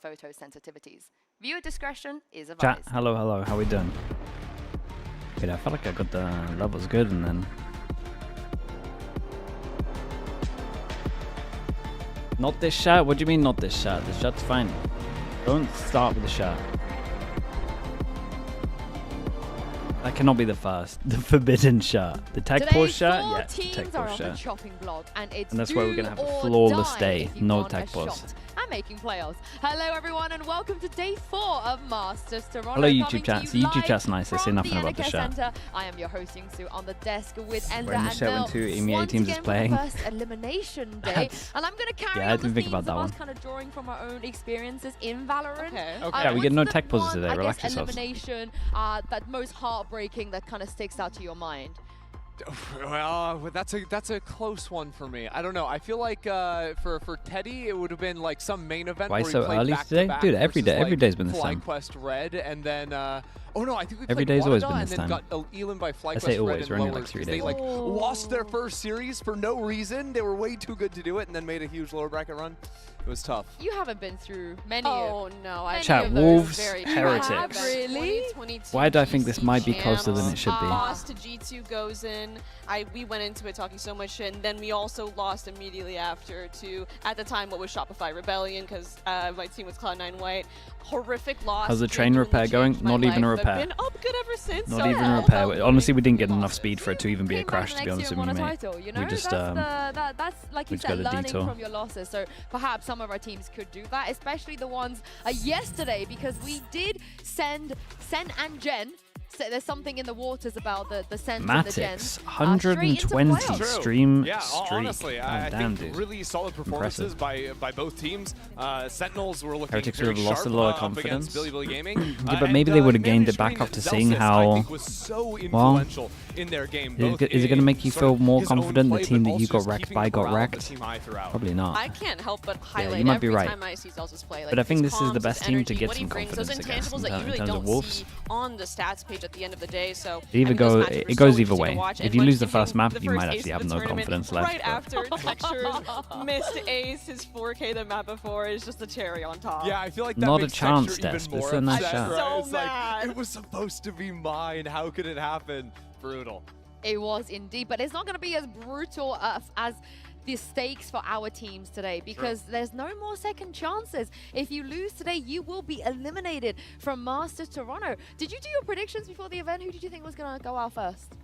photo sensitivities. Viewer discretion is Chat, advised. hello, how we doing? Wait, I felt like I got the levels good and then... Not this shot? What do you mean not this shot? This shot's fine. Don't start with the shot. That cannot be the first. The forbidden shot. The tag pause shot? Yeah, the tag pause shot. Chopping block, and that's why we're going to have a flawless day. No tag pause. And making playoffs. Hello everyone and welcome to day 4 of Masters Toronto. Hello YouTube chat. So YouTube chat's nice. I say nothing about the shot. Center. I am your host Yingsu on the desk with Ender We're in the and show Mel. when 2 EMEA teams is playing. First elimination day, and I'm going to carry I on didn't the think about themes that of us one. kind of drawing from our own experiences in Valorant. Okay. Yeah, we get no tech pauses today. I Relax guess yourselves. elimination that most heartbreaking that kind of sticks out to your mind. Well, that's a close one for me. I don't know. I feel like for Teddy, it would have been like some main event. Why where so he played early back today? to back Dude, every versus, day's been the same. FlyQuest Red, and then oh no, I think we Every played day's always Wada been and this then time. got Elam by FlyQuest say always, Red we're and only lower like 3 because days. they like lost their first series for no reason. They were way too good to do it, and then made a huge lower bracket run. It was tough. You haven't been through many Oh no, I Chat, Wolves, Heretics. Really? Why do I think this might be closer than it should be? Lost to G2 goes in. We went into it talking so much shit, and then we also lost immediately after to, at the time, what was Shopify Rebellion, because my team was Cloud9 White. Horrific loss. How's the train repair going? Not even a repair. Been up good ever since. Not so even a repair. Honestly, we didn't get enough speed for it to even be a crash, to be honest with you, mate. You know? We just, that's like you we just said, got a learning detour. from your losses. So perhaps some of our teams could do that, especially the ones yesterday, because we did send Sen and Jen. So there's something in the waters about the Sen and the Jen. Matix, 120 stream Yeah, streak. honestly, I damn, think dude. really solid performances by both teams. Sentinels were looking Heretics very would have lost sharp, a lot of up confidence. against Billy Billy Gaming. Yeah, but maybe they would have gained it back after seeing how. I think was so influential in their game. Is it going to make you feel more confident the team that you got wrecked by got wrecked? Probably not. I can't help but highlight you might be every right. time I see Zelsa's play. Like, But I think his this is the comms, best his team to energy, get what he some brings, those confidence, I guess, intangibles in that you really terms of don't Wolves. see on the stats page at the end of the day. So It either I mean, those go, matches were it so goes either interesting to way. watch, If and you when lose the came first map, the you might first ace actually of have the no tournament, confidence left. Right after Textures missed ace his 4K the map before is just the cherry on top. Yeah, I feel like that Not a makes chance, Texture Des, even but more it's a nice upset, shot. right? So It's like, mad. it was supposed to be mine. How could it happen? Brutal. It was indeed, but it's not going to be as brutal as the stakes for our teams today, because there's no more second chances. If you lose today, you will be eliminated from Masters Toronto. Did you do your predictions before the event? Who did you think was going to go out first?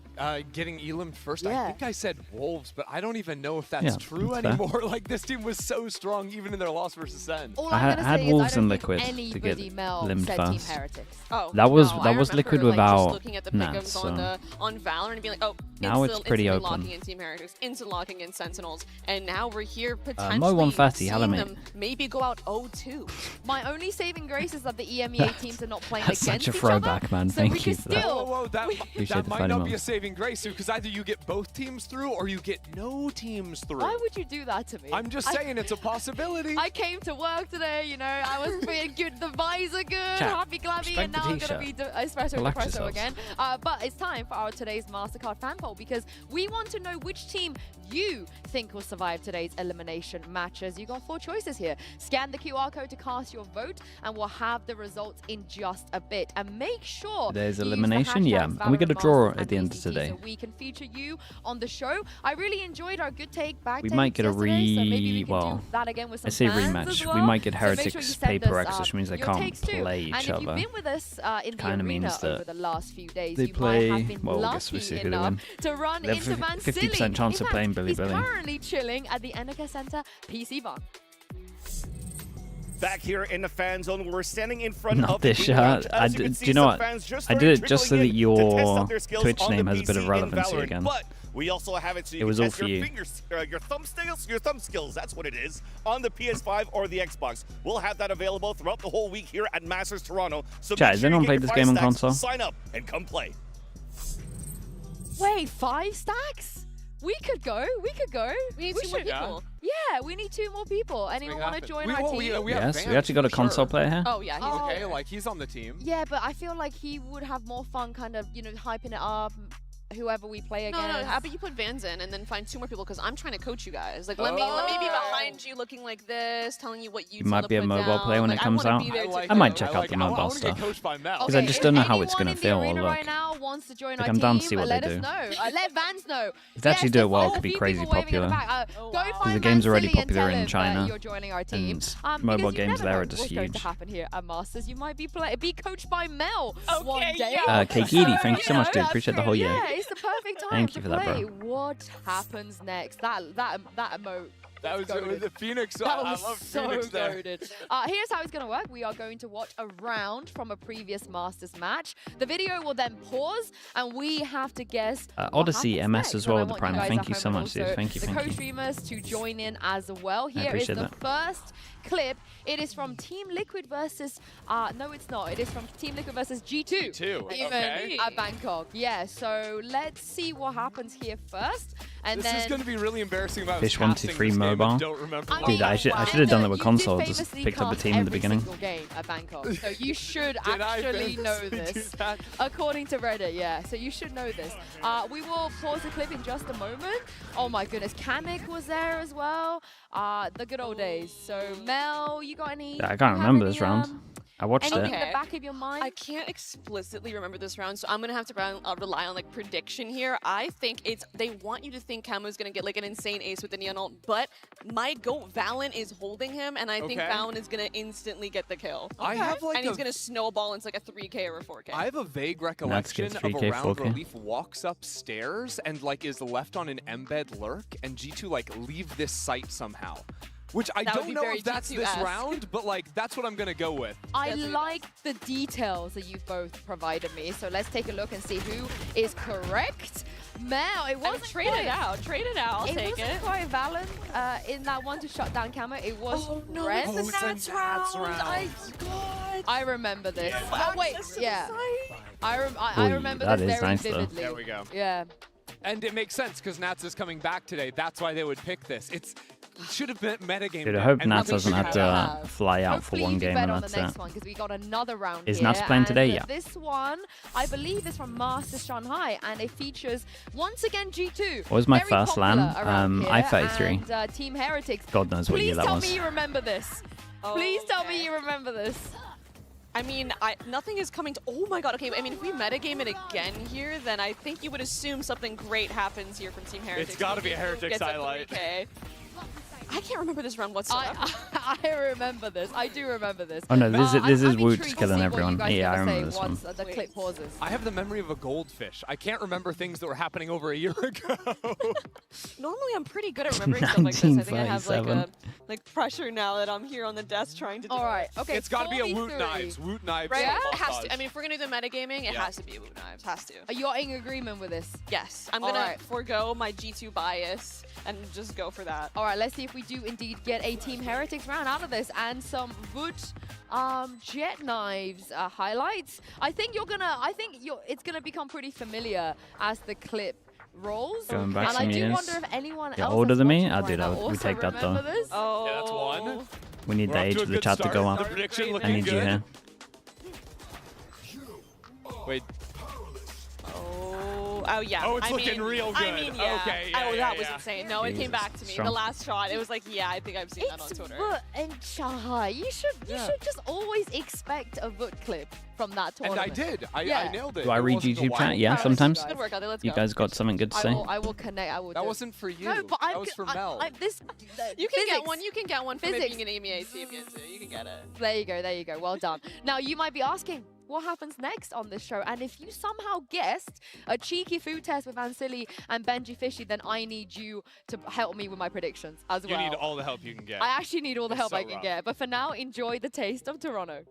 Getting Elam first, Yeah. I think I said Wolves, but I don't even know if that's true that's fair. anymore. Like, this team was so strong, even in their loss versus Sen. All I I'm had- going I had to say Wolves is I don't and think Liquid to anybody, get Mel, limbed said Team first. Heretics. Oh, That was no, I Liquid remember, like, without just looking at the Nats, pick'ems on Valorant and being like, oh, Now it's pretty instantly open. locking in Team Heretics, instant locking in Sentinels, and now we're here potentially Mo 130, hello, seeing mate. them maybe go out 0-2. My only saving grace is that the EMEA teams are not playing That's against such a each throwback, other, man. so Thank we you can for that. still. Whoa, that Appreciate the might funny not be a moments. saving grace, because either you get both teams through or you get no teams through. Why would you do that to me? I'm just saying it's a possibility. I came to work today, you know, I was feeling good, the vibes are good, Chat, happy glabby, respect and the now I'm going to be t-shirt. espresso Relax espresso yourselves. again. But it's time for our today's MasterCard fan poll, because we want to know which team you think will survive today's elimination matches. You got 4 choices here. Scan the QR code to cast your vote, and we'll have the results in just a bit. And make sure There's you use the elimination, yeah. hashtags And we get a Valorant draw Masters at the and end of VCT today. so we can feature you on the show. I really enjoyed our good take back We takes might get a yesterday, so maybe we can well, do that again with some I say fans rematch. as We well. might get So make sure you Heretics send paper us, X, which means they your can't takes too. play each and if other. you've been with us in the Kinda arena means that over the last few days, they you play- might have been well, I guess we lucky see who they enough win. to run They have into Van 50% Silly. chance In of playing fact, Billy he's Billy. currently chilling at the Enica Center PC bar. Back here in the fan zone, we're standing in front Not of this the shot. As Do you can see, you know some what? fans just I did it started just so that trickling in to test your out their skills Twitch on name the has a bit of PC in relevancy Valorant. again. But we also have it so you It was can all test for your you. fingers, your thumb skills. That's what it is on the PS5 or the Xbox. We'll have that available throughout the whole week here at Masters Toronto. So Chat, make has sure you anyone get played your this 5 game on stacks, console? Sign up and come play. Wait, 5 stacks? We could go. We could go. We need 2 more should- people. Yeah, we need 2 more people. Anyone want to join our team? We have Yes, we Vance, actually got a for console sure. player here. Oh, yeah, he's Oh. Okay, like he's on the team. Yeah, but I feel like he would have more fun kind of, you know, hyping it up. whoever we play No, against. no, how about you put Vans in and then find 2 more people because I'm trying to coach you guys. Like, let me be behind you looking like this, telling you what you might be a mobile player when it comes out. I might check out the mobile stuff. Because I just don't know how it's going to feel or look. Right now wants to join our I'm down to team, see what they let do. us know. Let Vans know. If they actually do it well, it there's could be a few crazy people waving in the popular. back. Go find the game's already Silly and popular tell in him, China, you're joining our team. and mobile Because you games never there know are just what's going to huge. happen here at Masters. You might be coached by Mel one day. Keikidi, thank you so much, dude. Appreciate the whole year. Yeah, it's the perfect time Thank to you for that, play. bro. What happens next? That emote. That was the Phoenix. That I was love so Phoenix there. goated. Here's how it's going to work. We are going to watch a round from a previous Masters match. The video will then pause, and we have to guess Odyssey what MS happens as next. well And with I the want you Prime. guys Thank at you home so and much, dude. also Thank you, the thank you. co-streamers to join in as well. Here is appreciate the that. first clip. It is from Team Liquid versus... no, it's not. It is from Team Liquid versus G2. G2, Even okay. at Bangkok. Yeah, so let's see what happens here first. And This then... is going to be really embarrassing about Fish casting 123 this game and mobile. don't remember I what mean, Dude, I should wow. have done that with You did console. Just famously picked up the cast team in the every beginning. single game at Bangkok, so you should Did I actually know famously do this. that? According to Reddit, yeah. So you should know this. We will pause the clip in just a moment. Oh my goodness, Kamek was there as well. The good old days. So Mel, you got any? Yeah, I can't remember this round. I watched Anything it. in the back of your mind? I can't explicitly remember this round, so I'm gonna have to rely on like prediction here. I think they want you to think Camo's gonna get like an insane ace with the Neon ult, but my GOAT Valen is holding him, and I think Valen is gonna instantly get the kill. I have like and he's gonna snowball into like a 3K or a 4K. I have a vague recollection of a 3K, round where 4K. Leaf walks upstairs and like is left on an embed lurk, and G2 like leave this site somehow. Which I That would don't be know very if that's this G2-esque. round, but like that's what I'm gonna go with. I like the details that you've both provided me. So let's take a look and see who is correct. Mel, it wasn't trade it out. Trade it out. I'll It take wasn't it. quite Valen in that one to shut down Camo. It was no, Ren. it's the Nats round. I remember this. Yeah. Oh wait, yeah. I Ooh, remember that this is very nice, though. vividly. There we go. Yeah. And it makes sense because Nats is coming back today. That's why they would pick this. It should have been metagame. Dude, I hope and Nats nothing doesn't should have to fly out for Hopefully one you do game better and on the that's next it. one because we got another round Is here. Nats playing today? And Yeah. This one, I believe, is from Master Shanghai, and it features once again G2. What was my Very first LAN? popular around here, I-33. And, Team Heretics. God knows what year Please that tell was. me you remember this. Please tell me you remember this. I mean, nothing is coming to. Oh my god. Okay, I mean, if we metagame it again here, then I think you would assume something great happens here from Team Heretics. It's gotta be a Heretics Gets a highlight. 3K. I can't remember this round whatsoever. I remember this. I do remember this. Oh no, this I'm is Woots intrigued to killing see what you everyone. guys Yeah, I gonna remember say this one. once the clip pauses. I have the memory of a goldfish. I can't remember things that were happening over a year ago. Normally, I'm pretty good at remembering stuff like this. I think I have like 1937. pressure now that I'm here on the desk trying to do All right. Okay. It's got to be a Woot 4v3. Knives. Woot Knives. Right? Yeah? It has to. I mean, if we're gonna do metagaming, it Yeah. has to be Woot Knives. Has to. You're in agreement with this. Yes, I'm All gonna right. forego my G2 bias and just go for that. All right, let's see if we do indeed get a Team Heretics round out of this and some Woot Jet Knives highlights. I think it's gonna become pretty familiar as the clip rolls. Going back and some I do years. wonder if anyone You're else older that's than me? watching Oh, right dude, now we also take that, though. remember this. Oh, Yeah, that's one. We need We're the off age to a of the good chat to start. go The up. prediction I looking need you good. here. Wait. Oh yeah. Oh, it's I looking mean, real I good. mean, yeah. Okay, yeah, Oh, yeah, that was yeah. insane. No, it came Jesus, back to me. strong. The last shot, it was like, yeah, I think I've seen that on It's Twitter. Woot and Shanghai. You should just always expect a Woot clip from that And tournament. I did. I Yeah. nailed it. Do I It read wasn't a YouTube wild chat? Yeah, Proud of sometimes. you Good work, Ellie. Let's You go. guys got something good to say? I will connect. I will. That do. wasn't for you. No, but that was for Mel. You can get physics. one. You can get one for Physics. being an EMEA champion too. You can get it. There you go. There you go. Well done. Now you might be asking, what happens next on this show? And if you somehow guessed a cheeky food test with Ansili and Benji Fishy, then I need you to help me with my predictions as You well. need all the help you can get. I actually need all the It's help so I can rough. get. But for now, enjoy the taste of Toronto.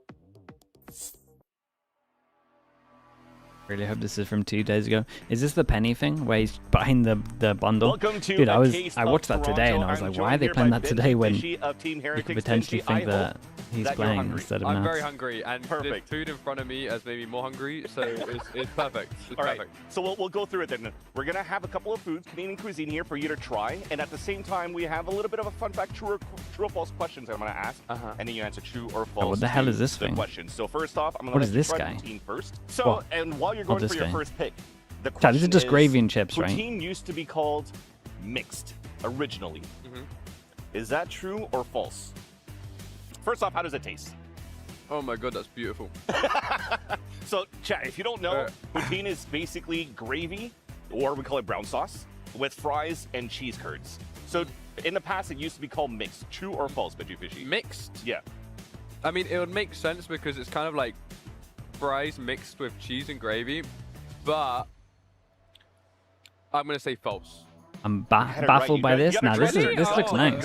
Really hope this is from 2 days ago. Is this the penny thing where he's buying the bundle? Welcome to Dude, a Taste I of watched that today Toronto. and I was I'm like, joined why are they here playing by that today when Benji of Team you Heretics. could potentially Benji, think I that hope he's that you're playing hungry. instead of I'm Nats? very hungry, and Perfect. the food in front of me has made me more hungry, so it's perfect. It's All right, perfect. so we'll go through it then. We're going to have a couple of foods, Canadian cuisine here for you to try. And at the same time, we have a little bit of a fun fact, true or false questions I'm going to ask. And then you answer true or false. what the hell to is this the thing? question. So first off, I'm going What to is let you this try guy? the routine first. So, What? and while you're Oh, going this for your guy. first pick, The Chat, question these are just gravy and chips, right? Poutine used to be called mixed originally. Is that true or false? First off, how does it taste? Oh my god, that's beautiful. So, chat, if you don't know, poutine is basically gravy, or we call it brown sauce, with fries and cheese curds. So, in the past, it used to be called mixed. True or false, Veggie Fishy? Mixed? Yeah. I mean, it would make sense because it's kind of like fries mixed with cheese and gravy, but I'm going to say false. I'm baffled by this. Now this looks nice.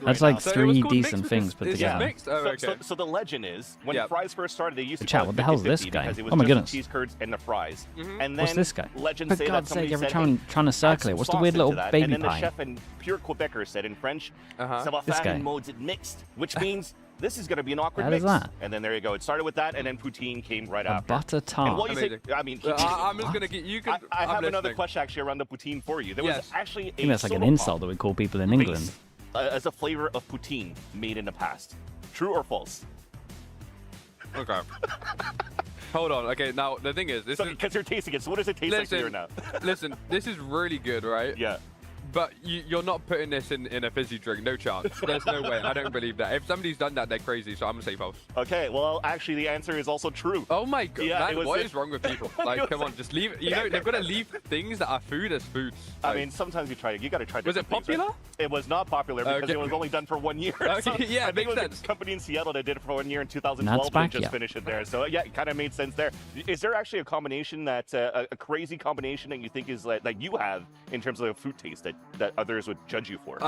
That's like So it was 3 called decent mixed things because put it's together. mixed? Oh, okay. So the legend is, when fries first started, they used to Chat, call it what the hell is this 50-50 guy? because it was Oh my just goodness. the cheese curds and the fries. And then What's this guy? legends For say that God's somebody sake, said, every trying to circle it. What's the weird little baby and then the pie? chef in pure Quebecer said in French, This guy. "Savafan modes it mixed," which means this is going to be an awkward How mix. does that? And then there you go. It started with that, and then poutine came right A after. butter And tart. what you think? I mean, I'm just going to get you. I have another question actually around the poutine for you. There was actually I think that's like an soda insult pop that we call people in England. as a flavor of poutine made in the past. True or false? Okay. Hold on. Okay, now the thing is, this is because you're tasting it. So what does it taste like here now? Listen, this is really good, right? Yeah. But you're not putting this in a fizzy drink. No chance. There's no way. I don't believe that. If somebody's done that, they're crazy. So I'm gonna say false. Okay. Well, actually, the answer is also true. Oh my god, Yeah, man, what is wrong with people? Like, come on, just leave it. You know, they've got to leave things that are food as foods. I mean, sometimes you try it. You got to try. Was it different things, popular? right? It was not popular because Okay. it was only done for 1 year. Okay, So yeah, I think it was makes sense. a company in Seattle that did it for 1 year in 2012 Nuts and back, just yeah. finished it there. So yeah, it kind of made sense there. Is there actually a combination that a crazy combination that you think is like you have in terms of food taste that others would judge you for?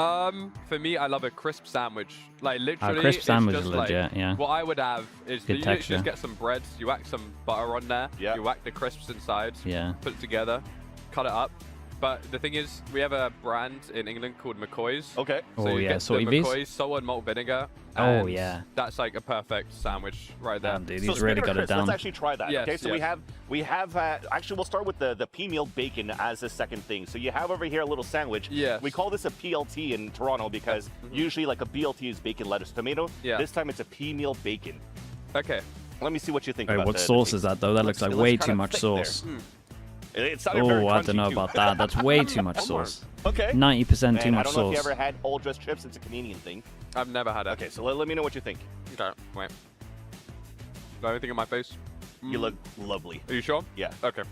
For me, I love a crisp sandwich. Like literally, crisp it's sandwich just is like, legit, yeah. What I would have is Good you texture. just get some bread, you whack some butter on there, Yeah. you whack the crisps inside, Yeah. put it together, cut it up. But the thing is, we have a brand in England called McCoy's. Okay. So Oh, you yeah, get the salty bees? McCoy's salt and malt vinegar. Oh, and yeah. That's like a perfect sandwich right there. Damn, dude, So he's really speaking got of it crisps, down. let's actually try that. Yes, okay, so yes. we have actually we'll start with the pea meal bacon as the second thing. So you have over here a little sandwich. Yes. We call this a PLT in Toronto because usually like a BLT is bacon, lettuce, tomato. Yeah. This time it's a pea meal bacon. Okay. Let me see what you think Wait, about what the sauce taste. is that though? That looks like It looks way kinda too much thick there. sauce. It sounded very Oh, I crunchy, don't know too. about that. That's way too much sauce. Okay. 90% too And I much don't know if you sauce. ever had all dressed chips. It's a Canadian thing. I've never had it. Okay, so let me know what you think. Okay. Wait. Got anything in my face? You look lovely. Are you sure? Yeah. Okay.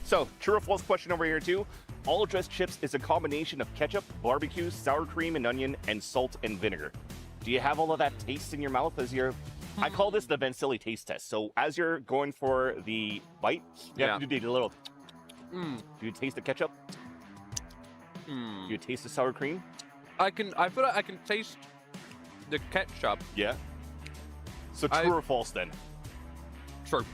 So, true or false question over here too. All dressed chips is a combination of ketchup, barbecue, sour cream and onion, and salt and vinegar. Do you have all of that taste in your mouth as you're... I call this the Vansili taste test. So as you're going for the bite, you have to do the little... Do you taste the ketchup? Do you taste the sour cream? I feel like I can taste the ketchup. Yeah. So true or false then? True.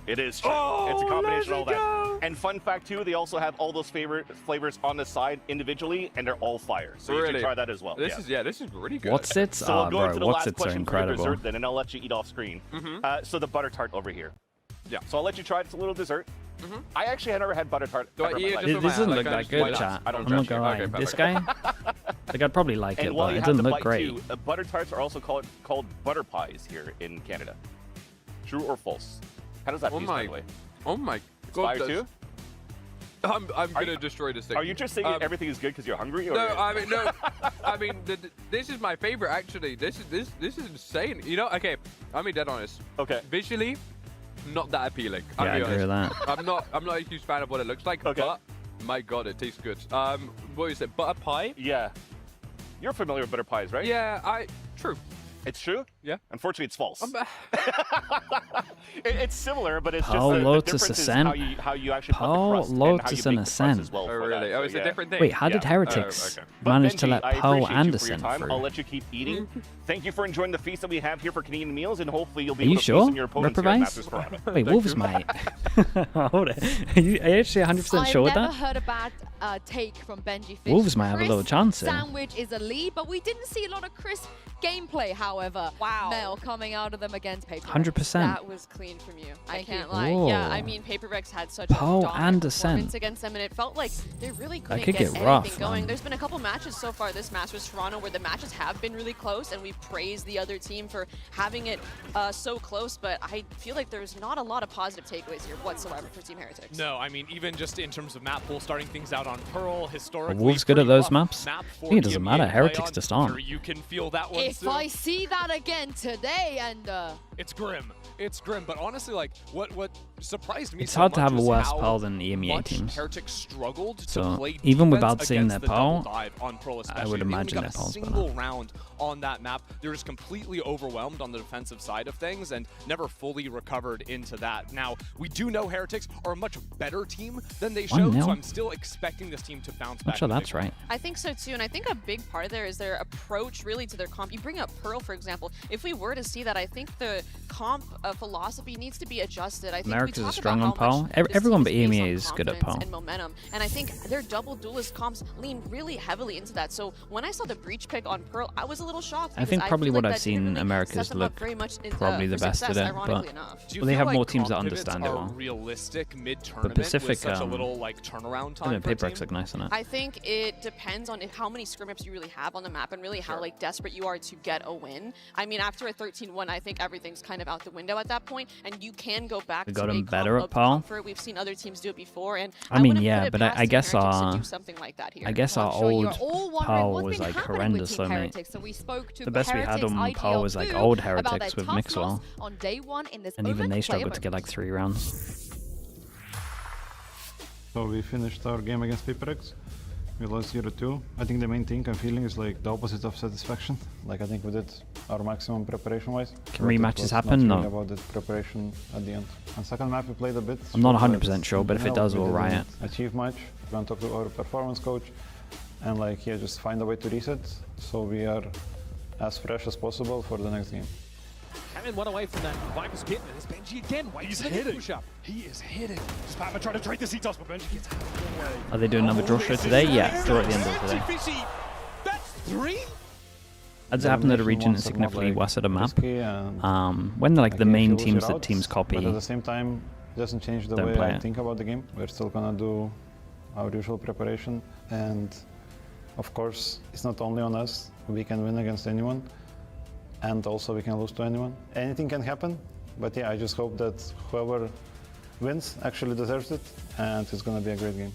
It is true. It's a combination of all that. And fun fact too, they also have all those flavors on the side individually, and they're all fire. So you can try that as well. This is really good. What's it? So Oh, we'll go bro, into the what's last it's are question for your incredible. dessert then, and I'll let you eat off screen. So the butter tart over here. Yeah. So I'll let you try it. It's a little dessert. I actually had never had butter tart. Do I ever in eat my it life. just This doesn't Like, look I that just- good, why not? chat. I don't I'm not judge gonna you. lie. Okay, This perfect. guy, like I'd probably like And it, while but you it have doesn't the look bite great. too, butter tarts are also called butter pies here in Canada. True or false? How does that taste, by the way? Oh my It's god. fire that's- too? I'm gonna destroy this thing. Are you just saying everything is good because you're hungry? Or? No, I mean no. I mean this is my favorite actually. This is insane. You know, okay. I'm being dead honest. Okay. Visually, not that appealing. Yeah, I I'll be agree with honest. that. I'm not a huge fan of what it looks like. Okay. But my god, it tastes good. What is it? Butter pie? Yeah. You're familiar with butter pies, right? Yeah, true. It's true? Yeah. Unfortunately, it's false. It's similar, but it's Paul just the Lotus difference is Ascent. how you actually Paul put the crust and how Lotus you and make the crust Ascent. as well. Oh for really? that, Oh, so it's a yeah. different thing. Wait, how did Yeah. Heretics Oh, okay. But manage to Benji, let I Poe appreciate you for your Anderson time. through? I'll let you keep eating. Thank you for enjoying the feast that we have here for Canadian meals, and hopefully you'll be Are able you to sure? feast on your opponents here at Reprise? Masters Toronto. Wait, Wolves might. Hold it. Are you actually 100% sure with I've never that? heard a bad take from Benji Fish. Wolves might have a little Crisp chance here. Sandwich is a lead, but we didn't see a lot of crisp gameplay, however. Wow. Mel coming out of them against Paper. 100%. That was clean. clean from you. I Thank you. can't lie. Yeah, I Ooh. mean, Paper Rex had such Poe a dominant and performance Ascent. against them, and it felt like they really couldn't could get get rough, anything going. man. There's been a couple matches so far this Masters Toronto where the matches have been really close, and we praised the other team for having it so close, but I feel like there's not a lot of positive takeaways here whatsoever for Team Heretics. No, I mean, even just in terms of map pool, starting things out on Pearl, historically, Wolves good at pretty those rough maps? map I for think it doesn't EMEA matter. to play Heretics on. just aren't. Sure, you can feel that one If soon. I see that again today, and It's grim. It's grim, but honestly, like, what surprised me It's so hard to much have a is worse how PAL than EMEA much teams. Heretics struggled So, to play even defense without seeing against their the PAL, double dive on Pearl especially. I would They only imagine got their a PAL's better. single round on that map. They were just completely overwhelmed on the defensive side of things and never fully recovered into that. Now, we do know Heretics are a much better team than they showed, 1-0. so I'm still expecting this team to bounce back. Not sure in a that's big way. right. I think so too, and I think a big part there is their approach really to their comp. You bring up Pearl, for example. If we were to see that, I think the comp philosophy needs to be adjusted. I think America's we talk strong about on how PAL. much this Everyone team but based EMEA on is good at confidence PAL. and momentum, and I think their double duelist comps lean really heavily into that. So when I saw the breach pick on Pearl, I was a little shocked. I think because probably feel what like I've that didn't seen really America's set them up look very much probably the for best success, at it, ironically but- enough. Do you Well, they feel have like more teams that comp pivots understand it are well. realistic mid-tournament Pacific, with such a little like turnaround time for a Paper Rex team? look nice on it. I think it depends on how many scrimmage you really have on the map and really how like desperate you are to get a win. I mean, after a 13-1, I think everything's kind of out the window at that point, and you can go back We to got a him comp better of at PAL. comfort. We've seen other teams do it before, and I mean, wouldn't yeah, put it but past I Team guess Heretics to our- do something like that here. I guess well, our I'm sure you're old all wondering PAL what's was been like happening horrendous with though, Team mate. Heretics. So we spoke to The best we had Heretics on PAL IGL was like Blue old about Heretics their with tough Mixwell. loss on day one in this And even open they player struggled to mode. get like 3 rounds. So we finished our game against Paperex. We lost 0-2. I think the main thing I'm feeling is like the opposite of satisfaction. Like I think we did our maximum preparation-wise. Can but it rematches was happen? Not No. really about the preparation at the end. On second map we played a bit. I'm not but 100% sure, but if it does, we we'll didn't riot. achieve much. We want to talk to our performance coach and like yeah, just find a way to reset so we are as fresh as possible for the next game. Cannon one away from that Viper's pit, and there's Benji again. He's hitting. Push up. He is hitting. Spatman trying to trade the C-toss, but Benji gets out of the way. Are they doing another draw show today? Yeah, draw at the end of today. Fishy. That's 3. As it happened at a Elimination region was that's somewhat, significantly like, worse at a map. risky and When they're like the okay, main if you lose, teams you're that out, teams copy, But at the same time, it doesn't change the Don't way play I it. think about the game. We're still gonna do our usual preparation, and of course, it's not only on us. We can win against anyone, and also we can lose to anyone. Anything can happen, but yeah, I just hope that whoever wins actually deserves it, and it's gonna be a great game.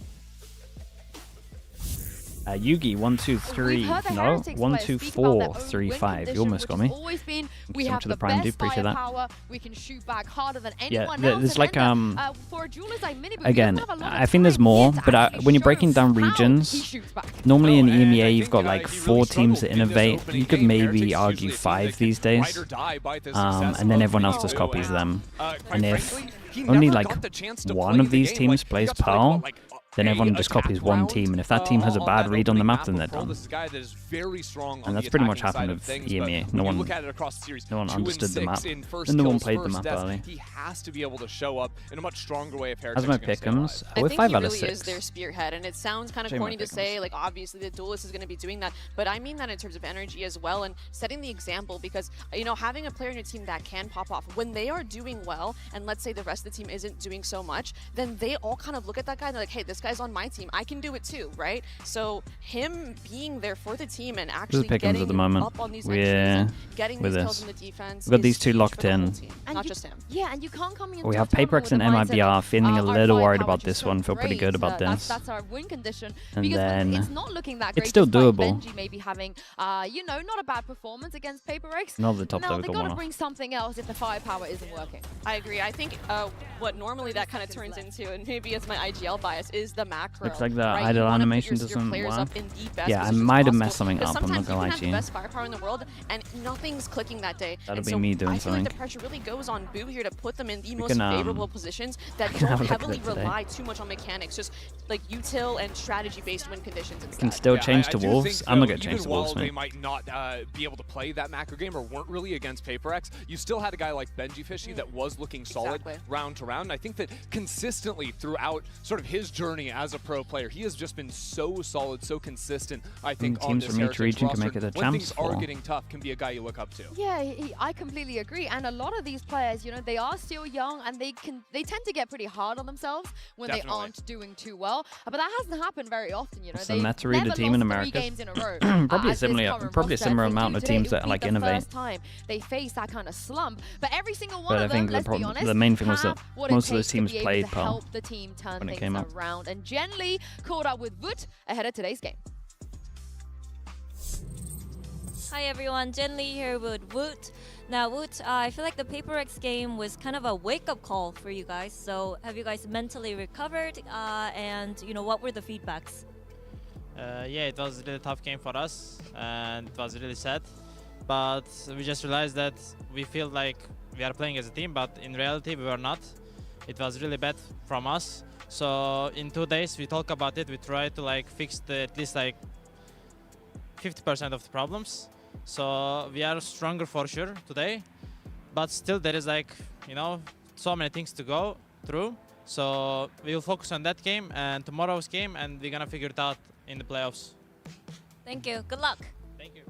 Yugi 1, 2, 3. We've heard the No, Heretics 1, players 2, speak about 4, their own 3, win 5. You condition, almost which got has me. always been, we so have much of the the Prime, dude. best Appreciate that. firepower, we can shoot back harder than Yeah, anyone there's else. like, and then, for a duelist like Minibu, again, he doesn't have a lot of I think there's time more, here to but actually when you're show breaking down how he regions, shoots back. normally in No, and I EMEA you've think, got like he 4 really teams that struggled in this innovate. opening You could game. maybe Heretics argue usually a team 5 that these can ride days. or die by the success And then of everyone else these just two. copies them. Quite And if frankly, he only never like got the chance to one play of the these game. teams Like, plays he got to play, PAL, like, then a everyone just attack copies one round, team, and if that team has a on bad that read on the opening map, map then of they're Pearl. done. This is a guy that is very strong on And the that's pretty much attacking side happened of with things, EMEA. but No when you one- look at it across the series, no one 2 and understood the 6 map. in first And no one kills, played the first map deaths. early. He has to be able to show up in a much stronger way if As Heretics my are gonna stay alive. pick'ems, I we're think 5 he out of really is 6. their spearhead, and it sounds kind of Shame corny on to say, Pick'ems. like obviously the duelist is going to be doing that, but I mean that in terms of energy as well, and setting the example, because you know, having a player in your team that can pop off when they are doing well, and let's say the rest of the team isn't doing so much, then they all kind of look at that guy and they're like, hey, this guy's on my team, I can do it too, right? So him being there for the team and actually Pick'ems getting at the moment. up on these We're entries and getting with these kills this. in the defense, We've got is these two huge locked for the whole in. team, And not you- just him. Yeah, and you can't come in. We have Paperex and MIBR feeling a little worried about this one, feel pretty good about this. That's our win condition. And because then it's not looking that it's great. still despite doable. Benji maybe having, you know, not a bad performance against Paperex. Not the top Now that we they got got one to off. bring something else if the firepower isn't working. I agree. I think what normally that kind of turns into, and maybe it's my IGL bias, is the macro. Looks like the right? idle You wanna put animation your doesn't players work. up in the best Yeah, I positions might have possible, messed something because up, I'm not sometimes gonna lie you to can you. have the best firepower in the world, and nothing's clicking that day. That'll and be so me doing I feel like something. the pressure really goes on Boo here to put them in the most can, favorable positions that can have don't a look at heavily it today. rely too much on mechanics, just like util and strategy-based win conditions. Can still change to I do Wolves. think, I'm not though, going to change even to Wolves, while they mate. might not be able to play that macro game or weren't really against Paperex, you still had a guy like Benji Fishy that was looking solid Exactly. round to round. around. And I think that consistently throughout sort of his journey as a pro player, he has just been so solid, so consistent, I think, on teams this from each Heretics region can roster. make it a When champs things are for. getting tough, can be a guy you look up to. Yeah, I completely agree. And a lot of these players, you know, they are still young and they tend to get pretty hard on themselves when Definitely. they aren't doing too well. But that hasn't happened very often, you know. So They've meta read never a team in lost 3 America. games in a row. Probably a as this similar, current probably a roster. similar I think amount of today teams it that would be like the innovate. first time they face that kind of slump. But every single one But I of think them, let's be the honest, main thing was that have what it most of those takes to teams be able played to Pearl help the team turn when it things came up. around. And Genly caught up with Wood ahead of today's game. Hi everyone, Jen Lee here with Woot. Now Woot, I feel like the Paper X game was kind of a wake-up call for you guys. So have you guys mentally recovered? And you know, what were the feedbacks? Yeah, it was a really tough game for us and it was really sad. But we just realized that we feel like we are playing as a team, but in reality we were not. It was really bad from us. So in 2 days we talk about it, we try to like fix at least like 50% of the problems. So we are stronger for sure today, but still there is like, you know, so many things to go through. So we will focus on that game and tomorrow's game, and we're gonna figure it out in the playoffs. Thank you. Good luck. Thank you.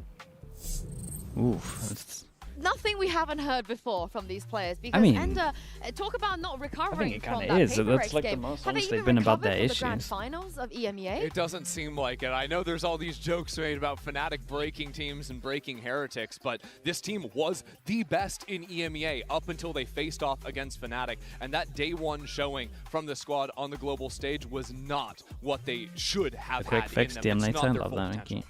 Oof. That's, Nothing we haven't heard before from these players. Because mean, Ender, talk about not recovering it from kinda that is. Paper That's X like the game. most Have they honest even they've been about recovered their from the grand issues. finals of EMEA? It doesn't seem like it. I know there's all these jokes made about Fnatic breaking teams and breaking Heretics, but this team was the best in EMEA up until they faced off against Fnatic. And that day one showing from the squad on the global stage was not what they should have a quick had fix, in them. DM It's not later. their Love full that. potential. Thank you.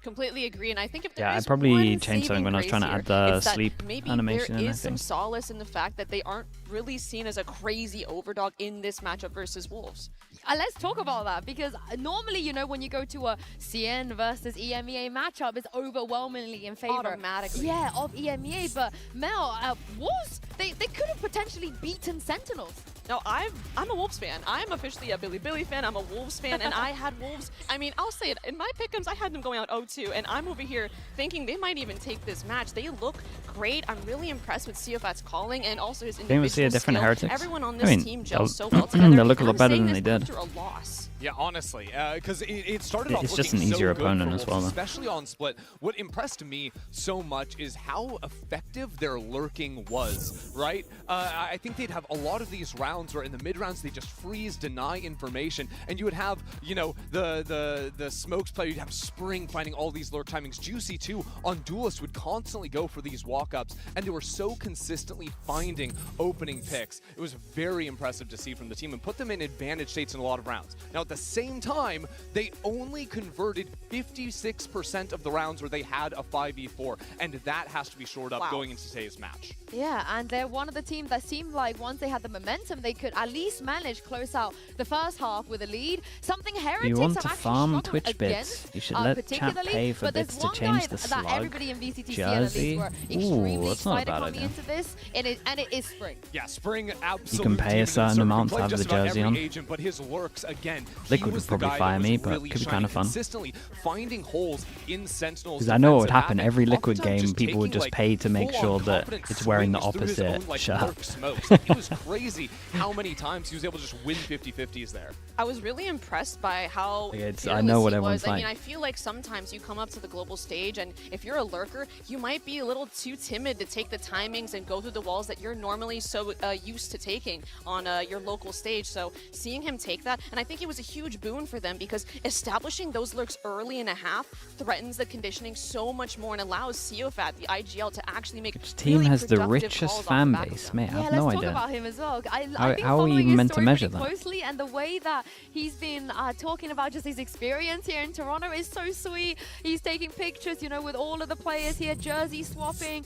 Completely agree, and I think if there Yeah, I is probably one changed something saving when I was trying to grace add the here, it's that sleep maybe animation there in, I is some think. solace in the fact that they aren't really seen as a crazy overdog in this matchup versus Wolves. Let's talk about that, because normally, you know, when you go to a CN versus EMEA matchup, it's overwhelmingly in favor. Automatically. Yeah, of EMEA. But Mel, Wolves, they could have potentially beaten Sentinels. No, I'm a Wolves fan. I'm officially a Billy fan. I'm a Wolves fan, and I had Wolves. I mean, I'll say it. In my pick'ems, I had them going out 0-2, and I'm over here thinking they might even take this match. They look great. I'm really impressed with CFAT's calling and also his individual Think we'll see a different skill. Heretics? Everyone on I this mean, team they'll- gels so well together. they'll look a And lot I'm better saying than this they did. after a loss. Yeah, honestly, because it started off It's just looking an easier so good opponent for as well, Wolves, though. especially on split. What impressed me so much is how effective their lurking was, right? I think they'd have a lot of these rounds where in the mid rounds they just freeze, deny information, and you would have, you know, the smokes player, you'd have Spring finding all these lurk timings. Juicy too on Duelist would constantly go for these walk-ups, and they were so consistently finding opening picks. It was very impressive to see from the team and put them in advantage states in a lot of rounds. Now at the same time, they only converted 56% of the rounds where they had a 5v4, and that has to be shored up going into today's match. Yeah, and they're one of the teams that seemed like once they had the momentum, they could at least manage close out the first half with a lead. Something Heretics You want have to actually farm struggled Twitch bits. against, You should let chat particularly, pay for but there's bits to one change guy the that slug. everybody in VCT Jersey? at least were extremely Ooh, that's not a excited bad coming idea. into this, and it is Spring. Yeah, Spring absolutely. You can pay a certain amount to have the jersey on. Agent, but his lurks again. Liquid would probably fire me, but could be kind of fun. Consistently finding holes in Sentinels. Because I know what would happen. defensive Every havoc, Liquid oftentimes game, just people would taking, just pay to make full-on sure that confident it's wearing the swings through his opposite own, like, shirt. lurk smokes. Like, it was crazy how many times he was able to just win 50-50s there. I was really impressed by how I fearless know what he everyone's was. I mean, like. I feel like sometimes you come up to the global stage, and if you're a lurker, you might be a little too timid to take the timings and go through the walls that you're normally so used to taking on your local stage. So seeing him take that, and I think it was a huge boon for them because establishing those lurks early in a half threatens the conditioning so much more and allows COFAT, the IGL, to actually make Which team really has the productive richest calls off fan the back of base? them. Mate, I Yeah, have let's no talk idea. about him as well. I've been how are you following his meant to story measure pretty that? closely, and the way that he's been talking about just his experience here in Toronto is so sweet. He's taking pictures, you know, with all of the players here, jersey swapping,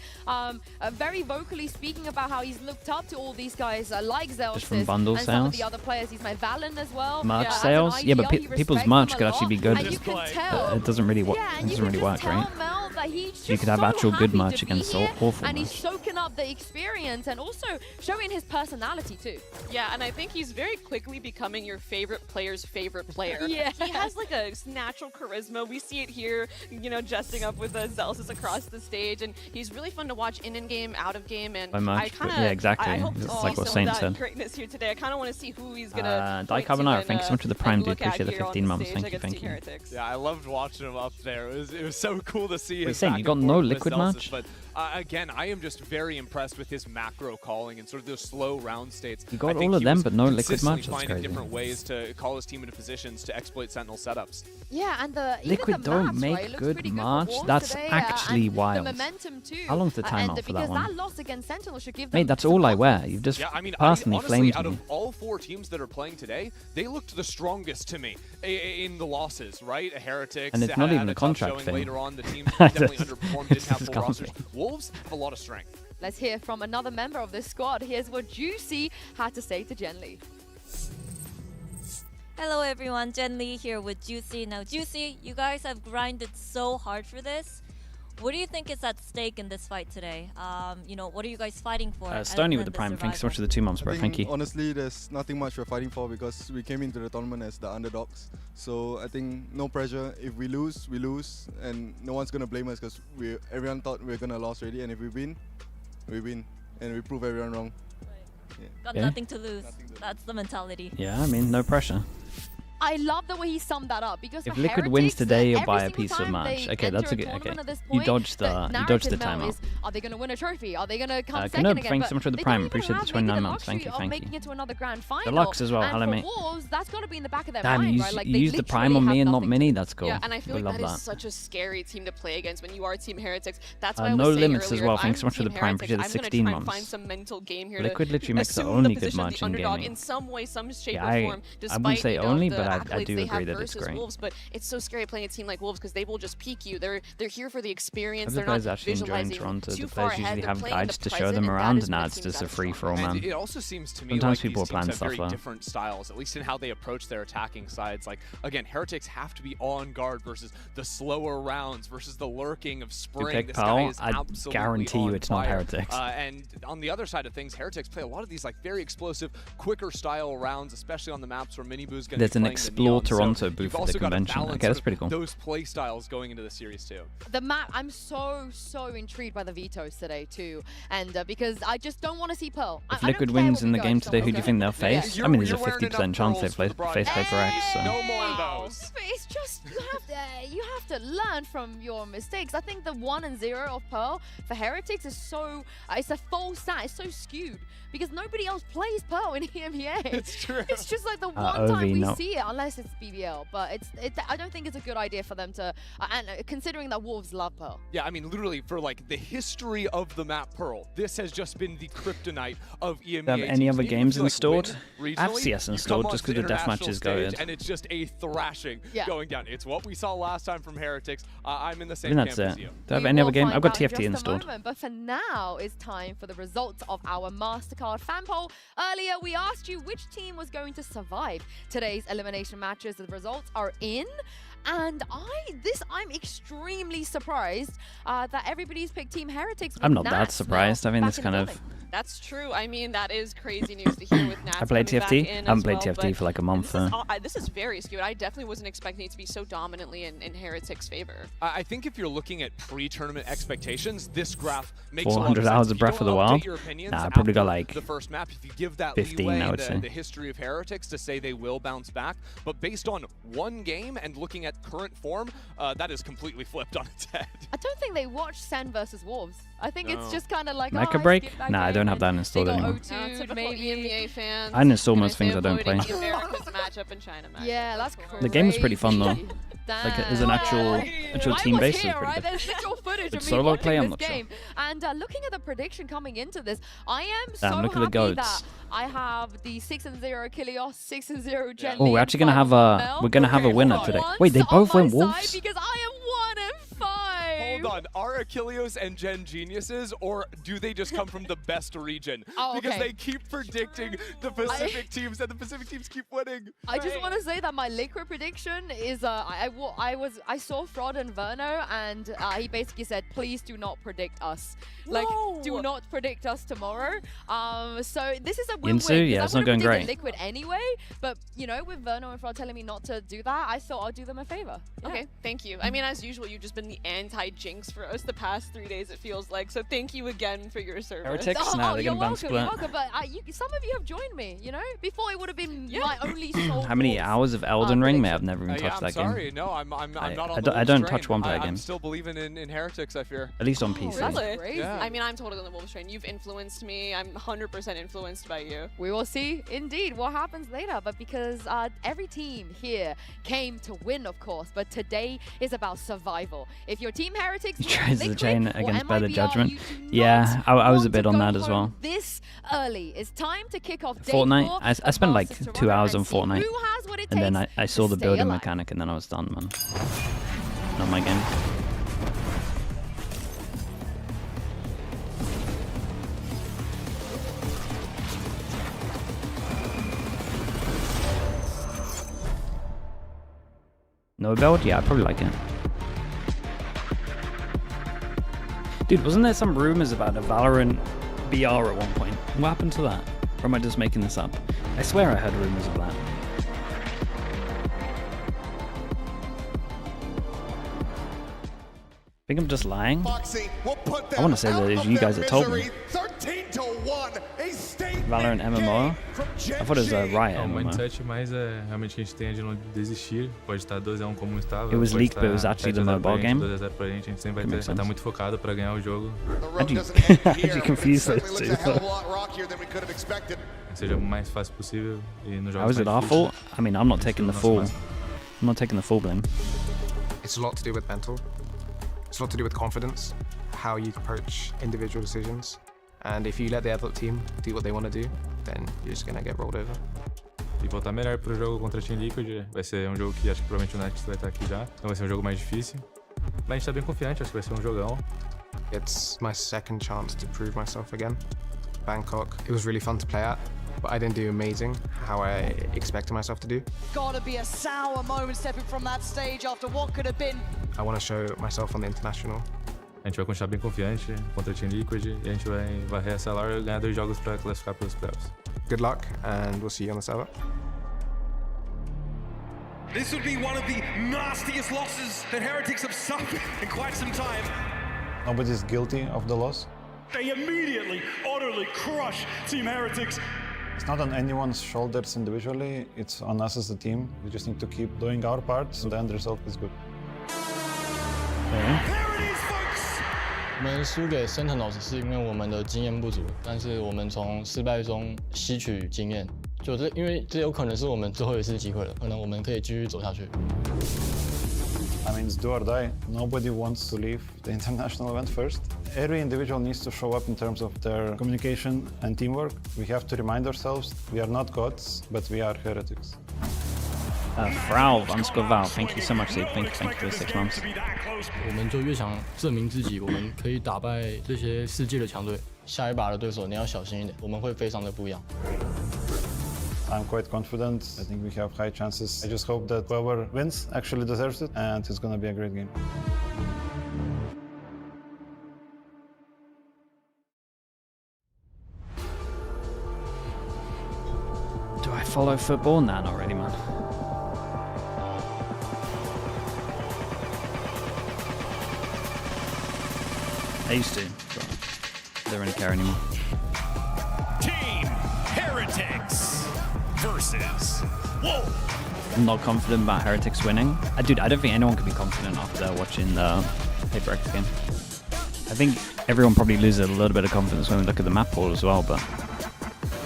very vocally speaking about how he's looked up to all these guys like Zelsis Just from bundle and some of the sales? other players. He's my Valen as well. Merch As an sales? Yeah, but IGL, he people's respects merch them could a actually lot, be good. And you can tell. It doesn't really, Yeah, and it you doesn't can really just work, tell right? Mel that he's just You could have so actual good happy match to be against here, awful and he's match. soaking up the experience and also showing his personality too. Yeah, and I think he's very quickly becoming your favorite player's favorite player. Yeah. He has like a natural charisma. We see it here, you know, jesting up with Zelsis across the stage, and he's really fun to watch in game, out of game, and By much, I kind of, yeah, exactly. I hope It's to like see what some Saint of that said. greatness here today. I kind of want to see who he's gonna Di point to Carbonara, and, thanks so much for the Prime, and dude. look at Appreciate the here on 15 months. stage Thank you, against thank Team you. Heretics. Yeah, I loved watching him up there. It was so cool to see his Saint, back you got and no forth with liquid Zelsis, match? But again, I am just very impressed with his macro calling and sort of those slow round states. You got I think all of he them, was but no liquid consistently match? That's finding crazy. different ways to call his team into positions to exploit Sentinel setups. Yeah, and the Liquid even the don't maps, make right, it looks good pretty for match. Wolves That's today, actually and wild. The momentum too. How long's the and timeout for that because one? that loss against Sentinel should give them Mate, that's some all I confidence. wear. You've just Yeah, I mean, personally honestly, flamed out me. of all 4 teams that are playing today, they looked the strongest to me in the losses, right? Heretics And it's not had even a tough contract showing thing. later on. The team definitely This- underperformed, didn't have this full can't rosters. be. Wolves have a lot of strength. Let's hear from another member of this squad. Here's what Juicy had to say to Genly. Hello everyone, Jen Lee here with Juicy. Now Juicy, you guys have grinded so hard for this. What do you think is at stake in this fight today? You know, what are you guys fighting for? Stony with the Prime. Thanks so much for the 2 months, bro. Thank you. Honestly, there's nothing much we're fighting for because we came into the tournament as the underdogs. So I think no pressure. If we lose, we lose, and no one's gonna blame us because everyone thought we were gonna lose already. And if we win, and we prove everyone wrong. Got Yeah. nothing to lose. That's the mentality. Yeah, I mean, no pressure. I love the way he summed that up because If for Liquid Heretics, wins today, you'll every buy a single piece of time match. they Okay, that's enter a good. tournament Okay, at this you point, dodged the narrative now timeout. is, are they going to win a trophy? Are they going to come Canoe, second again? thanks But so much for the they Prime. don't even Appreciate the have 29 maybe months. Thank luxury you, of thank making you. it to another grand final. Deluxe as well. And Hello, for mate. Wolves, that's got to be in the back of their Damn, mind, you right? Like, used the Prime on me and not Mini. That's cool. Yeah, and I feel We like love that that. is such a scary team to play against when you are Team Heretics. That's why I was No saying limits as earlier, well. if Thanks I'm so much for the Team Prime. Heretics, Appreciate the I'm gonna 16 try and months. find some mental game here Liquid to literally makes the assume only the good position of match the in underdog gaming. in some way, some shape Yeah, or I form. wouldn't Despite say you know, only, the but I accolades do they agree have that it's versus great. Wolves, but it's so scary playing a team like Wolves because they will just peek you. They're here for the experience. If They're the players not actually enjoying visualizing Toronto, too the far players ahead. usually They're have playing in guides the to show present, them and that around, is and what now makes it's teams just a that strong. free-for-all, And man. it also seems to me Sometimes like people these plan teams have stuff, very though. different styles, at least in how they approach their attacking sides. Like, again, Heretics have to be on guard versus the slower rounds, versus the lurking of Spring. pick This Pearl, guy is I absolutely guarantee you on it's not fire. Heretics. And on the other side of things, Heretics play a lot of these like very explosive, quicker style rounds, especially on the maps where Miniboo's going to There's be an playing the Explore Neon. Toronto So booth you've at the also got to convention. balance Okay, that's sort of pretty cool. those play styles going into the series too. The map, I'm so intrigued by the vetoes today too, and because I just don't want to see Pearl. If Liquid wins in the game today, who do you think they'll face? Yeah, I mean, there's a you're wearing 50% enough chance they pearls for the face bride. Paper X. So. No more of those. But it's just you have to learn from your mistakes. I think the 1 and 0 of Pearl for Heretics is so it's a false stat. It's so skewed because nobody else plays Pearl in EMEA. It's true. It's just like the one OV, time we no. see it, unless it's BBL. But I don't think it's a good idea for them to. And considering that Wolves love Pearl. Yeah, I mean, literally, for like the history of the map Pearl, this has just been the kryptonite of EMEA. Do they have any teams. other Even games if you, like, installed? win I have regionally, CS you installed come just onto because the international deathmatch is stage, good. and it's just a thrashing going down. It's what we saw last time from Heretics. I'm in the I same think camp that's as it. you. Do I have We any other will game? find I've got out in TFT just a installed. moment, but for now, it's time for the results of our MasterCard fan poll. Earlier, we asked you which team was going to survive today's elimination matches. The results are in. And I'm extremely surprised that everybody's picked Team Heretics. I'm not with that Nats surprised. now I mean, back this in kind the of. building. That's true. I mean, that is crazy news to hear with Nats I played coming back TFT. in I haven't as played well, TFT but for like a month. this is very skewed. I definitely wasn't expecting it to be so dominantly in Heretics' favor. I think if you're looking at pre-tournament expectations, this graph makes a lot 400 of sense. hours If of you Breath of don't the update Wild? your opinions Nah, I probably got after like the first map, if you give that 15, leeway, I would say. the history of Heretics to say they will bounce back, but based on one game and looking at current form, that is completely flipped on its head. I don't think they watched Sen versus Wolves. I think it's No. just kind of like Mecha I Break? skipped that Nah, I game don't have and that they installed got anymore. O2'd Typical maybe. EMEA fans. I uninstall gonna most things say I don't avoiding play. America's matchup and China matchup. Yeah, that's crazy. The game was pretty fun, though. Like, as an actual team I was base, it here, was pretty right? good. There's literal footage With of me solo watching play, I'm this not sure. game. And looking at the prediction coming into this, I am so Damn, look at the happy goats. that I have the 6-0 Kilios, 6-0 Gen Oh, we're actually gonna have a winner today. Wait, they both went Wolves. Because I am 1-5. hold on. Are Achilleos and Gen geniuses, or do they just come from the best region? Because they keep predicting the Pacific teams, and the Pacific teams keep winning. I just want to say that my Liquid prediction is I saw Fraud and Verno, and he basically said, please do not predict us. Like, do not predict us tomorrow. So this is a win-win. Yinsu, yeah, it's not going great. Liquid anyway, but you know, with Verno and Fraud telling me not to do that, I thought I'd do them a favor. Yeah. Okay, thank you. I mean, as usual, you've just been the anti-jinx for us the past 3 days, it feels like. So thank you again for your service. Heretics? No, they're going to ban split. You're welcome, but some of you have joined me, you know? Before it would have been my only sole How many hours of Elden Ring? I've never even touched that sorry. game. No, I'm not on I don't touch one player games. I'm still believing in Heretics, I fear. At least on PC. Really? Yeah. I mean, I'm totally on the Wolves train. You've influenced me. I'm 100% influenced by you. We will see, indeed, what happens later. But because every team here came to win, of course, but today is about survival. If your team Heretics tries the chain against Better Judgment, yeah, I was a bit on that as well. This early, it's time to kick off Fortnite. I spent like 2 hours on Fortnite, and then I saw the building mechanic, and then I was done, man. Not my game. No build? Yeah, I probably like it. Dude, wasn't there some rumors about a Valorant BR at one point? What happened to that? Or am I just making this up? I swear I heard rumors of that. I think I'm just lying. I want to say that it was you guys that told me. 13-1, a state Valorant MMO? I thought it was a Riot O MMO. mindset mais é realmente que a gente tem de não desistir. Pode estar 2-1 como estava. It was leaked, but it was actually the mobile game. 2-0 pra gente, a gente sempre vai estar muito focado para ganhar o jogo. How'd you confuse those two? Seja o mais fácil possível e nos jogos. How is it our fault? I mean, I'm not taking the full. I'm not taking the full blame. It's a lot to do with mental. It's a lot to do with confidence, how you approach individual decisions. And if you let the other team do what they want to do, then you're just gonna get rolled over. E voltar melhor pro jogo contra a Team Liquid, vai ser um jogo que acho que provavelmente o Next vai estar aqui já, então vai ser um jogo mais difícil. Mas a gente tá bem confiante, acho que vai ser um jogão. It's my second chance to prove myself again. Bangkok, it was really fun to play at, but I didn't do amazing how I expected myself to do. Gotta be a sour moment stepping from that stage after what could have been. I want to show myself on the international. A gente vai continuar bem confiante contra a Team Liquid e a gente vai varrer essa LAR e ganhar 2 jogos para classificar para os playoffs. Good luck, and we'll see you on the server. This would be one of the nastiest losses that Heretics have suffered in quite some time. Nobody's guilty of the loss. They immediately, utterly crush Team Heretics. It's not on anyone's shoulders individually, it's on us as a team. We just need to keep doing our part, so the end result is good.我们输给深藤老师是因为我们的经验不足，但是我们从失败中吸取经验，因为这有可能是我们最后一次机会了，可能我们可以继续走下去。I mean, it's do or die. Nobody wants to leave the international event first. Every individual needs to show up in terms of their communication and teamwork. We have to remind ourselves we are not gods, but we are heretics. Frau_Val, thank you so much, Steve. Thank you for the 6 months. 我们就越想证明自己，我们可以打败这些世界的强队。下一把的对手你要小心一点，我们会非常的不一样。I'm quite confident. I think we have high chances. I just hope that whoever wins actually deserves it, and it's gonna be a great game. Do I follow football? Nah, not really, man. I used to, but I don't really care anymore. Team Heretics versus WOL. I'm not confident about Heretics winning. Dude, I don't think anyone could be confident after watching the HyperX game. I think everyone probably loses a little bit of confidence when we look at the map pool as well, but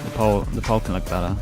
the poll can look better.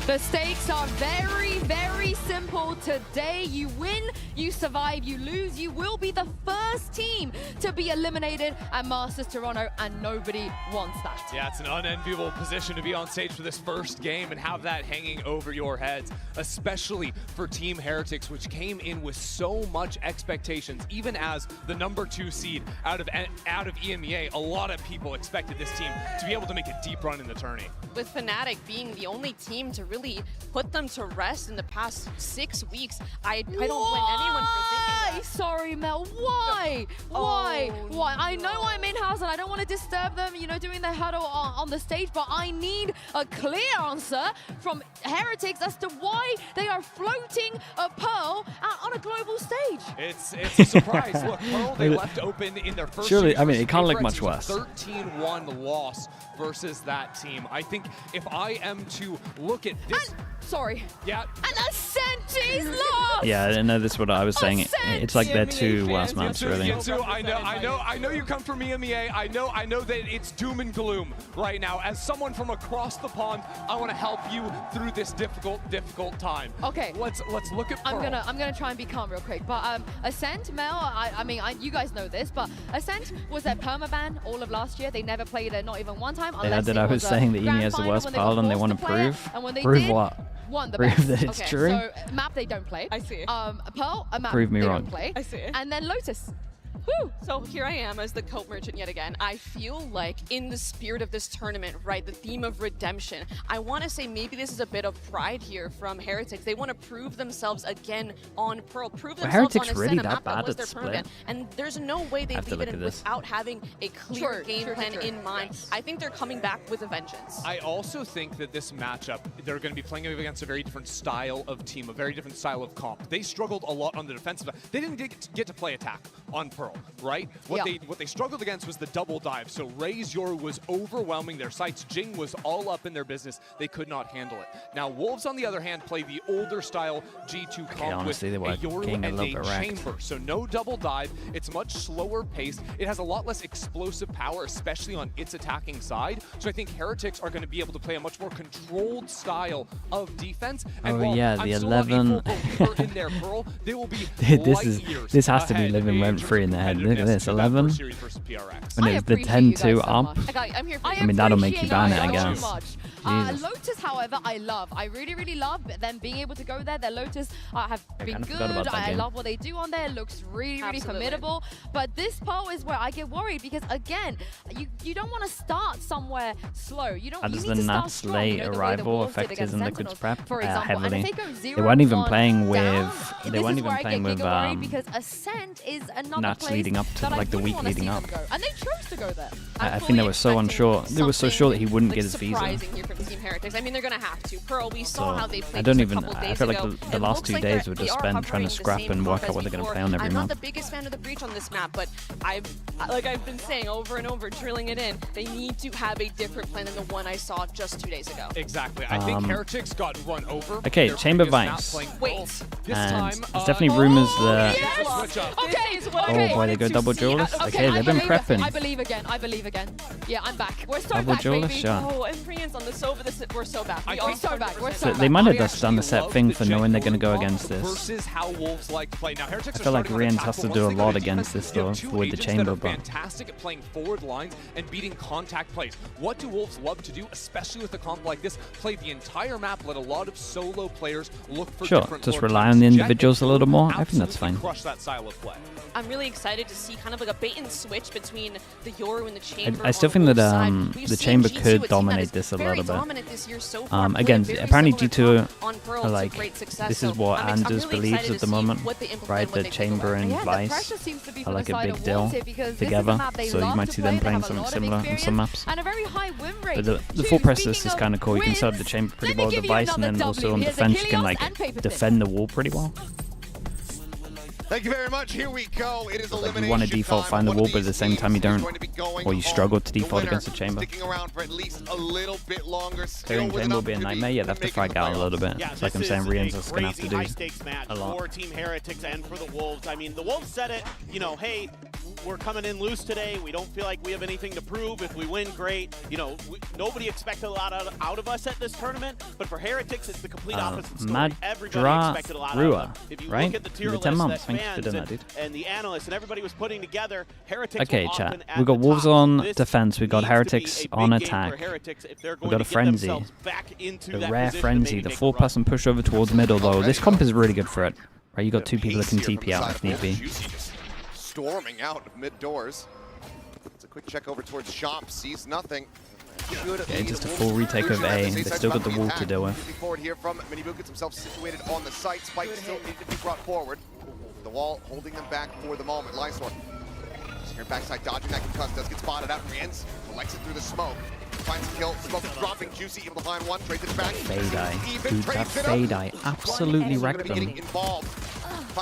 The stakes are very, very simple today. You win, you survive, you lose, you will be the first team to be eliminated at Masters Toronto, and nobody wants that. Yeah, it's an unenviable position to be on stage for this first game and have that hanging over your heads, especially for Team Heretics, which came in with so much expectations. Even as the #2 seed out of EMEA, a lot of people expected this team to be able to make a deep run in the tourney. With Fnatic being the only team to really put them to rest in the past 6 weeks, I don't blame anyone for thinking that. Sorry, Mel, why? Why? I know I'm in-house and I don't want to disturb them, you know, doing their huddle on the stage, but I need a clear answer from Heretics as to why they are floating a Pearl out on a global stage. It's a surprise. Look, Pearl, they left open in their first Surely, series I mean, versus it can't look Favorites. much It was worse. a 13-1 loss versus that team. I think if I am to look at this... Sorry. Yeah. And Ascent is lost! Yeah, I know that's what I was saying. It's like their two worst maps, really. I know you come from EMEA. I know that it's doom and gloom right now. As someone from across the pond, I want to help you through this difficult time. Okay. Let's look at Pearl. I'm gonna try and be calm real quick. But Ascent, Mel, I mean, you guys know this, but Ascent was their permaban all of last year. They never played it, not even one time. Yeah, that I was saying that EMEA is the worst pile and they want to prove. Prove what? Won the Prove best. that it's Okay, true? So map they don't play. I see. Pearl, a map Prove me they wrong. don't play. I see. And then Lotus. Woo! So here I am as the coat merchant yet again. I feel like in the spirit of this tournament, right, the theme of redemption, I want to say maybe this is a bit of pride here from Heretics. They want to prove themselves again on Pearl, prove themselves Heretics on a really Senna that map that bad was at their split? permaban. And there's no way they I have to leave look it at in this. without having a clear game plan in mind. I think they're coming back with a vengeance. I also think that this matchup, they're going to be playing against a very different style of team, a very different style of comp. They struggled a lot on the defensive. They didn't get to play attack on Pearl, right? What they struggled against was the double dive. So Razor was overwhelming their sights. Jing was all up in their business. They could not handle it. Now Wolves, on the other hand, play the older style G2 comp honestly, they were with a Yoru getting a and little a bit wrecked. chamber. So no double dive. It's much slower paced. It has a lot less explosive power, especially on its attacking side. So I think Heretics are going to be able to play a much more controlled style of defense. And Oh while yeah, I'm the still not a 11. full believer in their Pearl, they will be This has to be living rent free in their head. Look at this, 11. When it's the 10-2 up. I'm here for I mean, that'll make you ban it, I guess. Jesus. Lotus, however, I love. I really love them being able to go there. Their Lotus have been kinda good. forgot about that I game. love what they do on there. It looks really formidable. But this part is where I get worried because, again, you don't want to start somewhere slow. You don't. How You does need the to start Nats strong, late you know, the way the arrival Wolves did affect against in Liquid's Sentinels, prep? for example. And Heavily. if they go They weren't even 0-1 playing with. down, They this weren't is where even I playing get with giga worried because Ascent is another Nats place leading up to that I like the wouldn't week wanna see leading them up. go. And they chose to go there. I think they were so unsure. They were so sure that he wouldn't get his visa. Surprising here from Team Heretics. I mean, they're going to have to. Pearl, we saw how they played I don't just a even. couple I days feel like ago. the It last looks 2 like days were they just are spent trying hovering to the scrap same and comp work as out what they're going to before. play on every I'm map. not the biggest fan of the breach on this map, but I've been saying over and over, drilling it in, they need to have a different plan than the one I saw just 2 days ago. Exactly. I think Heretics got run over. Okay, Their Chamber previous map Vice. playing Wait. Pearl. This And time, there's definitely rumors that. switch up. Oh boy, they go double duelist. Okay, they've been prepping. I believe again. Yeah, I'm back. We're so Double back, duelist baby. shot. Oh, and Priyan's on the Sova, we're so back. We are so back. We're So so they back. might have I just done the actually set love thing the for knowing they're going to go Django against this. versus how Wolves like to play. Now, Heretics I feel like are starting on Rians attack, has to but do a once they go lot to against defense, this you have though two with the agents chamber, that are but fantastic at playing forward lines and beating contact plays. What do Wolves love to do, especially with a comp like this? Play the entire map, let a lot of solo players look for sure, different just lore rely types. on the Jet individuals a and little Blue more. I think that's absolutely fine. Crush that style of play. I'm really excited to see kind of like a bait and switch between the Yoru and the Chamber. I still on think that both sides. We've the seen Chamber G2, a could team that dominate is this a very little bit. dominant this year so far, playing Again, very apparently similar G2 comp on Pearl are to like great success. this is So what I'm Anders really believes excited at to the see moment, what they implement right? when The they take Chamber over. and Yeah, the Vice pressure seems to be are from like the a side big of deal Wolves here because this is a together. map they So you love might to see play, them they playing have a something lot of similar on some experience maps. and a very high win rate. But the full press list is kind of cool. You can set up the Chamber pretty well with the Vice, and then also on defense you can like defend the wall pretty well. Thank you very much. Here we go. It is Like you want to default find the wall, but at the same time you don't, or you struggle to default against the Chamber. Sticking around for at least a little bit longer. Clearing Chamber will be a nightmare. Yeah, they have to frag out a little bit. Yeah, It's like I'm saying, Rians is going to have to do match a lot. for Team Heretics and for the Wolves. I mean, the Wolves said it, you know, hey, we're coming in loose today. We don't feel like we have anything to prove. If we win, great. You know, nobody expected a lot out of us at this tournament, but for Heretics, it's the complete opposite story. Everybody expected a lot out of them. If you look at the tier list that fans and the analysts and everybody was putting together, Heretics okay, chat. We got Wolves on defense. We got Heretics on attack. We got a frenzy. The rare frenzy. The 4-person push over towards middle, though. This comp is really good for it. Right, you got 2 people that can TP out if need be. Storming out of mid doors. It's a quick check over towards shop. Sees nothing. Okay, just a full retake of A. They still got the wall to deal with. Forward here from MIBR gets himself situated on the site. Spike still needed to be brought forward. The wall holding them back for the moment. Lysor. Here backside dodging that concuss. Does get spotted out. Riens collects it through the smoke. Finds a kill. Smoke dropping. Juicy able to find one. Trades it back. Fade-eye. Dude, that Fade-eye absolutely wrecked them.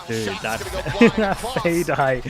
Dude, that Fade-eye.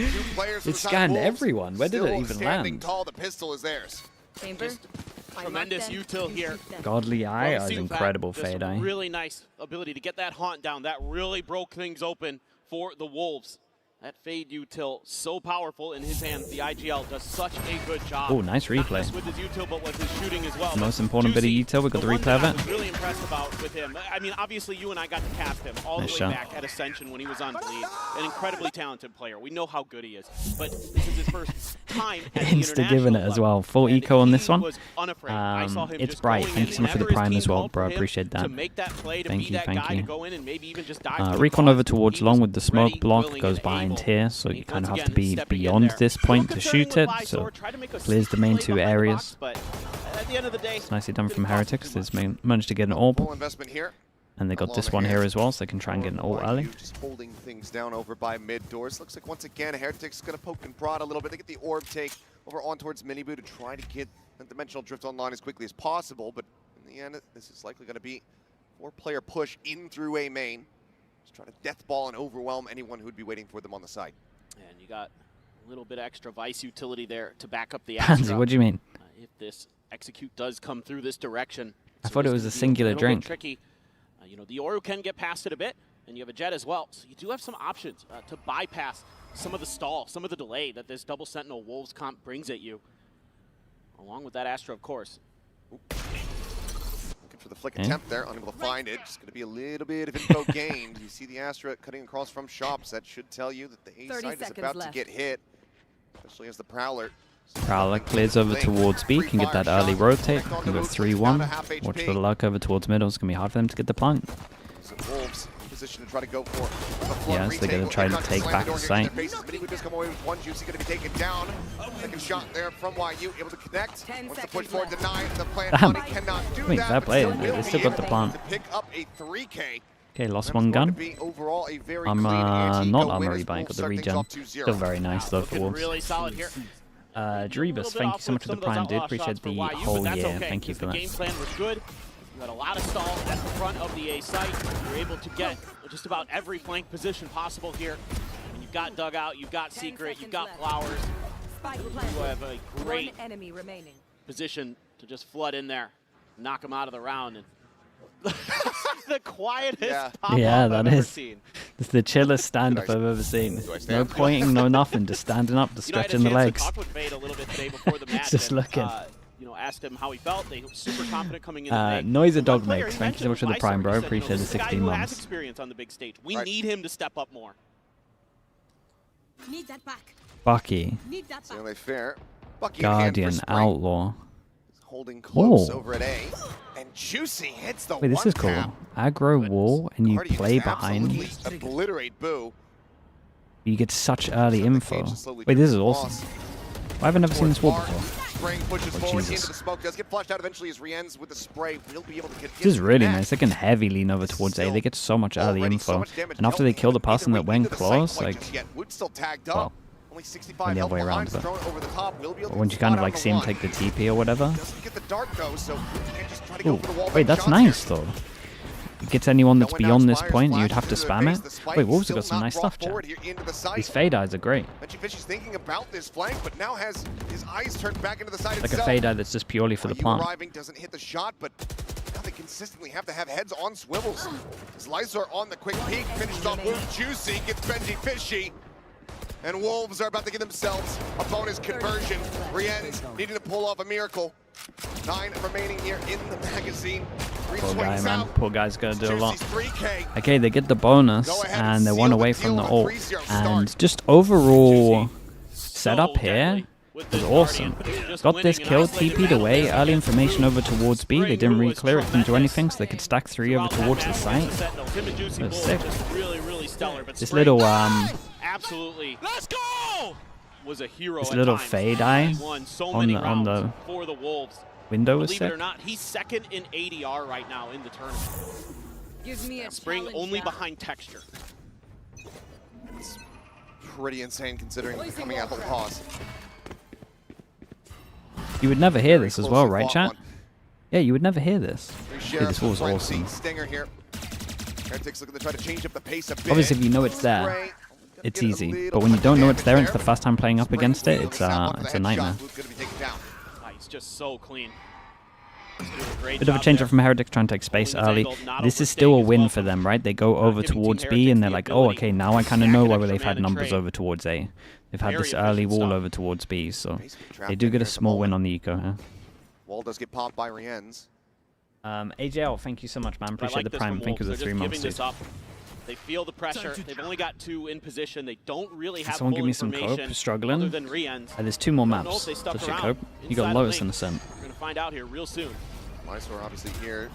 It scanned everyone. Where did it even land? Tall. The pistol is theirs. Tremendous util here. Godly Eye is incredible, Fade-eye. Really nice ability to get that haunt down. That really broke things open for the Wolves. That Fade util so powerful in his hands. The IGL does such a good job. Oh, nice replay. Not just with his util, but with his shooting as well. The most important bit of util, we got the replay of it. I was really impressed about with him. I mean, obviously, you and I got to cast him all the way back at Ascension when he was on Bleed. An incredibly talented player. We know how good he is. But this is his first time at the Insta giving it as well. Full eco on this one. I saw him It's bright. Thank you so much for the prime as well, bro. I appreciate that. Thank you, thank you. Recon over towards long with the smoke block. Goes behind here, so you kind of have to be beyond this point to shoot it. So clears the main 2 areas. It's nicely done from Heretics. They've managed to get an orb. And they got this one here as well, so they can try and get an ult early. Just holding things down over by mid doors. Looks like once again Heretics going to poke and prod a little bit. They get the orb take over on towards MIBR to try to get the dimensional drift online as quickly as possible. But in the end, this is likely going to be 4-player push in through A main. Just trying to death ball and overwhelm anyone who'd be waiting for them on the side. And you got a little bit extra Vice utility there to back up the Pansy, what do you mean? If this execute does come through this direction. I thought it was a singular drink. Tricky. You know, the Oru can get past it a bit, and you have a Jet as well. So you do have some options to bypass some of the stall, some of the delay that this double Sentinel Wolves comp brings at you. Along with that Astra, of course. Looking for the flick attempt there, unable to find it. Just going to be a little bit of info gained. You see the Astra cutting across from shops. That should tell you that the A side is about to get hit, especially as the Prowler. Prowler clears over towards B, can get that early rotate, can go 3-1. Watch for the luck over towards middle, it's going to be hard for them to get the plant. Wolves position to try to go for yes, they're going to try to take back the site. Just come away with one. Juicy going to be taken down. Second shot there from YU, able to connect. Wants to push forward, denied. The plant money cannot do that. Fair play, they still got the plant. Pick up a 3K. Okay, lost one gun. I'm not armory buying, got the regen. Still very nice though for Wolves. Really solid here. Dreebus, thank you so much for the prime, dude. Appreciate the whole year. Thank you for that. The game plan was good. You had a lot of stall at the front of the A site. You're able to get just about every flank position possible here. And you've got Dugout, you've got Secret, you've got Flowers. You have a great position to just flood in there, knock them out of the round. And the quietest pop yeah, I've that ever is. seen. It's the chillest stand-up I've ever seen. No pointing, no nothing, just standing up, just stretching the legs. Just looking. You know, asked him how he felt. They were super confident coming in. Noise a dog makes. Thank you so much for the prime, bro. Appreciate the 16 months. months. Experience on the big stage. We need him to step up more. Need that back. Bucky. Need that back. Fair. Bucky Guardian, Outlaw. Holding close over at A. And Juicy hits the Wait, this is cool. Aggro wall, and you play behind. Obliterate Boo. You get such early info. Wait, this is awesome. Why have I never seen this wall before? Spraying pushes forward into the smoke. Does get flushed out eventually as Riens with the spray will be able to get. This is really nice. They can heavy lean over towards A. They get so much early info. And after they kill the person that went close, like, well, the other way around, but once you kind of like see him take the TP or whatever. Ooh, wait, that's nice though. It gets anyone that's beyond this point, you'd have to spam it. Wait, Wolves have got some nice stuff, chat. These fade eyes are great. Fishy's thinking about this flank, but now has his eyes turned back into the side like a fade eye that's just purely for the plant. Arriving doesn't hit the shot, but now they consistently have to have heads on swivels. Lysor on the quick peek, finishes off with Juicy, gets Benji Fishy. And Wolves are about to give themselves a bonus conversion. Rien's needing to pull off a miracle. 9 remaining here in the magazine. Poor guy, man. Poor guy's gonna do a lot. 3K. Okay, they get the bonus, and they're 1 away from the ult. And just overall setup here is awesome. Got this kill, TP'd away, early information over towards B. They didn't really clear it, didn't do anything, so they could stack 3 over towards the site. That's sick. This little absolutely. Let's go! Was a hero. This little fade eye on the for the Wolves. window was Believe sick. it or not, he's second in ADR right now in the tournament. Give me a Spring only behind Texture. It's pretty insane considering coming out the pause. You would never hear this as well, right, chat? Yeah, you would never hear this. Dude, this was awesome. Stinger here. Heretics looking to try to change up the pace a bit. Obviously, if you know it's there, it's easy. But when you don't know it's there and it's the first time playing up against it, it's a nightmare. He's just so clean. Bit of a change up from Heretics trying to take space early. This is still a win for them, right? They go over towards B and they're like, oh, okay, now I kind of know why they've had numbers over towards A. They've had this early wall over towards B, so they do get a small win on the eco here. Wall does get popped by Rien's. AJL, thank you so much, man. Appreciate the prime. Thank you for the 3 months, dude. They feel the pressure. They've only got 2 in position. They don't really have Someone full give me some information cope. Struggling. other than Rien's. There's 2 more Don't know if maps. they stuck Touch your around cope. You got inside Lotus the and lane. Ascent. We're going to find out here real soon. Mysore obviously here,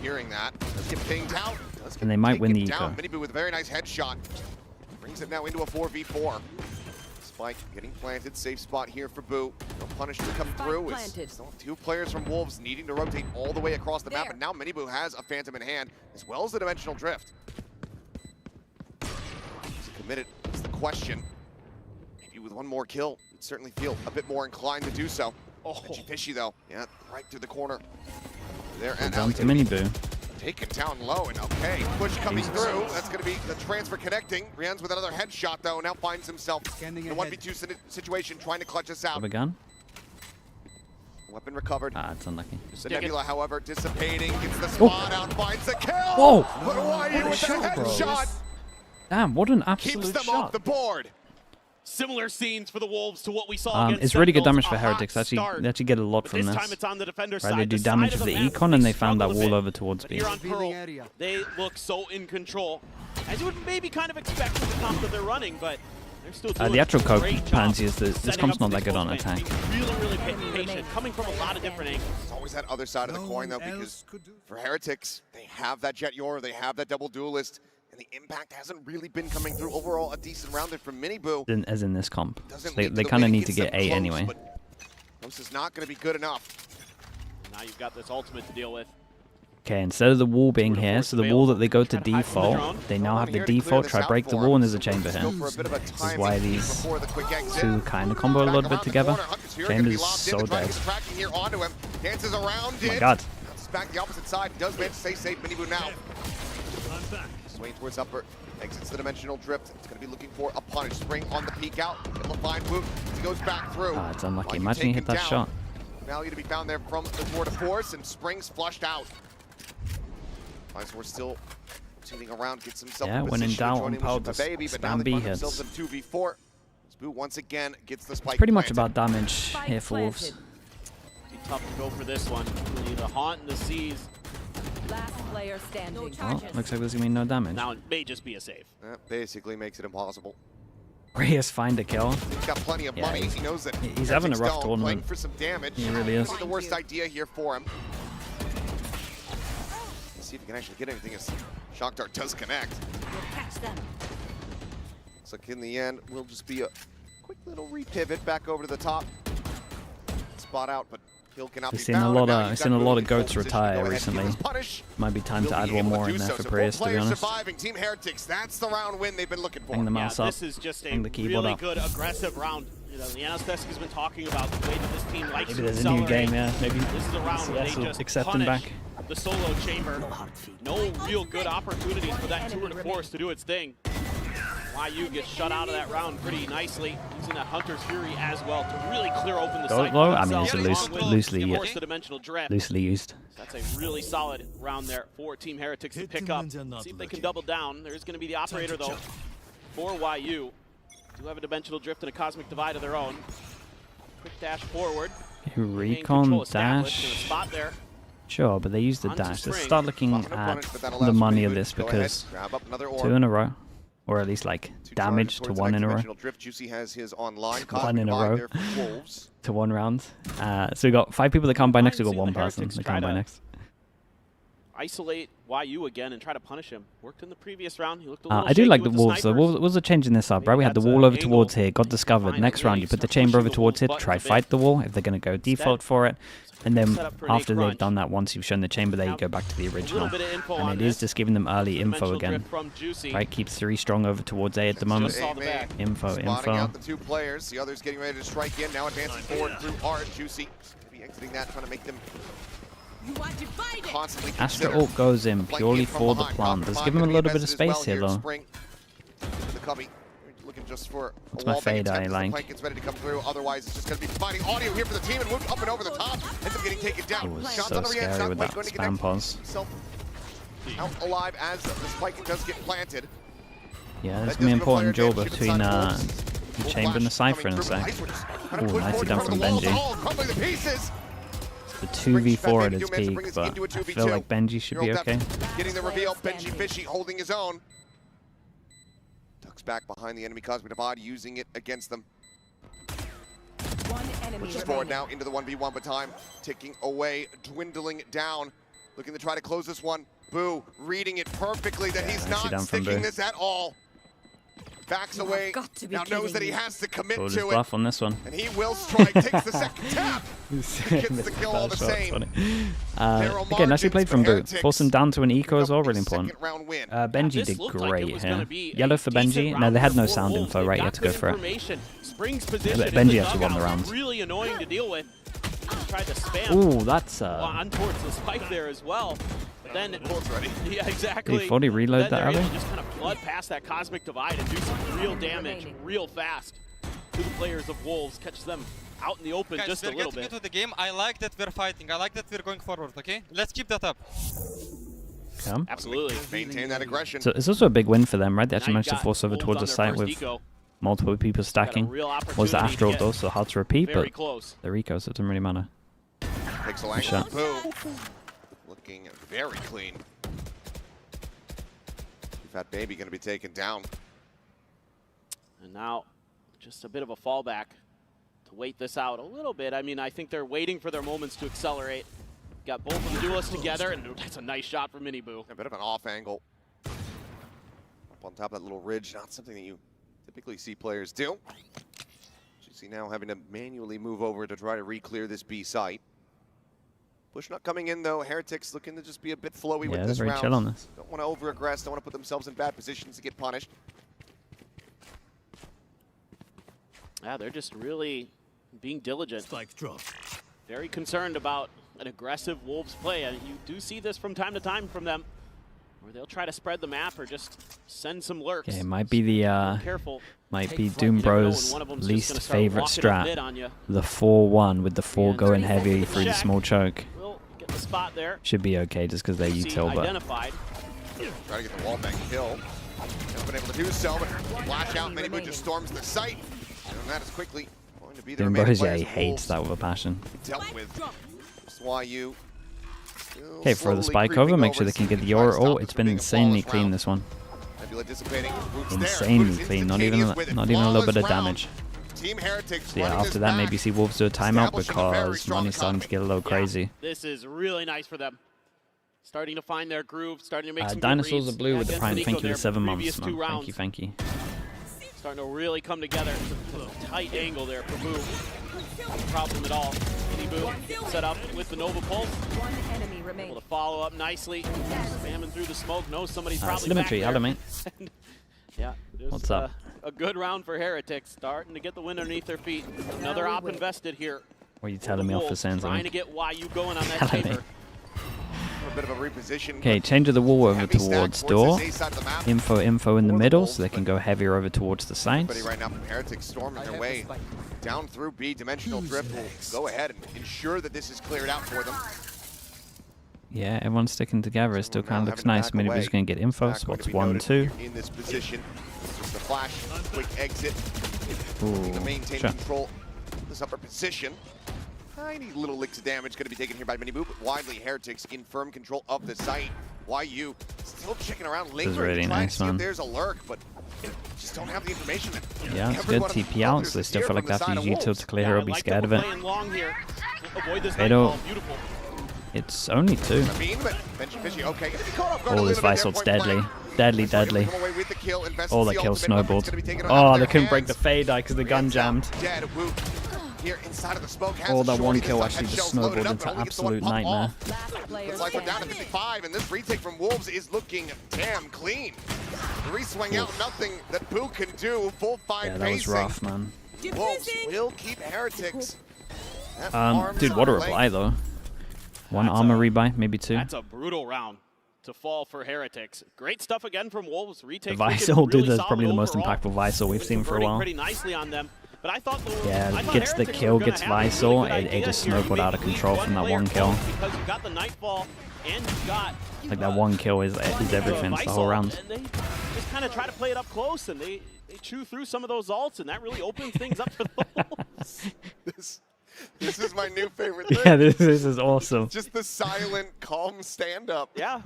hearing that. Let's get pinged out. And they might win the eco. MIBR with a very nice headshot. Brings it now into a 4v4. Spike getting planted. Safe spot here for Boo. No punish to come through. Still 2 players from Wolves needing to rotate all the way across the map. And now MIBR has a Phantom in hand, as well as the Dimensional Drift. Is he committed? Is the question. Maybe with 1 more kill, you'd certainly feel a bit more inclined to do so. Fishy though. Yeah, right through the corner. There and Down to MIBR. taken down low, and okay, push coming through. That's going to be the transfer connecting. Rien's with another headshot though, now finds himself in a 1v2 situation, trying to clutch us out. Have a gun? Weapon recovered. Ah, it's unlucky. The Nebula, however, dissipating, gets the spot out, finds the kill. Whoa! But YU with the headshot Damn, what an absolute keeps them shot. off the board. Similar scenes for the Wolves to what we saw against It's really good Sentinels. damage for Heretics. They actually get a lot from this this. time it's on the defender's Right, side. they do The damage side of the map, econ and they found that struggle a wall bit. over towards But B. here on Pearl, they look so in control. As you would maybe kind of expect with the comp that they're running, but they're still doing The actual a cope great job pansy is this setting comp's up not for that good on these attack. Really, really patient, coming from a lot of different angles. It's always that other side of the coin though, because for Heretics, they have that Jet Yor, they have that double duelist, and the impact hasn't really been coming through. Overall, a decent rounded from MIBR. As in this comp. Doesn't They lead to the kind of win. need to Gets get them 8 close, anyway. but this is not going to be good enough. Now you've got this ultimate to deal with. Okay, instead of the wall being here, so the wall that they go to default, they now have the default, try break the wall, and there's a chamber here. This is why these 2 kind of combo a little bit together. Chamber is so dead. Oh my god. Bounces back the opposite side, does manage to stay safe. MIBR now. Swaying towards upper, exits the Dimensional Drift. It's going to be looking for a punish. Spring on the peek out. It'll find Woot. He goes back through. Ah, it's unlucky. YU Imagine he hit taken that down. shot. Value to be found there from the tour de force, and Spring's flushed out. We're still tuning around, gets himself Yeah, in when in position to doubt, join on in power, with the just baby, but now spam they B find hits. themselves in 2v4. Boo once again gets the spike Pretty much planted. about damage here for Wolves. Be tough to go for this one. The haunt and the seas. Last player standing. Well, looks like there's going to be no damage. Now it may just be a save. That basically makes it impossible. Reyes find a kill. He's got plenty of money. He knows that he's having a rough Heretics don't, playing tournament. for some damage. He really is. This the worst idea here for him. Let's see if he can actually get anything as Shock Dart does connect. Catch them. Looks like in the end, will just be a quick little repivot back over to the top. Spot out, but kill cannot be I've seen found. a And lot now of you've seen got a lot Boo of in full goats position to go retire ahead and recently. give this punish. Might be time Will to add be one able to more do in there so. for So Prius, both to be players honest. surviving. Team Heretics, that's the round win they've been looking for. Hang the mouse up. This is just a Hang the keyboard really up. good aggressive round. You know, the Anastasis has been talking about the way that this team likes Maybe to there's a new accelerate. game, yeah. Maybe This is a round where CS they will just accept him punish back. the solo chamber. No real good opportunities for that tour de force to do its thing. YU gets shut out of that round pretty nicely, using that Hunter's Fury as well to really clear open the Goat site. low? for I mean, it's a themselves, along with, loosely of used. course, the Dimensional Drift. Loosely used. That's a really solid round there for Team Heretics to pick up. See if they can double down. There's going to be the operator, though, for YU. Do have a dimensional drift and a cosmic divide of their own. Quick dash forward. Recon dash. Spot there. Sure, but they use the dash. Let's start looking at the money of this because 2 in a row, or at least like damage to 1 in a row. Juicy has his online. 1 in a row to 1 round. So we got 5 people that can't buy next. We got 1 person that can't buy next. Isolate YU again and try to punish him. Worked in the previous round. He looked a little I do shaky like the with wolves. The wolves are changing this up, right? We had the wall over towards here, got discovered. Next round, you put the chamber over towards here, try fight the wall if they're going to go default for it. And then after they've done that, once you've shown the chamber there, you go back to the original. And it is just giving them early info again. Right, keeps 3 strong over towards A at the moment. Info. Out the 2 players. The others getting ready to strike in. Now advancing forward through R. Juicy maybe exiting that, trying to make them constantly Astra ult goes in purely for the plant. Let's give him a little bit of space here, though. Looking just for It's my fade I like. Plank gets ready to come through. Otherwise, it's just going to be fighting audio here for the team and Woot up and over the top. Ends up getting taken down. It was so scary with that spam pause. Out alive as the spike does get planted. Yeah, there's going to be an important duel between the chamber and the Cypher in a sec. Ooh, nicely done from Benji. The 2v4 at its peak, but I feel like Benji should be okay. Getting the reveal, Benji Fishy holding his own. Ducks back behind the enemy Cosmic Divide, using it against them. Pushes forward now into the 1v1, but time ticking away, dwindling down. Looking to try to close this one. Boo, reading it perfectly that he's not sticking this at all. Backs away, now knows that he has to commit to it. Bluff on this one. And he will strike, takes the second tap. Gets the kill all the same. Again, nicely played from Boo. Force him down to an eco as well, really important. Benji did great here. Yellow for Benji. No, they had no sound info, right? You had to go for it. Benji actually won the round. Really annoying to deal with. Tried to spam. Ooh, that's on towards the spike there as well. But then yeah, exactly. Did he fully reload that early? Just kind of flood past that cosmic divide and do some real damage real fast to the players of Wolves. Catch them out in the open just a little bit. We're getting into the game. I like that we're fighting. I like that we're going forward. Okay, let's keep that up. Absolutely. Maintain that aggression. So it's also a big win for them, right? They actually managed to force over towards the site with multiple people stacking. Was the Astral though, so hard to repeat, but the Rico, so it doesn't really matter. Pixel angle, boom. Looking very clean. Fat Baby going to be taken down. And now, just a bit of a fallback to wait this out a little bit. I mean, I think they're waiting for their moments to accelerate. Got both of the duelists together, and that's a nice shot from Miniboo. A bit of an off angle. Up on top of that little ridge, not something that you typically see players do. GC now having to manually move over to try to re-clear this B site. Push not coming in though. Heretics looking to just be a bit flowy with this round. Yeah, very chill on this. Don't want to over-aggress, don't want to put themselves in bad positions to get punished. Yeah, they're just really being diligent. Very concerned about an aggressive Wolves play. And you do see this from time to time from them, where they'll try to spread the map or just send some lurks. Okay, it might be the Doom Bros' least favorite strat. The 4-1 with the 4 going heavy through the small choke. Get the spot there. Should be okay just because they're util, but try to get the wall back kill. Hasn't been able to do so, but flash out. Miniboo just storms the site. And that is quickly going to be their Doom main Bros, play yeah, as he the hates that with a passion. Dealt with. YU. Okay, throw the spike over, make sure they can get the aura. Oh, it's been insanely clean this one. Insanely clean, not even a little bit of damage. Team Heretics. So yeah, after that, maybe see Wolves do a timeout because money's starting to get a little crazy. This is really nice for them. Starting to find their groove, starting to make some Dinosaurs good are blue with the prime. Thank you for the 7 months, man. Thank you, thank you. Starting to really come together. It's a tight angle there for Boo. No problem at all. Miniboo set up with the Nova Pulse. Able to follow up nicely. Spamming through the smoke. Knows somebody's probably back there. Hello, mate. Yeah. What's up? A good round for Heretics. Starting to get the wind underneath their feet. Another op invested here. What are you telling me off for saying Trying to get YU going on that chamber. A bit of a reposition. Okay, change of the wall over towards door. Info in the middle, so they can go heavier over towards the sides. Right now from Heretics storming their way down through B. Dimensional Drift will go ahead and ensure that this is cleared out for them. Yeah, everyone's sticking together. It still kind of looks nice. Miniboo's going to get info. Spots 1, 2. In this position, just a flash, quick exit. Looking to maintain sure. control of this upper position. Tiny little licks of damage going to be taken here by MIBR, but widely Heretics in firm control of the site. YU still checking around, lingering, really trying nice, to see if man. there's a lurk, but just don't have the information. Yeah, it's good. TP out, so they still feel like they have to use util to clear her or be scared of it. Fado, it's only 2. Oh, this Visal's deadly. Deadly, deadly. Oh, that kill snowballed. Oh, they couldn't break the Fade because the gun jammed. Here inside of the smoke has Oh, that one kill actually just snowballed into absolute nightmare. Looks like we're down to 55, and this retake from Wolves is looking damn clean. The re-swing out, nothing that Boo can do. Full 5 Yeah, that was rough, man. Wolves will keep Heretics. Dude, what a reply though. One armor rebuy, maybe 2. That's a brutal round to fall for Heretics. Great stuff again from Wolves. Retake The Visal, dude, that's probably the most impactful Visal we've seen for a while. Pretty nicely on them. But I thought Gets the kill, gets Visal, it just snowballed out of control from that one kill. Because you got the Nightfall and you got Like that one kill is everything, it's the whole round. And they just kind of try to play it up close, and they chew through some of those ults, and that really opens things up for the Wolves. This is my new favorite thing. Yeah, this is awesome. Just the silent, calm stand-up. Yeah.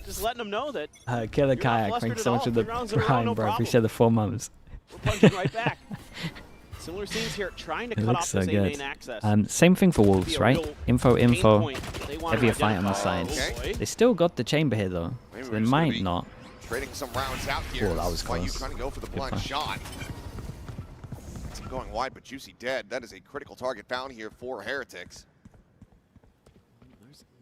Just letting them know that. Killer Kayak, thanks so much for the prime, bro. Appreciate the 4 months. We're punching right back. Similar scenes here, trying to It cut looks off so this A good. main access. Same thing for Wolves, right? Info, point. They want to heavier fight on the identify. sides. Okay. They still got the chamber here though, Maybe so we're they just gonna might be not. Trading some rounds out here. Oh, that was Why you close. trying to go for the Good blind fight. shot? It's going wide, but Juicy dead. That is a critical target found here for Heretics.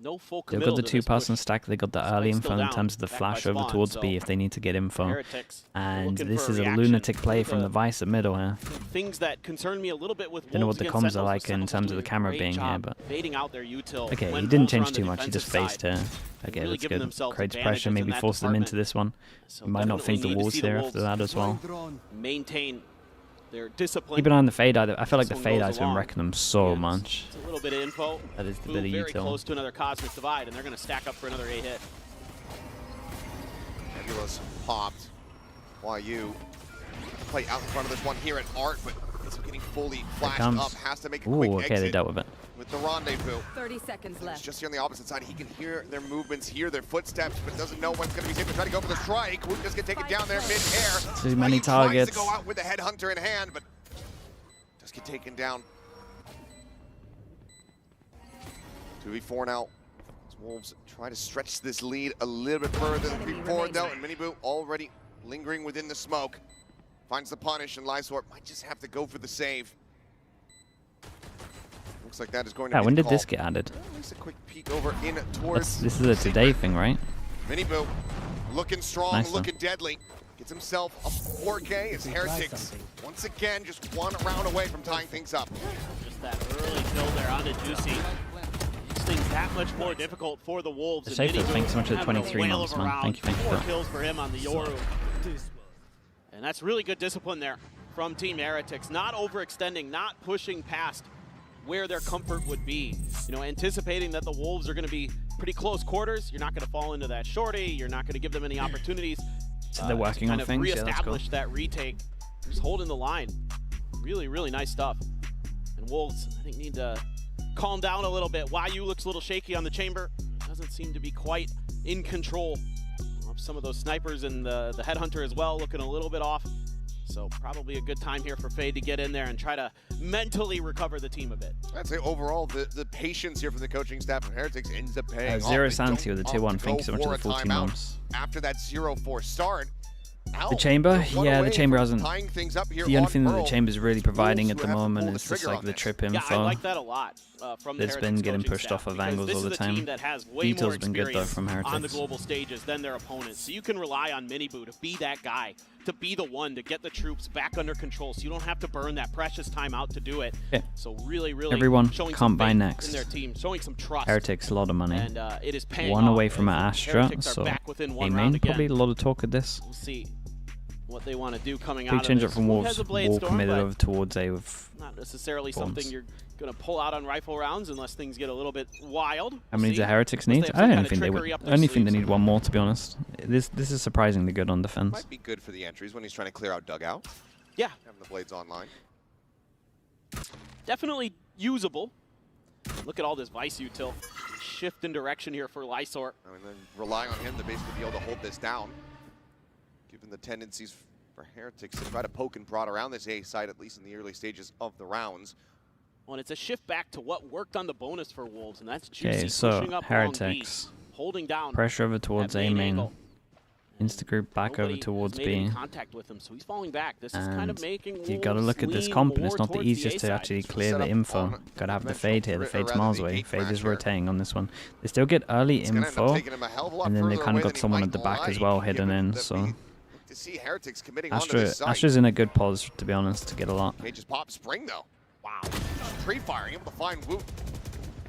No full They've committal got the to this 2-person push. stack. They got the Spike's early still info in down, terms of the backed by flash over Spawn, towards so B if they need to get info. Heretics And looking this for a is a reaction lunatic play to from the Vice at middle here. Things that concern me a little bit with Don't know what Wolves the against comms are Sentinels, like but in Sentinels terms of the doing a camera great being here, job but baiting out their util okay, when he didn't Wolves are on change the too much. He just defensive faced side. here. Okay, Really that's giving good. themselves Creates advantages pressure, in maybe that force them into department. this one. So You might not think definitely the need to walls see the here Wolves after that as well. maintain their discipline. Keep an eye on the Fade Eye. I feel like the This one Fade goes Eye's been along. wrecking them so much. It's a little bit of info. That is the Boo bit of very util. close to another Cosmic Divide, and they're going to stack up for another A hit. Nebulous popped. YU play out in front of this one here at Art, but it's getting fully flashed comes. up. Has to make a Ooh, quick okay, exit they dealt with it. with the rendezvous. 30 seconds He's left. just here on the opposite side. He can hear their movements, hear their footsteps, but doesn't know when's going to be safe to try to go for the strike. Would just get taken down there mid-air. Too many YU tries targets. to go out with the headhunter in hand, but just get taken down. 2v4 now. As Wolves try to stretch this lead a little bit further than before, though, and MIBR already lingering within the smoke. Finds the punish, and Lysor might just have to go for the save. Looks like that is going to Yeah, be when the did this call. get added? At least a quick peek over in towards This is a today thing, right? MIBR looking strong, Nice, looking deadly. Gets himself a 4K as Heretics once again just one round away from tying things up. Just that early kill there onto Juicy. Makes things that much more difficult for the Wolves. The And Schaefer, Mini thanks so much for the having a 23 whale months, of a man. round. Thank you for 4 that. kills for him on the Yoru. And that's really good discipline there from Team Heretics. Not overextending, not pushing past where their comfort would be. You know, anticipating that the Wolves are going to be pretty close quarters. You're not going to fall into that shorty. You're not going to give them any opportunities. So they're working to on kind of things. Yeah, that's cool. reestablish that retake. Just holding the line. Really, really nice stuff. And Wolves, I think, need to calm down a little bit. YU looks a little shaky on the chamber. Doesn't seem to be quite in control. Some of those snipers and the headhunter as well looking a little bit off. So probably a good time here for Fade to get in there and try to mentally recover the team a bit. I'd say overall the patience here from the coaching staff of Heretics ends up paying off. Zero They Santi don't with the opt 2-1. to Thank you so go much for for the a 14 timeout months. After that 0-4 start. The chamber, one yeah, the away chamber from hasn't. tying things up here The only on thing that the Pearl. chamber's really providing at Wolves the would have to moment pull is the just trigger like on the this. trip Yeah, info. I like that a lot from the That's been Heretics getting coaching pushed staff, off of because angles this all the is a time. team that has way more Util's been good though experience from Heretics. on the global stages than their opponents. So you can rely on MIBR to be that guy, to be the one to get the troops back under control so you don't have to burn that precious time out to do it. Yeah. So really, really Everyone showing can't some buy faith next. in their team, showing some trust. Heretics, a lot of money. And it is paying One off away from as an the Astra, Heretics are so back within a one main, round again. probably a lot of talk of this. We'll see what they want to do coming Big out of change this. up from Who Wolves. has a Blade Wall Storm, committed but over towards A with not necessarily bombs. something you're going to pull out on rifle rounds unless things get a little bit wild. How many do See? Heretics Unless need? they have I some don't kind of think they trickery would. up their Only think they sleeves. need one more, to be honest. This is surprisingly good on defense. Might be good for the entries when he's trying to clear out dugout. Yeah. Having the blades online. Definitely usable. Look at all this Vice util. Shift in direction here for Lysor. I mean, then relying on him to basically be able to hold this down. Given the tendencies for Heretics to try to poke and prod around this A side, at least in the early stages of the rounds. Well, and it's a shift back to what worked on the bonus for Wolves, and that's Juicy Okay, so pushing up Heretics. long B, holding down Pressure over towards that A main. angle. Instagroup back over Nobody towards has made any B. contact with him, so he's falling back. This is kind of And making you got to Wolves look at this lean comp, and more it's not the towards easiest to A actually side. clear the info. Got to have the fade here. The fade's miles away. Fade is rotating on this one. They still get early info, and then they kind of got someone at the back as well hidden in. So To see Heretics committing onto this side. Astra's in a good pause, to be honest, to get a lot. Okay, just pop Spring though. Wow. Pre-firing, able to find Woot.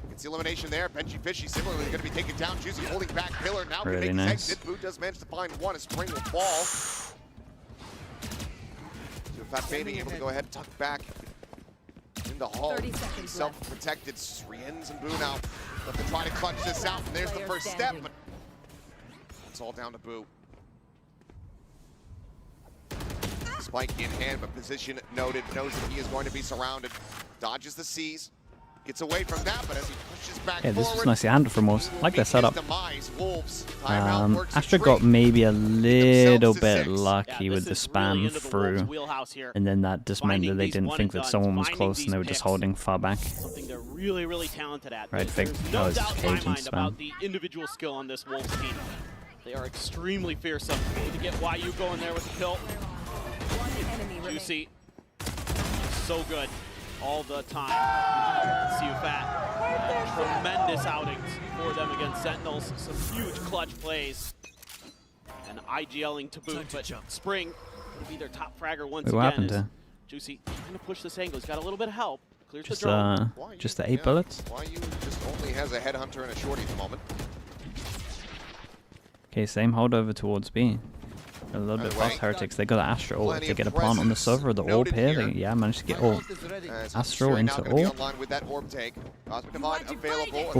Gets the elimination there. Benji Fishy similarly going to be taken down. Juicy holding back Pillar. Now Really can make nice. his exit. Woot does manage to find one as Spring will fall. So Fat Fading able to go ahead and tuck back into Hall. Self-protected. Riens and Boo now. Left to try to clutch this out. And there's the first step. But it's all down to Boo. Spike in hand, but position noted. Knows that he is going to be surrounded. Dodges the C's. Gets away from that, but as he pushes back Yeah, this forward, was nicely handled from Wolves. Like their setup. demise. Wolves. Timeout works Astra a got treat. maybe a little to bit 6. lucky with the spam through, and then that just meant that they didn't think that someone was close and they were just holding far back. Something they're really, really talented at. Right, fake. There's Oh, no it's doubt just in my cage and mind about spam. the individual skill on this Wolves team. They are extremely fearsome. Need to get YU going there with the kill. Juicy. So good all the time. See you fat. Tremendous outings for them against Sentinels. Some huge clutch plays. And IGLing to boot, but Spring will be their top fragger once Wait, what again. happened as there? Juicy trying to push this angle. He's got a little bit of help. Clears Just the drone. just the 8 bullets. YU just only has a headhunter and a shorty at the moment. Okay, same hold over towards B. A little bit past Heretics. They got an Astra ult. If they get a plant on the server or the orb here, they managed to get ult. Astra into ult. Oh,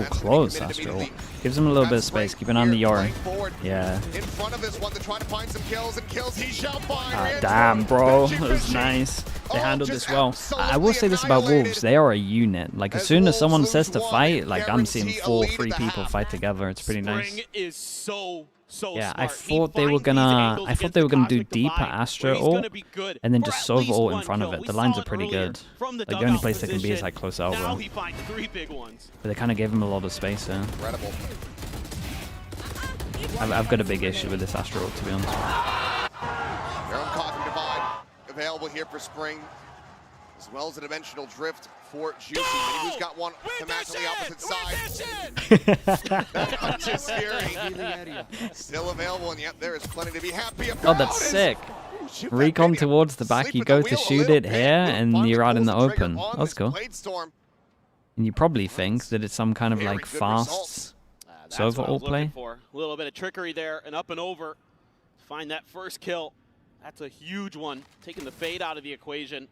close Astra ult. Gives them a little bit of space. Keep an eye on the Yori. Yeah. In front of this one to try to find some kills, and kills he shall find. Ah, damn, bro. That was nice. They handled this well. I will say this about Wolves. They are a unit. Like, as soon as someone says to fight, like, I'm seeing 3 people fight together. It's pretty nice. Spring is so Yeah, I smart. thought they were gonna do deeper Astra ult and then just Sova ult in front of it. The lines are pretty good. Like the only place they can be is like close Now elbow. he finds 3 big ones. But they kind of gave him a lot of space there. Incredible. I've got a big issue with this Astra ult, to be honest. Their own Coffin Divide available here for Spring, as well as a Dimensional Drift for Juicy. Who's got one to match on the opposite side. That punch is scary. Still available, and yet there is plenty to be happy about. Oh, that's sick. Recon towards the back. You go to shoot it here, and you're out in the open. That's cool. And you probably think that it's some kind of like fast That's Sova what I was ult play. looking for. A little bit of trickery there, and up and over. Find that first kill. That's a huge one. Taking the fade out of the equation.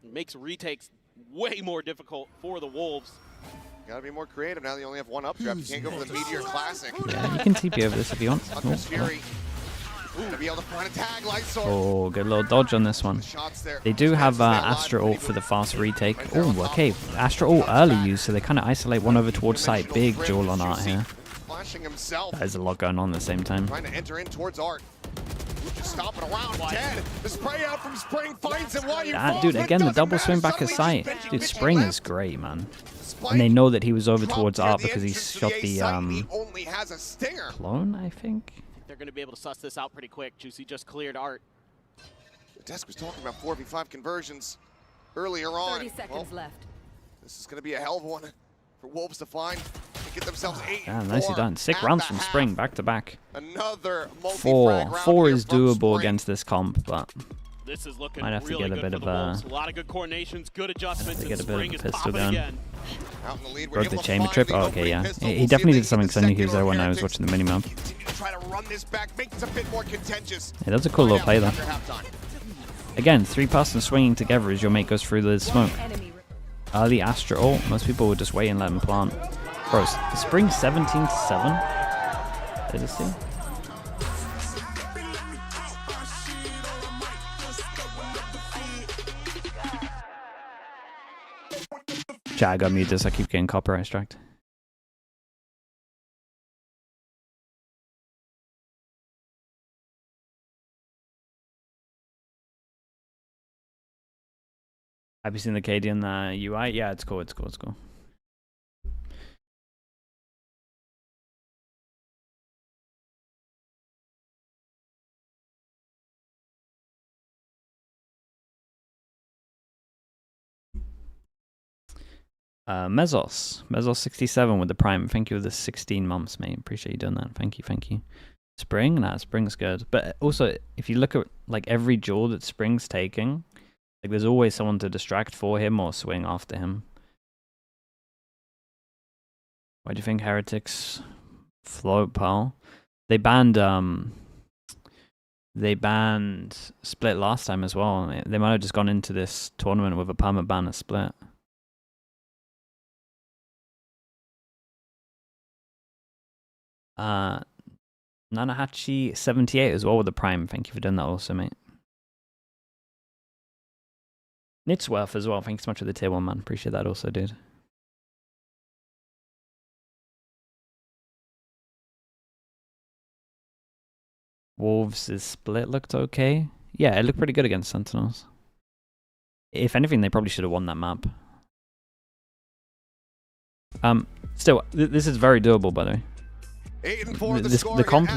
It makes retakes way more difficult for the Wolves. Gotta be more creative now. They only have one updraft. You can't go for the Meteor Classic. Yeah, you can TP over this if you want. Hunter's Fury. To be able to find a tag, Lysor. Oh, good little dodge on this one. They do have Astra ult for the fast retake. Oh, okay. Astra ult early use, so they kind of isolate one over towards site. Big duel on Art here. Flashing himself. There's a lot going on at the same time. Trying to enter in towards Art. Just stomping around, dead. The spray out from Spring finds him while you fall. Dude, again, the double swing back at site. Dude, Spring is great, man. And they know that he was over towards Art because he shot the only has a stinger. clone, I think. They're going to be able to suss this out pretty quick. Juicy just cleared Art. The desk was talking about 4v5 conversions earlier on. 30 seconds left. This is going to be a hell of one for Wolves to find and get themselves 8. Yeah, nicely done. Sick rounds from Spring, back to back. Another Four is doable against this comp, but This is looking might have to really get a good bit for of the Wolves. A lot of good coordinations, good adjustments, to and get a bit Spring of is a pistol popping down. again. Out in the lead, Broke the chamber trip. Oh, okay, yeah. He definitely did something because I knew he was there when I was watching the minimap. Try to run this back, make this a bit more contentious. Yeah, that's a cool little play though. Again, 3-person swinging together as your mate goes through the smoke. Early Astra ult. Most people would just wait and let him plant. Bro, Spring 17-7. Did you see? Chat, I got mute this. I keep getting copyright striked. Have you seen the KD in the UI? Yeah, it's cool. It's cool. It's cool. Mesos67 with the Prime. Thank you for the 16 months, mate. Appreciate you doing that. Thank you, thank you. Spring? Nah, Spring's good. But also, if you look at like every duel that Spring's taking, like there's always someone to distract for him or swing after him. Why do you think Heretics float, pal? They banned Split last time as well. They might have just gone into this tournament with a perma ban at Split. Nanahachi78 as well with the Prime. Thank you for doing that also, mate. Nitsworth as well. Thanks so much for the tier 1, man. Appreciate that also, dude. Wolves' split looked okay. Yeah, it looked pretty good against Sentinels. If anything, they probably should have won that map. Still, this is very doable, by the way. The comp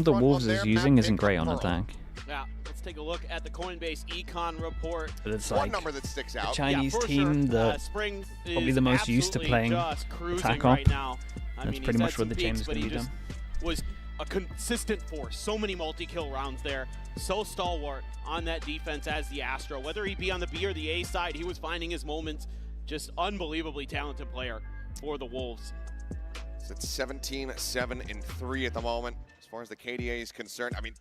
that Wolves is using isn't great on attack. Now, let's take a look at the Coinbase Econ report. But it's like the Chinese team that probably the most used to playing attack op. That's pretty much what the team is going to be doing. Was a consistent force. So many multi-kill rounds there. So stalwart on that defense as the Astro. Whether he be on the B or the A side, he was finding his moments. Just unbelievably talented player for the Wolves. It's 17-7-3 at the moment, as far as the KDA is concerned. I mean,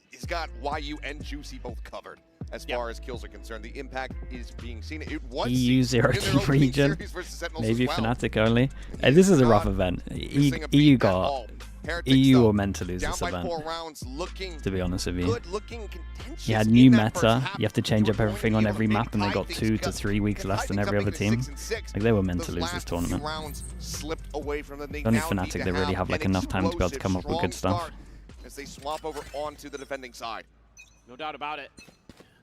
he's got YU and Juicy both covered as far as kills are concerned. The impact is being seen. It was EU 0 team region, maybe well. Fnatic only. This is a rough event. EU got... EU were meant to lose this event, to be honest with you. You had new meta, you have to change up everything on every map, and they got 2 to 3 weeks less than every other team. Like, they were meant to lose this tournament. Only Fnatic, they really have like enough time to be able to come up with good stuff. As they swap over onto the defending side. No doubt about it.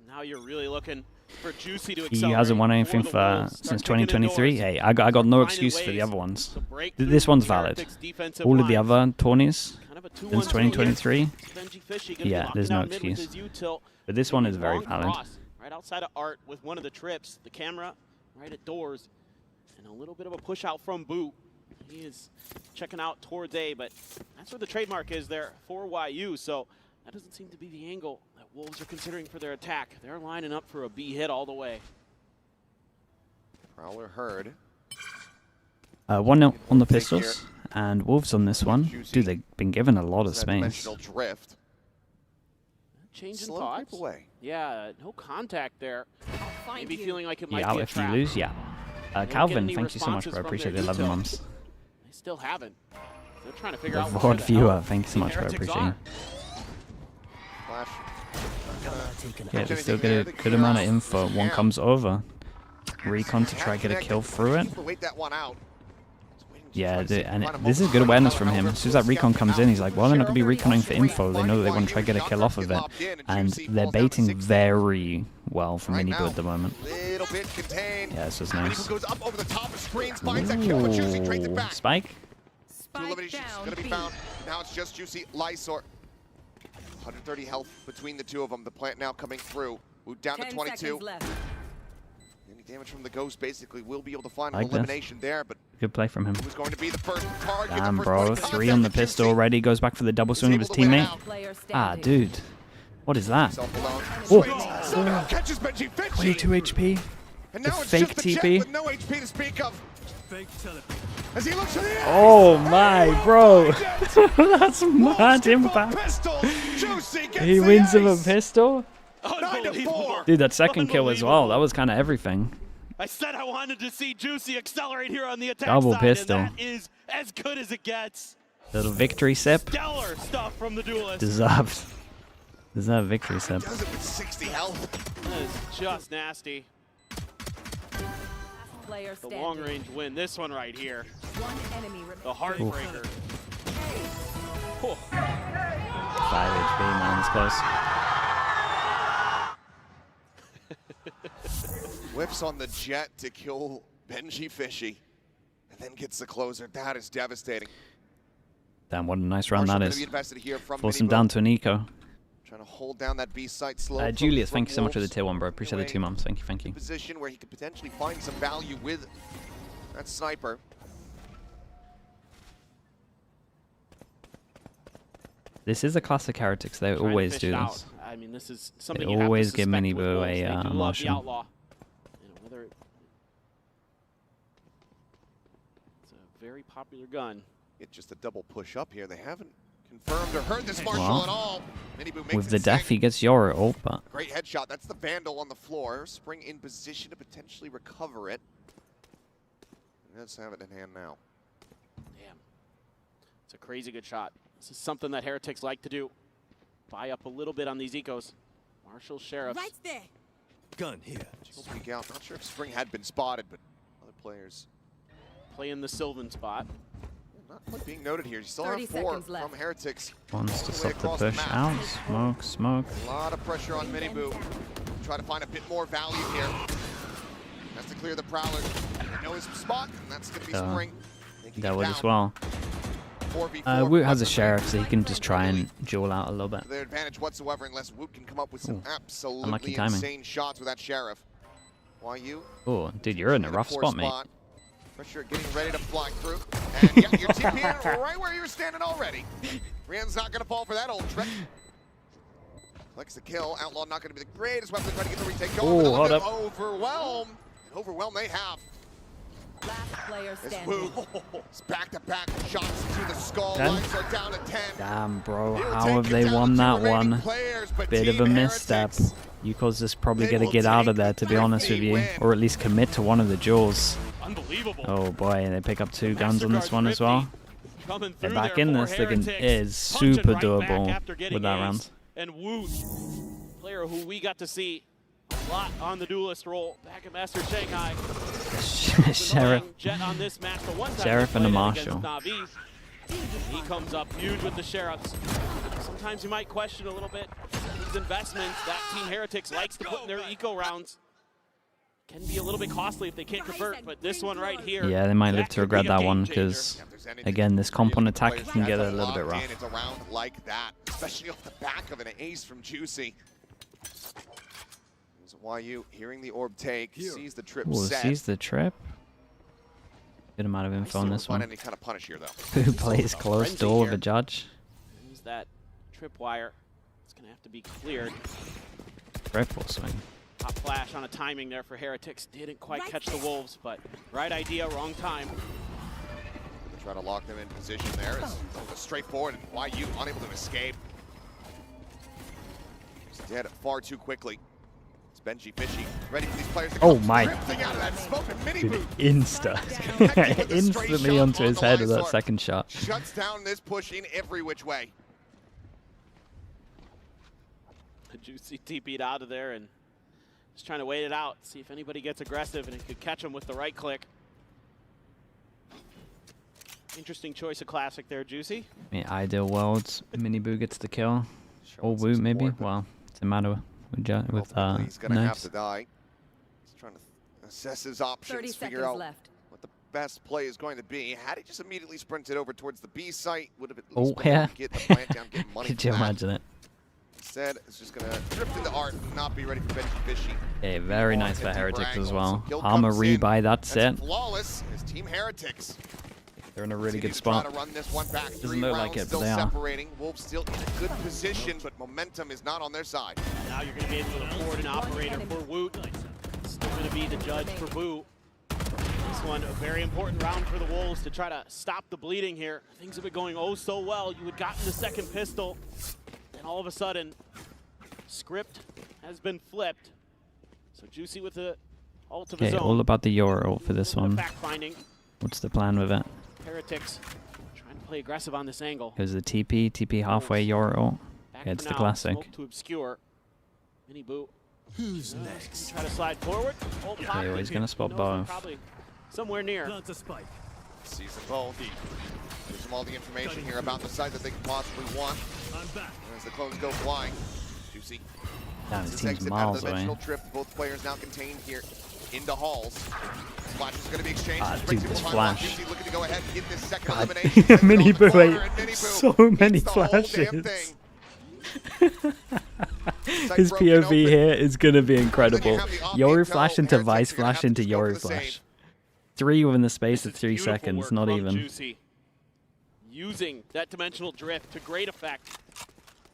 Now you're really looking for Juicy to accelerate. He hasn't won anything since 2023. Hey, I got no excuse for the other ones. This one's valid. All of the other tourneys since 2023, yeah, there's no excuse. But this one is very valid. Right outside of Art with one of the trips, the camera right at doors, and a little bit of a push out from Boot. He is checking out towards A, but that's where the trademark is there for YU, so that doesn't seem to be the angle that Wolves are considering for their attack. They're lining up for a B hit all the way. Prowler heard. 1-0 on the pistols, and Wolves on this one. Dude, they've been given a lot of space. Drift. Changing thoughts. Away. Yeah, no contact there. Maybe feeling like it might be a trap. If you lose, yeah. Calvin, thank you so much, bro. I appreciate the 11 months. They still haven't. They're trying to figure out the VOD viewer, thank you so much, bro. I appreciate you. Yeah, they still get a good amount of info. One comes over. Recon to try to get a kill through it. Yeah, and this is good awareness from him. As soon as that recon comes in, he's like, well, they're not going to be reconning for info. They know that they want to try to get a kill off of it. And they're baiting very well from MIBR at the moment. Yeah, this is nice. Ooh, Spike? Gonna be found. Now it's just Juicy, Lysor. 130 health between the two of them. The plant now coming through. Moved down to 22. Any damage from the Ghost basically will be able to find an elimination there, but good play from him. Who's going to be the first target? Damn, bro. 3 on the pistol already. Goes back for the double swing of his teammate. Ah, dude. What is that? Oh. 22 HP. And the now it's fake just the TP. With no HP to speak of. As he looks to the Oh my, bro. That's mad impact. He wins with a pistol? Dude, that second kill as well. That was kind of everything. I said I wanted to see Juicy accelerate here on the attack Double side, pistol. and that is as good as it gets. Little victory sip. Stellar stuff from the duelist. Deserved. Deserved victory sip. Does it with 60 health. That is just nasty. the long-range win. This one right here. The heartbreaker. Oh. 5 HP, man, it's close. Whips on the jet to kill Benji Fishy, and then gets the closer. That is devastating. Damn, what a nice round that is. Force him Miniboo. down to an eco. Trying to hold down that B site slow. Julius, thank you so much for the tier 1, bro. Appreciate the 2 months. Thank you, thank you. Position where he could potentially find some value with that sniper. This is a classic Heretics. They always do this. I mean, this is something They you have to always give suspect Miniboo with Wolves. a They do love the Martian. outlaw. You know, whether it's a very popular gun. It's just a double push up here. They haven't confirmed or heard this Marshall Well, at all. Miniboo makes with it the death, sing. he gets Yora ult, but Great headshot. That's the Vandal on the floor. Spring in position to potentially recover it. And let's have it in hand now. Damn. It's a crazy good shot. This is something that Heretics like to do. Buy up a little bit on these ecos. Marshall Sheriff. Right there. Gun here. Just peek out. Not sure if Spring had been spotted, but other players Playing the Sylvan spot. not quite being noted here. You still 30 have 4 seconds left. from Heretics. wants to All the way stop the across push map. out. Smoke, smoke. A lot of pressure on Miniboo. Try to find a bit more value here. Has to clear the Prowler. Know his spot, and that's going to be Spring. That would as well. 4v4. Woot has a Sheriff, so he can just try and duel out a little bit. Their advantage whatsoever unless Woot can come up with some Unlucky absolutely timing. insane shots with that Sheriff. YU. Oh, dude, you're in a rough poor spot, mate. Pressure getting ready to fly through. And yeah, your TP right where you were standing already. Rian's not going to fall for that old trick. Collects the kill. Outlaw not going to be the greatest weapon to try to get the retake going. Oh, hold up. Overwhelm. And overwhelm they have. Last player This standing. Woot. It's back-to-back shots to the skull. 10. Lives are down to 10. Damn, bro. He'll How take have it they down won to that remaining one? players, but Bit of a Team misstep. Heretics, Yukos is probably they going to will get out take of there, to be honest with you. win. Or at least commit to one of the duels. Unbelievable. Oh boy, and they pick up 2 guns on this one as well. Coming They're through back there in for this. They can, Heretics. is Punching super right back doable after getting with that aced. round. And Woot, player who we got to see a lot on the duelist role back at Master Shanghai. Sheriff. Jet on this match, but one time Sheriff they and a played it Marshall. against Na'Vi. He comes up huge with the Sheriffs. Sometimes you might question a little bit these investments that Team Heretics likes to put in their eco rounds. Can be a little bit costly if they can't convert, but this one right here. Yeah, they might live to could regret be a that game one changer. because, again, this comp on attack can get a little bit rough. It's a round like that, especially off the back of an ace from Juicy. YU hearing the orb take, sees the trip Ooh, set. sees the trip. Good amount of info on this Find one. any kind of punish here, though. Who plays close to all of a judge? Use that tripwire. It's going to have to be cleared. Triple swing. Hot flash on a timing there for Heretics. Didn't quite catch the Wolves, but right idea, wrong time. Try to lock them in position there. It's straightforward, and YU unable to escape. He's dead far too quickly. It's Benji Fishy ready for these players to come. Oh my. Drifting out of that smoke, and Dude, Miniboo insta. Instantly onto his head with that second shot. shuts down this push in every which way. Juicy TP'd out of there and just trying to wait it out, see if anybody gets aggressive, and it could catch him with the right click. Interesting choice of classic there, Juicy. I mean, ideal worlds. Miniboo gets the kill. Or Woot, maybe. Well, it's a matter with He's gonna have Knives. to die. He's trying to assess his options, 30 figure seconds out left. what the best play is going to be. Had he just immediately sprinted over towards the B site, would have at Oh, least been able yeah. to get the plant down, get money Could from you that. imagine it? Instead, it's just gonna drift into art and not be ready for Benji Fishy. Okay, very On nice for hit deeper Heretics as angles. well. So Gil Armor comes in. rebuy, that's it. Flawless is Team Heretics. They're in a really good Continue to try spot. to run this one back. Doesn't 3 look rounds like it, but still they are. separating. Wolves still in a good position, but momentum is not on their side. Now you're going to be able to afford an operator for Woot. Still going to be the judge for Woot. This one, a very important round for the Wolves to try to stop the bleeding here. Things have been going oh so well. You had gotten the second pistol, and all of a sudden, script has been flipped. So Juicy with the ult of his Okay, own. all about the Euro ult for this one. Fact-finding. What's the plan with it? Heretics trying to play aggressive on this angle. Goes the TP halfway Euro ult. Back Okay, it's for the now, classic. smoke to obscure. Miniboo. Who's next? Try to slide forward. Okay, well, he's gonna spot both. Probably somewhere near. Sees them both. Gives them all the information here about the site that they could possibly want. As the clones go flying. Juicy. Damn, his This team's exit out miles of the away. dimensional drift. Both players now contained here into halls. Flash is going to be exchanged. Dude, this flash. Juicy looking to go ahead and get this second God. elimination. MIBR, wait. So many flashes. His POV here is going to be incredible. Yori flash into Vice flash into Yori flash. 3 within the space of 3 seconds, not even. Juicy. Using that dimensional drift to great effect.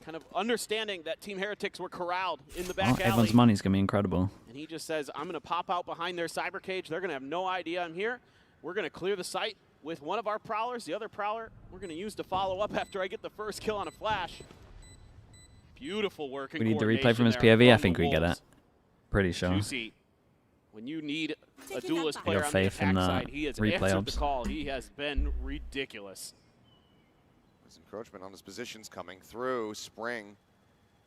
Kind of understanding that Team Heretics were corralled in the back alley. Everyone's money's going to be incredible. And he just says, I'm going to pop out behind their cyber cage. They're going to have no idea I'm here. We're going to clear the site with one of our prowlers. The other prowler we're going to use to follow up after I get the first kill on a flash. Beautiful work. We need the replay from his POV. I think we get it. Pretty sure. Juicy. When you need a duelist player Your on the faith in attack side, he has replay answered ops. the call. He has been ridiculous. There's encroachment on his positions coming through. Spring.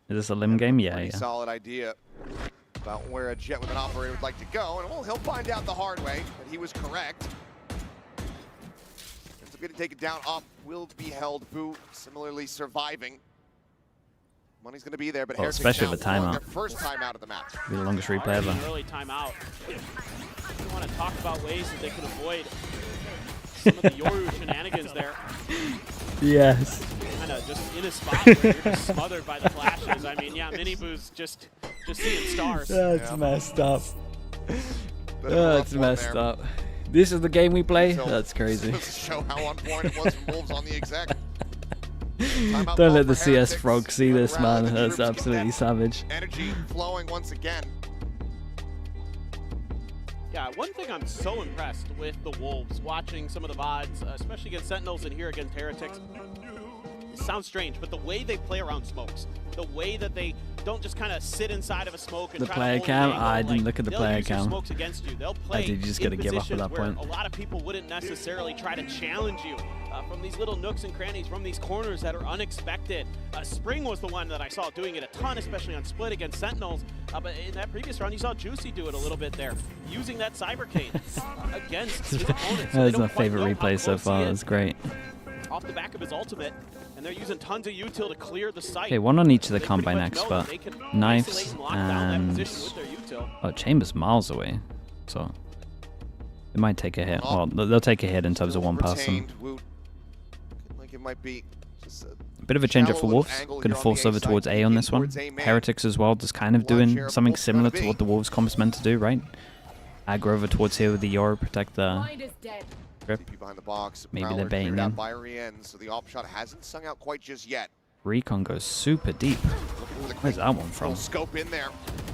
Is this a lim game? Yeah, Pretty yeah. solid idea about where a jet with an operator would like to go, and well, he'll find out the hard way that he was correct. Ends up getting taken down off, will be held. Boo similarly surviving. Money's going to be there, but Heretics especially now with timeout. their first timeout of the match. Be the longest replay ever. Early timeout. We want to talk about ways that they could avoid some of the Yoru shenanigans there. Yes. Kind of just in a spot where you're just smothered by the flashes. I mean, yeah, Miniboo's just seeing stars. That's messed up. That's messed up. This is the game we play? That's crazy. Show how on point it was from Wolves on the exec. Don't let the CS frog see this, man. That's absolutely savage. Energy flowing once again. Yeah, one thing I'm so impressed with the Wolves, watching some of the VODs, especially against Sentinels and here against Heretics. It sounds strange, but the way they play around smokes, the way that they don't just kind of sit inside of a smoke and The try player to hold cam? an angle, I didn't like, look at the they'll player use their cam. smokes against you. They'll play You just got to in give up at positions that where point. a lot of people wouldn't necessarily try to challenge you from these little nooks and crannies, from these corners that are unexpected. Spring was the one that I saw doing it a ton, especially on split against Sentinels. But in that previous round, you saw Juicy do it a little bit there, using that cyber cage against his opponents. So That's my favorite replay so far. That's great. Off the back of his ultimate, and they're using tons of util to clear the site. Okay, one on each of the combine pretty much next, know but they can knives isolate and lock down that and position with their util. oh, Chamber's miles away, so they might take a hit. Well, they'll take a hit in terms of one person. Like it might be just A bit of a change up for Wolves. Going to force over towards A on this one. Heretics as well, just kind of doing something similar to what the Wolves comp's meant to do, right? Aggro over towards here with the Yoru, protect the grip. behind the box. Maybe Prowler they're baiting cleared out in. by Rien, so the op shot hasn't sung out quite just yet. Recon goes super deep. Where's that one from? Scope in there.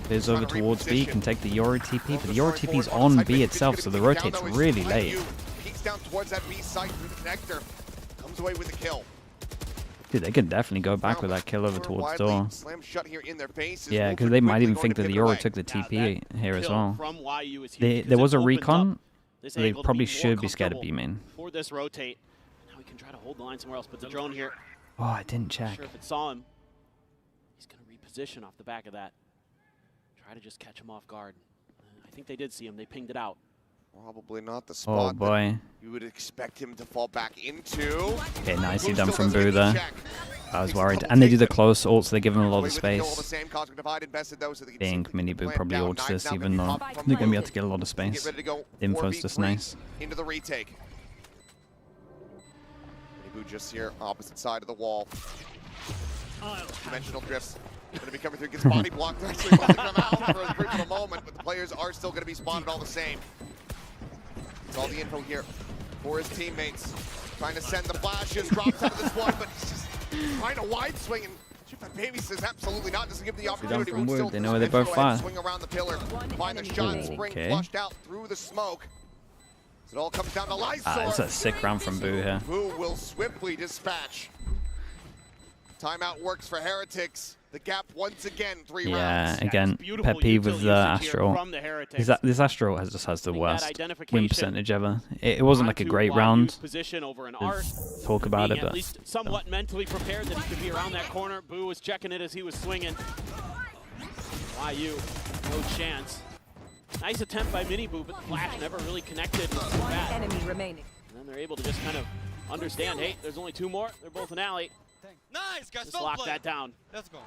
Here's over towards B, can take the Yoru TP, but the Yoru TP's on B itself, so the rotate's really late. Peeks down towards that B site through the connector. Comes away with the kill. Dude, they could definitely go back with that kill over towards door. Slam shut here in their faces. Yeah, because they might even think that the Yoru took the TP here as well. There was a recon, so they probably should be scared of B main. For this rotate. Now we can try to hold the line somewhere else, but the drone here. Oh, I didn't check. Not sure if it saw him. He's going to reposition off the back of that. Try to just catch him off guard. I think they did see him. They pinged it out. Probably not the spot Oh boy. you would expect him to fall back into. Okay, nicely done from Boo there. I was worried. And they do the close ult, so they give him a lot of space. I think Mini Boo probably ults this, even though they're going to be able to get a lot of space. The info's just nice. Into the retake. Mini Boo just here, opposite side of the wall. Dimensional drifts. Going to be coming through, gets body blocked. Actually, about to come out for a brief of a moment, but the players are still going to be spotted all the same. It's all the info here for his teammates. Trying to send the flashes, drops out of this one, but he's just trying to wide swing. And Baby says absolutely not. Doesn't give the opportunity. From Wood. They know where they both fire. Swing around the pillar, find the shot, Spring flushed out through the smoke. So it all comes down to Lysor. It's a sick round from Boo here. Boo will swiftly dispatch. Timeout works for Heretics. The gap once again, 3 rounds. Yeah, again, pet peeve with the Astro. This Astro just has the worst win percentage ever. It wasn't like a great round. Talk about it, but at least somewhat mentally prepared that he could be around that corner. Boo was checking it as he was swinging. YU, no chance. Nice attempt by MIBR, but the flash never really connected. One enemy remaining. And then they're able to just kind of understand, hey, there's only 2 more. They're both in alley. Nice, guys. Just lock that down. Let's go.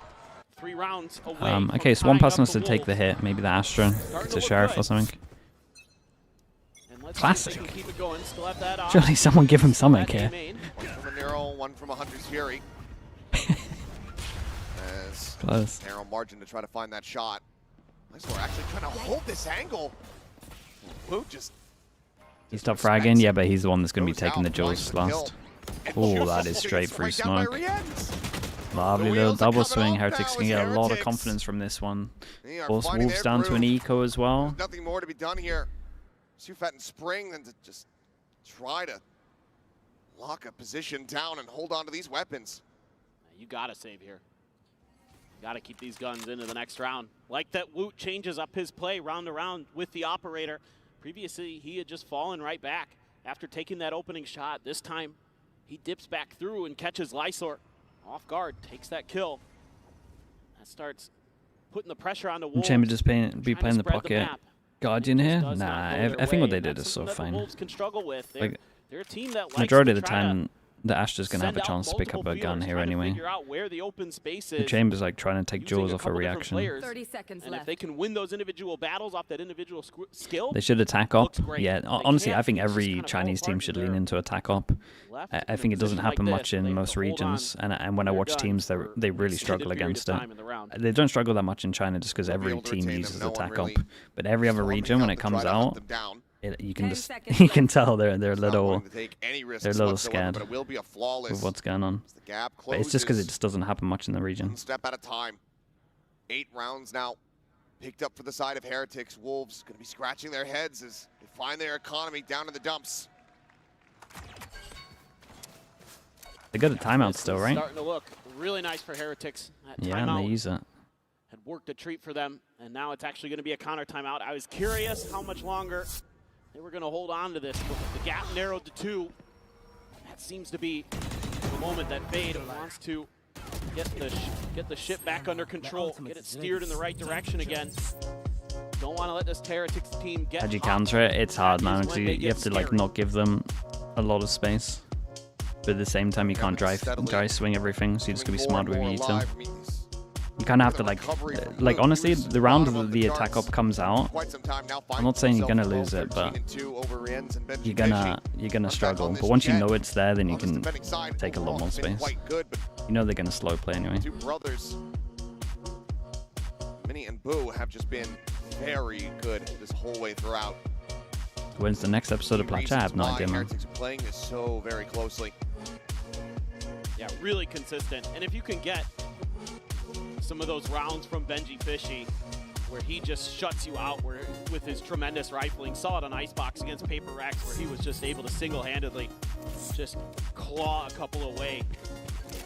3 rounds away. Okay, so one person has to take the hit. Maybe the Astra. It's a Sheriff or something. Classic. Surely someone give him something here. One from a Nero, one from a Hunter's Fury. As Close. narrow margin to try to find that shot. We're actually trying to hold this angle. Boot just... He's top fragging, yeah, but he's the one that's going to be taking the Jaws last. Oh, that is straight through smoke. Lovely little double swing. Heretics can get a lot of confidence from this one. Force Wolves down to an eco as well. There's nothing more to be done here. Sufat and Spring then to just try to lock a position down and hold on to these weapons. You gotta save here. You gotta keep these guns into the next round. Like that Woot changes up his play round to round with the operator. Previously, he had just fallen right back after taking that opening shot. This time, he dips back through and catches Lysor off guard, takes that kill. That starts putting the pressure on the Wolves. Chamber just be playing the pocket. Guardian here? Nah, I think what they did is so fine. Like, they're a team that majority of the time, the Astra's going to have a chance to pick up a gun here anyway. The Chamber's like trying to take Jaws off a reaction. 30 seconds and left. if they can win those individual battles off that individual skill, They should attack up. Yeah, honestly, I think every Chinese team should lean into attack up. I think it doesn't happen much in most regions, and when I watch teams, they really struggle against it. They don't struggle that much in China just because every team uses attack up. But every other region, when it comes out, you can tell they're a little scared with what's going on. But it's just because it just doesn't happen much in the region. One step at a time. 8 rounds now picked up for the side of Heretics. Wolves going to be scratching their heads as they find their economy down in the dumps. They got a timeout still, right? Starting to look really nice for Heretics. Yeah, and they use it. Had worked a treat for them, and now it's actually going to be a counter timeout. I was curious how much longer they were going to hold on to this, but the gap narrowed to 2. That seems to be the moment that Fade wants to get the ship back under control, get it steered in the right direction again. Don't want to let this Heretics team get. How'd you counter it? It's hard, man, because you have to like not give them a lot of space, but at the same time you can't dry swing everything, so you just gotta be smart with your util. You kind of have to like honestly, the round that the attack up comes out, I'm not saying you're gonna lose it, but you're gonna struggle. But once you know it's there, then you can take a lot more space. You know they're gonna slow play anyway. Two brothers, Minnie and Boo, have just been very good this whole way throughout. When's the next episode of Platch? I have no idea, man. Heretics are playing this so very closely. Yeah, really consistent. And if you can get some of those rounds from Benji Fishy, where he just shuts you out with his tremendous rifling. Saw it on Icebox against Paper Rex, where he was just able to single-handedly just claw a couple away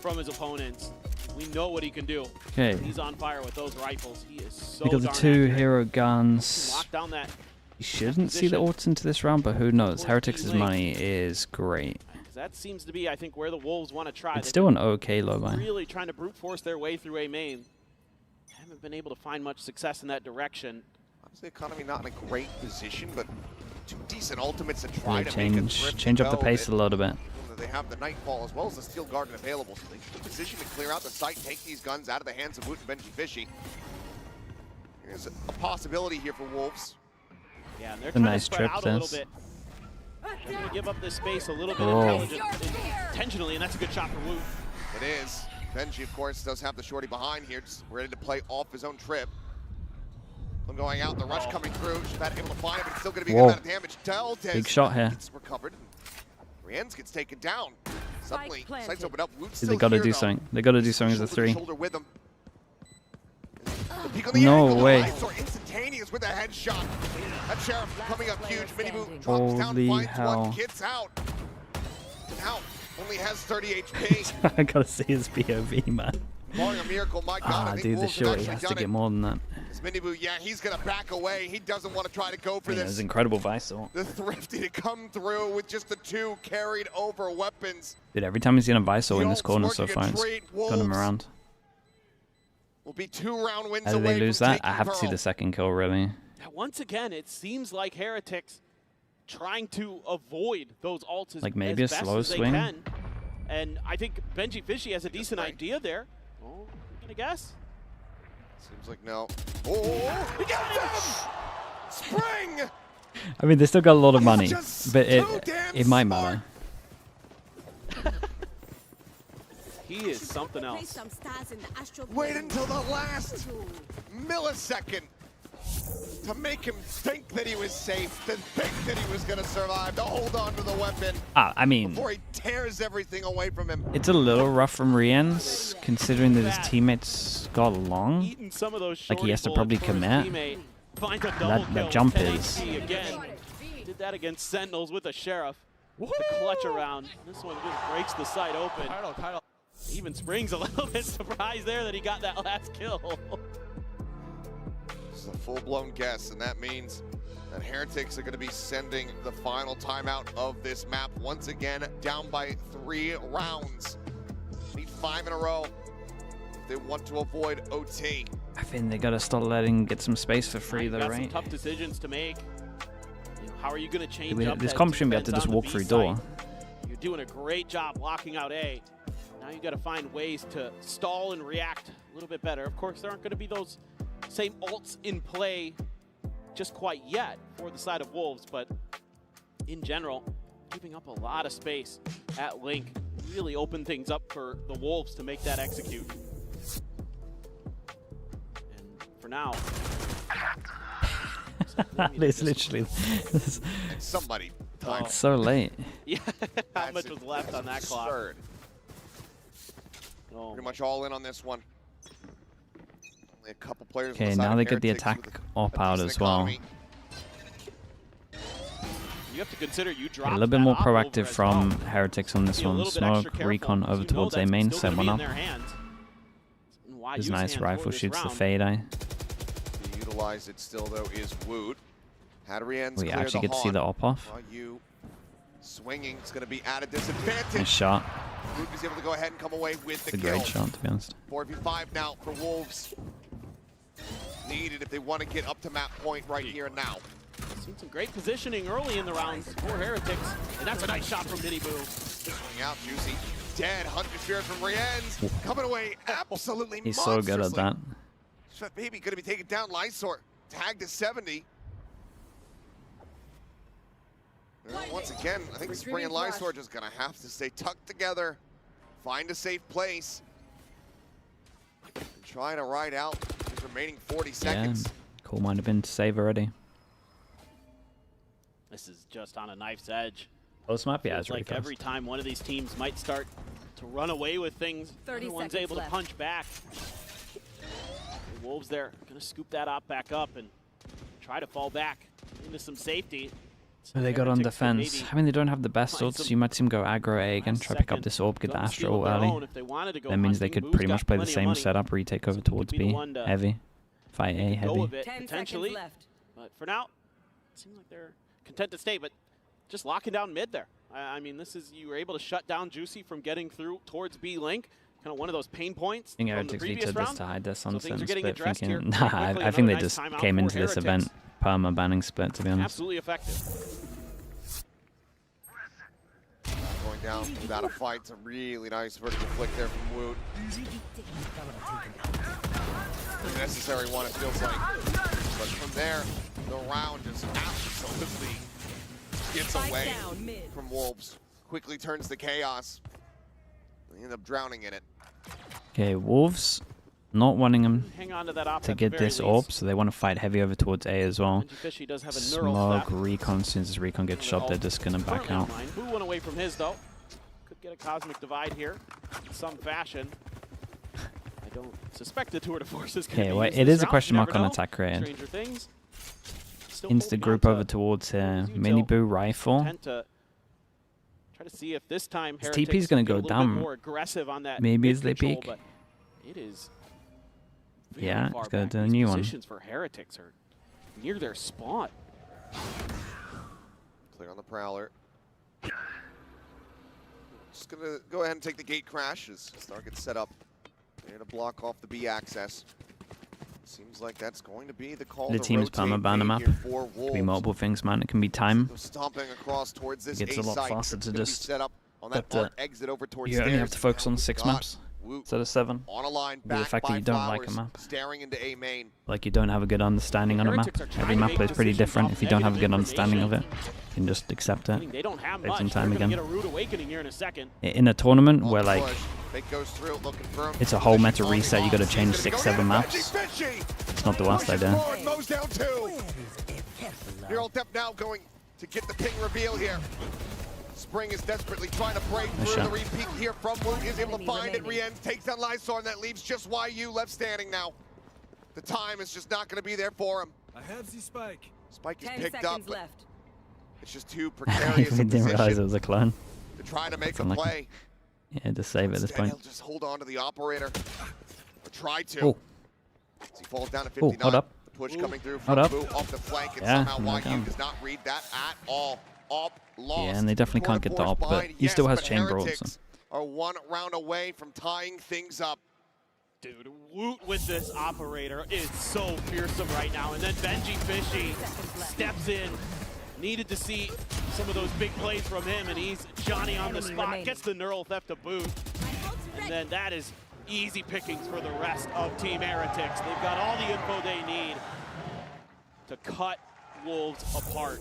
from his opponents. We know what he can do. Okay. He's on fire with those rifles. He is so We got the darn 2 accurate. hero guns. Lock down that. You shouldn't see the ults into this round, but who knows? Heretics' money is great. That seems to be, I think, where the Wolves want to try. It's still an okay low buy. Really trying to brute force their way through A main. Haven't been able to find much success in that direction. Obviously, economy not in a great position, but 2 decent ultimates to try to Change up the pace a little bit. They have the Nightfall as well as the Steel Garden available, so they should be positioned to clear out the site, take these guns out of the hands of Woot and Benji Fishy. There's a possibility here for Wolves. Yeah, and they're trying to spread out a little bit. They're going to give up this space a little bit intentionally, and that's a good shot for Woot. It is. Benji, of course, does have the shorty behind here, just ready to play off his own trip. I'm going out, the rush coming through. Shabbat able to find it, but it's still going to be a good amount of damage. Deltez Big shot here. gets recovered. Rienz gets taken down. Suddenly, sights open up. Woot's They still gotta here, do though. something. They gotta do something as a 3. Shoulder with him. The peek on the No angle, way. Lysor instantaneous with a headshot. That Sheriff coming up huge. Miniboo drops down, Holy finds hell. one, gets out. Now only has 30 HP. I gotta see his POV, man. Barring a miracle, my God, I think dude, the Wolves have shorty actually has to done get it. more than that. This Miniboo, yeah, he's gonna back away. He doesn't want to try to go for It this. was incredible Visor. The Thrifty to come through with just the 2 carried over weapons. Dude, every time he's in a Visor in The this corner ult's so working far, a it's trade. got him Wolves around. will be 2 round wins How did away they lose from that? taking I have to see Pearl. the second kill, really. Once again, it seems like Heretics trying to avoid those ults as, Like maybe as a best slow as they swing? can. And I think Benji Fishy has a decent idea there. Oh, I'm gonna guess. Seems like no. Oh, he got him! Spring! I mean, they still got a lot of money, Just but too damn it might matter. He is something else. Wait until the last millisecond to make him think that he was safe, to think that he was going to survive, to hold on to the weapon I mean, before he tears everything away from him. it's a little rough from Rien's, considering that his teammates got along. Eating some of those Like he has to shorty probably bullets for his commit. teammate. Finds a double kill. That jump 10 is. HP again. Did that against Sentinels with a Sheriff. The clutch around. This one just breaks the site open. Even Spring's a little bit surprised there that he got that last kill. This is a full-blown guess, and that means that Heretics are going to be sending the final timeout of this map. Once again, down by 3 rounds. Need 5 in a row if they want to avoid OT. I think they gotta start letting get some space for free You've though, got right? some tough decisions to make. You know, how are you going to change up This that comp shouldn't be able to defense just on the walk B through site? door. You're doing a great job locking out A. Now you got to find ways to stall and react a little bit better. Of course, there aren't going to be those same ults in play just quite yet for the side of Wolves, but in general, giving up a lot of space at Link really opened things up for the Wolves to make that execute. And for now, It's literally somebody. It's so late. Yeah, how much was left on that clock? Absurd. Oh. Pretty much all in on this one. Only a couple players. Okay, on the side now of they get the Heretics attack with op out decent as well. economy. You have to consider you Yeah, dropped a little bit that more op over proactive as from well. Heretics on this Be a one. little bit extra Smoke, careful, recon because over you know towards A that's main, still set gonna one be in up. their hands. And why There's use nice hands rifle for this shoots the round? fade eye. To utilize it still though is Woot. Hadrian's We clear actually the get to see the haunt. op off. While you swinging is going to be at a disadvantage. Nice shot. Woot is able to go ahead and come away with the It's a kill. great shot, to be honest. 4v5 now for Wolves. Needed if they want to get up to map point right here and now. Seen some great positioning early in the rounds for Heretics, and that's a nice shot from Miniboo. Swing out, Juicy. Dead. Hunter Spirit from Rienz. Coming away absolutely He's so good at that. Chef Baby going to be taken down. Lysor tagged to 70. And once again, I think Spring and Lysor just going to have to stay tucked together, find a safe place, and try to ride out these remaining 40 seconds. Yeah, cool might have been to save already. This is just on a knife's edge. Oh, this might be Feels as really like fast. every time one of these teams might start to run away with things, 30 everyone's seconds able left. to punch back. The Wolves there going to scoop that op back up and try to fall back into some safety. So they got on Heretics could defense. maybe I mean, they don't have the best find ults. some You might see them go aggro A again, try to pick up this orb, get the gun steal Astro of their early. own if they wanted to go That means they hunting. could Boo's pretty got much play the plenty of same money. setup, retake over So he could towards be the B, one to heavy. Fight A, go heavy. of it, potentially. But for now, it seems like they're content to stay, but just locking down mid there. I mean, this is, you were able to shut down Juicy from getting through towards B Link. Kind of one of those pain points I think from the Heretics previous vetoed this round. to hide their So things are sunsets, getting but addressed here thinking, pretty nah, quickly. I think they Another just nice timeout came for into this Heretics. event perma banning split, to be honest. Absolutely effective. Going down without a fight. It's a really nice vertical flick there from Woot. The necessary one, it feels like. But from there, the round just absolutely gets away from Wolves. Quickly turns to chaos. They end up drowning in it. Okay, Wolves not wanting them Hang on to that op to at the get very this least. orb, so they want to fight heavy over towards A as well. Benji Fishy does have a neural Smoke, step. recon, as soon as recon gets shot, they're just going to back Currently out. online. Boo went away from his, though. Could get a cosmic divide here in some fashion. I don't suspect the Tour de Force is going to Okay, be well, used it this is a round. question You mark never on know. attack created. Stranger things. Still Insta holding group on over to towards Util. Miniboo rifle. Intent to try to see if this time His Heretics TP is going get to a go little bit down. more aggressive on that Maybe mid as they control, peek. but it is very Yeah, far it's going back. to do a These new one. positions for Heretics are near their spawn. Clear on the Prowler. Just gonna go ahead and take the gate crash as Star gets set up. There to block off the B access. Seems like that's going to be the call. The team is perma-ban a map. It can be multiple things, man. It can be time. Stomping across towards this It gets a lot faster to just exit over towards you only have to focus on 6 maps instead of 7. On a line, the fact that you don't like a map. Staring into A main. Like you don't have a good understanding on a map. Every map plays pretty different. If you don't have a good understanding of it, you can just accept it. They don't have Save much. some time again. Get a rude awakening here in a second. In a tournament where like goes through, looking for him. it's a whole meta reset, you got to change 6-7 maps. It's not the worst idea. Mows down 2. Neural Depth now going to get the ping reveal here. Spring is desperately trying to break through. The repeat here from Woot is able to find it. Rienz takes down Lysor, and that leaves just YU left standing now. The time is just not going to be there for him. I have the spike. Spike is picked up, but it's just too I precarious a didn't realize it was a clone. to try to make a Unlucky. play. Yeah, just save it at this point. He'll just hold on to the operator. Or try to. Oh. As he falls down to Oh, 59. hold up. The push coming through Hold from up. Boo off the flank, and Yeah, somehow knock YU down. does not read that at all. Op lost. Yeah, and they definitely can't get the op, but he still has chamber ult. So. Are 1 round away from tying things up. Dude, Woot with this operator is so fearsome right now. And then Benji Fishy steps in. Needed to see some of those big plays from him, and he's Johnny on the spot. Gets the neural theft to boot. And then that is easy pickings for the rest of Team Heretics. They've got all the info they need to cut Wolves apart.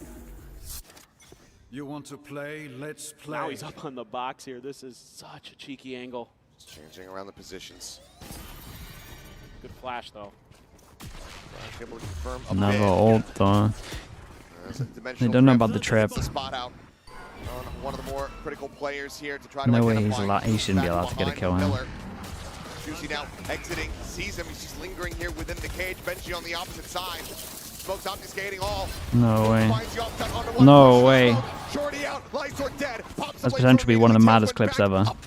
You want to play? Let's play. Now he's up on the box here. This is such a cheeky angle. Just changing around the positions. Good flash, though. Able to confirm a Another bid. ult though. They don't know about the trip. Spot out on one of the more critical players here to try to No way identify he shouldn't be allowed to get a kill here. Juicy now exiting, sees him. He's just lingering here within the cage. Benji on the opposite side. Smokes obfuscating all. No way. Finds you off onto one No push. way. Shorty out. Lysor dead. Pops That's away potentially from one of the Tails maddest went clips back ever. up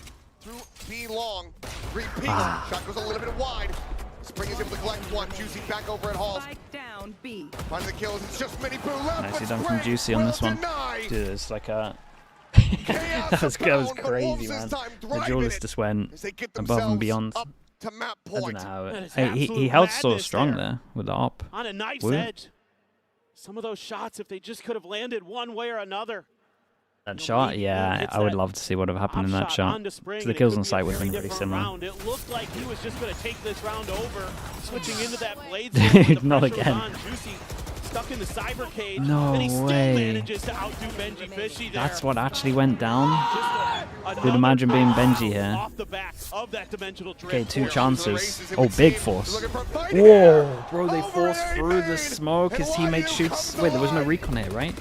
through B long. Repeat. Shot goes a little bit wide. Spring is able to collect one. Juicy back over at Halls. Down B. Finds the kills. It's just Mini Boo left. Nicely but done from Spring Juicy on this will one. deny. Dude, it's like a... that was crazy, man. The duelist just went above and beyond. To map I don't point. know how That it... is He absolute held so madness strong there. there with the op. On a knife's Woot. edge. Some of those shots, if they just could have landed one way or another. That shot, yeah, I would love to see what would have happened in that shot. Onto Spring, So the and it kills could on be a site would have very been pretty different similar. round. It looked like he was just going to take this round over, switching into that blade. Dude, not again. Juicy stuck in the cyber cage, No and he still way. manages to outdo Benji Fishy there. That's what actually went down. Just Dude, imagine being Benji here. off the back of that dimensional drift. Okay, 2 chances. Oh, big force. Whoa, bro, they forced through the smoke. His teammate shoots. Wait, there was no recon here, right?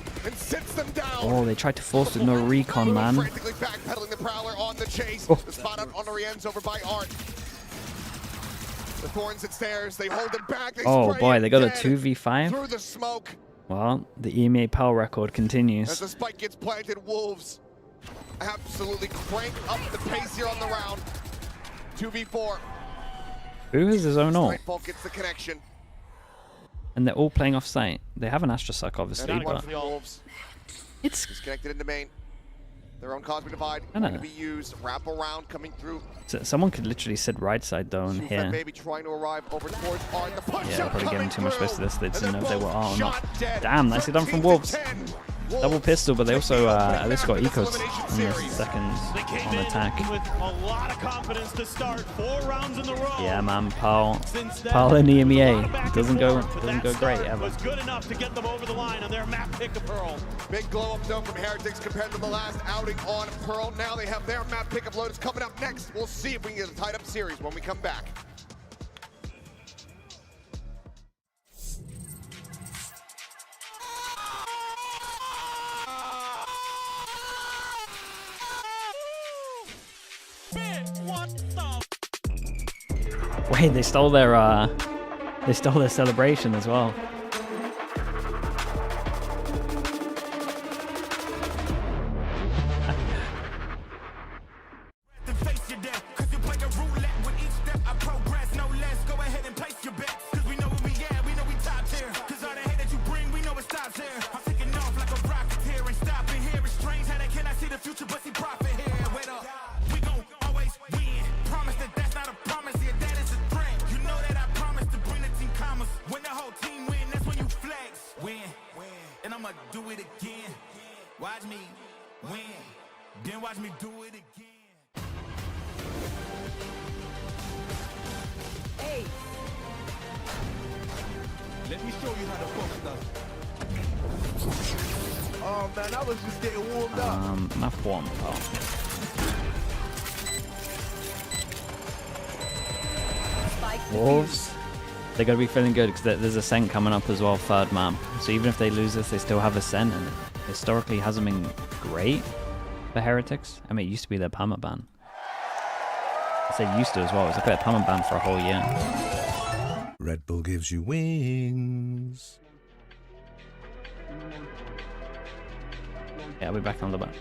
Oh, they tried to force with no recon, man. Frantically backpedaling the Prowler on the chase. Oh. The spot out on Rienz over by Art. The Thorns and Stairs, they hold him back. They Oh spray boy, him they got a dead 2v5. through the smoke. Well, the EMEA PAL record As continues. the spike gets planted, Wolves absolutely crank up the pace here on the round. 2v4. Who has his own ult? Nightfall gets the connection. And they're all playing off site. They have an Astra Suck, obviously, One but for the Wolves. It's disconnected into main. Their own Cosmic Divide I know. going to be used. Wrap around coming through. someone could literally sit right side though and That here. baby trying to arrive over towards Art. The push Yeah, they're up probably coming giving too much through. space to this. They And didn't know if they were both R or not. shot dead. Damn, nicely done from 13 to Wolves. 10. Double pistol, but they also at least got ecos on the second on attack. With a lot of confidence to start. 4 rounds in the row. Yeah, man, PAL Since then, in the EMEA back doesn't and go forth, but that great start ever. was good enough to get them over the line on their map pick of Pearl. Big glow up though from Heretics compared to the last outing on Pearl. Now they have their map pick of Lotus coming up next. We'll see if we can get a tied up series when we come back. Wait, they stole their celebration as well. do it again. Watch me win, then watch me do it again. Hey. Let me show you how to fuck stuff. Oh man, I was just getting warmed up. Map 1. Wolves, they got to be feeling good because there's Ascent coming up as well, third map. So even if they lose this, they still have Ascent, and historically hasn't been great for Heretics. I mean, it used to be their perma ban. I say used to as well. It was like their perma ban for a whole year. Red Bull gives you wings. Yeah, I'll be back on the back.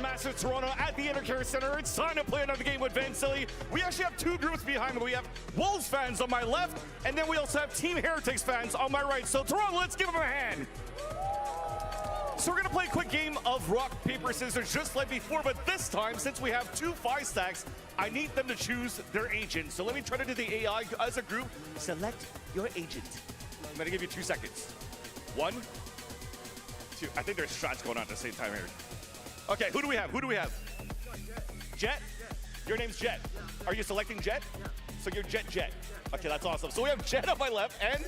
Massive Toronto at the Intercare Center. It's time to play another game with Vansili. We actually have two groups behind me. We have Wolves fans on my left, and then we also have Team Heretics fans on my right. So Toronto, let's give them a hand. So we're gonna play a quick game of rock, paper, scissors, just like before, but this time, since we have 2 5 stacks, I need them to choose their agent. So let me try to do the AI as a group. Select your agent. I'm gonna give you 2 seconds. 1, 2. I think there's shots going on at the same time here. Okay, who do we have? Who do we have? Jet? Your name's Jet. Are you selecting Jet? So you're Jet. Okay, that's awesome. So we have Jet on my left, and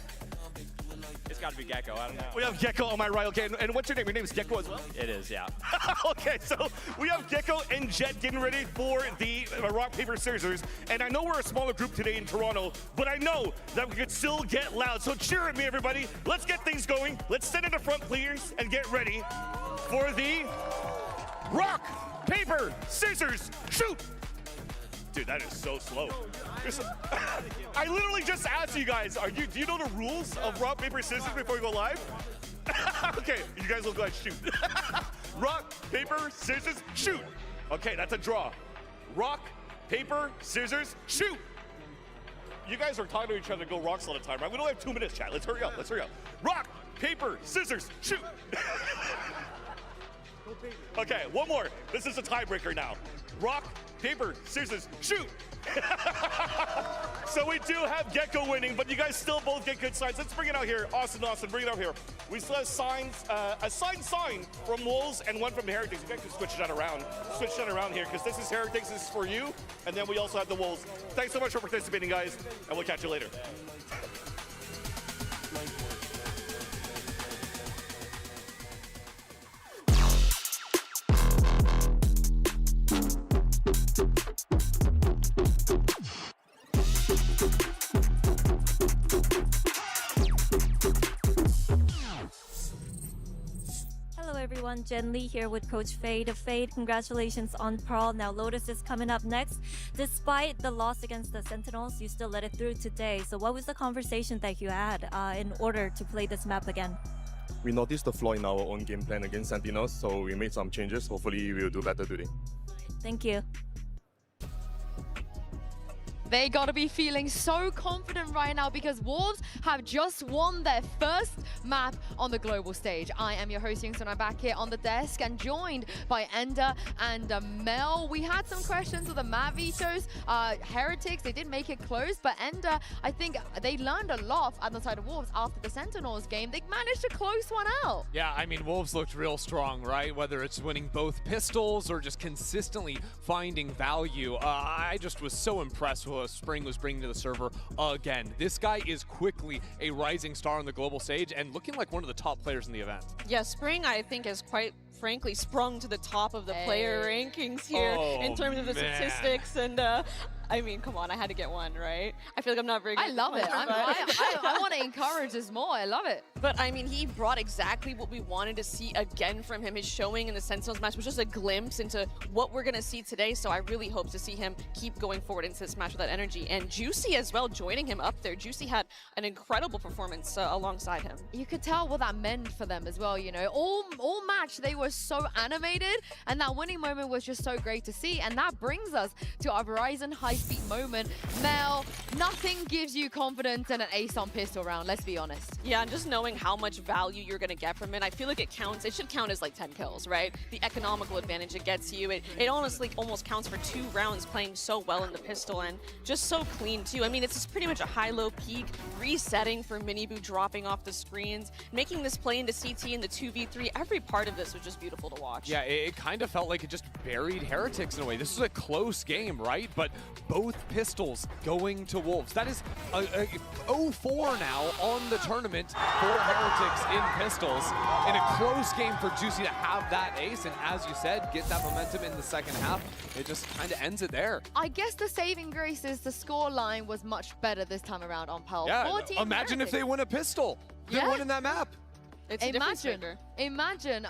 It's got to be Gecko. I don't know. we have Gecko on my right. Okay, and what's your name? Your name is Gecko as well? It is, yeah. Okay, so we have Gecko and Jet getting ready for the rock, paper, scissors. And I know we're a smaller group today in Toronto, but I know that we could still get loud. So cheer at me, everybody. Let's get things going. Let's stand in the front, please, and get ready for the rock, paper, scissors, shoot! Dude, that is so slow. I literally just asked you guys, do you know the rules of rock, paper, scissors before we go live? Okay, you guys will go ahead and shoot. Rock, paper, scissors, shoot! Okay, that's a draw. Rock, paper, scissors, shoot! You guys are talking to each other to go rocks all the time, right? We only have 2 minutes, chat. Let's hurry up, Rock, paper, scissors, shoot! Okay, one more. This is a tiebreaker now. Rock, paper, scissors, shoot! So we do have Gecko winning, but you guys still both get good signs. Let's bring it out here. Austin, bring it out here. We still have signs, a signed sign from Wolves and one from Heretics. You guys can switch that around. Here, because this is Heretics, this is for you, and then we also have the Wolves. Thanks so much for participating, guys, and we'll catch you later. Everyone, Jen Lee here with Coach Fade. Fade, congratulations on Pearl. Now Lotus is coming up next. Despite the loss against the Sentinels, you still let it through today. So what was the conversation that you had in order to play this map again? We noticed the flaw in our own game plan against Sentinels, so we made some changes. Hopefully we'll do better today. Thank you. They gotta be feeling so confident right now because Wolves have just won their first map on the global stage. I am your host, Youngson. I'm back here on the desk and joined by Ender and Mel. We had some questions with the map vetoes. Heretics, they did make it close, but Ender, I think they learned a lot on the side of Wolves after the Sentinels game. They managed to close one out. Yeah, I mean, Wolves looked real strong, right? Whether it's winning both pistols or just consistently finding value. I just was so impressed with what Spring was bringing to the server again. This guy is quickly a rising star on the global stage and looking like one of the top players in the event. Yeah, Spring, I think, has quite frankly sprung to the top of the player rankings here in terms of the statistics. And I mean, come on, I had to get one, right? I feel like I'm not very good. I love it. I want to encourage this more. I love it. But I mean, he brought exactly what we wanted to see again from him. His showing in the Sentinels match was just a glimpse into what we're going to see today. So I really hope to see him keep going forward into this match with that energy. And Juicy as well, joining him up there. Juicy had an incredible performance alongside him. You could tell what that meant for them as well, you know. All match, they were so animated, and that winning moment was just so great to see. And that brings us to our Verizon high-speed moment. Mel, nothing gives you confidence in an ace on pistol round, let's be honest. Yeah, and just knowing showing how much value you're going to get from it. I feel like it counts. It should count as like 10 kills, right? The economical advantage it gets you. It honestly almost counts for 2 rounds playing so well in the pistol and just so clean too. I mean, it's just pretty much a high-low peak, resetting for MiniBoo, dropping off the screens, making this play into CT in the 2v3. Every part of this was just beautiful to watch. Yeah, it kind of felt like it just buried Heretics in a way. This was a close game, right? But both pistols going to Wolves. That is a 0-4 now on the tournament for Heretics in pistols. In a close game for Juicy to have that ace, and as you said, get that momentum in the second half. It just kind of ends it there. I guess the saving grace is the score line was much better this time around on Pearl. Yeah, imagine if they win a pistol. They're winning that map. It's a difference maker. Imagine.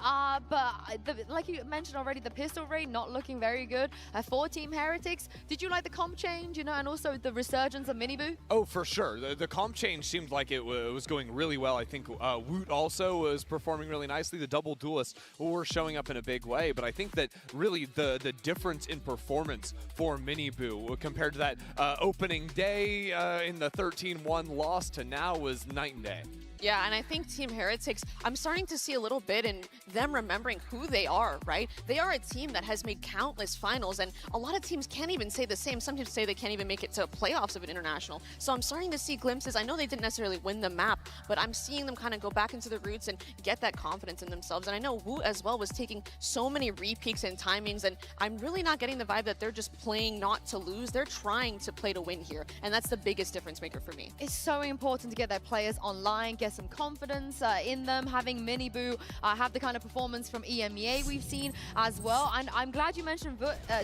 Like you mentioned already, the pistol rate not looking very good. For Team Heretics, did you like the comp change, and also the resurgence of MiniBoo? Oh, for sure. The comp change seemed like it was going really well. I think Woot also was performing really nicely. The double duelists were showing up in a big way, but I think that really the difference in performance for MiniBoo compared to that opening day in the 13-1 loss to now was night and day. Yeah, and I think Team Heretics, I'm starting to see a little bit in them remembering who they are, right? They are a team that has made countless finals, and a lot of teams can't even say the same. Some teams say they can't even make it to playoffs of an international. So I'm starting to see glimpses. I know they didn't necessarily win the map, but I'm seeing them kind of go back into the roots and get that confidence in themselves. And I know Wu as well was taking so many re-peaks and timings, and I'm really not getting the vibe that they're just playing not to lose. They're trying to play to win here, and that's the biggest difference maker for me. It's so important to get their players online, get some confidence in them, having MiniBoo have the kind of performance from EMEA we've seen as well. And I'm glad you mentioned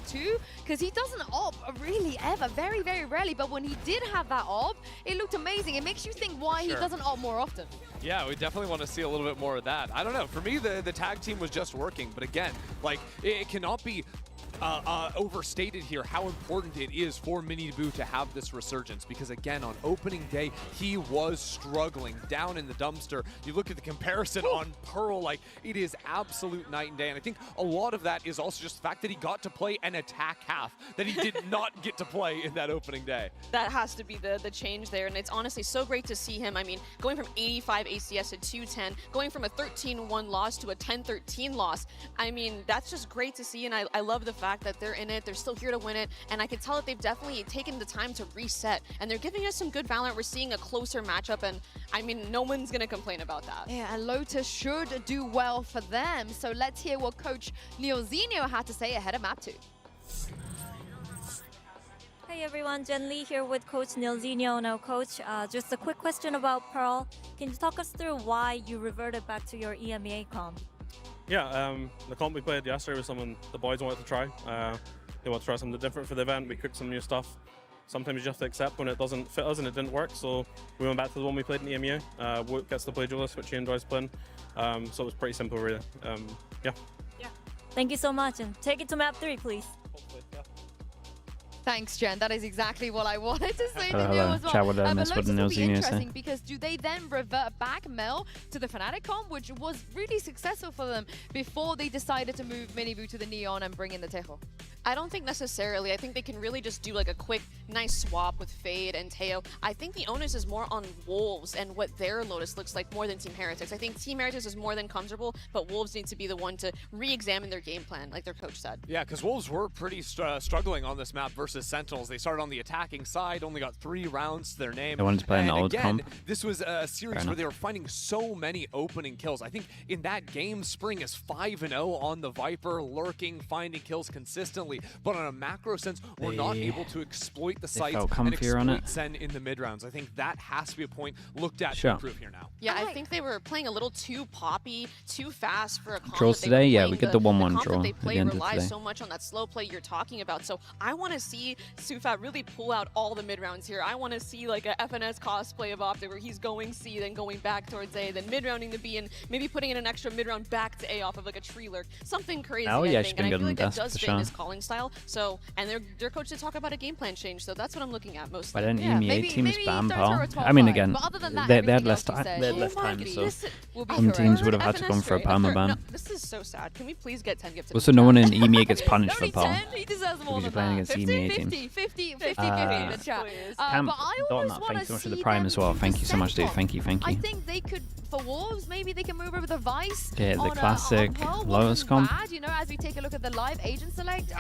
too, because he doesn't op really ever, very, very rarely. But when he did have that op, it looked amazing. It makes you think why he doesn't op more often. Yeah, we definitely want to see a little bit more of that. I don't know. For me, the tag team was just working. But again, like, it cannot be overstated here how important it is for MiniBoo to have this resurgence, because again, on opening day, he was struggling down in the dumpster. You look at the comparison on Pearl, like, it is absolute night and day, and I think a lot of that is also just the fact that he got to play an attack half that he did not get to play in that opening day. That has to be the change there, and it's honestly so great to see him. I mean, going from 85 ACS to 210, going from a 13-1 loss to a 10-13 loss, I mean, that's just great to see, and I love the fact that they're in it, they're still here to win it, and I can tell that they've definitely taken the time to reset, and they're giving us some good Valorant. We're seeing a closer matchup, and I mean, no one's gonna complain about that. Yeah, and Lotus should do well for them, so let's hear what Coach Neilzinho had to say ahead of Map 2. Hey everyone, Jen Lee here with Coach Neilzinho. Now Coach, just a quick question about Pearl. Can you talk us through why you reverted back to your EMEA comp? Yeah, the comp we played yesterday was something the boys wanted to try. They wanted to try something different for the event. We cooked some new stuff. Sometimes you just have to accept when it doesn't fit us and it didn't work, so we went back to the one we played in EMEA. Woot gets to play Duelist, which he enjoys playing. So it was pretty simple, really. Yeah. Thank you so much, and take it to Map 3, please. Thanks, Jen. That is exactly what I wanted to say to you Hello. as well. Chat with But Lotus Lotus will be Neilzinho interesting say. because do they then revert back, Mel, to the Fnatic comp, which was really successful for them before they decided to move MiniBoo to the Neon and bring in the Tejo? I don't think necessarily. I think they can really just do like a quick, nice swap with Fade and Teo. I think the onus is more on Wolves and what their Lotus looks like more than Team Heretics. I think Team Heretics is more than comfortable, but Wolves need to be the one to re-examine their game plan, like their coach said. Yeah, because Wolves were pretty struggling on this map versus Sentinels. They started on the attacking side, only got 3 rounds to their name. They wanted to play an old again, comp. This was a series Fair where they were finding so many opening kills. I think in that game, Spring is 5-0 on the Viper, lurking, finding kills consistently. But on a macro sense, we're not able to exploit the sites and exploit Zen in the mid rounds. I think that has to be a point looked at to improve here now. Yeah, I think they were playing a little too poppy, too fast for a comp. Draws today? Yeah, we get the 1-1 draw They at the play end of relies today. so much on that slow play you're talking about. So I want to see Sufat really pull out all the mid rounds here. I want to see like a FNS cosplay of Optic where he's going C, then going back towards A, then mid rounding the B, and maybe putting in an extra mid round back to A off of like a tree lurk. Something crazy. Oh, I yeah, think. she's And been I good feel on like the that desk does for fit in sure. his calling style. So, and their coach did talk about a game plan change. So that's what I'm looking at mostly. But an EMEA team is banned, pal. top I mean, five. again, But other than that, they had everything less else you time. said They had less time, so some teams would have had to go for a perma ban. This is so sad. Can we please get 10 gifts? Also, no one in EMEA gets punished for PAL. He deserves more Because you're than playing that. against EMEA teams. 50 in the chat. Cam, But I Dot always Nut, want thank you to so much for see the prime them as well. do Thank you the so much, dude. send Thank you, thank I you. think they could for Wolves, maybe they can move over the Vice. Yeah, the on classic Pearl. Lotus comp. Bad, you know, as we take a look at the live agent select.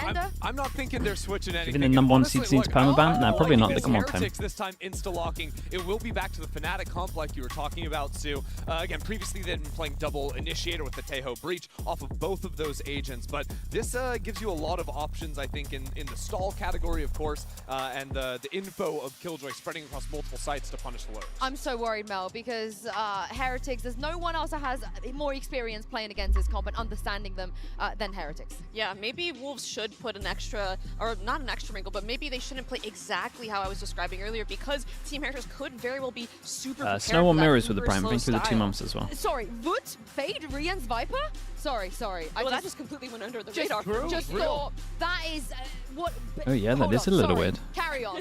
I'm not thinking they're switching anything. Even the number one Honestly, seed seems look, permaban? Nah, probably not. They against come on time. Heretics this time insta-locking. It will be back to the Fnatic comp like you were talking about, Sue. Again, previously they'd been playing double Initiator with the Teho Breach off of both of those agents, but this gives you a lot of options, I think, in the stall category, of course, and the info of Killjoy spreading across multiple sites to punish the lurks. I'm so worried, Mel, because Heretics, there's no one else that has more experience playing against this comp and understanding them than Heretics. Yeah, maybe Wolves should put an extra, or not an extra wrinkle, but maybe they shouldn't play exactly how I was describing earlier, because Team Heretics could very well be super prepared Snow or for that Mirrors with the uber Prime, slow think through the 2 style. months as well. Sorry, Woot, Fade, Rian's Viper? Sorry. Well, that just completely went under the radar. Just thought, that is what... Oh yeah, that Hold is a on, little sorry. weird. Carry on.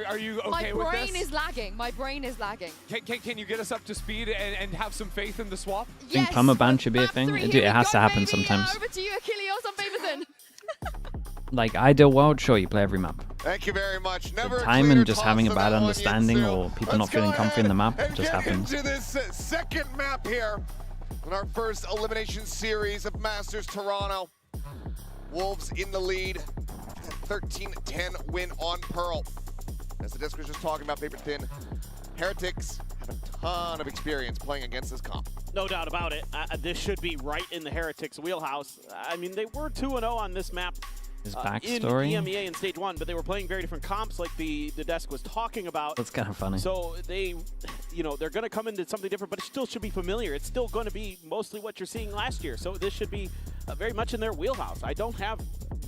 Are you okay My with brain this? is lagging. My brain is lagging. Can you get us up to speed and have some faith in the swap? I think permaban should be a thing. It has to happen sometimes. Over to you, Achilles on Favorson. Like ideal world, sure, you play every map. Thank you very much. Never Time and just having a bad understanding or people not feeling comfy in the map just happens. Into this second map here in our first elimination series of Masters Toronto. Wolves in the lead. 13-10 win on Pearl. As the disc was just talking about, paper thin, Heretics have a ton of experience playing against this comp. No doubt about it. This should be right in the Heretics wheelhouse. I mean, they were 2-0 on this map. His In backstory. EMEA in Stage 1, but they were playing very different comps like the desk was talking about. That's kind of funny. So they, they're going to come into something different, but it still should be familiar. It's still going to be mostly what you're seeing last year. So this should be very much in their wheelhouse. I don't have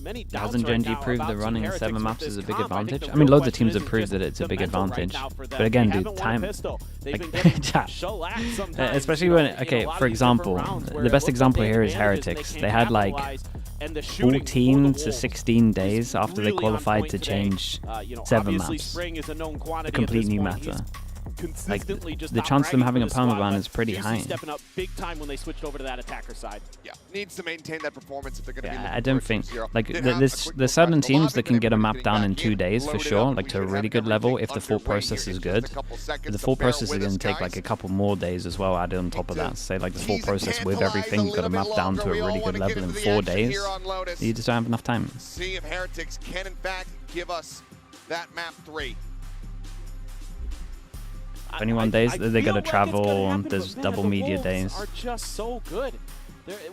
many doubts Hasn't right Gen G now proved about that Team running Heretics 7 with maps this is a big comp. I think advantage? the I mean, real loads of teams question have proved is that it's a the big mental right advantage. now for them. But again, They dude, haven't won a time. pistol. They've Like, been getting chat. shellacked sometimes, Especially you know, when, in a okay, lot for of these different example, rounds where the it best looks example like here is advantages they Heretics. can They had like capitalize, and the shooting for the 14 to Wolves 16 days after they really on qualified point to today. change 7 Obviously, maps. Spring is a known quantity A complete at this new point. meta. He's Like, consistently just the top chance of them ranking having a for the squad, permaban but is pretty Juicy high. stepping up big time when they switched over to that attacker side. Yeah, needs to maintain that performance if they're going to be looking I don't for a think 2-0. like Did have a there's quick there's little certain crash in the teams that lobby, can but get a everybody's map getting down in back 2 days for loaded sure, up. like We to a should really have good level if the everything full underway process here is in good. just a couple seconds, But the so full bear process is with going us, to take like guys. a couple more days as well added on top of that. Say like the full tease and process with tantalize everything, a got a little map bit down to longer. a We all really want good to get level in into the 4 action days. here on Lotus. You just don't have enough time. See if Heretics can in fact give us that map 3. 21 days, they got to feel like it's gonna travel, happen, there's but, man, double the media Wolves days. are just so good.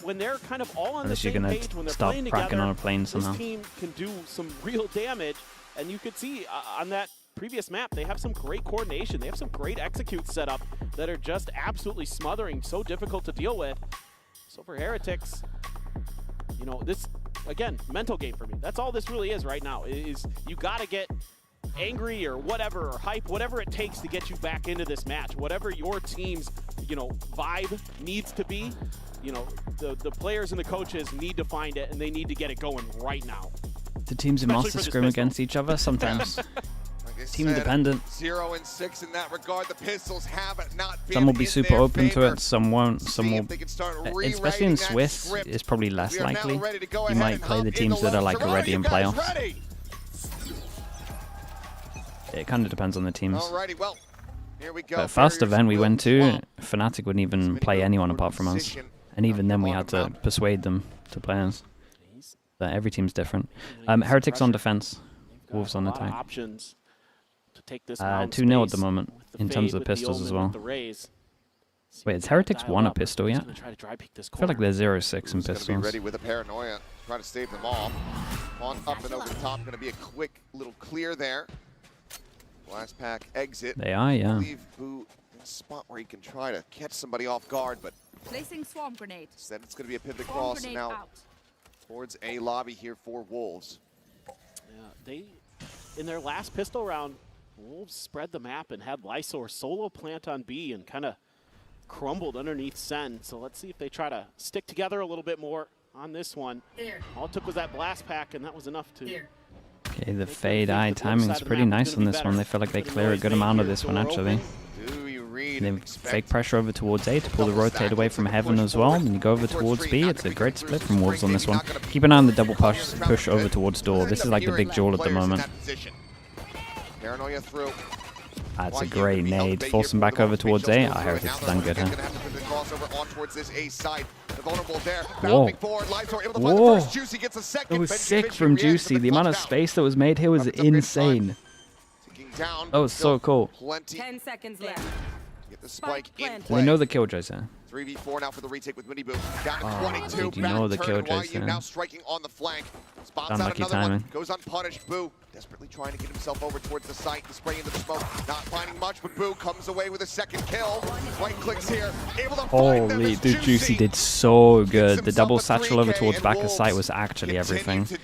When they're kind of all on Unless the you're same going page, when to they're start playing cracking together, on a plane somehow. this team can do some real damage. And you could see on that previous map, they have some great coordination. They have some great executes set up that are just absolutely smothering, so difficult to deal with. So for Heretics, this, again, mental game for me. That's all this really is right now, is you got to get angry or whatever, or hype, whatever it takes to get you back into this match. Whatever your team's, vibe needs to be, the players and the coaches need to find it, and they need to get it going right now. The teams in Especially Master for this scrim pistol. against each other sometimes. Like I Team said, dependent. 0 and 6 in that regard. The Pistols have not been Some will be in super their open favor. to it, some won't, some See will. if they can start Especially rewriting in that Swiss, script. it's probably less We are now likely. ready to go You ahead might and play hop the in teams that are like Lotus. already Are in you guys playoffs. ready? It kind of depends on the teams. Alrighty, well, here we go. But first Barriers event we will went to, fall. Fnatic wouldn't even play anyone apart from us. And even then we had to persuade them to play us. But every team's different. Heretics on defense, Wolves on A lot of attack. options to take this 2-0 at the moment, with the in terms fade, of with pistols the as Omen, well. with the Rays. Wait, has Heretics Dial won a up. pistol Just yet? gonna try to dry peek this I feel like corner. they're 0-6 in Who's gonna be pistols. ready with a paranoia, trying to stave them off. On up and over the top, going to be a quick little clear there. Last pack exit. They are, yeah. Leave Boo in a spot where he can try to catch somebody off guard, but Placing swarm grenade. instead it's going to be a pivot Swarm cross grenade now out. towards a lobby here for Wolves. Yeah, in their last pistol round, Wolves spread the map and had Lysor solo plant on B and kind of crumbled underneath Sen. So let's see if they try to stick together a little bit more on this one. There. All it took was that blast pack, and that was enough to. Okay, the fade eye timing is pretty nice on this one. They feel like they clear a good amount of this one actually. Do you read They and expect? fake pressure over towards A to pull the rotate away from Heaven as well. And you go over towards B. It's a great split from Wolves on this one. Keep an eye on the double push over towards door. This is like the big jewel at the moment. Paranoia through. That's a great nade. Force him back over towards A. Our Heretics has done good, huh? Whoa. Whoa. That was sick from Juicy. The amount of space that was made here was insane. That was so cool. 10 seconds left. Get the spike in They know the killjoys here. 3v4 now for the retake with MIBR. Down to 22. Dude, you know the killjoys here. Now striking on the flank. Spots out Unlucky another timing. one. Goes unpunished. Boo desperately trying to get himself over towards the site. The spray into the smoke. Not finding much, but Boo comes away with a second kill. Right clicks here. Able to find them. Holy, dude, Juicy did so good. The double satchel over towards back of sight was actually everything. Dude,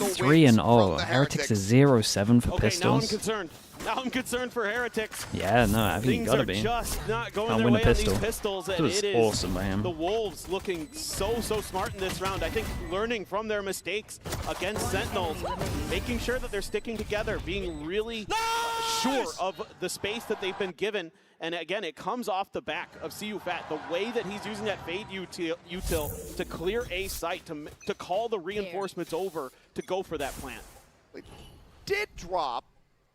3-0. Heretics is 0-7 for Okay, pistols. now I'm concerned. Now I'm concerned for Heretics. Yeah, no, I think you gotta be. Things are just not going Can't their win a way on these pistol. pistols, That and was it is awesome by him. the Wolves looking so smart in this round. I think learning from their mistakes against Sentinels, making sure that they're sticking together, being really sure of the space that they've been given. And again, it comes off the back of CU Fat. The way that he's using that fade util to clear a site, to call the reinforcements over, to go for that plant. They did drop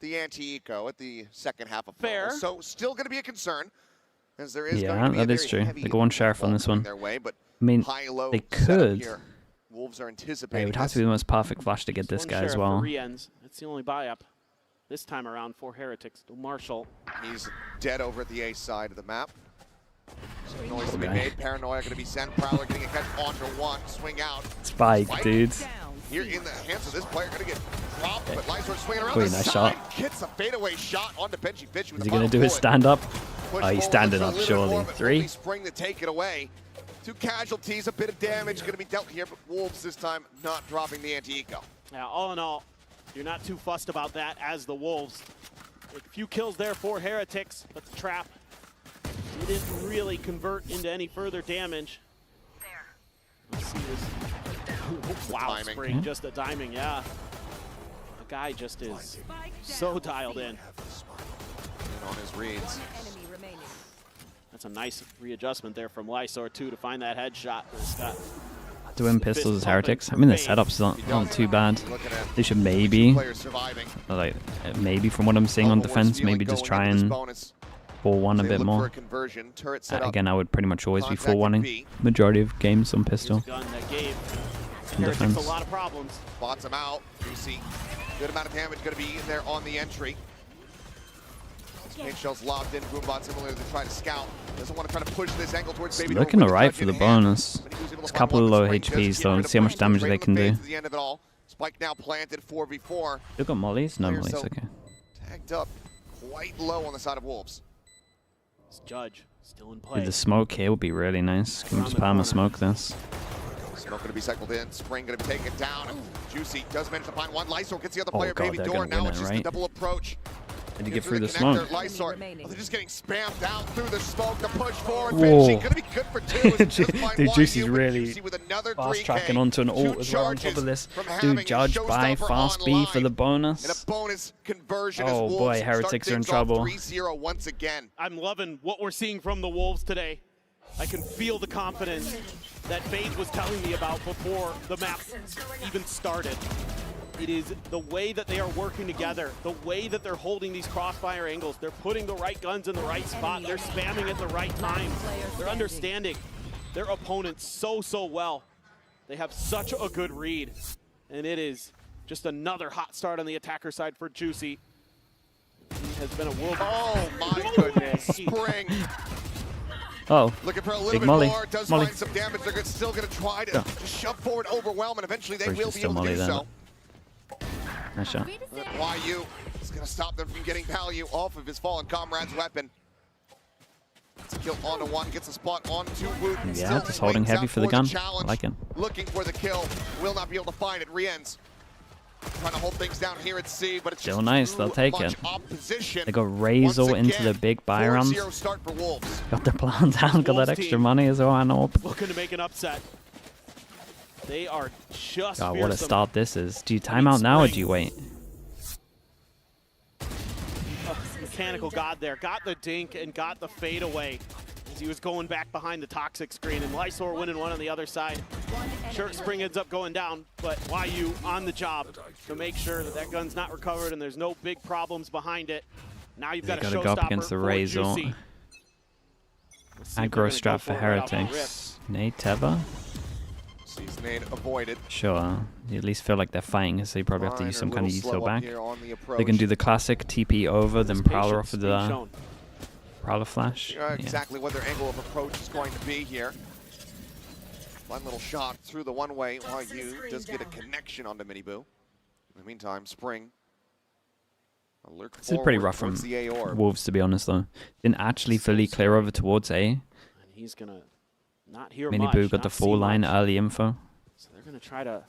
the anti-eco at the second half of Fair. So still going to be a concern, as there is Yeah, going to be that a is very true. heavy They go on sheriff on this one. their way, but I mean, high-low they setup could. here. Wolves are It anticipating would have this. to be the most perfect flash to get this One guy as sheriff well. for Re-ends. That's the only buy-up this time around for Heretics. Marshall. He's dead over at the A side of the map. Some noise to be Okay. made. Paranoia going to be sent. Prowler getting a catch onto one. Swing out. Spike, dudes. Here in the hands of this player, going to get dropped, but Lysor swinging around Wait, the nice side. shot. Gets a fadeaway shot onto Benji Fish with Is the he going to final do his bullet. stand-up? Push Oh, forward he's standing for a up, little surely. more, but 3? Lily Spring to take it away. 2 casualties, a bit of damage going to be dealt here, but Wolves this time not dropping the anti-eco. Now, all in all, you're not too fussed about that as the Wolves. A few kills there for Heretics, but the trap didn't really convert into any further damage. Let's see this. Wow, Timing. Spring, just a timing, yeah. The guy just is so dialed in. And on his reads. That's a nice readjustment there from Lysor, too, to find that headshot. Scott. To win pistols as Heretics. I mean, the setup's not too bad. They should maybe, like, maybe from what I'm seeing on defense, maybe just try and 4-1 a bit more. Again, I would pretty much always be 4-1ing majority of games on pistol. Gun that gave In Heretics defense. a lot of problems. Spots him out. You see good amount of damage going to be in there on the entry. Paint shells lobbed in. Boombot similarly to try to scout. Doesn't want to try to push this angle towards Baby. Looking alright for the bonus. It's a couple of low HPs though. Let's see how much damage they can do. The end of it all. Spike now planted 4v4. They've got mollies? No mollies, okay. Tagged up quite low on the side of Wolves. This Judge still in play. Dude, the smoke here would be really nice. Can we just palm smoke this? Smoke going to be cycled in. Spring going to be taken down. Juicy does manage to find one. Lysor gets the other Oh player. god, Baby they're Door. gonna Now win it's it, just a right? double approach. Did he get Gets through the connector. smoke? Lysor. Oh, they're just getting spammed down through the smoke to push forward. Whoa. Benji going to be good for 2. Dude, Juicy's really fast tracking onto an ult as well on top of this. Dude, Judge by Fast B for the bonus. And a bonus conversion Oh as Wolves boy, start Heretics are in things off trouble. 3-0 once again. I'm loving what we're seeing from the Wolves today. I can feel the confidence that Fade was telling me about before the map even started. It is the way that they are working together, the way that they're holding these crossfire angles. They're putting the right guns in the right spot. They're spamming at the right time. They're understanding their opponents so well. They have such a good read. And it is just another hot start on the attacker side for Juicy. He has been a world. Oh my goodness. Spring. Oh, Looking for a little big bit molly. more. Does Molly. find some damage. They're still going to try to just shove forward, overwhelm, and eventually they Or is will it be still able to molly do then? so. Nice shot. YU is going to stop them from getting value off of his fallen comrade's weapon. It's a kill onto one, gets a spot onto Woot. Yeah, just holding heavy for the gun. I like it. Looking for the kill. Will not be able to find it. Re-ends. Trying to hold things down here at C, but it's Still just nice, too they'll take much it. opposition. They got Razor into the big buy rounds. 4-0 start for Wolves. Got their plan down, got that Wolves extra team money as well, I know. Looking to make an upset. They are just God, what a fearsome. start this is. Do you time out now or do you wait? Mechanical God there. Got the dink and got the fade away as he was going back behind the toxic screen. And Lysor winning one on the other side. Sure, Spring ends up going down, but YU on the job to make sure that that gun's not recovered and there's no big problems behind it. Now you've They got gotta go up against the Razor. Aggro strat for Heretics. Nade Tether? Sees nade avoided. Sure. You at least feel like they're fighting, so you probably have to use some kind of util back. The They can do the classic TP over, then Prowler off of the Prowler flash. Exactly what their angle of approach is going to be here. One little shot through the one-way. YU does get a connection onto MIBR. In the meantime, Spring. This is pretty rough from Wolves, to be honest, though. Didn't actually fully clear over towards A. And he's gonna not hear MIBR much, got the not full see line much. early info. So they're gonna try to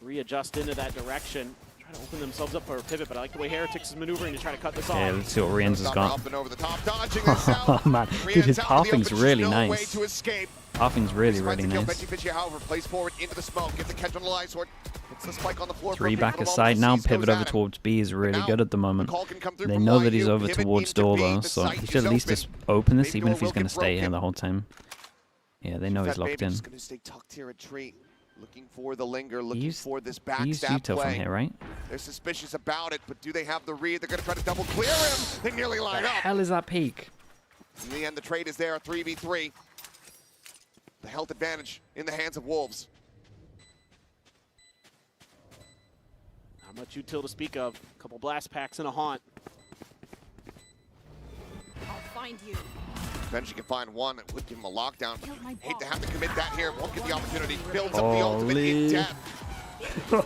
readjust into that direction, try to open themselves up for a pivot. But I like the way Heretics is maneuvering to try to cut this off. Yeah, let's see what Rienz has got. Up and over the top, dodging this out. Oh man, dude, his pathing's really no nice. way to escape. Pathing's really, really nice. Benji, however, plays forward into the smoke, gets the catch on the live sword. It's the spike on the floor. 3 back aside now, pivot over towards B is really good at the moment. They know that he's over towards door though, so he should at least just open this, even if he's going to stay here the whole time. Yeah, they know he's locked in. Going to stay tucked here at tree, looking for the linger, looking for this backstab util play. from here, right? They're suspicious about it, but do they have the read? They're going to try to double clear him. They nearly line The up. hell is that peak? In the end, the trade is there, 3v3. The health advantage in the hands of Wolves. Not much util to speak of. A couple blast packs and a haunt. I'll find you. Benji can find one that would give him a lockdown. Hate to have to commit that here. Won't get the opportunity. Builds up the ultimate in depth.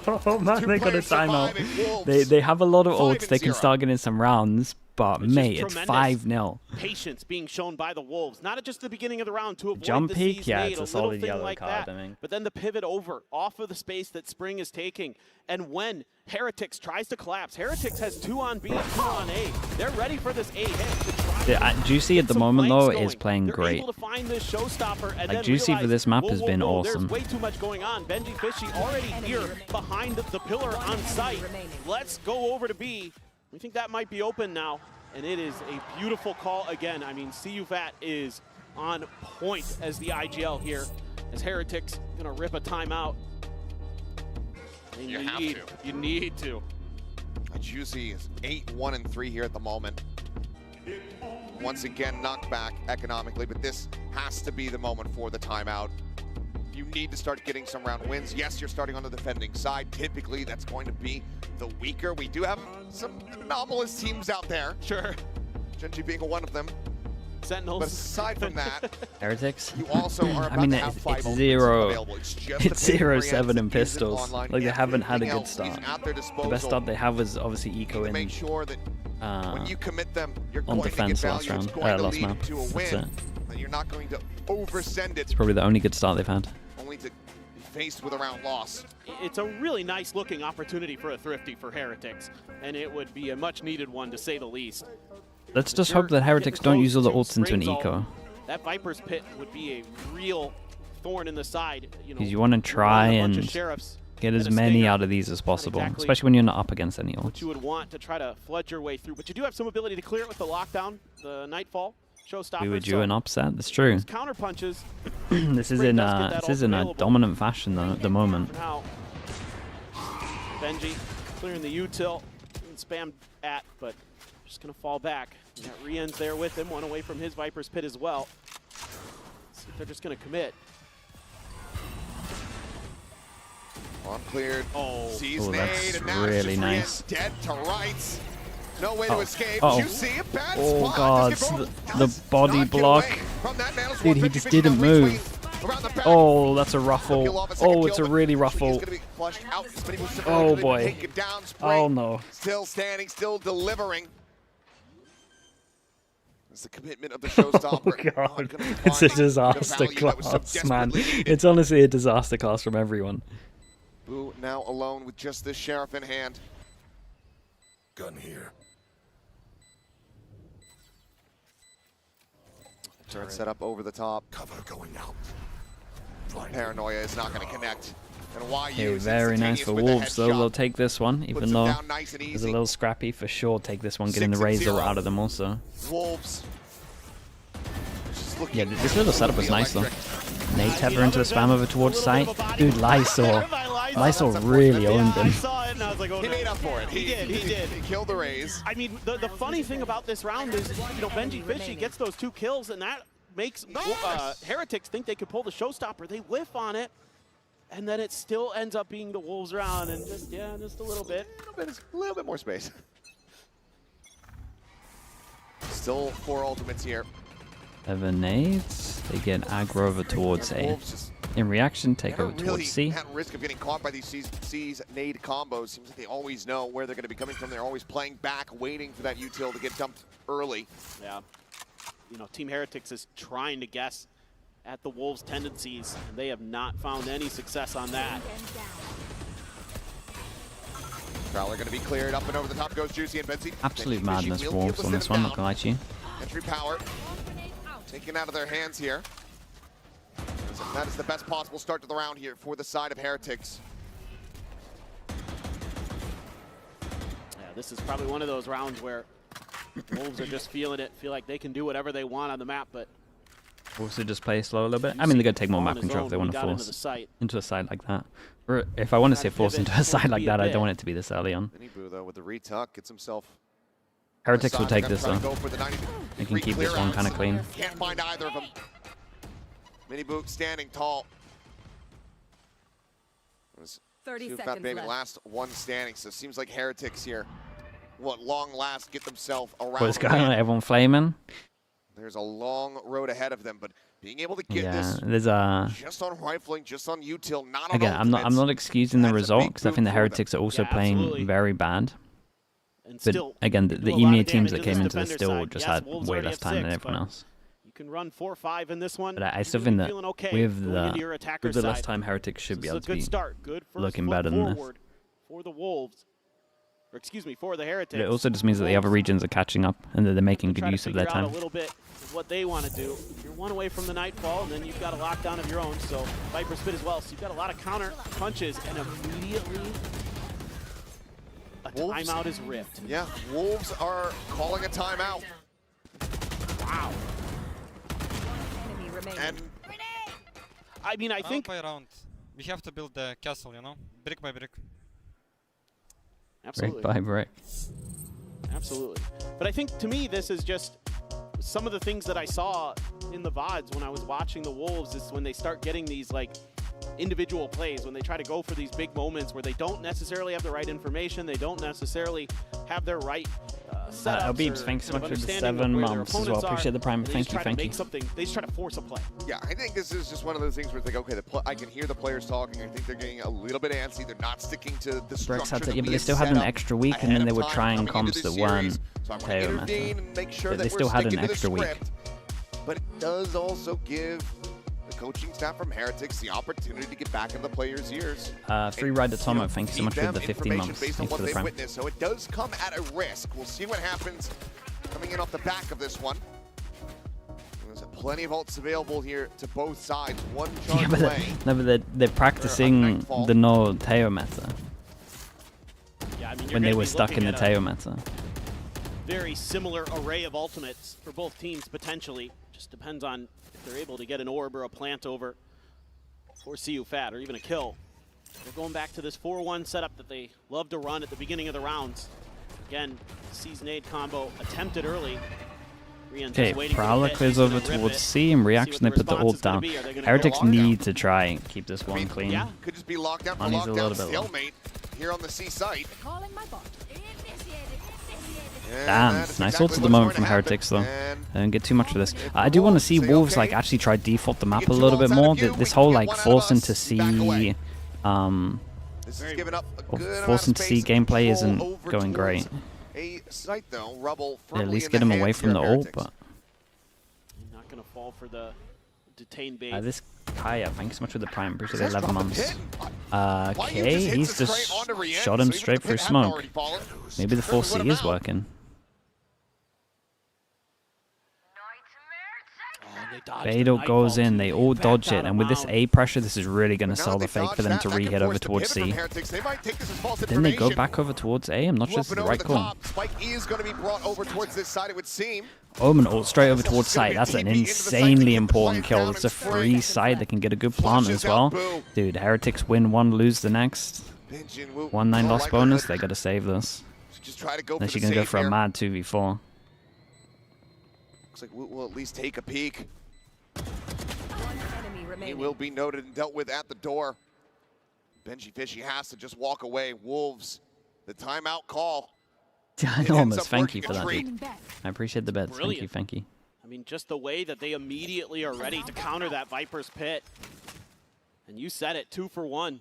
Oh man, they got a timeout. They have a lot of ults. They can start getting some rounds, but mate, it's 5-0. Patience being shown by the Wolves, not just the beginning of the round to avoid Jump the peak, C's yeah, made, it's a little solid thing yellow like card, that, I mean. but then the pivot over off of the space that Spring is taking, and when Heretics tries to collapse, Heretics has 2 on B and 2 on A. They're ready for this A hit to try. Juicy at the moment though is playing They're great. able to find this showstopper and Like then Juicy for realize, this map whoa, has whoa, been whoa, awesome. There's way too much going on. Benji Fishy already here behind the pillar on site. Let's go over to B. We think that might be open now. And it is a beautiful call again. I mean, CUFAT is on point as the IGL here. As Heretics gonna rip a timeout. And you need to. Juicy is 8-1-3 here at the moment. Once again, knocked back economically, but this has to be the moment for the timeout. You need to start getting some round wins. Yes, you're starting on the defending side. Typically, that's going to be the weaker. We do have some anomalous teams out there. Sure. Genji being one of them. Sentinels. But aside from that, Heretics? you also are about to have 5 it's ultimates 0. available. It's just It's the 0-7 in isn't pistols. online. Like they haven't had a good Everything start. else is at their The best disposal. start they have was obviously Eco in Make sure that when you commit them, you're on going defense to get last value. round, It's going to last lead map. to a That's win. it. And you're not going to oversend it, It's probably the only good start they've had. only to be faced with a round loss. It's a really nice looking opportunity for a Thrifty for Heretics. And it would be a much needed one to say the least. Let's just hope that Heretics don't use all the ults into an eco. That Viper's Pit would be a real thorn in the side. Because you want to try and get as many out of these as possible, especially when you're not up against any What ults. you would want to try to flood your way through. But you do have some ability to clear it with the lockdown, the Nightfall, Showstopper. We were due an upset, that's true. Counter punches. This is in a dominant fashion though at the moment. Now, Benji clearing the util and spam at, but just going to fall back. You got Rienz there with him, one away from his Viper's Pit as well. Let's see if they're just going to commit. Bomb cleared. Sees Oh, nade, that's and now really it's just nice. dead to rights. No way to escape. Oh. Juicy, a bad Oh spot. god, Does get rolled. the body block. Dude, he just didn't move. Oh, that's a ruffle. Oh, it's a really ruffle. Oh boy. Oh no. Still standing, still delivering. It's the commitment of the showstopper. Oh god, it's a disaster class, man. It's honestly a disaster class from everyone. Boo now alone with just this sheriff in hand. Gun here. Turret set up over the top. Cover going out. Paranoia is not going to connect. And Okay, very nice for Wolves though. They'll take this one, even though it's a little scrappy for sure. Take this one, getting the Razor out of them also. Wolves. Yeah, this little setup was nice though. Nade Tether into the spam over towards site. Dude, Lysor. Lysol really owned I him. saw it and I was like, oh, He no. made up for it. He did. He killed the Rays. I mean, the funny thing about this round is, you know, Benji Fishy gets those 2 kills, and that makes Heretics think they could pull the showstopper. They whiff on it, and then it still ends up being the Wolves round, and just a little bit. A little bit more space. Still 4 ultimates here. Evan nades. They get aggro over towards A. In reaction, take over towards C. At risk of getting caught by these C's nade combos. Seems like they always know where they're going to be coming from. They're always playing back, waiting for that util to get dumped early. Yeah. You know, Team Heretics is trying to guess at the Wolves' tendencies, and they have not found any success on that. Prowler going to be cleared. Up and over the top goes Juicy and Benzzy. Absolute madness Wolves on this one, not gonna lie to you. Entry power taken out of their hands here. That is the best possible start to the round here for the side of Heretics. Yeah, this is probably one of those rounds where Wolves are just feeling it, feel like they can do whatever they want on the map, but Also just play slow a little bit. I mean, they're going to take more map control if they want to force into a side like that. Or if I want to say force into a side like that, I don't want it to be this early on. MIBR, though, with the retuck, gets himself. Heretics will take this though. They can keep this one kind of clean. Can't find either of them. MIBR standing tall. 30 seconds seconds maybe left. last one standing, so it seems like Heretics here will at long last get themselves around. What's going on? Everyone flaming? There's a long road ahead of them, but being able to get Yeah, this there's a. just on rifling, just on util, not on Again, I'm not excusing the result because I think the Heretics are also playing very bad. But again, the EMEA teams that came into this still just had way less time than everyone else. you can run 4-5 in this one. But I still think that with the the less time, Heretics should be able to be Good looking better than this. For the Wolves, or excuse me, for the Heretics. But it also just means that the other regions are catching up and that they're making good use of their Figure out time. a little bit of what they want to do. You're one away from the Nightfall, and then you've got a lockdown of your own. So Viper Spit as well. So you've got a lot of counter punches, and immediately a timeout is ripped. Yeah, Wolves are calling a timeout. Wow. And I mean, I think by round, we have to build the castle, you know, brick by brick. Absolutely. Brick by brick. Absolutely. But I think to me, this is just some of the things that I saw in the VODs when I was watching the Wolves is when they start getting these like individual plays, when they try to go for these big moments where they don't necessarily have the right information, they don't necessarily have their right setups. Albeebs, thanks so much for the 7 months as well. Appreciate the prime. Thank you, thank you. They just try to force a play. yeah, I think this is just one of those things where it's like, okay, I can hear the players talking. I think they're getting a little bit antsy. They're not sticking to the structure. Had to, that yeah, but we they had still had an set up extra week, and ahead then they of were time trying coming into comps this that weren't series. So I want to Teo intervene meta. and make sure But that they still we're had an sticking to the extra week. script. But it does also give the coaching staff from Heretics the opportunity to get back in the players' ears. Free Ride to Tomo, thank you so much for Feed the them 15 information months. based on Thanks what for the they've prime. witnessed. So it does come at a risk. We'll see what happens coming in off the back of this one. There's plenty of ults available here to both sides. One charge Yeah, but away. they're practicing the no Teo meta Yeah, I mean, when they were stuck in the Teo meta. Very similar array of ultimates for both teams potentially. Just depends on if they're able to get an orb or a plant over for CU Fat or even a kill. They're going back to this 4-1 setup that they love to run at the beginning of the rounds. Again, C's nade combo attempted early. Okay, Prowler clears over towards C. In reaction, they put the ult down. Heretics need to try and keep this one clean. Yeah, could just be locked down for Money's a little lockdown, bit low. stalemate here on the C site. Damn, nice ult at the moment from Heretics though. I don't get too much for this. I do want to see Wolves like actually try default the map a little bit more. This whole like force into C, force into C gameplay isn't going great. A site though, Rubble They at least get him away from the ult, but Not going to fall for the detained bait. this Kaya, thanks so much for the prime. Appreciate the 11 months. Okay, he's just shot him straight through smoke. Maybe the 4C is working. Beidou goes in, they all dodge it, and with this A pressure, this is really going to sell the fake for them to re-hit over towards C. Then they go back over towards A, I'm not sure this is the right call. Spike is going to be brought over towards this side, it would seem. Omen ult straight over towards site. That's an insanely important kill. It's a free side that can get a good plant as well. Dude, Heretics win one, lose the next. 1-9 loss bonus. They gotta save this. Just try to go Unless for you the can go save for a here. mad 2v4. Looks like we'll at least take a peek. Enemy He remaining. will be noted and dealt with at the door. Benji Fishy has to just walk away. Wolves, the timeout call. Ginormous. Thank you for that, treat. dude. I appreciate the bets. Brilliant. Thank you. I mean, just the way that they immediately are ready to counter that Viper's Pit. And you said it, 2 for 1.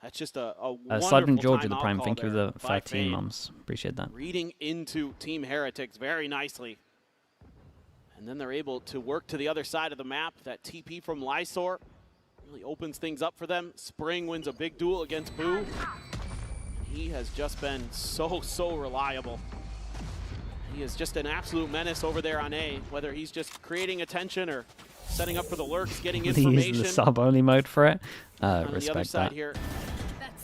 That's just a wonderful Slide Georgia, the timeout Prime. call Thank you for there the by 13 Fade. mums. Appreciate that. Reading into Team Heretics very nicely. And then they're able to work to the other side of the map. That TP from Lysor really opens things up for them. Spring wins a big duel against Boo. He has just been so reliable. He is just an absolute menace over there on A, whether he's just creating attention or setting up for the lurks, getting information. Use the sub-only mode for it. On the other Respect side that. here,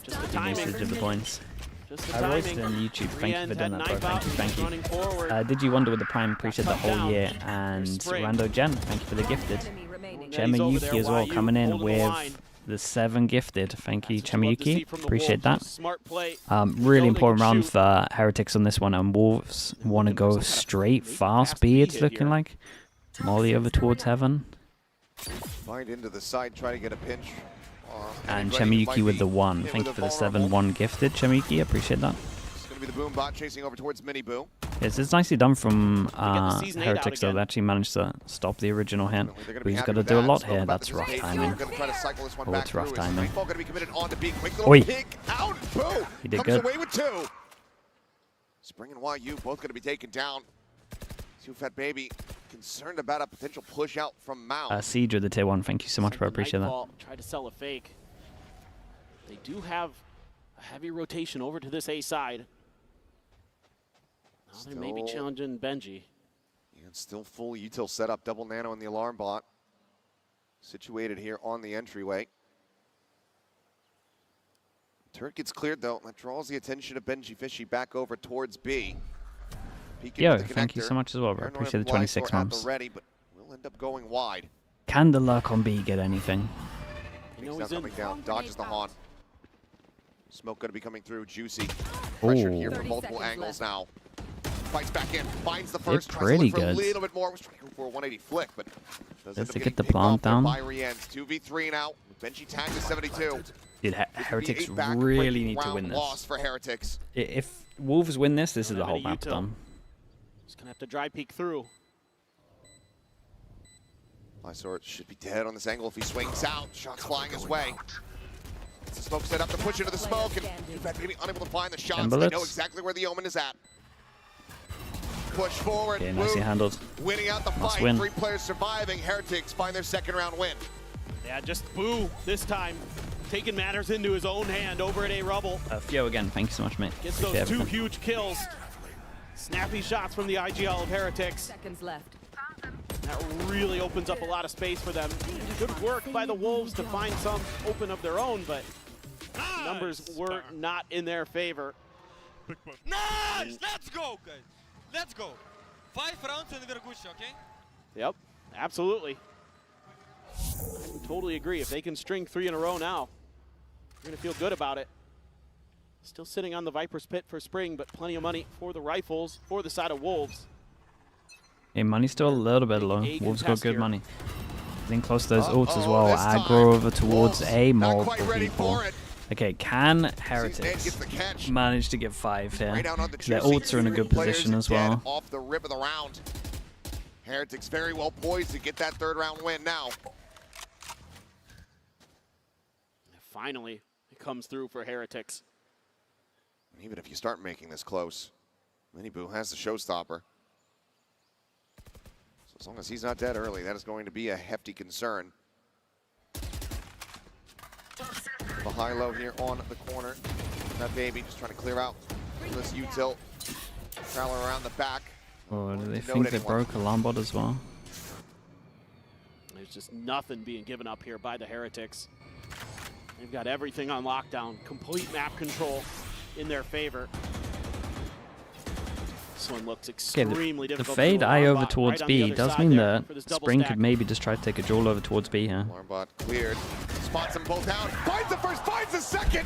just the timing. Usage of the points. Just the I roasted timing. on YouTube. Thank you for doing that, bro. Knife Thank you. running forward. Did you wonder with the Prime? Appreciate the whole year. And Spring. Rando Jen, thank you for the gifted. He's over there, Chemayuki as well, YU coming in holding the line. with the 7 gifted. Thank you, That's what you love to see Chemayuki. from the Appreciate Wolves. that. Smart play. Really important round for Heretics on this one. And Wolves want to go straight fast B, it's looking like. Molly over towards Heaven. Find into the side, try to get a pinch. And Anybody Chemayuki might with be the 1. hit Thank with you a for the vulnerable. 7-1 gifted, Chemayuki. Appreciate that. It's going to be the boom bot chasing over towards Mini Boo. Yes, it's nicely done from season 8 out Heretics, though. again. They actually managed to stop the original hit. They're gonna But be he's happy got to with do a that. lot Spoke here. about That's this rough as a timing. We're going to try to cycle this one Oh, back it's rough through. timing. Springfall going to be committed on to B. Quick little Oi. pick out. Boo He did comes good. away with 2. Spring and YU both going to be taken down. Two Fat Baby concerned about a potential push out from Mao. Siege with the tier 1. Thank you so much, bro. Appreciate that. Nightfall tried to sell a fake. They do have a heavy rotation over to this A side. Now they may be Still- challenging Benji. And still full util setup. Double nano in the alarm bot. Situated here on the entryway. Turret gets cleared though. That draws the attention of Benji Fishy back over towards B. Peeking Yo, with the thank you connector. so much as well, bro. Paranoid Appreciate the Lysor 26 at the months. ready, but we'll end up going wide. Can the lurk on B get anything? He's now coming down, dodges the Haunt. Smoke going to be coming through. Juicy. Pressure here Ooh. from multiple angles now. Fights back in, finds the Did first, tries to pretty look for a good. little bit more. Was trying to go for a 180 flick, but does end Does up it getting get the picked off plant there down? by Rienz. 2v3 now. Benji tagged to 72. Dude, This could be Heretics 8 back, really breaking need to round win this. Loss for Heretics. If Wolves win this, this is the Have whole any map util. done. Just gonna have to dry peek through. Lysor should be dead on this angle if he swings out. Shots flying his way. It's a smoke set up to push into the smoke, and Fat Baby unable to find the shots. They know bullets. exactly where the Omen is at. Push forward. Okay, nicely Woo. handled. Winning out the Must fight. win. 3 players surviving. Heretics find their second round win. Yeah, just Boo this time, taking matters into his own hand over at A Rubble. Fio again, thank you so much, mate. Gets Appreciate those 2 everything. huge kills. Snappy shots from the IGL of Heretics. Seconds left. That really opens up a lot of space for them. Good work by the Wolves to find some open of their own, but numbers were not in their favor. Nice! Let's go, guys. Let's go. 5 rounds and we're Gucci, okay? Yep, absolutely. I totally agree. If they can string 3 in a row now, you're going to feel good about it. Still sitting on the Viper's Pit for Spring, but plenty of money for the Rifles, for the side of Wolves. Hey, money's still a little bit low. A Wolves got contest good here. money. Getting close to those ults as well. Aggro over towards A, multiple people. Okay, can Heretics manage to get 5 here? Right out on the 'Cause their juicy. ults are in a good 3 players position as dead well. Off the rip of the round. Heretics very well poised to get that 3rd round win now. Finally, it comes through for Heretics. Even if you start making this close, Miniboo has the showstopper. So as long as he's not dead early, that is going to be a hefty concern. The high-low here on the corner. That Baby just trying to clear out this util. Prowler around the back. Or do they To note think they anyone. broke alarm bot as well? There's just nothing being given up here by the Heretics. They've got everything on lockdown, complete map control in their favor. This one looks Okay, extremely the difficult. fade to eye over Armbot towards right on B the other does side mean there that for this double Spring stack. could maybe just try to take a duel over towards B here. Armbot cleared. Spots them both out. Finds the first, finds the second.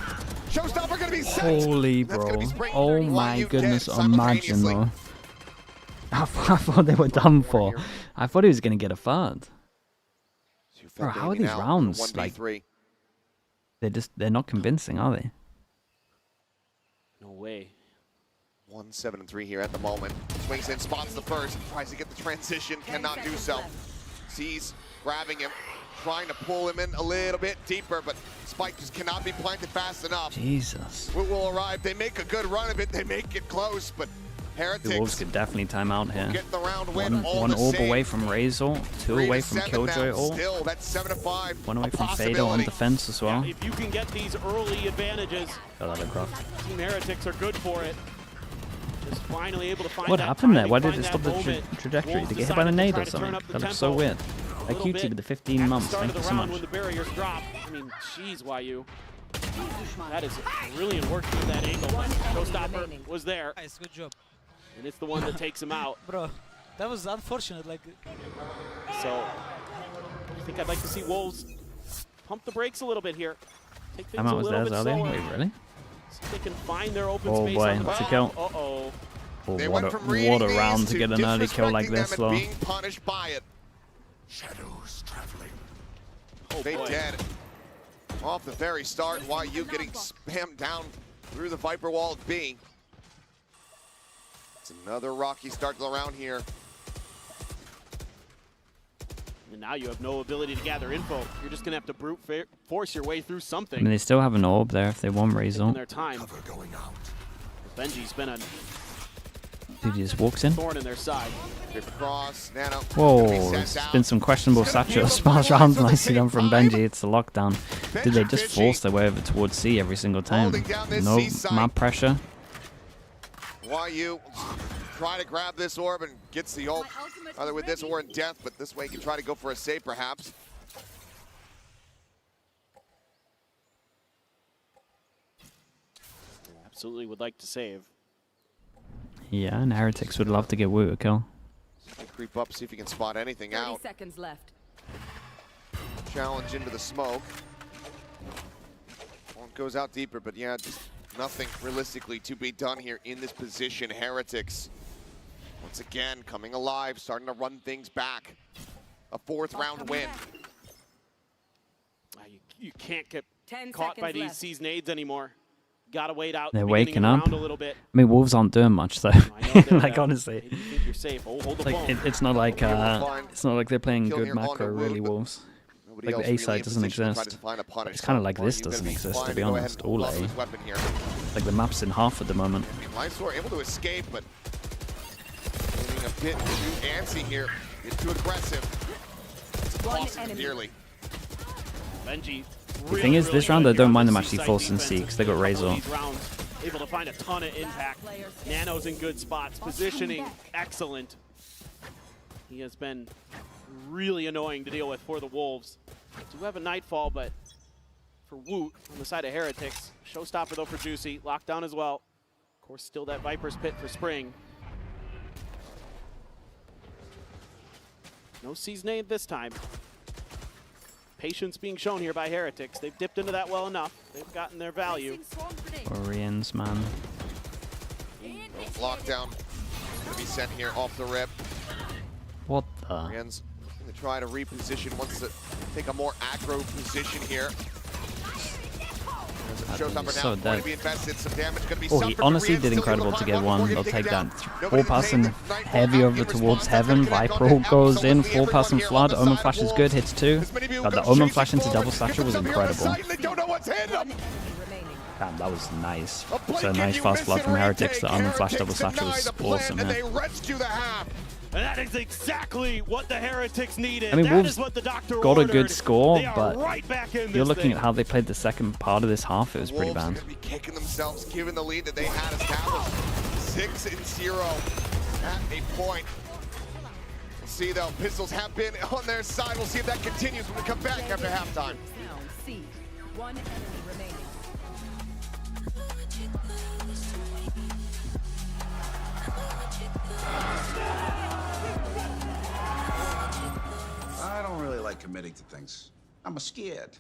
Showstopper gonna be set. Holy That's bro. gonna be Spring. Oh Why my you goodness, dead imagine simultaneously. though. I thought they were done for. I thought he was going to get a third. Bro, how are these rounds like? They're not convincing, are they? No way. 1-7-3 here at the moment. Swings in, spots the first, tries to get the transition, cannot do so. Sees grabbing him, trying to pull him in a little bit deeper, but Spike just cannot be planted fast enough. Jesus. Woot will arrive. They make a good run of it. They make it close, but Heretics. The Wolves could definitely time out here. Get the round win One orb away from Razor, 2 away from Killjoy ult. Still, that's 7-5. 1 away from Fatal on defense as well. Yeah, if you can get these early advantages, Team Heretics are good for it. Just finally able to find What that happened there? timing, Why did find it that stop the moment. trajectory? Wolves Did it get hit by the decided to nade try or to turn something? up the That looks so tempo weird. a Like little QT bit with the 15 at months. start Thank of you the so round much. when the barriers drop. I mean, jeez, YU. That is brilliant work through that angle. Showstopper was there. Nice, good job. And it's the one that takes him out. Bro, that was unfortunate. Like, So I think I'd like to see Wolves pump the brakes a little bit here. Take things Timeout a was little theirs bit earlier? slower. Wait, really? See if they can find their open Oh space boy, on the that's a map. kill. Uh-oh. Oh, They what went a, from reading what a these round to get an early kill like disrespecting this, them though. and being punished by it. Shadows traveling. Oh, They boy. dead. Off the very start, YU getting spammed down through the Viper wall of B. It's another rocky start to the round here. And now you have no ability to gather info. You're just going to have to brute force your way through something. I mean, they still have an orb there if they want Razor. in their time. Benji's been a Dude, he just walks in. thorn in their side. Cross, Nano. Whoa, there's been some questionable Satchel smash rounds nicely done from Benji. It's the lockdown. Did they just force their way over towards C every single time? No map pressure. YU try to grab this orb and gets the ult, either with this or in death, but this way he can try to go for a save perhaps. Absolutely would like to save. Yeah, and Heretics would love to get Woo a kill. Creep up, see if he can spot anything 30 out. seconds left. Challenge into the smoke. Well, it goes out deeper, but yeah, just nothing realistically to be done here in this position. Heretics, once again, coming alive, starting to run things back. A 4th round win. You can't get 10 caught by seconds these left. C's nades anymore. Gotta wait out They're the beginning waking of the up. round a little bit. I mean, Wolves aren't doing much though. Like honestly, You think you're safe. Oh, hold the like phone. it's not like they're playing Kill good here macro on the really. Wood, but Wolves. nobody Like else the A really side in doesn't position to try exist. to find a punish. It's kind of like So this YU gonna doesn't be exist to fine be go ahead honest. and All pull out A. his weapon here. Like the map's in half at the moment. Mysore able to escape, but getting a bit too antsy here. It's too aggressive. It's costing him dearly. Benji. The thing is, this round I don't mind them actually forcing C because they got Razor. Able to find a ton of impact. Nano's in good spots. Positioning excellent. He has been really annoying to deal with for the Wolves. Do have a Nightfall, but for Woot on the side of Heretics. Showstopper though for Juicy. Lockdown as well. Of course, still that Viper's Pit for Spring. No C's nade this time. Patience being shown here by Heretics. They've dipped into that well enough. They've gotten their value. Orions, man. Lockdown gonna be sent here off the rip. What the? Orions gonna try to reposition, wants to take a more aggro position here. Showstopper so now going dead. to be invested. Some damage going to be Oh, suffered he from honestly Orions. did Still incredible able to find get one one. more, They'll take it take down. that. Nobody 4 passing Nightfall heavy out over in towards response. heaven. That's gonna Viper connect on goes in. absolutely 4 passing everyone flood. here on the Omen side flash of is Wolves. good. Hits 2. As many of you God, the go Omen chasing flash into forward. double satchel was Here comes some here on the incredible. side, and they don't know what's hit them. Damn, that was nice. A blink So and nice you fast miss flood it, from Heretics. retake. The Omen flash double Heretics satchel deny was the plan, awesome. and Yeah. they rescue the half. And that is exactly what the Heretics needed. I mean, that Wolves is what the doctor got a ordered. good score, They are but right back in you're this looking thing. at how they played the second part of this half. It was pretty Wolves are bad. going to be kicking themselves, given the lead that they had established. 6-0 at a point. We'll see, though. Pistols have been on their side. We'll see if that continues when we come back after halftime. C. One enemy remaining. I don't really like committing to things. I'm scared.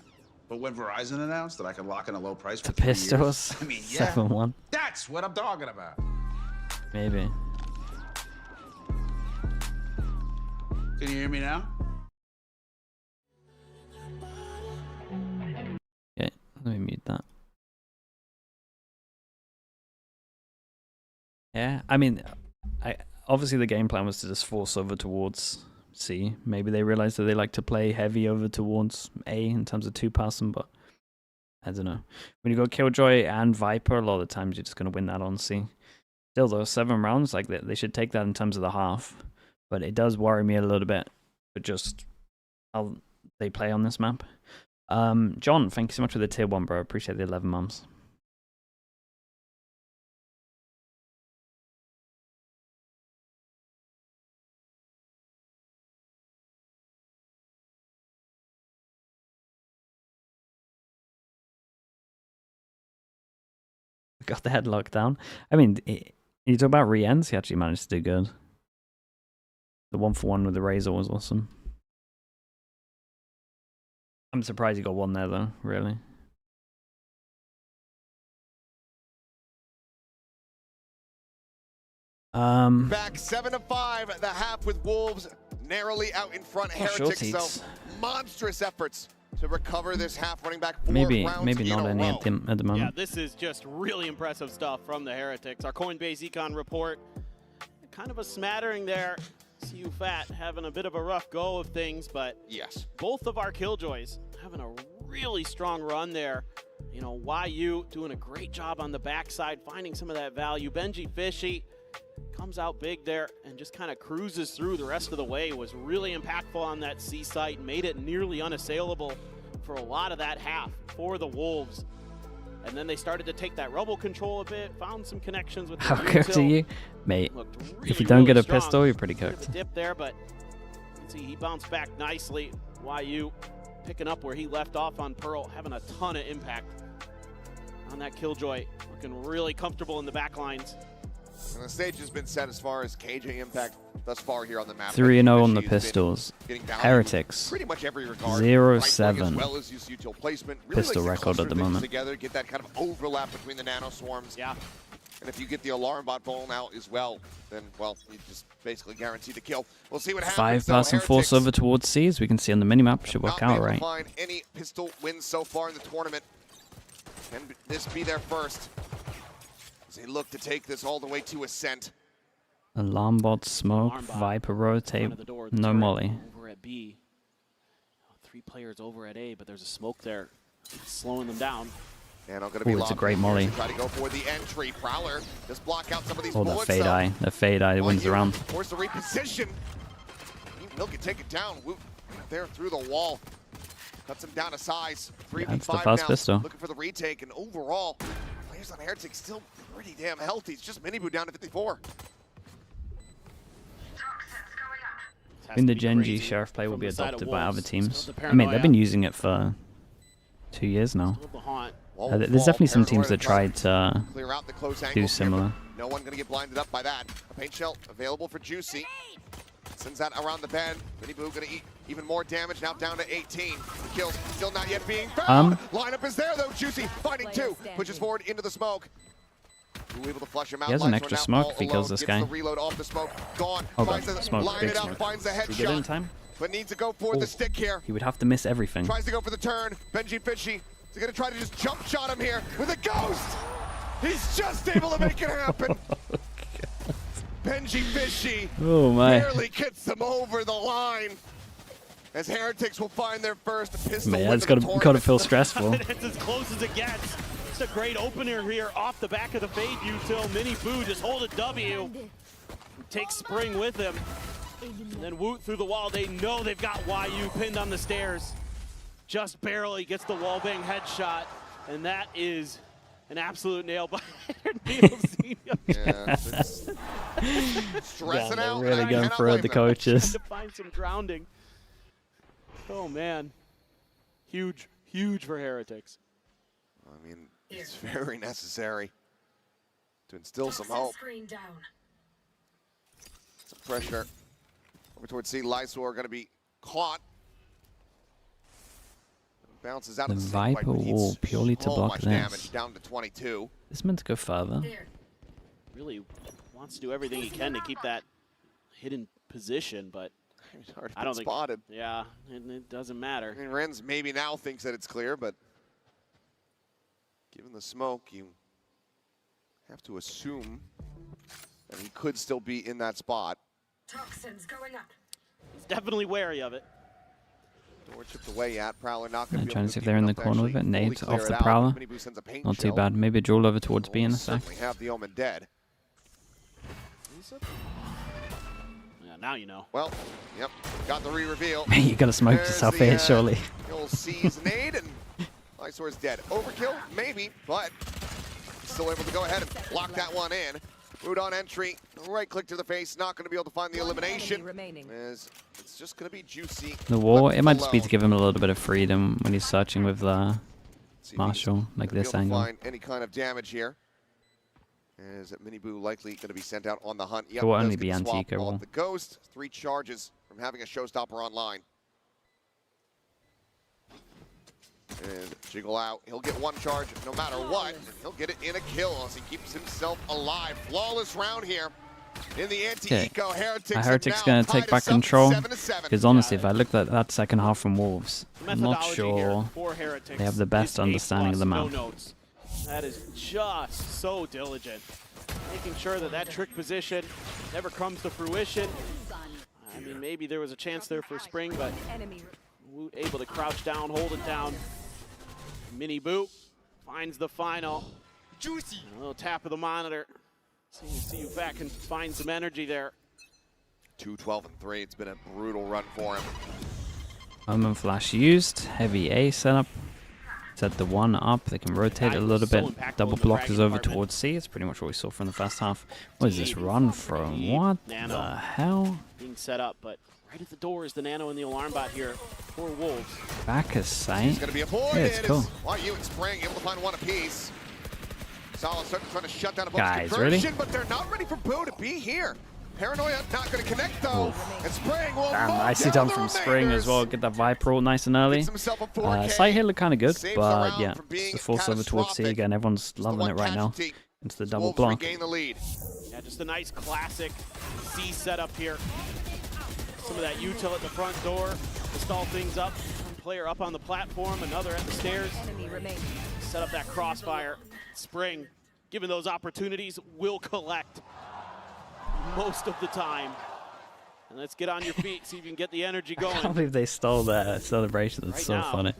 But when Verizon announced that I could lock in a low price for 3 years, Pistols. I mean, yeah, 7-1. that's what I'm talking about. Maybe. Can you hear me now? Okay, let me mute that. Yeah, I mean, obviously the game plan was to just force over towards C. Maybe they realized that they like to play heavy over towards A in terms of 2-person, but I don't know. When you go Killjoy and Viper, a lot of the times you're just going to win that on C. Still though, 7 rounds, like they should take that in terms of the half. But it does worry me a little bit, but just how they play on this map. John, thank you so much for the tier 1, bro. Appreciate the 11 months. Got the headlock down. I mean, you talk about re-ends, he actually managed to do good. The 1-for-1 with the Razor was awesome. I'm surprised he got 1 there though, really. Back 7-5 the half with Wolves narrowly out in front. Heretics, so monstrous efforts to recover this half, running back 4 maybe rounds not any at the moment. Yeah, this is just really impressive stuff from the Heretics. Our Coinbase Econ report, kind of a smattering there. CU Fat having a bit of a rough go of things, but yes, both of our Killjoys having a really strong run there. You know, YU doing a great job on the backside, finding some of that value. Benji Fishy comes out big there and just kind of cruises through the rest of the way. Was really impactful on that C site, made it nearly unassailable for a lot of that half for the Wolves. And then they started to take that rubble control a bit, found some connections with the How cooked are you? Mate, really, if you don't get a strong. pistol, you're pretty cooked. Dip there, but you can see he bounced back nicely. YU picking up where he left off on Pearl, having a ton of impact on that Killjoy, looking really comfortable in the back lines. And the stage has been set as far as KJ impact thus far here on the map. 3-0 on the pistols. Heretics. Pretty much every regard. 0-7. As well as his util placement. Really Pistol record at the moment. Together, get that kind of overlap between the nano swarms. Yeah. And if you get the alarm bot bowling out as well, then, well, you just basically guarantee the kill. We'll see what happens. 5-person force over towards C, as we can see on the minimap. Should work out right. Find any pistol wins so far in the tournament. Can this be their first? As they look to take this all the way to Ascent. Alarm bot, smoke, Viper rotate, no molly. Over at B. 3 players over at A, but there's a smoke there. It's slowing them down. And I'm gonna be it's a great molly. Try to go for the entry. Prowler just block out some of these Oh, the bullets. fade eye. The fade eye wins the round. Force the reposition. Milk can take it down. Whoop, there through the wall. Cuts him down to size. 3v5 that's the first now. pistol. Looking for the retake, and overall, players on Heretics still pretty damn healthy. It's just MIBR down to 54. I think the Genji Sheriff play will be adopted by other teams. I mean, they've been using it for 2 years now. There's definitely some teams that tried to do similar. No one gonna get blinded up by that. A paint shell available for Juicy. Sends that around the bend. MIBR gonna eat even more damage, now down to 18. The kills still not yet being found. Lineup is there though. Juicy finding 2. Pushes forward into the smoke. Able to flush him out. He has an extra smoke if he kills this guy. The reload off the smoke. Gone. Oh, finds God. the, Smoke, line big it up, smoke. finds the Did he get it in headshot. time? But needs to go for the stick here. He would have to miss everything. Tries to go for the turn. Benji Fishy is going to try to just jump shot him here with a ghost. He's just able to make it happen. Benji Fishy barely gets them over the line. As Heretics will find their first pistol. Man, it's got to feel stressful. It's as close as it gets. It's a great opener here off the back of the fade util. MiniBoo just hold a W. Takes Spring with him. And then Woot through the wall. They know they've got YU pinned on the stairs. Just barely gets the wallbang headshot. And that is an absolute nail biter. Stressing out. Really going for it, the coaches. To find some grounding. Oh man, huge for Heretics. I mean, it's very necessary to instill some hope. Some pressure over towards C. Lysor going to be caught. Bounces out The of the Viper wall purely to block much this. damage, down to 22. It's meant to go further. Really wants to do everything he can to keep that hidden position, but I don't think spotted. Yeah, it doesn't matter. I mean, Renz maybe now thinks that it's clear, but given the smoke, you have to assume that he could still be in that spot. Toxins going up. He's definitely wary of it. Door chipped away at Prowler, not going I'm to be trying able to see if deep they're in the enough to corner with actually it. Nades fully off clear the it out. Prowler. Minibu sends a paint Not too shell. bad. Maybe a duel over towards B in a sec. Certainly have the Omen dead. Yeah, now you know. Well, yep, got the re-reveal. You gotta smoke There's yourself the, here, surely. You'll seize nade, and Lysor's dead. Overkill? Maybe, but still able to go ahead and lock that one in. Root on entry, right click to the face, not going to be able to find the elimination. As it's just going to be Juicy. The wall, left it might just be alone. to give him a little bit of freedom when he's searching with Marshall, like Gonna be this able to angle. find any kind of damage here. Is Minibu likely going to be sent out on the hunt? Yep, It will does only get be the swap anti-eco while wall. The Ghost, 3 charges from having a showstopper online. And jiggle out. He'll get 1 charge no matter what. And he'll get it in a kill as he keeps himself alive. Flawless round here in the anti-eco. Heretics going to take back control. Because honestly, if I looked at that second half from Wolves, I'm not sure they have the best understanding of the map. That is just so diligent. Making sure that that trick position never comes to fruition. I mean, maybe there was a chance there for Spring, but able to crouch down, hold it down. Minibu finds the final. Juicy. A little tap of the monitor. See you back and find some energy there. 2-12-3. It's been a brutal run for him. Omen flash used. Heavy A setup. Set the 1 up. They can rotate a little bit. Double block is over towards C. It's pretty much what we saw from the first half. What is this run from? What the hell? Being set up, but right at the door is the Nano and the alarm bot here for Wolves. Back a sight. He's going to be avoided. Yeah, it's cool. Why you and Spring able to find 1 apiece. Solid starting trying to shut down a bunch Guys, of really? conversion, but they're not ready for Boo to be here. Paranoia not going to connect though, and Spring will Damn, mow nicely down done the from Spring as well. Get that Viper ult nice and early. himself a 4K. Sight hit looked kind of good, Saves the but round yeah, from being it's the force over towards C again. Everyone's loving it right now. Into the double Wolves block. regain the lead. Yeah, just a nice classic C setup here. Some of that util at the front door to stall things up. One player up on the platform, another at the stairs. Set up that crossfire. Spring, given those opportunities, will collect most of the time. And let's get on your feet, see if you can get the energy going. I can't believe they stole that celebration. That's so now, funny.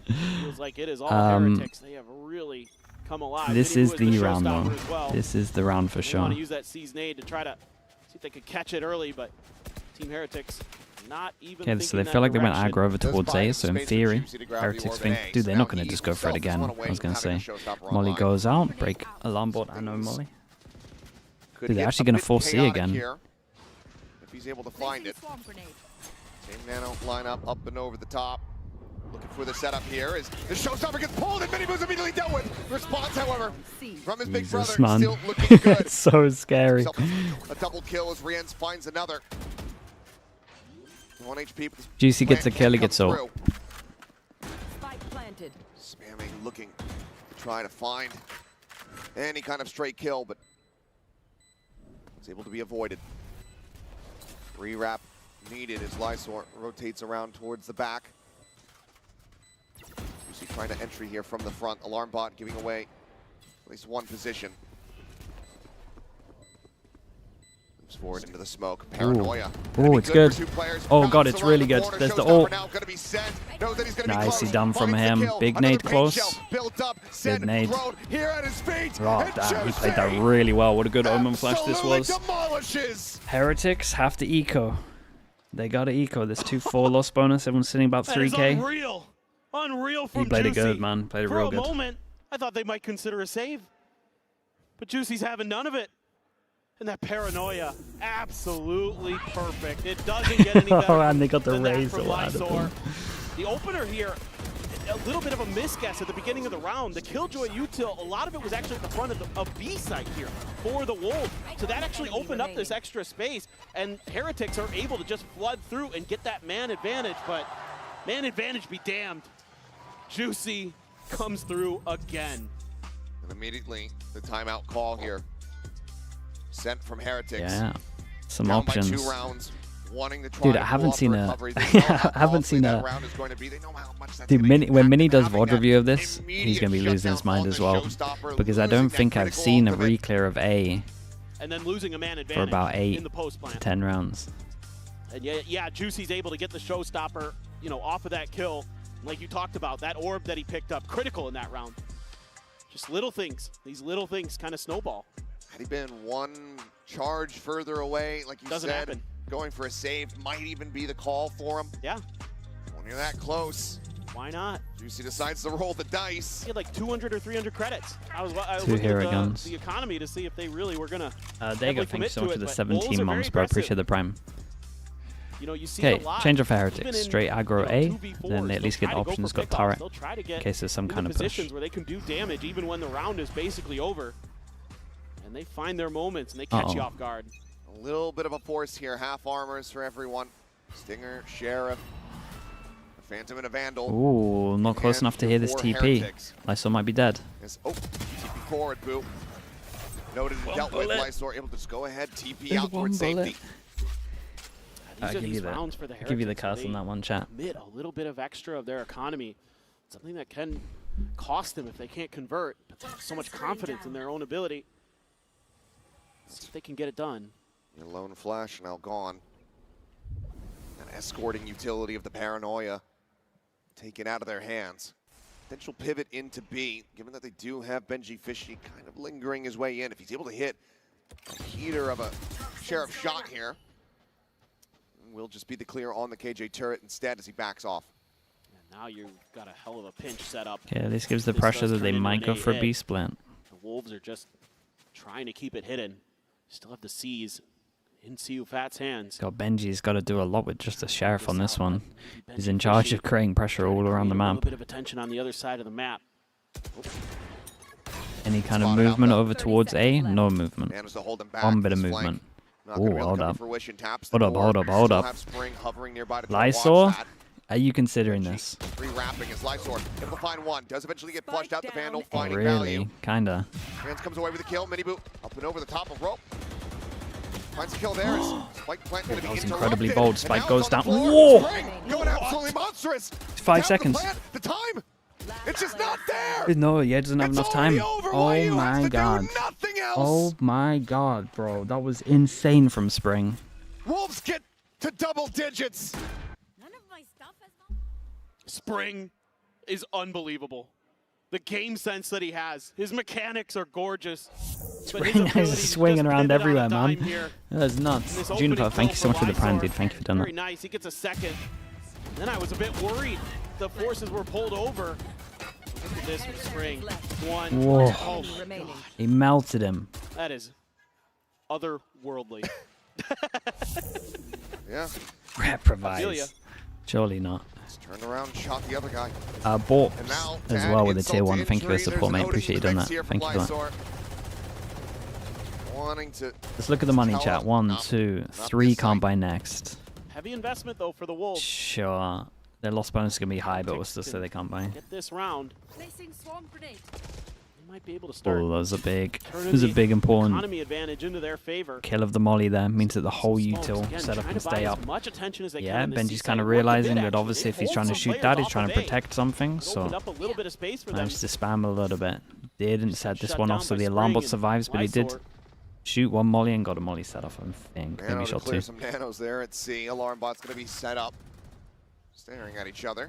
Feels like it is all Heretics. They have really come alive. This Minibu is the the round, showstopper though. as well. This is the round for They sure. want to use that Seize nade to try to see if they could catch it early, but Team Heretics not even Okay, so they feel like they went aggro over towards A, so in theory, Heretics think, dude, they're not going to just go for it again. I was going to say, Molly goes out, break alarm board, I know Molly. Dude, they're actually going to force C again. If he's able to find it. Same Nano lineup up and over the top. Looking for the setup here as the showstopper gets pulled and Minibu's immediately dealt with. Response, however, from his big brother, Jesus, man. still looking good. It's so scary. A double kill as Rienz finds another. 1 HP. Juicy gets a kill, he gets ult. Spamming, looking, trying to find any kind of straight kill, but it's able to be avoided. Rewrap needed as Lysor rotates around towards the back. Juicy trying to entry here from the front. Alarm bot giving away at least 1 position. Moves forward into the smoke. Paranoia. Ooh, it's good. Oh god, it's really good. There's the ult. Nicely done from him. Big nade close. Good nade. Oh, damn, he played that really well. What a good Omen flash this was. Heretics have to eco. They got to eco. There's 2-4 loss bonus. Everyone's sitting about 3K. Unreal. Unreal from He played it Juicy. good, man. Played it For real a good. moment, I thought they might consider a save. But Juicy's having none of it. And that paranoia, absolutely perfect. It doesn't get any better. Oh, and they got the than that razor from out of Lysor. them. The opener here, a little bit of a misguess at the beginning of the round. The Killjoy util, a lot of it was actually at the front of B site here for the Wolves. So that actually opened up this extra space, and Heretics are able to just flood through and get that man advantage, but man advantage be damned. Juicy comes through again. And immediately, the timeout call here. Sent from Heretics. Yeah, some Down options. by 2 rounds, wanting to try Dude, to I haven't seen a. recovery. I haven't seen a. Dude, when Mini does VOD review of this, he's gonna be losing his mind as well, because I don't think I've seen a re-clear of A And then losing a man advantage for about 8 in the post plant. to 10 rounds. And yeah, Juicy's able to get the showstopper, you know, off of that kill. Like you talked about, that orb that he picked up, critical in that round. Just little things. These little things kind of snowball. Had he been 1 charge further away, like you Doesn't said, happen. going for a save might even be the call for him. Yeah. When you're that close, why not? Juicy decides to roll the dice. He had like 200 or 300 credits. I was 2 looking hero at guns. the economy to see if they really were gonna. There you go. Thank you so much for the 17 Wolves are months, bro. Appreciate the prime. You know, you see Okay, a lot. change of Even Heretics. in, Straight aggro A, 2v4s, then they at least they'll get try to go options, for got pickoffs. turret, They'll try to in get case there's some into kind of push. positions where they can do damage even when the round is basically over. And they find their moments and they catch you off guard. A little bit of a force here. Half armors for everyone. Stinger, Sheriff, a Phantom, and a Vandal. Ooh, not close enough to hear this for TP. Heretics. Lysol might be dead. Oh, TP forward, Boo. Noted and dealt with. Lysor able to just go ahead, TP out towards safety. I'll give you the curse on that one, chat. Commit a little bit of extra of their economy. Something that can cost them if they can't convert. But they have so much confidence in their own ability. Let's see if they can get it done. Your lone flash now gone. An escorting utility of the Paranoia taken out of their hands. Potential pivot into B, given that they do have Benji Fishy kind of lingering his way in. If he's able to hit a heater of a Sheriff shot here, will just be the clear on the KJ turret instead as he backs off. And now you've got a hell of a pinch set up. Yeah, this gives the This pressure does that they turn into might an go A for a hit. B split. The Wolves are just trying to keep it hidden. Still have the C's in CU Fat's hands. God, Benji's got to do a lot with just a Sheriff on this one. He's in charge of creating pressure all around the A little map. bit of attention on the other side of the map. Any kind of movement over towards A? No movement. Manages to hold him back. One bit of This movement. Not gonna Ooh, be able to hold come to up. fruition. Taps Hold the up, board. hold up, hold Still up. have Spring hovering nearby to watch Lysor, that. are you considering this? Re-wrapping as Lysor able to find one. Does eventually get flushed out the Vandal, Oh, finding value. really? Kinda. Rans comes away with a kill. Mini boot up and over the top of rope. Finds a kill there. Spike plant going to That be was interrupted. incredibly bold. And Spike now goes it's on down. the floor. Whoa! Spring going absolutely monstrous. 5 Down the seconds. plant. The time. It's just not there. No, yeah, doesn't have enough time. Oh my god. Nothing else. Oh my god, bro. That was insane from Spring. Wolves get to double digits. Spring is unbelievable. The game sense that he has. His mechanics are gorgeous. But his Spring ability is to swinging just around pivot on a everywhere, dime man. here. That's nuts. This opening Juniper, thank you kill so much for the prime, Lysor. dude. Thank you for doing Very that. nice. He gets a second. Then I was a bit worried. The forces were pulled over. Look at this from Spring. One. Whoa. Oh my God. He melted him. That is otherworldly. Yeah. I feel ya. Reprovise. Surely not. Turned around, shot the other guy. Borps And now, as to well add with the tier insult 1. to Thank you for the injury, support, there's mate. Appreciate you doing that. Notice Thank you for that. Lysor. Wanting to Let's look at the money tell chat. him, 1, no, 2, not 3 this can't site. buy next. Heavy investment though for the Wolves. Sure. Their loss bonus is going to be high, but we'll still say they can't buy. Get this round. Placing swarm grenade. They might be able to start. Oh, that was a big, turning was a the big important economy advantage into their favor. kill of the molly there. Means that the whole Smokes, util again, set up trying and to buy stay as up. much attention as they Yeah, can in the Benji's C kind of side. Worked a realizing bit, that actually. obviously if They he's trying to pulled some shoot that, players he's trying to off of A. protect something. It So opened up a little bit of space for them. managed to spam a little bit. Didn't set this Shut one down off, so by the alarm bot Spring and survives, but he did Lysor. shoot one molly and got a molly set off, I think. Nano Maybe to shot clear 2. some nanos there at C. Alarm bot's going to be set up. Staring at each other.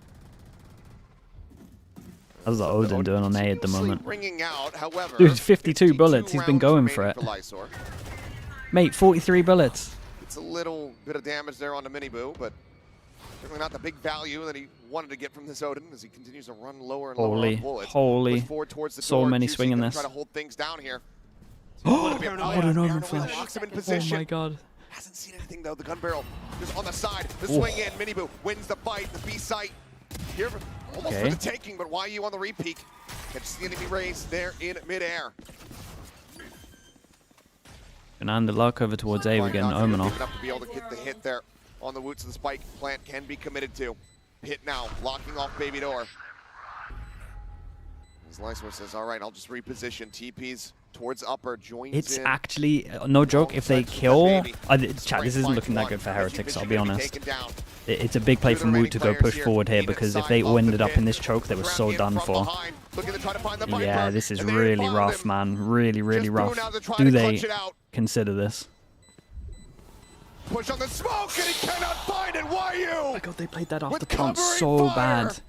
How's the Odin doing on A at the Seriously moment? ringing out, however, Dude, 52 bullets. He's been rounds going for remaining it. for Lysor. Mate, 43 bullets. It's a little bit of damage there on the mini boo, but certainly not the big value that he wanted to get from this Odin as he continues to run lower and lower Holy, on bullets. holy. Push forward towards the So door. many Juicy swinging gonna this. Try to hold things down here. Oh, what an Odin flash. Locks him in Oh position. my god. Hasn't seen anything though. The gun barrel just on the side. The Oof. swing in. Mini boo wins the fight. The B site. Here Almost for the taking, but YU on the repeat. Catches the enemy raise there in midair. And the luck over towards A, we're getting Omen off. Enough to be able to get the hit there on the Woots, and the spike plant can be committed to. Hit now, blocking off Baby Door. As Lysor says, all right, I'll just reposition. TP's towards upper, joins It's in. actually, no joke, if they kill... chat, this isn't looking that good for Heretics, I'll be honest. It's a big play from Woot to go push forward here, because if they all ended up in this choke, they were so done for. Yeah, this is really rough, man. Really, really rough. Do they consider this? Push on the smoke, and he cannot find it. YU! Oh my god, they played that off the plant so bad.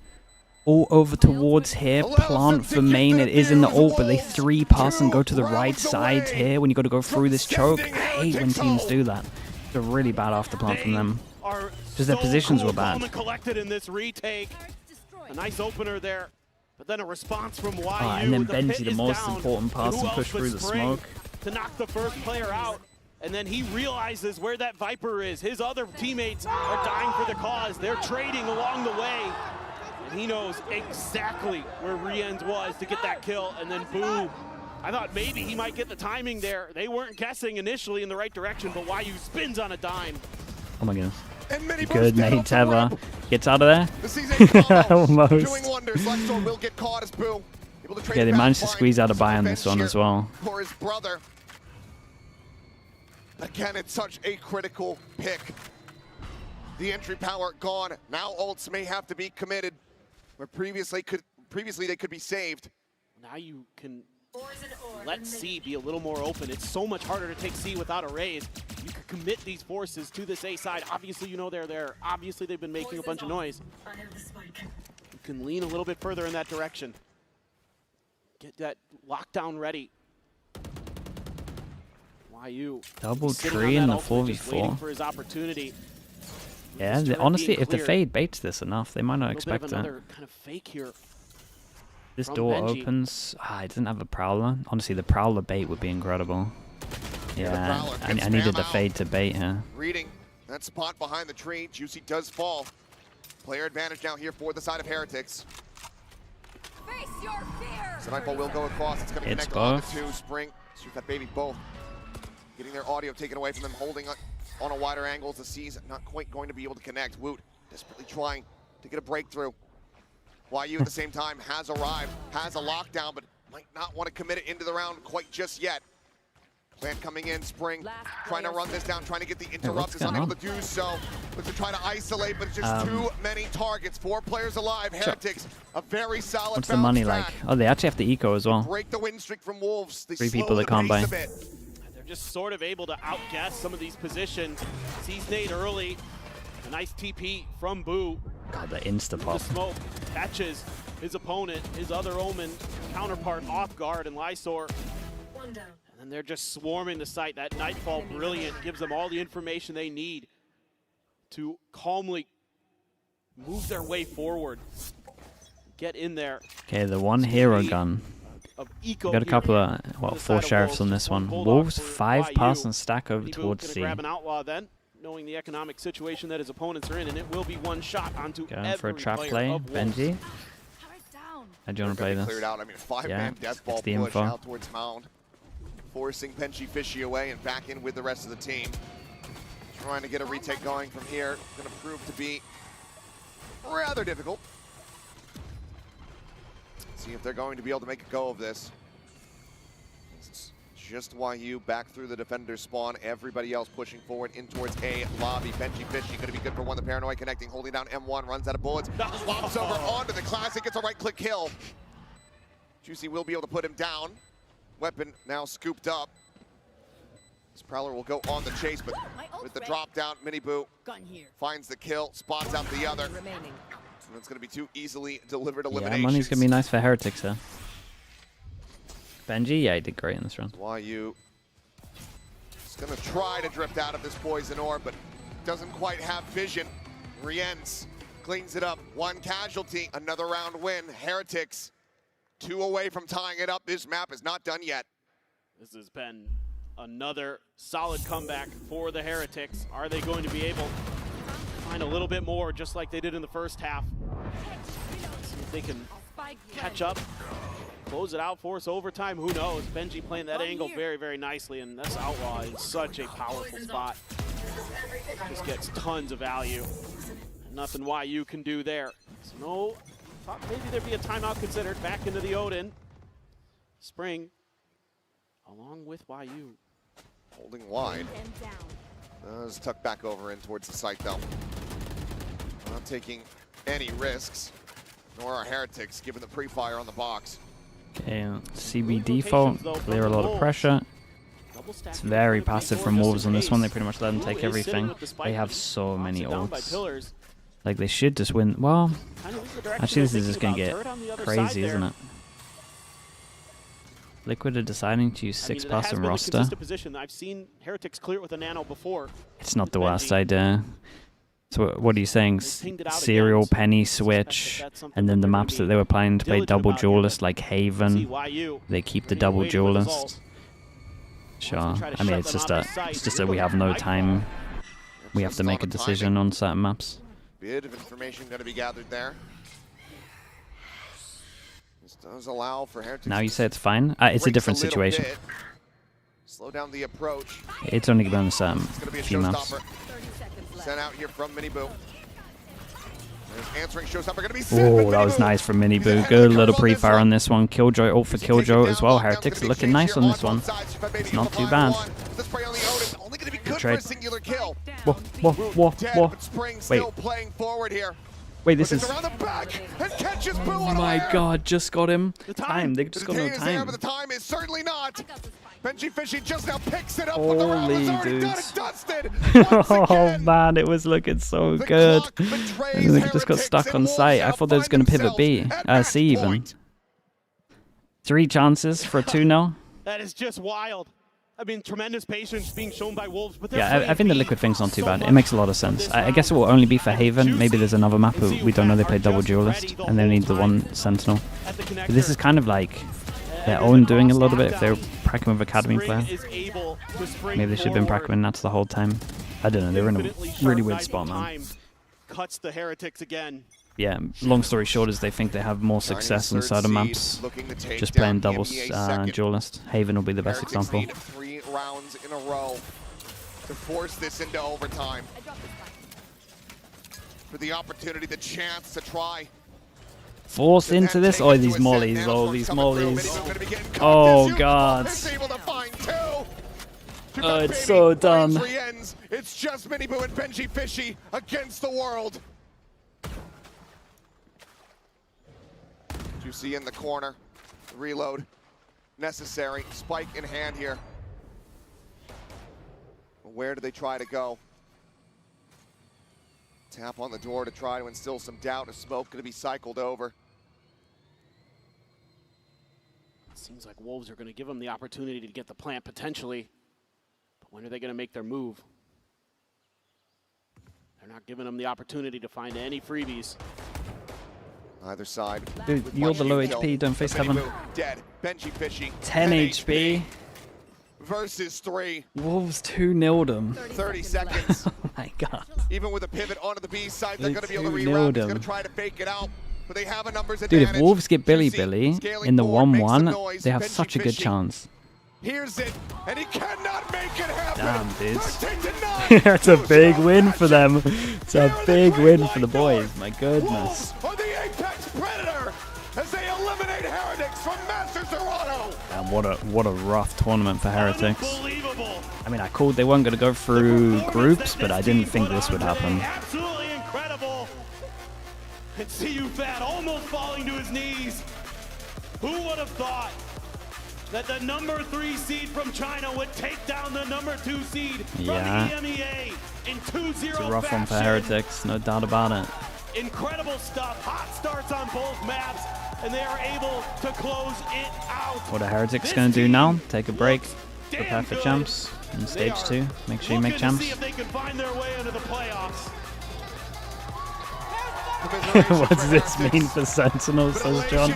All over towards here, plant for main. It is in the ult, but they 3-pass and go to the right side here when you got to go through this choke. I hate when teams do that. It's a really bad after plant from them. Because their positions were bad. Collected in this retake. A nice opener there, but then a response from YU. And then Benji, the most important pass and push through the smoke. To knock the first player out. And then he realizes where that Viper is. His other teammates are dying for the cause. They're trading along the way. And he knows exactly where Rienz was to get that kill. And then boom. I thought maybe he might get the timing there. They weren't guessing initially in the right direction, but YU spins on a dime. Oh my goodness. Good nade, Teva. Gets out of there. Almost. Will get caught as Boo. Yeah, they managed to squeeze out a buy on this one as well. For his brother. Again, it's such a critical pick. The entry power gone. Now ults may have to be committed, where previously they could be saved. Now you can let C be a little more open. It's so much harder to take C without a raise. You can commit these forces to this A side. Obviously, you know they're there. Obviously, they've been making a bunch of noise. You can lean a little bit further in that direction. Get that lockdown ready. YU double tree in the 4v4. For his opportunity. Yeah, honestly, if the Fade baits this enough, they might not expect it. Kind of fake here. This door Benji. opens. It doesn't have a Prowler. Honestly, the Prowler bait would be incredible. Yeah, I needed the Fade to bait here. Reading that spot behind the tree. Juicy does fall. Player advantage now here for the side of Heretics. So Nightfall will go across. It's going to connect on the two. Spring, shoot that baby both. Getting their audio taken away from them, holding on a wider angle. The C's not quite going to be able to connect. Woot desperately trying to get a breakthrough. YU at the same time has arrived, has a lockdown, but might not want to commit it into the round quite just yet. Plant coming in, Spring trying to run this down, trying to get the interrupt, is unable to do so. But to try to isolate, but it's just too many targets. 4 players alive. Heretics, a very solid. What's the money like? Oh, they actually have the eco as well. Break the win streak from Wolves. 3 people that can't buy. They're just sort of able to outguess some of these positions. Sees nade early. A nice TP from Boo. God, the insta-pop. The smoke catches his opponent, his other Omen counterpart off guard, and Lysor. And then they're just swarming the site. That Nightfall brilliant gives them all the information they need to calmly move their way forward. Get in there. Okay, the one hero gun. We got a couple of, well, 4 sheriffs on this one. Wolves 5 pass and stack over towards C. Grab an outlaw then, knowing the economic situation that his opponents are in, and it will be one shot onto Going for a trap play, Benji. How do you want to play this? Cleared out. I mean, 5-man death ball the push info. out towards Mound, forcing Penchy Fishy away and back in with the rest of the team. Trying to get a retake going from here. Going to prove to be rather difficult. See if they're going to be able to make a go of this. It's just YU back through the defender's spawn. Everybody else pushing forward in towards A lobby. Penchy Fishy going to be good for one. The Paranoid connecting, holding down M1, runs out of bullets. Swaps over onto the Classic. It's a right-click kill. Juicy will be able to put him down. Weapon now scooped up. This Prowler will go on the chase, but with the drop down, Miniboo finds the kill, spots out the other. And it's going to be 2 easily delivered eliminations. Yeah, money's going to be nice for Heretics here. Benji, yeah, he did great in this round. YU is going to try to drift out of this poison orb, but doesn't quite have vision. Rienz cleans it up. 1 casualty, another round win. Heretics 2 away from tying it up. This map is not done yet. This has been another solid comeback for the Heretics. Are they going to be able to find a little bit more, just like they did in the first half? if they can catch up, close it out, force overtime, who knows? Benji playing that angle very, very nicely, and this Outlaw is such a powerful spot. Just gets tons of value. Nothing YU can do there. So no, thought maybe there'd be a timeout considered. Back into the Odin. Spring, along with YU. Holding wide. It's tucked back over in towards the site though. Not taking any risks, nor are Heretics given the pre-fire on the box. Okay, CB default, clear a lot of pressure. It's very passive from Wolves on this one. They pretty much let them take everything. They have so many ults. Like, they should just win. Well, actually, this is just going to get crazy, isn't it? Liquid are deciding to use 6-person roster. I've seen Heretics clear it with a nano before. It's not the worst idea. So what are you saying? Serial, Penny, Switch, and then the maps that they were planning to play double duelist, like Haven, they keep the double duelist. Sure. I mean, it's just that we have no time. We have to make a decision on certain maps. Bit of information going to be gathered there. This does allow for Heretics. Now you say it's fine? It's a different situation. Slow down the approach. It's only been a few maps. Sent out here from Miniboo. There's answering showstopper going to be Oh, that was nice from Miniboo. Good little pre-fire on this one. Killjoy, ult for Killjoy as well. Heretics are looking nice on this one. It's not too bad. Good trade. Whoa. Wait. Wait, this is... Oh my god, just got him. Time. They just got no time. The time is certainly not. Benji Fishy just now picks it up. Holy dudes. Oh man, it was looking so good. And they just got stuck on site. I thought they was going to pivot C even. 3 chances for a 2-0. That is just wild. I mean, tremendous patience being shown by Wolves. But yeah, I think the Liquid thing's not too bad. It makes a lot of sense. I guess it will only be for Haven. Maybe there's another map who we don't know they play double duelist, and they need the one Sentinel. But this is kind of like their own doing a little bit if they're pracking with Academy player. Maybe they should have been pracking with Nats the whole time. I don't know. They were in a really weird spot, man. Cuts the Heretics again. Yeah, long story short is they think they have more success on certain maps just playing doubles duelist. Haven will be the best example. 3 rounds in a row to force this into overtime. For the opportunity, the chance to try. Force into this? Oh, these mollies. Oh, these mollies. Oh, God. Oh, it's so dumb. It's just Miniboo and Benji Fishy against the world. You see in the corner, reload necessary, spike in hand here. Where do they try to go? Tap on the door to try to instill some doubt. Is smoke going to be cycled over? It seems like Wolves are going to give them the opportunity to get the plant potentially. But when are they going to make their move? They're not giving them the opportunity to find any freebies. Either side. Dude, you're the low HP, don't face Heaven. Dead. Benji Fishy. 10 HP. Versus 3. Wolves 2-0'd them. 30 seconds. Oh my god. Even with a pivot onto the B side, they're going to be able to reroute. He's going to try to fake it out. But they have a numbers advantage. Dude, if Wolves get Billy in the 1-1, they have such a good chance. Here's it, and he cannot make it happen. Damn, dudes. It's a big win for them. It's a big win for the boys. My goodness. On the Apex Predator as they eliminate Heretics from Master Toronto. And what a rough tournament for Heretics. I mean, I called they weren't going to go through groups, but I didn't think this would happen. Absolutely incredible. And CuFat almost falling to his knees. Who would have thought that the number 3 seed from China would take down the number 2 seed from the EMEA in 2-0 It's a rough one for Heretics, no doubt about it. Incredible stuff. Hot starts on both maps, and they are able to close it out. What are Heretics going to do now? Take a break, prepare for champs in stage 2. Make sure you make champs. See if they can find their way into the playoffs. What does this mean for Sentinel, says John?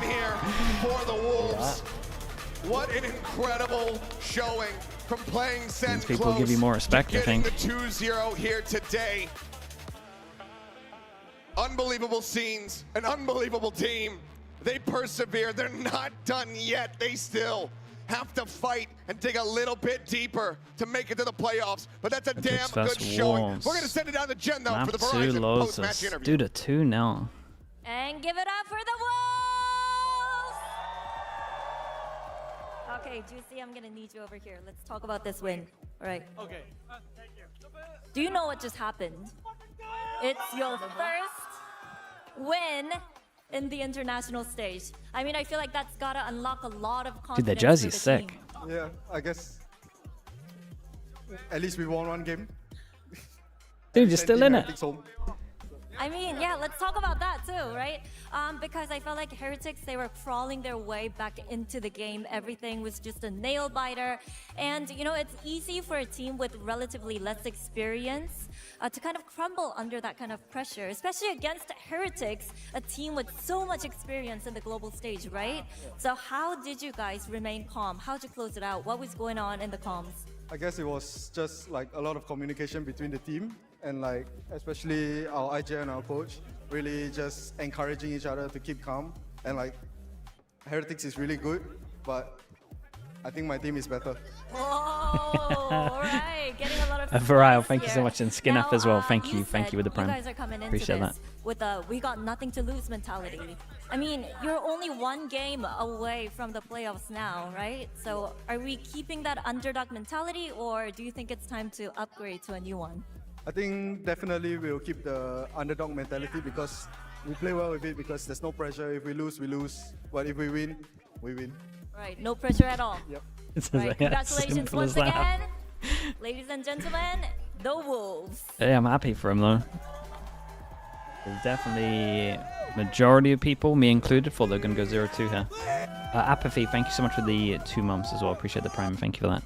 What an incredible showing from playing Sen These people give you more respect, I think. The 2-0 here today. Unbelievable scenes, an unbelievable team. They persevere, they're not done yet. They still have to fight and dig a little bit deeper to make it to the playoffs. But that's a damn good showing. We're going to send it down to Jen though for the Verizon post-match interview. Dude, a 2-0. And give it up for the Wolves! Okay, Juicy, I'm gonna need you over here. Let's talk about this win. All right. Okay. Do you know what just happened? It's your first win in the international stage. I mean, I feel like that's gotta unlock a lot of confidence. Dude, the jersey's for the sick. team. Yeah, I guess at least we won one game. Dude, you're still in it. I mean, yeah, let's talk about that too, right? Because I felt like Heretics, they were crawling their way back into the game. Everything was just a nail biter. And, you know, it's easy for a team with relatively less experience to kind of crumble under that kind of pressure, especially against Heretics, a team with so much experience in the global stage, right? So how did you guys remain calm? How'd you close it out? What was going on in the comms? I guess it was just like a lot of communication between the team and like especially our IJ and our coach really just encouraging each other to keep calm. And like Heretics is really good, but I think my team is better. Oh, all right. Getting a lot of Viral, thank you so here. much. And Skin Now, Up as well. Thank you with the You prime. guys are coming into Appreciate this that. with a we got nothing to lose mentality. I mean, you're only one game away from the playoffs now, right? So are we keeping that underdog mentality, or do you think it's time to upgrade to a new one? I think definitely we'll keep the underdog mentality because we play well with it because there's no pressure. If we lose, we lose. But if we win, we win. Right, no pressure at all. Yep. Right, congratulations once again, ladies and gentlemen, the Wolves. Yeah, I'm happy for him though. There's definitely majority of people, me included, thought they're going to go 0-2 here. Apathy, thank you so much for the 2 months as well. Appreciate the prime. Thank you for that.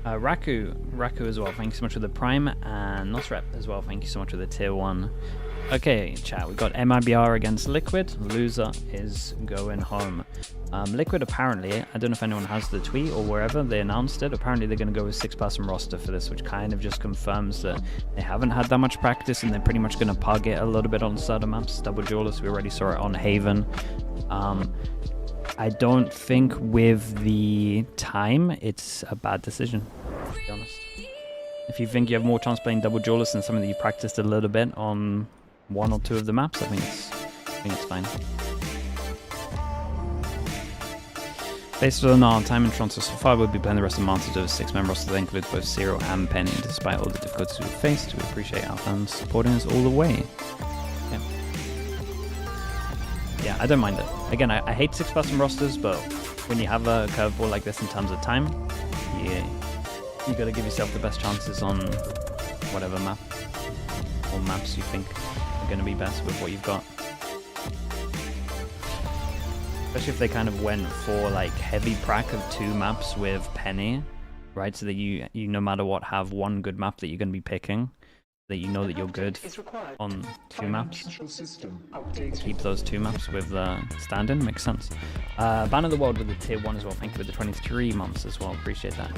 Raku as well, thank you so much for the prime, and Nosrep as well, thank you so much for the tier 1. Okay, chat, we got MIBR against Liquid. Loser is going home. Liquid apparently, I don't know if anyone has the tweet or wherever they announced it, apparently they're going to go with 6-person roster for this, which kind of just confirms that they haven't had that much practice and they're pretty much going to pug it a little bit on certain maps. Double Duelist, we already saw it on Haven. I don't think with the time it's a bad decision, to be honest. If you think you have more chance playing Double Duelist than something that you practiced a little bit on 1 or 2 of the maps, I think it's fine. Based on our time in Toronto so far, we'll be playing the rest of the Masters of a 6-member roster that includes both Zero and Penny. Despite all the difficulties we've faced, we appreciate our fans supporting us all the way. Yeah, I don't mind it. Again, I hate 6-person rosters, but when you have a curveball like this in terms of time, you got to give yourself the best chances on whatever map or maps you think are going to be best with what you've got. Especially if they kind of went for like heavy prac of 2 maps with Penny, right? So that you no matter what have one good map that you're going to be picking. That you know that you're good on 2 maps. Keep those 2 maps with stand-in, makes sense. Ban of the World with the tier 1 as well. Thank you for the 23 months as well. Appreciate that.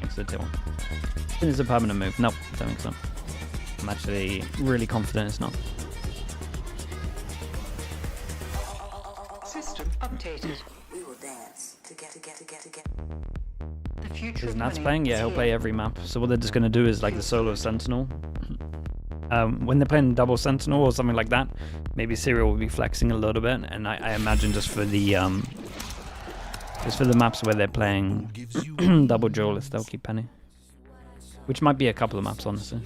Thanks for the tier 1. It is a permanent move. Nope, don't think so. I'm actually really confident it's not. System updated. We will dance together. The future Is Nats playing? Yeah, he'll play every map. So what they're just going to do is like the solo Sentinel. When they're playing double Sentinel or something like that, maybe Serial will be flexing a little bit, and I imagine just for the maps where they're playing double Duelist, they'll keep Penny. Which might be a couple of maps, honestly.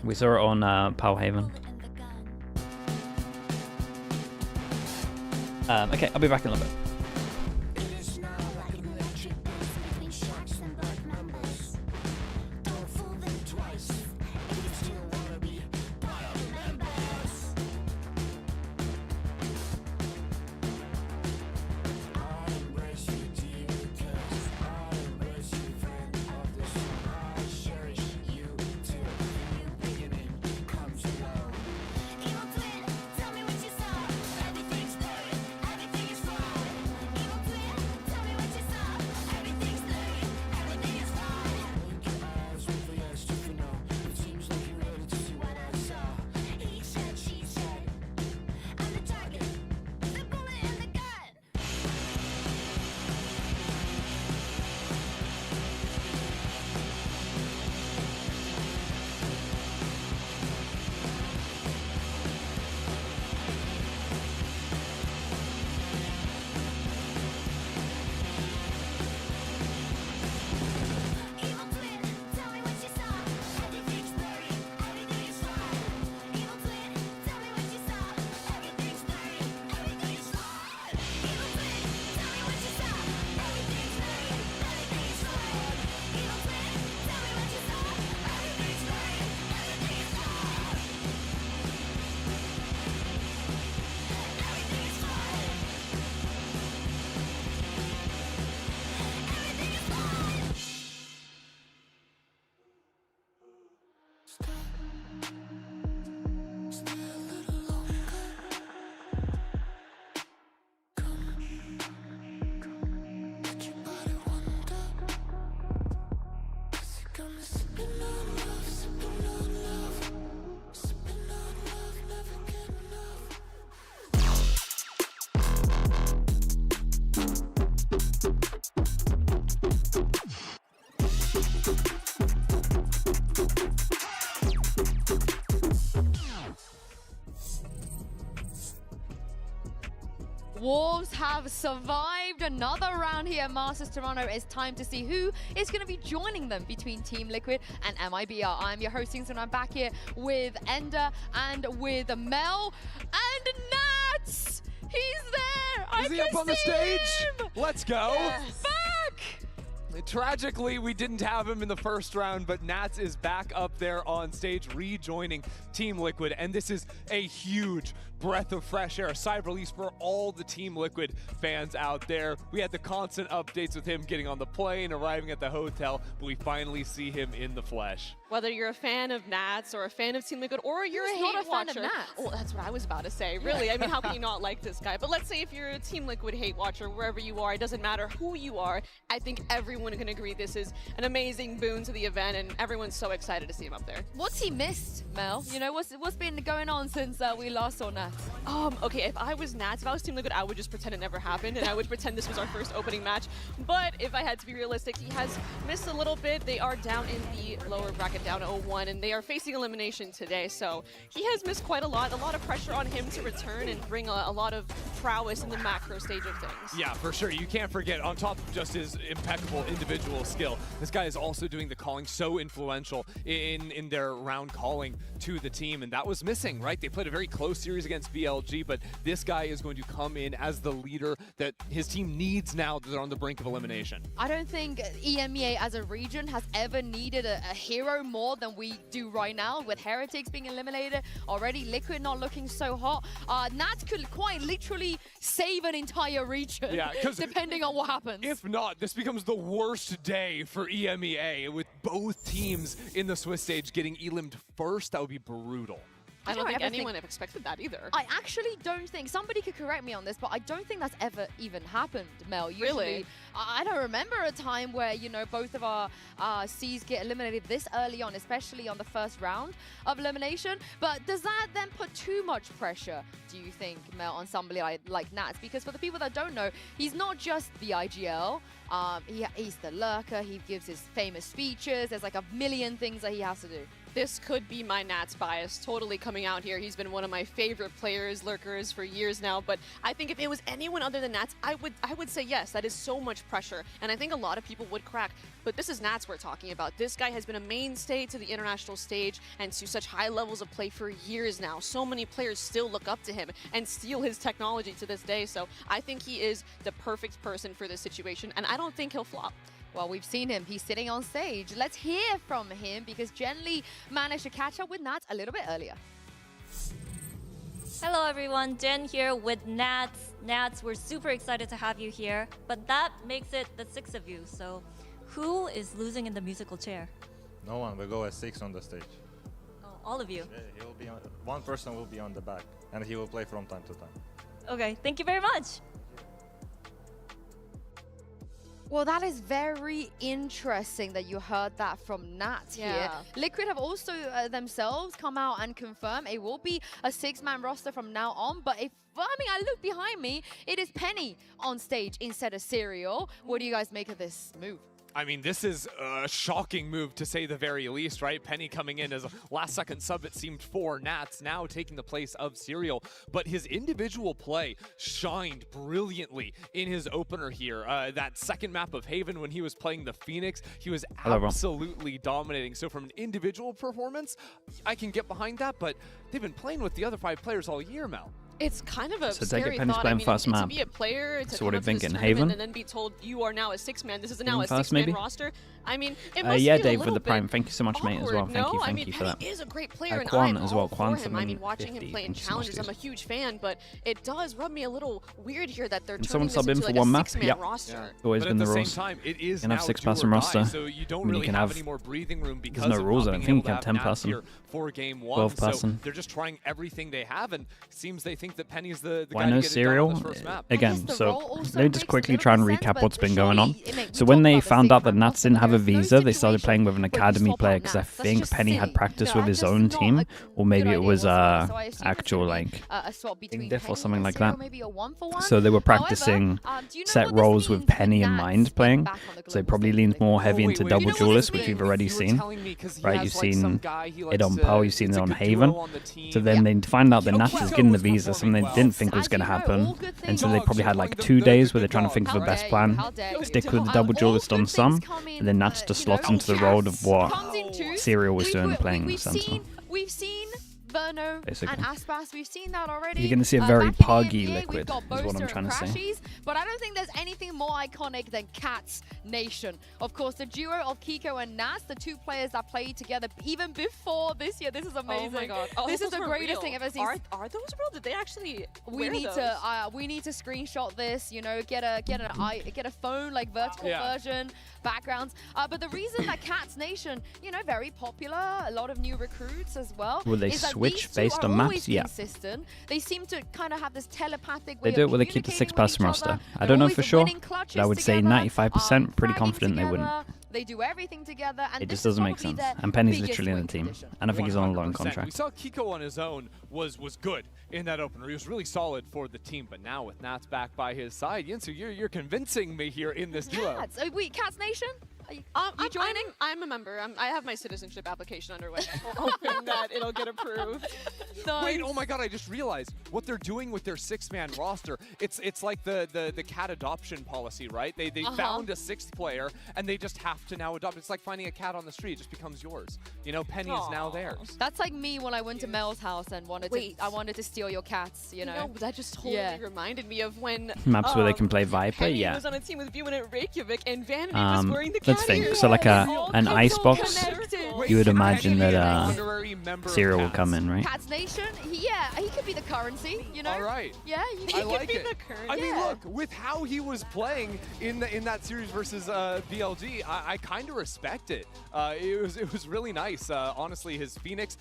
We saw it on Power Haven. Okay, I'll be back in a little bit. Wolves have survived another round here at Masters Toronto. It's time to see who is going to be joining them between Team Liquid and MIBR. I'm your host, and I'm back here with Ender and with Mel and Nats. He's there. Is he up on the stage? Him. Let's go. Yes. Back. Tragically, we didn't have him in the first round, but Nats is back up there on stage, rejoining Team Liquid, and this is a huge breath of fresh air, a sigh of release for all the Team Liquid fans out there. We had the constant updates with him getting on the plane, arriving at the hotel, but we finally see him in the flesh. Whether you're a fan of Nats or a fan of Team Liquid or you're a hate watcher. Oh, that's what I was about to say. Really, I mean, how can you not like this guy? But let's say if you're a Team Liquid hate watcher, wherever you are, it doesn't matter who you are. I think everyone can agree this is an amazing boon to the event, and everyone's so excited to see him up there. What's he missed, Mel? You know, what's been going on since we last saw Nats? Okay, if I was Nats, if I was Team Liquid, I would just pretend it never happened, and I would pretend this was our first opening match. But if I had to be realistic, he has missed a little bit. They are down in the lower bracket, down 0-1, and they are facing elimination today. So he has missed quite a lot of pressure on him to return and bring a lot of prowess in the macro stage of things. Yeah, for sure. You can't forget, on top of just his impeccable individual skill, this guy is also doing the calling, so influential in their round calling to the team, and that was missing, right? They played a very close series against VLG, but this guy is going to come in as the leader that his team needs now that they're on the brink of elimination. I don't think EMEA as a region has ever needed a hero more than we do right now, with Heretics being eliminated already, Liquid not looking so hot. Nats could quite literally save an entire region, yeah, depending on what happens. If not, this becomes the worst day for EMEA, with both teams in the Swiss stage getting elimed first. That would be brutal. I don't think anyone have expected that either. I actually don't think, somebody could correct me on this, but I don't think that's ever even happened, Mel. Usually, really? I don't remember a time where, you know, both of our Cs get eliminated this early on, especially on the first round of elimination. But does that then put too much pressure, do you think, Mel, on somebody like Nats? Because for the people that don't know, he's not just the IGL. He's the lurker. He gives his famous speeches. There's like a million things that he has to do. This could be my Nats bias totally coming out here. He's been one of my favorite players, lurkers, for years now. But I think if it was anyone other than Nats, I would say yes. That is so much pressure. And I think a lot of people would crack. But this is Nats we're talking about. This guy has been a mainstay to the international stage and to such high levels of play for years now. So many players still look up to him and steal his technology to this day. So I think he is the perfect person for this situation. And I don't think he'll flop. Well, we've seen him. He's sitting on stage. Let's hear from him because Jen managed to catch up with Nats a little bit earlier. Hello everyone, Jen here with Nats. Nats, we're super excited to have you here, but that makes it the 6 of you. So who is losing in the musical chair? No one. We go as 6 on the stage. Oh, all of you? Yeah, he will be one person will be on the back, and he will play from time to time. Okay, thank you very much. Well, that is very interesting that you heard that from Nats here. Liquid have also themselves come out and confirm it will be a 6-man roster from now on. But if I look behind me, it is Penny on stage instead of Serial. What do you guys make of this move? I mean, this is a shocking move to say the very least, right? Penny coming in as a last-second sub, it seemed, for Nats, now taking the place of Serial. But his individual play shined brilliantly in his opener here. That second map of Haven, when he was playing the Phoenix, he was absolutely dominating. So from an individual performance, I can get behind that, but they've been playing with the other 5 players all year, Mel. It's kind of a so scary thought. I mean, to be a player, to come up to this tournament and then be told you are now a 6-man. This is now a 6-man roster. I mean, it must yeah, feel Dave a with the Prime. bit Thank you so much, mate, as well. No? Thank you for that. He is a great player, and Quan I'm as well. all Quan for him. I mean, watching him play in challenges, I'm a huge fan, but it does rub me a little weird here that they're turning this into like a 6-man roster. Always but been at the the rules. same time, it is you can now have 6-person roster. So you don't really have any more breathing room because there's no rules. I don't think you can have 10-person. For game 1, 12-person. so they're just trying everything they have, and it seems they think that Penny's the Why guy no to get it done Serial? on this first map. Again, so let me just quickly try and recap what's been going on. So when they found out that Nats didn't have a visa, they started playing with an academy player because I think Penny had practiced with his own team, or maybe it was actual like diff or something like that. So they were practicing set roles with Penny in mind playing. So they probably leaned more heavy into double duelist, which we've already seen. Right, you've seen it on Power, you've seen it on Haven. So then they find out that Nats is getting the visa, something they didn't think was going to happen. And so they probably had like 2 days where they're trying to think of the best plan. Stick with the double duelist on some, and then Nats just slots into the role of what Serial was doing playing Sentinel. We've seen Verno Basically. and Aspas, we've seen that already. You're going to see a very back in puggy the NBA, Liquid, we've got is what I'm Boaster trying and to say. Crashies, but I don't think there's anything more iconic than Cats Nation. Of course, the duo of Kiko and Nats, the two players that played together even before this year. This is amazing. Oh my god. Oh, this is the those were greatest real. thing I've ever seen. Are those real? Did they actually We wear need those? to screenshot this, you know, get a phone like vertical version, backgrounds. But the reason that Cats Nation, you know, very popular, a lot of new recruits as well. Will they is that switch these two based are on maps? always Yeah. Consistent. They seem to kind of have this telepathic way They do it of where they keep the communicating 6-person with each roster. other. I They're don't know always for sure, winning clutches but I would say together, 95%, pretty fragging confident they wouldn't. together. They do everything together, and It this just is doesn't make probably sense. their And Penny's biggest literally in win the team. condition. And I think he's on a long 100%. contract. We saw Kiko on his own was good in that opener. He was really solid for the team, but now with Nats back by his side, Yinsu, you're convincing me here in this duo. Cats. Wait, Cats Nation? Are you joining? I'm a member. I have my citizenship application underway. I'm hoping that it'll get approved. Wait, oh my god, I just realized what they're doing with their 6-man roster. It's like the cat adoption policy, right? They found a 6th player and they just have to now adopt. It's like finding a cat on the street, it just becomes yours. You know, Penny is now theirs. That's like me when I went to Mel's house and wanted to steal your cats, you know? That just totally reminded me of when Maps where they can play Viper, Penny yeah. was on a team with Viewin at Reykjavik and Vanity was wearing the cat Let's think. ear. So like an Icebox, you would imagine that Serial will come in, right? Cats Nation, he could be the currency, you know? All right. Yeah, I like it. the currency. I mean, look, with how he was playing in that series versus BLG, I kind of respect it. It was really nice. Honestly, his Phoenix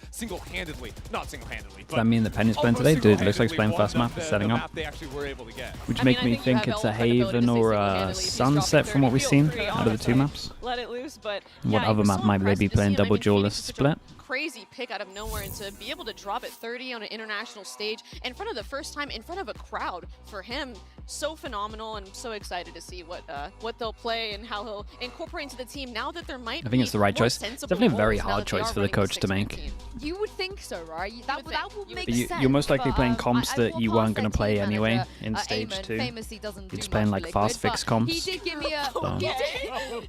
not single-handedly. Does that mean that Penny's playing today? Dude, looks like he's playing fast map, setting up. They actually were able to get. Which make me think it's a Haven or a Sunset from what we've seen out of the two maps. Let it loose, but What other map might they be playing double duelist split? Crazy pick out of nowhere, and to be able to drop at 30 on an international stage in front of the first time in front of a crowd for him, so phenomenal, and so excited to see what they'll play and how he'll incorporate into the team now that there might I think it's the right more choice. It's sensible definitely a very roles now hard that they choice are for the running coach to six-man make. team. You would think so, right? That would make But sense. you're most likely but, playing comps I that you walk weren't going past to play their team anyway manager, in stage Eamon 2. famously doesn't You're do just playing much like for Liquid, fast fix but comps. He did give me a. So-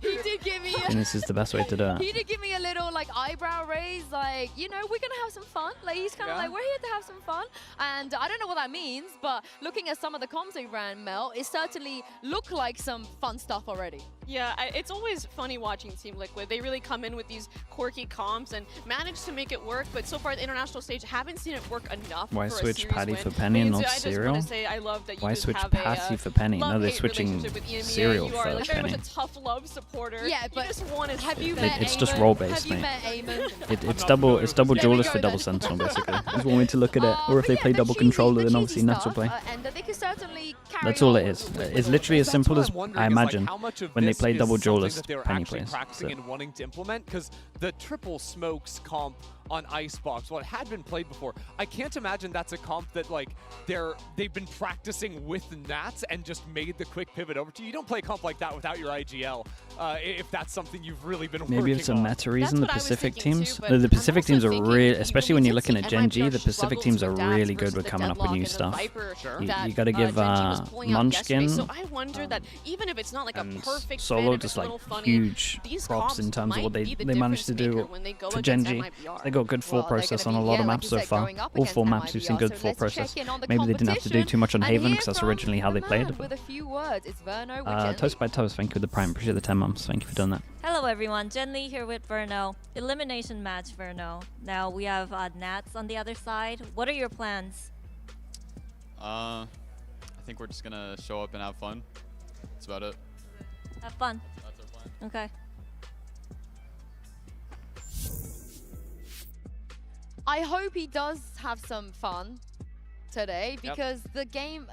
He did give me I think this is the best way to do it. He did give me a little like eyebrow raise, like, you know, we're gonna have some fun. Like he's kind of like, we're here to have some fun, and I don't know what that means, but looking at some of the comms they ran, Mel, it certainly looked like some fun stuff already. Yeah, it's always funny watching Team Liquid. They really come in with these quirky comps and manage to make it work, but so far the international stage, haven't seen it work enough. Why for a switch series Patty win. for Penny and I mean, not I just Serial? want to say I love that you Why just switch have Patty for Penny? No, they're love-hate switching relationship with EMEA. Serial You are for like very Penny. much a tough love supporter. Yeah, but you just want to have you that. met It's just Eamon? role-based, Have you mate. met Eamon? It's double duelist for double sentinel, basically. That's one way to look at it. Or if they play double controller, then obviously Nuts will play. And they can certainly carry That's all on it is. with It's literally as That's simple what as I'm wondering I is, like, imagine how much of when they this play is double something duelist, that they were Penny actually plays. practicing That's it. and wanting to implement, because the triple smokes comp on Icebox, well, it had been played before. I can't imagine that's a comp that like they've been practicing with Nats and just made the quick pivot over to. You don't play a comp like that without your IGL. If that's something you've really been working on. Maybe it's a meta reason the Pacific teams. too, but The Pacific I'm teams are also really, thinking, especially you when know, you're looking we at did Gen see G, the Pacific struggled teams are with Dads really good versus with the coming up with Deadlock new and the stuff. Viper You that, got to give Gen G was pulling out yesterday. Munchkin So I wonder that even if it's not like a and perfect Solo fit, if just it's a like little funny, huge these props comps in terms of what might be the they managed to difference do maker when they go for Gen G. against MIBR. They got good full Well, they're process gonna on a be, lot of like maps you so said, far. going up All against 4 maps we've seen MIBR, good so full let's process. check in on the Maybe they didn't have to do too much on competition. Haven And because that's here originally how they comes the man played. with a few words, it's Verno with Toast by Toast, thank you for the prime. Appreciate the 10 months. Thank you for doing that. Hello everyone, Jen Lee here with Verno. Elimination match, Verno. Now we have Nats on the other side. What are your plans? I think we're just gonna show up and have fun. That's about it. Have fun. That's our plan. Okay. I hope he does have some fun today, because the game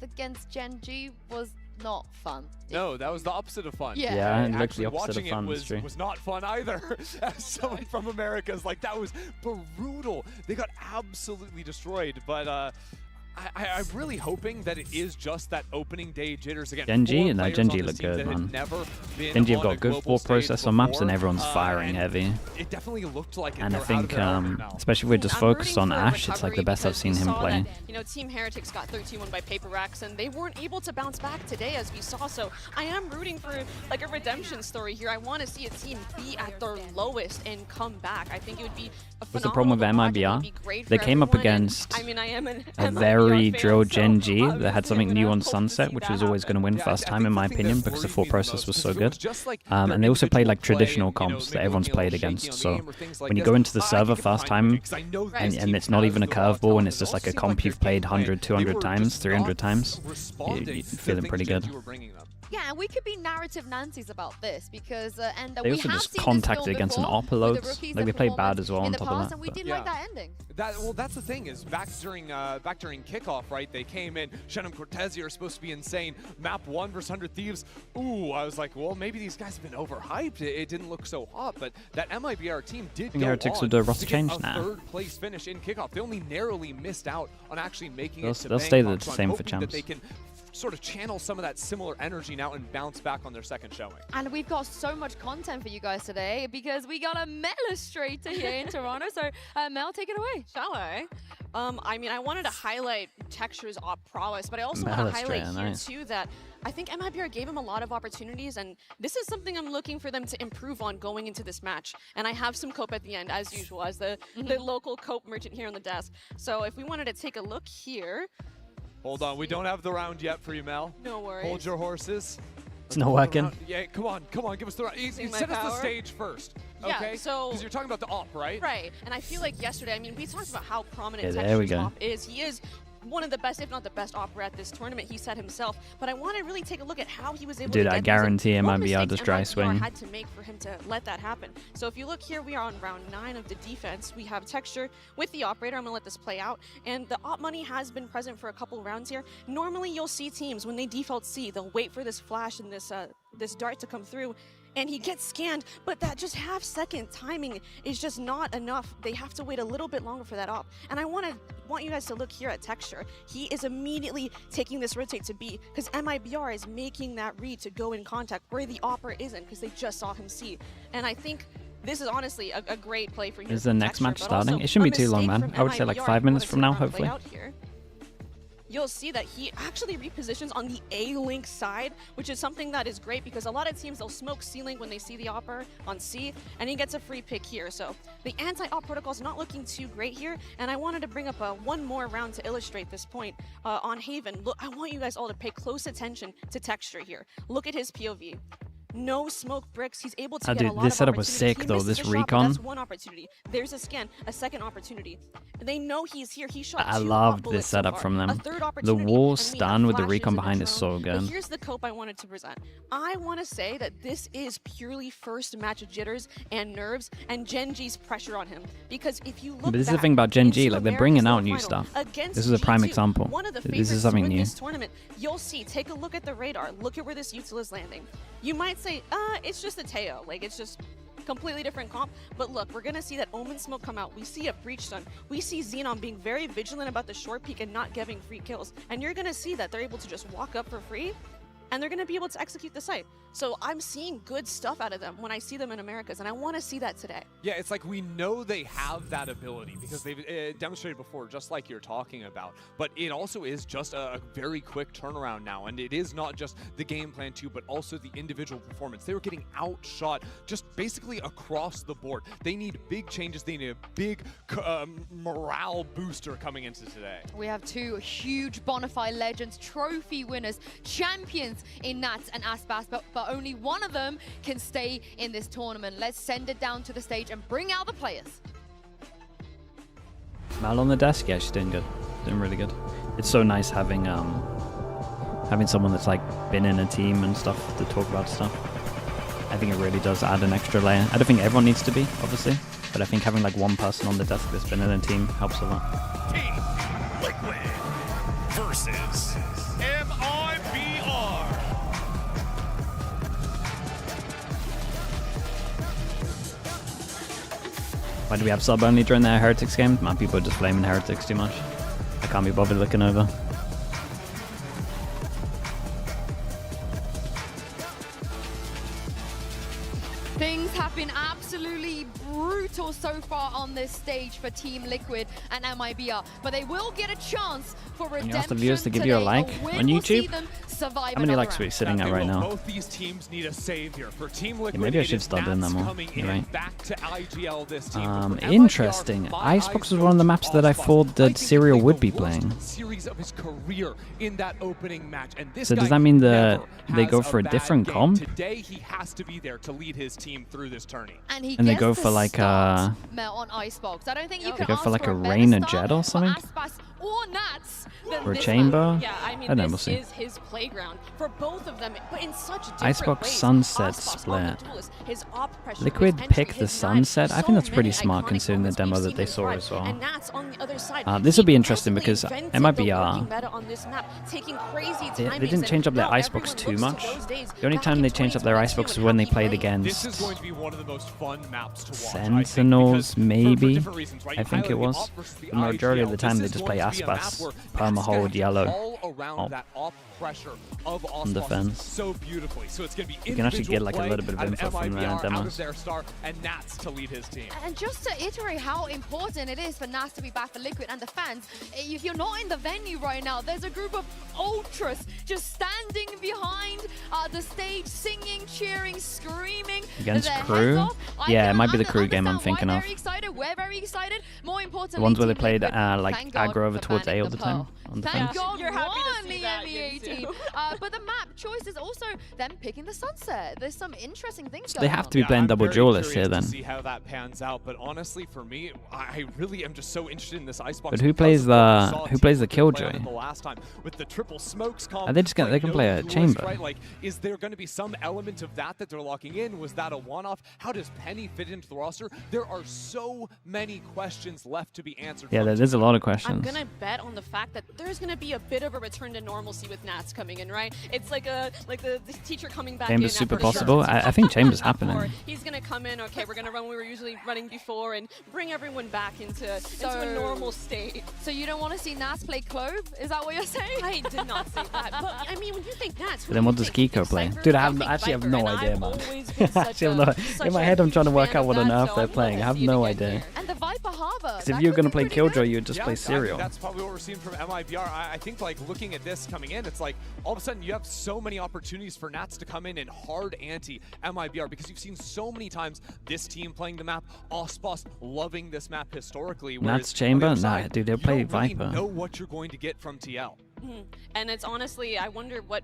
against Gen G was not fun. No, that was the opposite of fun. Yeah. Yeah, and look, Actually, the opposite of watching fun, it it's true. was not fun either. As someone from America is like, that was brutal. They got absolutely destroyed, but I'm really hoping that it is just that opening day jitters again. Genji? No, Genji look good, man. Genji have got good thought process on maps and everyone's firing heavy. It definitely looked like And I think, especially if we're just focused on Ash, it's like the best I've seen him play. You know, Team Heretics got 13-1 by Paper Racks, and they weren't able to bounce back today, as we saw. So I am rooting for like a redemption story here. I want to see a team be at their lowest and come back. I think it would be a What's the problem with MIBR? They came up against I mean, I am an a very drilled Genji that had something new on Sunset, which was always going to win first time, in my opinion, because the thought process was so good. And they also played like traditional comps that everyone's played against. So when you go into the server first time, and it's not even a curveball, and it's just like a comp you've played 100, 200 times, 300 times, you're feeling pretty good. Yeah, and we could be narrative Nancy's about this because and they also just contacted against an AWP loads. Like they played bad as well on top of that. And we did like that ending. Well, that's the thing is back during kickoff, right? They came in. Shannon Cortezi are supposed to be insane. Map 1 versus 100 Thieves. Ooh, I was like, well, maybe these guys have been overhyped. It didn't look so hot, but that MIBR team did go Heretics on will do a roster to get change a now. third place finish in kickoff. They only narrowly missed out on actually making it to They'll stay the Bangkok, so I'm same for hoping champs. that they can sort of channel some of that similar energy now and bounce back on their second showing. And we've got so much content for you guys today because we got a Melistrator here in Toronto. So Mel, take it away. Shall I? I mean, I wanted to highlight Texture's op prowess, but I also want to highlight here too that I think MIBR gave him a lot of opportunities, and this is something I'm looking for them to improve on going into this match. And I have some cope at the end, as usual, as the local cope merchant here on the desk. So if we wanted to take a look here. Hold on, we don't have the round yet for you, Mel. No worries. Hold your horses. It's not working. Yeah, come on, give us the round. Set us the stage first, okay? Yeah, so because you're talking about the op, right? Right, and I feel like yesterday, I mean, we talked about how prominent there we Texture's go. op is. He is one of the best, if not the best opera at this tournament, he said himself. But I want to really take a look at how he was able to Dude, get I guarantee MIBR does dry MIBR swing. had to make for him to let that happen. So if you look here, we are on round 9 of the defense. We have Texture with the operator. I'm going to let this play out. And the op money has been present for a couple rounds here. Normally, you'll see teams, when they default C, they'll wait for this flash and this dart to come through. And he gets scanned, but that just half-second timing is just not enough. They have to wait a little bit longer for that op. And I want you guys to look here at Texture. He is immediately taking this rotate to B because MIBR is making that read to go in contact where the opera isn't because they just saw him see. And I think this is honestly a great play for you. Is the next match starting? It shouldn't be too long, man. I would say like 5 minutes from now, hopefully. You'll see that he actually repositions on the A-Link side, which is something that is great because a lot of teams, they'll smoke C-Link when they see the opera on C, and he gets a free pick here. So the anti-op protocol is not looking too great here, and I wanted to bring up one more round to illustrate this point on Haven. Look, I want you guys all to pay close attention to Texture here. Look at his POV. No smoke bricks. He's able to get a lot this of setup was opportunities. sick He though. misses This the shot, but recon. that's one opportunity. There's a scan, a second opportunity. They know he's here. He shot I 2 loved bullets this so setup far. from A them. third The opportunity, wall and we have stand with the flashes recon and behind a is drone. so But good. here's the cope I wanted to present. I want to say that this is purely first match jitters and nerves and Genji's pressure on him. Because if you look But this is the back thing about Genji, into like they're America's bringing out Final new stuff. against This is a prime G2, example. one of the This is favorites something to win new. this tournament, you'll see, take a look at the radar, look at where this util is landing. You might say, it's just a Teo, like it's just completely different comp, but look, we're gonna see that Omen smoke come out. We see a breach stun. We see Xenon being very vigilant about the short peek and not giving free kills. And you're gonna see that they're able to just walk up for free, and they're gonna be able to execute the site. So I'm seeing good stuff out of them when I see them in Americas, and I want to see that today. Yeah, it's like we know they have that ability because they've demonstrated before, just like you're talking about. But it also is just a very quick turnaround now, and it is not just the game plan too, but also the individual performance. They were getting outshot just basically across the board. They need big changes. They need a big morale booster coming into today. We have 2 huge Bonafide legends, trophy winners, champions in Nats and Aspas, but only one of them can stay in this tournament. Let's send it down to the stage and bring out the players. Mal on the desk, yeah, she's doing good, doing really good. It's so nice having someone that's like been in a team and stuff to talk about stuff. I think it really does add an extra layer. I don't think everyone needs to be, obviously, but I think having like one person on the desk that's been in a team helps a lot. Team Liquid versus MIBR. Why do we have sub only during the Heretics game? Man, people are just blaming Heretics too much. I Can't be bothered looking over. Things have been absolutely brutal so far on this stage for Team Liquid and MIBR, but they will get a chance for redemption. Can you ask the viewers to give you a like on YouTube? How many likes are we sitting at right now? Both these teams need a savior. For Team Liquid, maybe I should start doing that more. You're right. Back to IGL this team. Interesting. Icebox was one of the maps that I thought that Serial would be playing. Series of his career in that opening match, and this So does that mean that they go for a different comp? Today he has to be there to lead his team through this tourney. And they go for like a... on Icebox. I don't think you They can go ask for like a better Reina start Jet or something? or Nats than Or a this chamber? one. Yeah, I mean, I don't know, we'll this see. is his playground for both of them, but in such different Icebox ways. Sunset Icebox on split. the duelist, his op pressure, Liquid his pick entry, the his knife, Sunset. I so think that's pretty many smart iconic considering the moments demo we've that seen they him saw thrive. as well. And Nats on the other side. This will be he interesting because constantly invented the MIBR, working meta on this map, taking crazy they timings, didn't and change up their now Icebox everyone too looks much. to those days The only back time in they changed up their 2022 Icebox was and when they how he played played. against This is going to be one of the most fun maps to watch. Sentinels, maybe. different reasons, right? I think it was. The majority of the time they just play Aspas, Perma-hold, yellow. All around that off pressure of on defense. so beautifully. So it's going to be You can actually get like a play little bit of out info from the MIBR, out of demos. their star, and Nats to lead his team. And just to iterate how important it is for Nats to be back for Liquid and the fans, if you're not in the venue right now, there's a group of ultras just standing behind the stage, singing, cheering, screaming. Against their crew? heads off. I Yeah, it can might be the crew game I'm thinking why of. very excited. We're very excited. More importantly, The ones where they Team played Liquid, like thank God aggro over for towards A banning all the time on Thank defense. God You're happy to won see the that, MEA18. But the map choice is also them picking the Sunset. There's some interesting things They going have on. to be playing I'm double very duelist curious here to then. see how that pans out, but honestly, for me, I really am just so interested in this Icebox. But who because plays of what we the saw who plays the Team Liquid play on Killjoy? it the last time with the triple smokes comp. Are they just gonna they can play a duelist, chamber? right? Like, is there going to be some element of that they're locking in? Was that a one-off? How does Penny fit into the roster? There are so many questions left to be answered. Yeah, from there's a lot of I'm questions. gonna bet on the fact that there's gonna be a bit of a return to normalcy with Nats coming in, right? It's like the teacher coming back Chambers in super after possible. I think Chambers happening. He's gonna come in. Okay, we're gonna run. We were usually running before, and bring everyone back into a normal state. So you don't want to see Nats play Clove? Is that what you're saying? I did not say that. But I mean, when you think Nats, Then what does Kiko play? Dude, I actually have no idea, man. In my head, I'm trying to work out what on earth they're playing. I have no idea. And the Viper Harbor. Because if you're gonna play Killjoy, you'd just play Serial. That's probably what we're seeing from MIBR. I think, like, looking at this coming in, it's like all of a sudden you have so many opportunities for Nats to come in and hard anti MIBR because you've seen so many times this team playing the map, Icebox loving this map historically. Nats Chamber? Nah, dude, they'll play you don't really Viper. know what you're going to get from TL. And it's honestly, I wonder what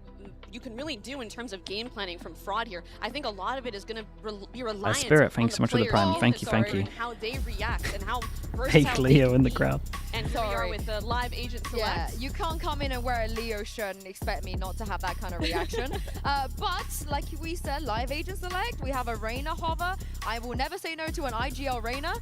you can really do in terms of game planning from Fraud here. I think a lot of it is going to be reliant Spirit, thanks on so much for the players prime. in Thank this you, thank order you. and how they react and how Fake versatile Leo they in the can crowd. be. And here we are with the live agent select. Yeah, you can't come in and wear a Leo shirt and expect me not to have that kind of reaction. But like we said, live agent select, we have a Reina hover. I will never say no to an IGL Reina.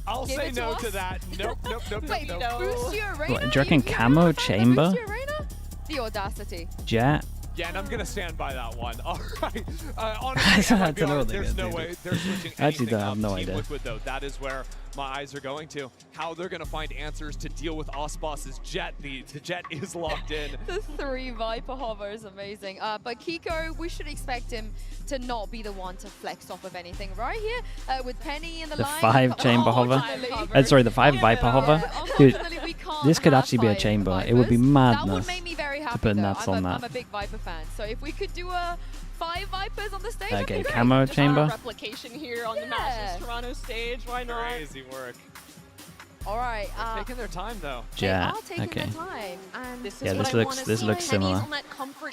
I'll say no to that. Nope, nope, nope, Wait, nope, nope. boost your Reina? What, do you reckon Camo Chamber? Boost your Reina? The audacity. Jet? Yeah, and I'm going to stand by that one. All right. Honestly, I don't know what there's they're no gonna way do. they're switching I actually anything don't have up. no Team idea. Liquid, though, that is where my eyes are going to. How they're going to find answers to deal with Icebox's Jet. The Jet is locked in. The 3 Viper hover is amazing. But Kiko, we should expect him to not be the one to flex off of anything right here with Penny in the line. 5 chamber hover? Sorry, the 5 Viper hover? Dude, this could actually be a chamber. It would be madness That would make me very happy, to put though. Nats on I'm a that. big Viper fan. So if we could do a 5 Vipers on the stage, that'd Okay, be great. Camo chamber? Replication here on the Masters Toronto stage. Why not? Crazy work. All right. They're taking their time, though. Jet. Taking Okay. their time. And Yeah, this looks similar.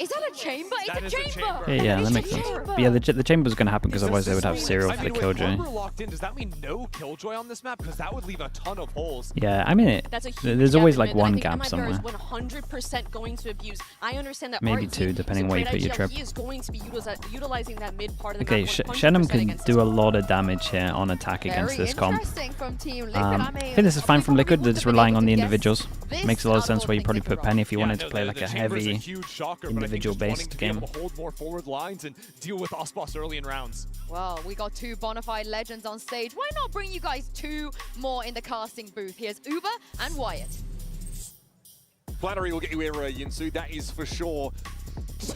Is that a chamber? That It's is a a chamber. chamber. Yeah, that makes sense. But yeah, the chamber's gonna happen because otherwise they would have Serial for the With Killjoy. Lumber locked in, does that mean no Killjoy on this map? Because that would leave a ton of holes. Yeah, I mean, That's a huge there's always gap like in mid that one I think gap MIBR somewhere. is 100% going to abuse. I understand that Maybe RT 2, depending is a where you great put your IGL. trip. He is going to be utilizing that mid part of the Okay, map. Shenum 100% can against do a lot of damage here on attack Very against this comp. interesting from Team Liquid. I think this is fine from Liquid. They're just relying on the individuals. this Makes a lot of out sense of where you all probably things put Penny if you Yeah, wanted no, to play like the a chamber's heavy huge shocker, but I think just wanting individual-based to be able game. to hold more forward lines and deal with Icebox early in rounds. Well, we got 2 bonafide legends on stage. Why not bring you guys 2 more in the casting booth? Here's Uber and Wyatt. Flattery will get you here, Yinsu, that is for sure.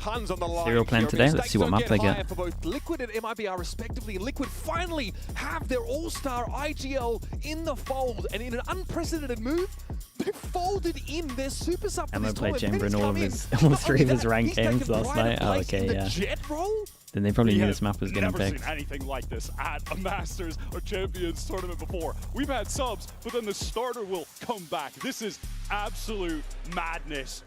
Tons on the line. Serial plan today. Let's see what map they get. For both Liquid and MIBR respectively. Liquid finally have their all-star IGL in the fold, and in an unprecedented move, they folded in their super sub. Emma played Chamber in all 3 of his ranked games last night. Oh, okay, yeah. Then they probably knew this map was getting picked. Never seen anything like this at a Masters or Champions tournament before. We've had subs, but then the starter will come back. This is absolute madness.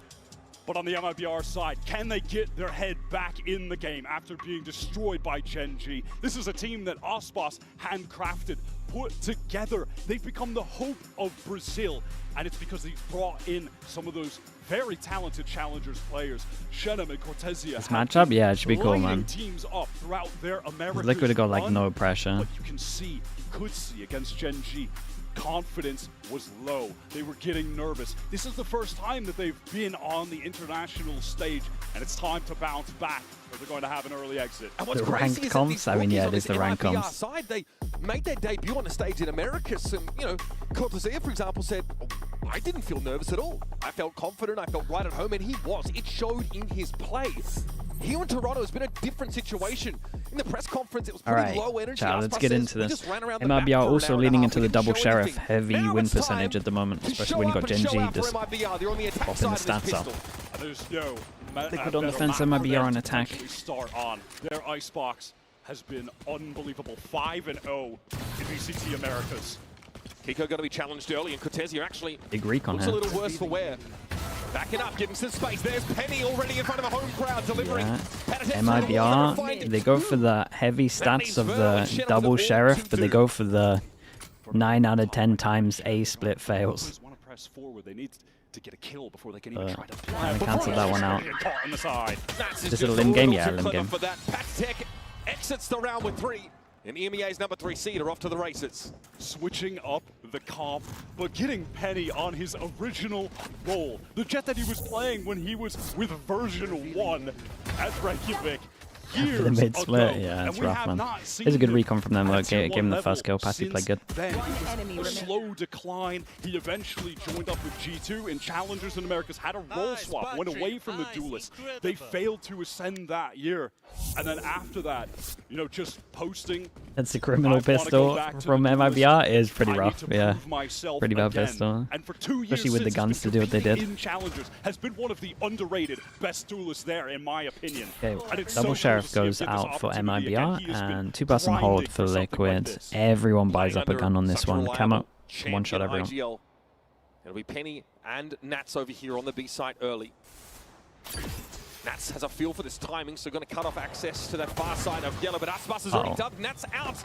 But on the MIBR side, can they get their head back in the game after being destroyed by Gen G? This is a team that Icebox handcrafted, put together. They've become the hope of Brazil, and it's because they've brought in some of those very talented challengers players. Shenum and Cortesia. This matchup, yeah, it should be cool, man. Teams up throughout their Americas Liquid have got like no pressure. But you can see, you could see against Gen G, confidence was low. They were getting nervous. This is the first time that they've been on the international stage, and it's time to bounce back, or they're going to have an early exit. The ranked comps? I mean, yeah, it is the ranked comps. Side, they made their debut on a stage in Americas, and, you know, Cortesia, for example, said, I didn't feel nervous at all. I felt confident, I felt right at home, and he was. It showed in his play. Here in Toronto, it's been a different situation. In the press conference, it was pretty low energy. Chat, let's get into this. MIBR also leading into the double sheriff, heavy win percentage at the moment, especially when you got Gen G just popping the stats up. There's no Liquid on defense, MIBR on attack. Start on. Their Icebox has been unbelievable. 5-0 in VCT Americas. Kiko going to be challenged early, and Cortesia actually big recon looks a little worse for wear. Backing up, giving some space. There's Penny already in front of a home crowd, delivering. MIBR, they go for the heavy stats of the double sheriff, but they go for the 9 out of 10 times A split fails. Want to press forward. They need to get a kill before they can even try to I cancelled that one out. Just a limb game? Yeah, limb game. Tech exits the round with 3. And EMEA's number 3 seed are off to the races. Switching up the comp, but getting Penny on his original role. The jet that he was playing when he was with version 1 at Reykjavik. For the mid split, yeah, it's rough, man. It's a good recon from them. Gave him the first kill. Passy played good. Then it was a slow decline. He eventually joined up with G2 in Challengers in Americas, had a role swap, went away from the duelists. They failed to ascend that year. And then after that, you know, just posting. That's the criminal pistol from MIBR is pretty rough, yeah. Pretty bad pistol. And for 2 years especially with the guns to do what they did. In Challengers has been one of the underrated best duelists there, in my opinion. Okay, double sheriff goes out for MIBR and 2-person hold for Liquid. Everyone buys up a gun on this one. Camo, one-shot everyone. It'll be Penny and Nats over here on the B site early. Nats has a feel for this timing, so going to cut off access to that far side of yellow, but Icebox is already dug. Nats out.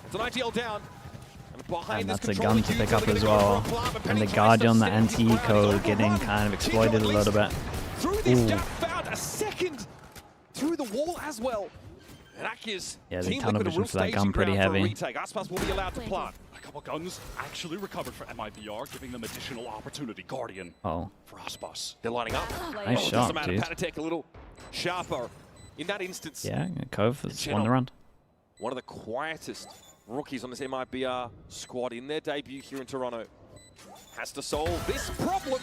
It's an IGL down. And that's a gun to pick up as well. And the Guardian, the anti-eco, getting kind of exploited a little bit. Ooh. Found a second through the wall as well. And Aki's yeah, the tunnel vision for that gun pretty heavy. Icebox will be allowed to plant. A couple guns actually recovered for MIBR, giving them additional opportunity. Guardian for Icebox. They're lining up. Nice shot, dude. Patatech a little sharper in that instance. Yeah, Cove has won the round. One of the quietest rookies on this MIBR squad in their debut here in Toronto. Has to solve this problem.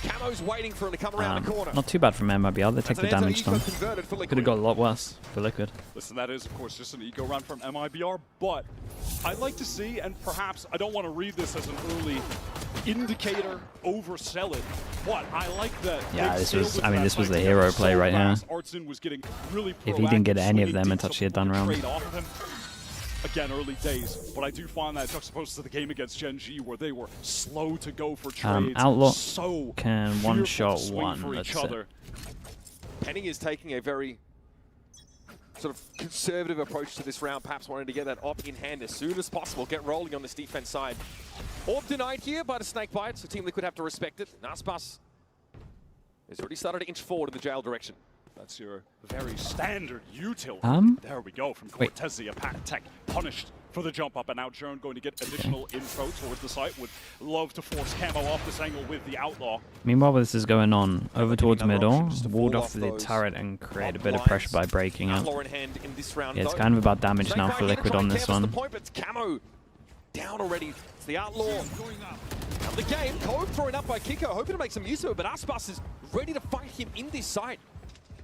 Camo's waiting for him to come around the corner. Not too bad from MIBR. They take the damage done. Could have got a lot worse for Liquid. Listen, that is, of course, just an eco run from MIBR, but I'd like to see, and perhaps I don't want to read this as an early indicator, oversell it, but I like that. Yeah, this was, I mean, this was the hero play right here. Was getting really if he didn't get any of them, it's actually a done round. Again, early days, but I do find that juxtaposed to the game against Gen G, where they were slow to go for trades. Outlaw so can one-shot one. For each other. Penny is taking a very sort of conservative approach to this round, perhaps wanting to get that op in hand as soon as possible, get rolling on this defense side. Orb denied here by the snake bite, so Team Liquid have to respect it. Naspas has already started to inch forward in the jail direction. That's your very standard util. There we go from Cortesia. Patatech punished for the jump up, and now Jern going to get additional info towards the site. Would love to force Camo off this angle with the Outlaw. Meanwhile, while this is going on, over towards middle, ward off the turret and create a bit of pressure by breaking it. Yeah, it's kind of about damage now for Liquid on this one. Camo down already. It's the Outlaw. the game. Cove thrown up by Kiko, hoping to make some use of it, but Icebox is ready to fight him in this site.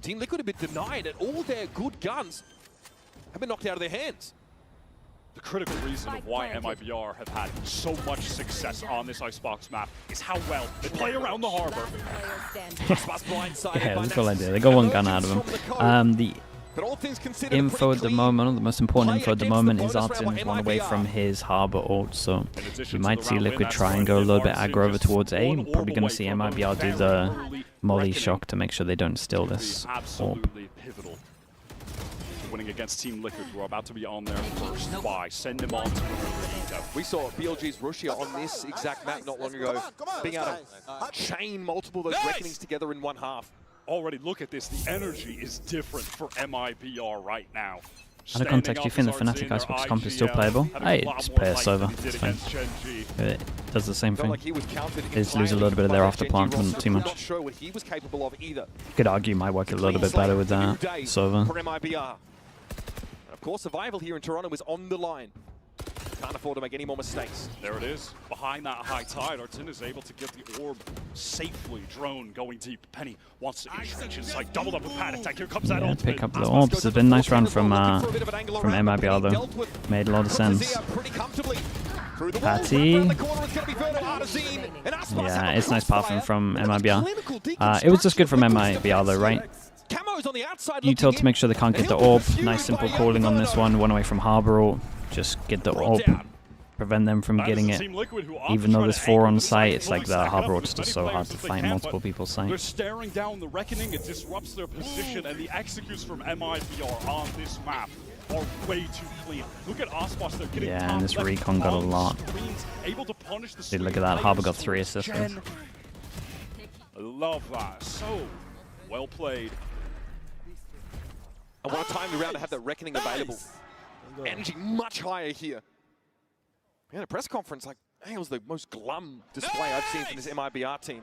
Team Liquid have been denied, and all their good guns have been knocked out of their hands. The critical reason of why MIBR have had so much success on this Icebox map is how well they play around the harbor. Yeah, that's all I do. They got one gun out of him. The info at the moment, or the most important info at the moment, is Artin is one away from his harbor ult, so you might see Liquid try and go a little bit aggro over towards A. Probably going to see MIBR do the molly shock to make sure they don't steal this orb. Absolutely pivotal. Winning against Team Liquid, who are about to be on their first buy. Send him on to We saw BLG's Rushia on this exact map not long ago, being able to chain multiple of those reckonings together in one half. Already look at this, the energy is different for MIBR right now. Out of context, do you think the Fnatic Icebox comp is still playable? Hey, just play us over, it's fine. It does the same thing. They just lose a little bit of their after plant, but not too much. Sure what he was capable of either. You could argue might work a little bit better with that. Sova. For MIBR. Of course, survival here in Toronto is on the line. Can't afford to make any more mistakes. There it is. Behind that high tide, Artin is able to get the orb safely. Drone going deep. Penny wants to entrench inside. Doubled up with pad attack. Here comes that ultimate. Pick up the orbs. It's been a nice run from MIBR though. Made a lot of sense. Patty. Yeah, it's nice pathing from MIBR. It was just good from MIBR though, right? Util to make sure they can't get the orb. Nice simple calling on this one. One away from Harbor ult. Just get the orb. Prevent them from getting it. Even though there's 4 on site, it's like the Harbor ult's just so hard to fight multiple people's site. They're staring down the reckoning. It disrupts their position, and the executes from MIBR on this map are way too clean. Look at Icebox, they're getting and this recon got a lot. Able to punish the Dude, look at that. Harbor got 3 assists. I love that. So well played. And what a time around to have that reckoning available. Energy much higher here. We had a press conference, like, it was the most glum display I've seen from this MIBR team.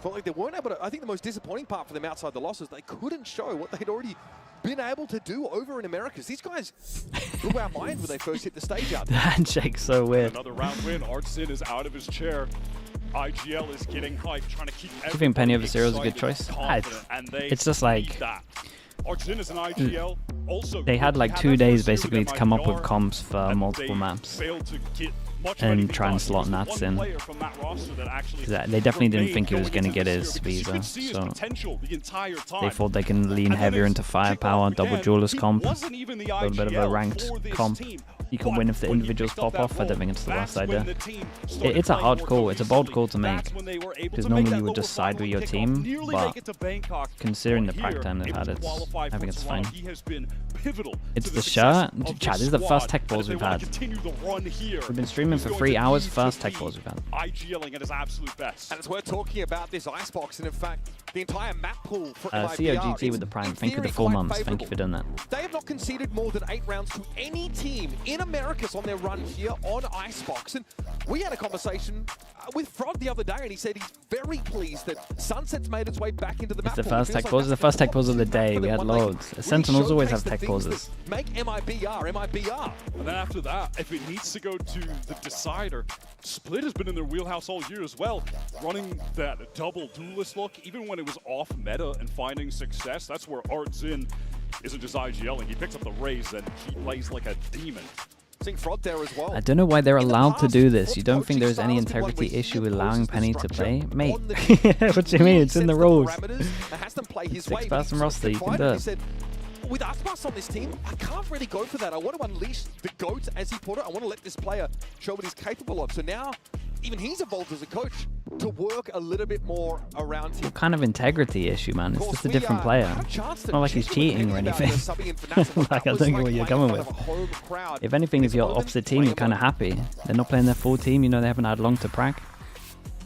Felt like they weren't able to, I think the most disappointing part for them outside the losses, they couldn't show what they'd already been able to do over in Americas. These guys blew our mind when they first hit the stage out there. The handshake's so weird. Another round win. Artsin is out of his chair. IGL is getting hyped, trying to keep Do you think Penny over Zero is a good choice? It's just like... They had like 2 days basically to come up with comps for multiple maps and try and slot Nats in. They definitely didn't think he was going to get his visa, so they thought they can lean heavier into firepower, double duelist comp, a little bit of a ranked comp. You can win if the individuals pop off. I don't think it's the worst idea. It's a hard call. It's a bold call to make. Because normally you would just side with your team, but considering the prac time they've had, I think it's fine. It's the shirt. Chad, this is the first tech balls we've had. We've been streaming for 3 hours. First tech balls we've had. IGLing at his absolute best. And it's worth talking about this Icebox, and in fact, the entire map pool for MIBR. COGT with the Prime. Thank you for the 4 months. Thank you for doing that. They have not conceded more than 8 rounds to any team in Americas on their run here on Icebox. And we had a conversation with Frod the other day, and he said he's very pleased that Sunset's made its way back into the map. It's the first tech pause. The first tech pause of the day. We had loads. Sentinels always have tech pauses. Make MIBR. And then after that, if it needs to go to the decider, Split has been in their wheelhouse all year as well. Running that double duelist look, even when it was off meta and finding success, that's where Artzin isn't just IGLing. He picks up the Raze and he plays like a demon. Seeing Frod there as well. I don't know why they're allowed to do this. You don't think there's any integrity issue with allowing Penny to play? Mate, what do you mean? It's in the rules. 6-person roster, you can do it. With Icebox on this team, I can't really go for that. I want to unleash the GOAT, as he put it. I want to let this player show what he's capable of. So now, even he's evolved as a coach to work a little bit more around him. What kind of integrity issue, man? It's just a different player. It's not like he's cheating or anything. Like, I don't know what you're coming with. If anything, if you're opposite team, you're kind of happy. They're not playing their full team. You know, they haven't had long to prac.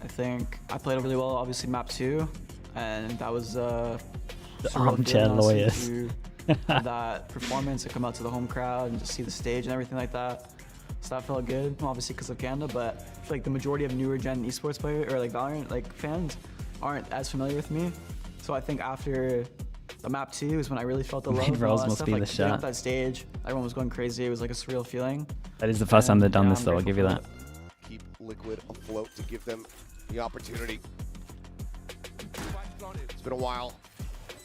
I think I played really well, obviously, map 2. And that was... the armchair lawyers. That performance to come out to the home crowd and just see the stage and everything like that. So that felt good, obviously because of Canada, but I feel like the majority of newer gen esports players or like Valorant fans aren't as familiar with me. So I think after the map 2 is when I really felt the love. Rose must be the shot. Up that stage, everyone was going crazy. It was like a surreal feeling. That is the first time they've done this though, I'll give you that. Keep Liquid afloat to give them the opportunity. It's been a while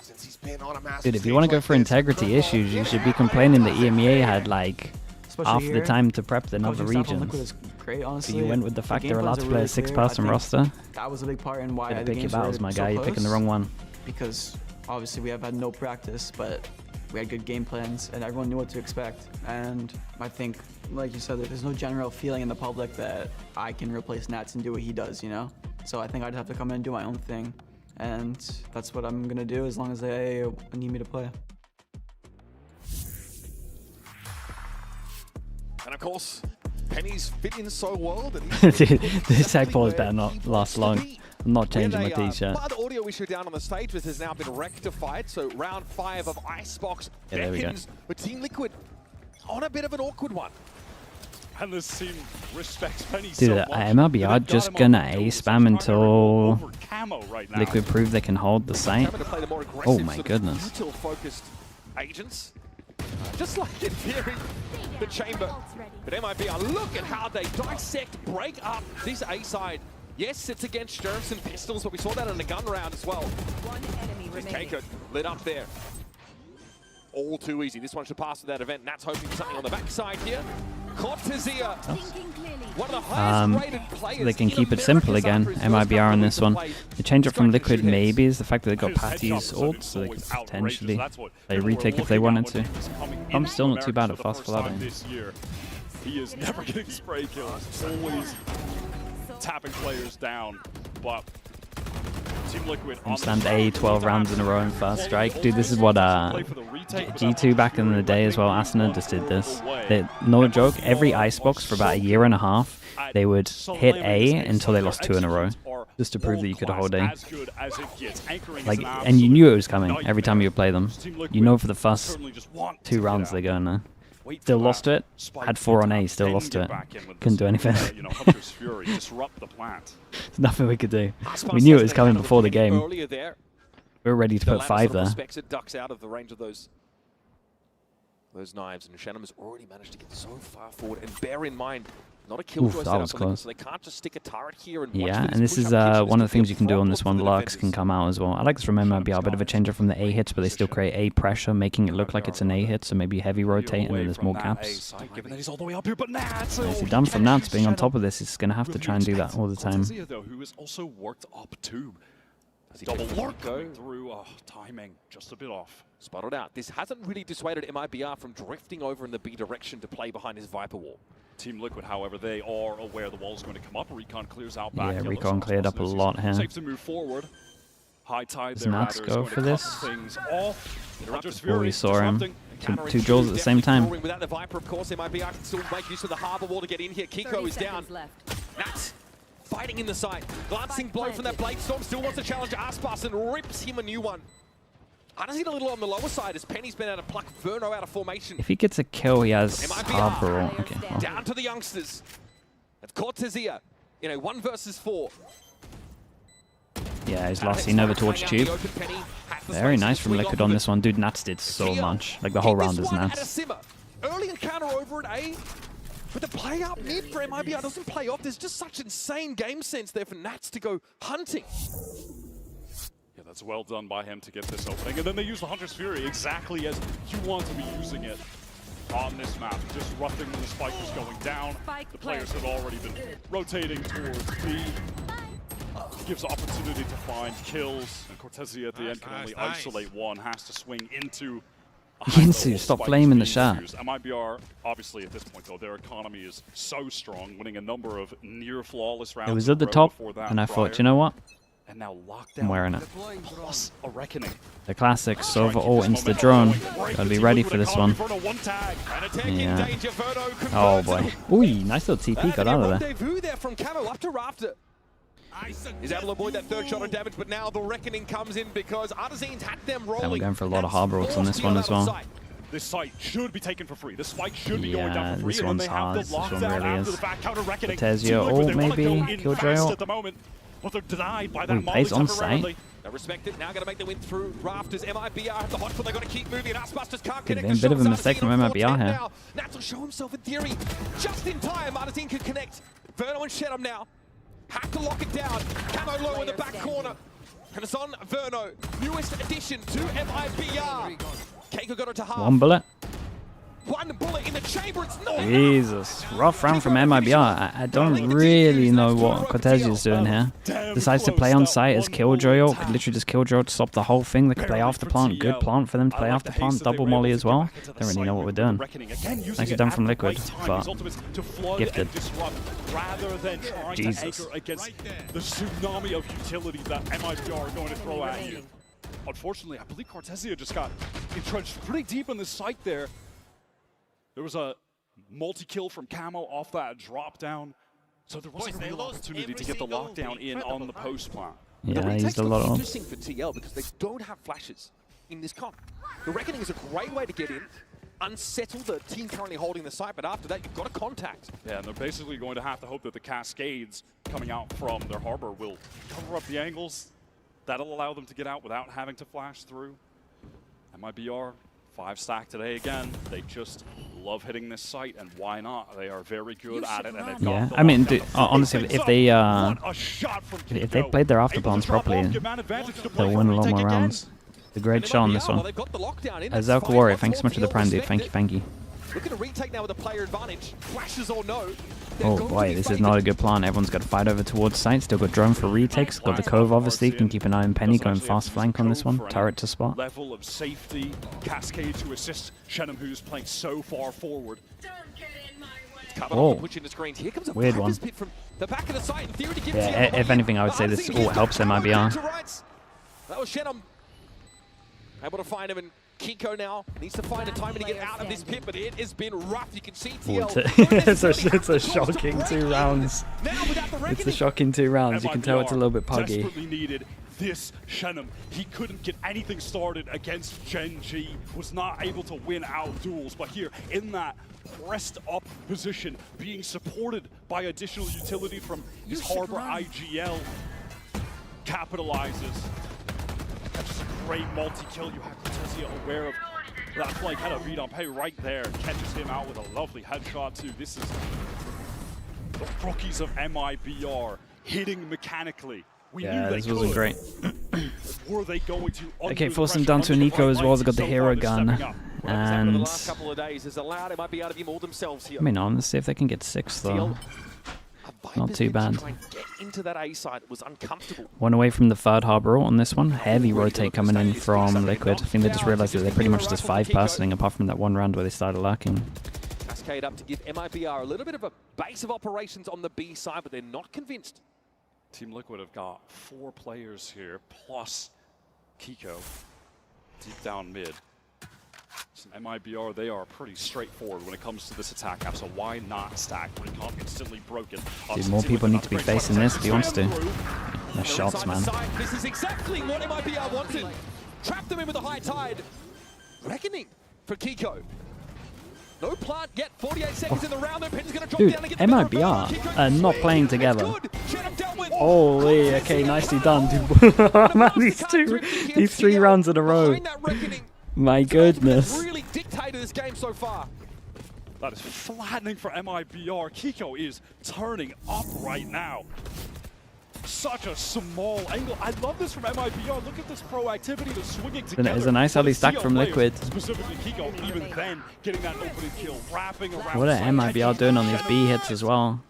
since he's been on a massive Dude, if you want to go for integrity issues, you should be complaining that EMEA had like half the time to prep than other regions. Great, honestly. But you went with the fact game they're allowed plans to are play a really 6-person clear. I roster. think that was a big part in why Gotta the pick your games battles, were my so guy. You're picking the close. wrong one. Because obviously we have had no practice, but we had good game plans and everyone knew what to expect. And I think, like you said, there's no general feeling in the public that I can replace Nats and do what he does, you know? So I think I'd have to come in and do my own thing. And that's what I'm gonna do as long as they need me to play. And of course, Penny's fit in so well that he's Dude, this tag pause better not last long. I'm not changing my t-shirt. Part of the audio issue down on the stage, which has now been rectified. So round 5 of Icebox Yeah, there we go. beckons with Team Liquid on a bit of an awkward one. And this team respects Penny Dude, so much. MIBR just gonna A spam until Camo right now. Liquid prove they can hold the site. Having to play the more aggressive, Oh my sort of goodness. util-focused agents. Just like in theory, the chamber. But MIBR, look at how they dissect, break up this A side. Yes, it's against Sturms and Pistols, but we saw that in the gun round as well. Keiko lit up there. All too easy. This one should pass to that event. Nat's hoping for something on the backside here. Cortezia, one of the highest rated players. They can in keep it America simple again. after his first MIBR on couple this of one. play. The change up from He's got Liquid to shoot maybe is the fact that they got His Patty's headshot ult, percentage so they is could always potentially outrageous. That's what play people were retake if they looking at wanted when to. he was coming I'm into still not too bad America at for the fast first time flooding. this year. He is never getting spray kills, always tapping players down, but Team Liquid on the Stand start, A 12 rounds in a row in first strike. Dude, this is what G2 back in the day as well. Asuna just did this. No joke, every Icebox for about a year and a half, they would hit A until they lost 2 in a row, just to prove that you could hold A. Like, and you knew it was coming every time you would play them. You know for the first 2 rounds they go in there. Still lost to it. Had 4 on A, still lost to it. Couldn't do anything. Hunter's Fury, disrupt the plant. There's nothing we could do. We knew it was coming before the game. Earlier there, We were ready to put 5 there. It ducks out of the range of those knives, and Shannon has already managed to get so far forward. And bear in mind, not a killjoy Oof, that setup was for Liquid, close. so they can't just stick a turret here and watch Yeah, for and this push is up kitchen. one of the This things could you be can do a on this one. problem for the Lurks can come out as well. I like this from MIBR, a bit of a changer from the A hits, but they still create A pressure, making it look like it's an A hit, so maybe heavy rotate and then there's more gaps. Given that he's all the way up here, but Nats, Nicely done from Nats, being on top of this. He's going to have to try and do that all the time. Cortezia, though, who has also worked up too. Double lurk going through, timing just a bit off. Spotted out. This hasn't really dissuaded MIBR from drifting over in the B direction to play behind his Viper wall. Team Liquid, however, they are aware the wall is going to come up. Recon clears out back. Yeah, Yellow Recon Sox cleared up a Moses lot here. safe to move forward. High tide Does there. Nats rather, is go going for to cut this? things off. Hunter's Before we Fury saw him. disrupting. Two Jaws at the same time. Without the Viper, of course, MIBR can still make use of the Harbor Wall to get in here. Kiko is down. Nats fighting in the side. Glancing blow from that Blade Storm. Still wants to challenge Icebox and rips him a new one. Honestly, a little on the lower side as Penny's been able to pluck Verno out of formation. If he gets a kill, he has Harbor ult. Okay, well. Down to the youngsters. That's Cortezia in a 1 versus 4. Yeah, he's lost. He never torched Tube. Very nice from Liquid on this one. Dude, Nats did so much. Like the whole round is Nats. Early encounter over at A. But the play up mid for MIBR doesn't play off. There's just such insane game sense there for Nats to go hunting. Yeah, that's well done by him to get this opening. And then they use the Hunter's Fury exactly as you want to be using it on this map. Disrupting when the spike was going down. The players had already been rotating towards B. Gives opportunity to find kills. And Cortezia at the end can only isolate one. Has to swing into Yinsu, stop flaming the shot. MIBR, obviously at this point though, their economy is so strong, winning a number of near flawless rounds. It was at the top, and I thought, you know what? And now lockdown. I'm wearing it. Plus a reckoning. The classic Sova ult into the drone. Gotta be ready for this one. Yeah. Oh boy. Ooh, nice little TP got out of there. Rendezvous there from Camo up to Rafter. He's able to avoid that third shot of damage, but now the reckoning comes in because Artizane's had them rolling. And we're going for a lot of Harbor ults on this one as well. This site should be taken for free. This spike should be going down for free. This And then one's they have hard. the This one lockdown really after is. the fact. Counter reckoning. Cortezia Team Liquid, ult they wanna maybe. go in Killjoy fast ult. at the moment, but they're denied by Ooh, that plays Molly on temporarily. They respect it. Now going to make the win through Rafters. MIBR have the hot, but they've got to keep moving. And Icebox just can't Could have connect. been a bit of a mistake from MIBR here. Nats will show himself in theory. Just in time, Artizane could connect. Verno and Shenum now. Have to lock it down. Camo low in the back corner. And it's on Verno. Newest addition to MIBR. Keiko got it to half. One bullet. One bullet in the chamber. It's not Jesus, rough round from MIBR. I don't really know what Cortez is doing here. Decides to play on site as Killjoy, or could literally just Killjoy to stop the whole thing. They could play off the plant. Good plant for them to play off the plant. Double molly as well. Don't really know what we're doing. Nicely done from Liquid, but gifted. Rather than trying to anchor against the tsunami of utility that MIBR are going to throw at you. Unfortunately, I believe Cortezia just got entrenched pretty deep in the site there. There was a multi-kill from Camo off that drop down, so there wasn't a real opportunity to get the lockdown in on the post plant. Yeah, I used a lot of. Interesting for TL because they don't have flashes in this comp. The Reckoning is a great way to get in, unsettle the team currently holding the site, but after that you've got to contact. Yeah, and they're basically going to have to hope that the cascades coming out from their harbor will cover up the angles. That'll allow them to get out without having to flash through. MIBR 5 stack today again. They just love hitting this site, and why not? They are very good at it, and they've got I mean, honestly, if they played their afterplans properly, they'll win a lot more rounds. A great shot on this one. Zelka Warrior, thanks so much for the prime, dude. Thank you. Looking to retake now with a player advantage. Flashes or no. Oh boy, this is not a good plan. Everyone's got to fight over towards site. Still got drone for retakes. Got the Cove, obviously. Can keep an eye on Penny going fast flank on this one. Turret to spot. Level of safety, cascade to assist Shenum, who's playing so far forward. Oh, Here comes a weird one. from the back of the site. In theory to give Yeah, if anything, I would say this all helps MIBR. That was Shenum. Able to find him, and Kiko now needs to find a timing to get out of this pit, but it has been rough. You can see TL. It's a shocking 2 rounds. It's a shocking 2 rounds. You can tell it's a little bit puggy. Desperately needed this Shenum. He couldn't get anything started against Gen G. Was not able to win out duels, but here in that pressed up position, being supported by additional utility from his harbor IGL, capitalizes. That's just a great multi-kill. You have Cortezia aware of that play, kind of read on pay right there. Catches him out with a lovely headshot too. This is the rookies of MIBR hitting mechanically. Yeah, this wasn't great. Were they going to? Okay, force him down to an eco as well. They've got the hero gun. And I mean, honestly, if they can get 6 though, not too bad. Into that A side, it was uncomfortable. One away from the 3rd harbor on this one. Heavy rotate coming in from Liquid. I think they just realized that they're pretty much just 5-personing apart from that one round where they started lurking. Cascade up to give MIBR a little bit of a base of operations on the B side, but they're not convinced. Team Liquid have got 4 players here, plus Kiko, deep down mid. So MIBR, they are pretty straightforward when it comes to this attack map, so why not stack? Recon instantly broken. Dude, more people need to be facing this if he wants to. Nice shots, man. This is exactly what MIBR wanted. Trap them in with a high tide. Reckoning for Kiko. No plant yet, 48 seconds in the round. Penny's going to drop Dude, down and get MIBR are not playing together. Holy, okay, nicely done, dude. Man, these 3 rounds in a row. My goodness. Really dictated this game so far. That is flattening for MIBR. Kiko is turning up right now. Such a small angle. I love this from MIBR. Look at this proactivity, the swinging together. It's a nice early stack from Liquid. Specifically Kiko, even then, getting that opening kill, wrapping around. What are MIBR doing on these B hits as well?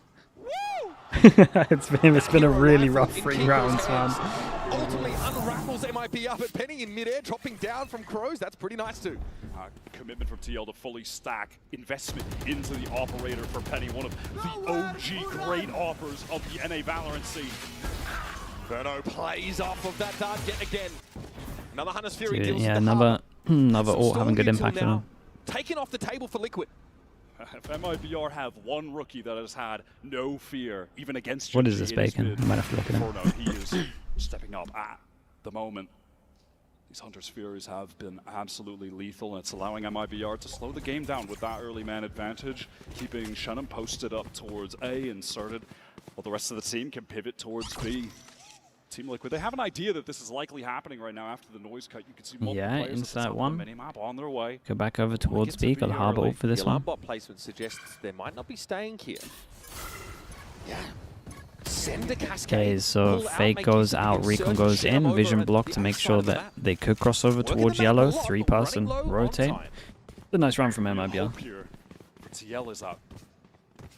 it's been a really rough 3 rounds, man. Ultimately unraffles MIBR, but Penny in midair dropping down from Crows. That's pretty nice too. Commitment from TL to fully stack. Investment into the operator for Penny, one of the OG great offers of the NA Valorant scene. Verno plays off of that dart yet again. Another Hunter's Fury Dude, deals yeah, with another ult having good impact on him. Taken off the table for Liquid. If MIBR have one rookie that has had no fear, even against What is this bacon? I might have to look at him. He is stepping up at the moment. These Hunter's Furies have been absolutely lethal, and it's allowing MIBR to slow the game down with that early man advantage, keeping Shenum posted up towards A, inserted, while the rest of the team can pivot towards B. Team Liquid, they have an idea that this is likely happening right now after the noise cut. You can see multiple players inside at the one. minimap on their way. Go back over towards B, got a harbor ult for this one. Bot placement suggests they might not be staying here. Yeah. Send a cascade. Okay, so Fake goes out, Recon goes in, Vision block to make sure that they could cross over towards yellow, 3-person rotate. A nice round from MIBR. TL is up.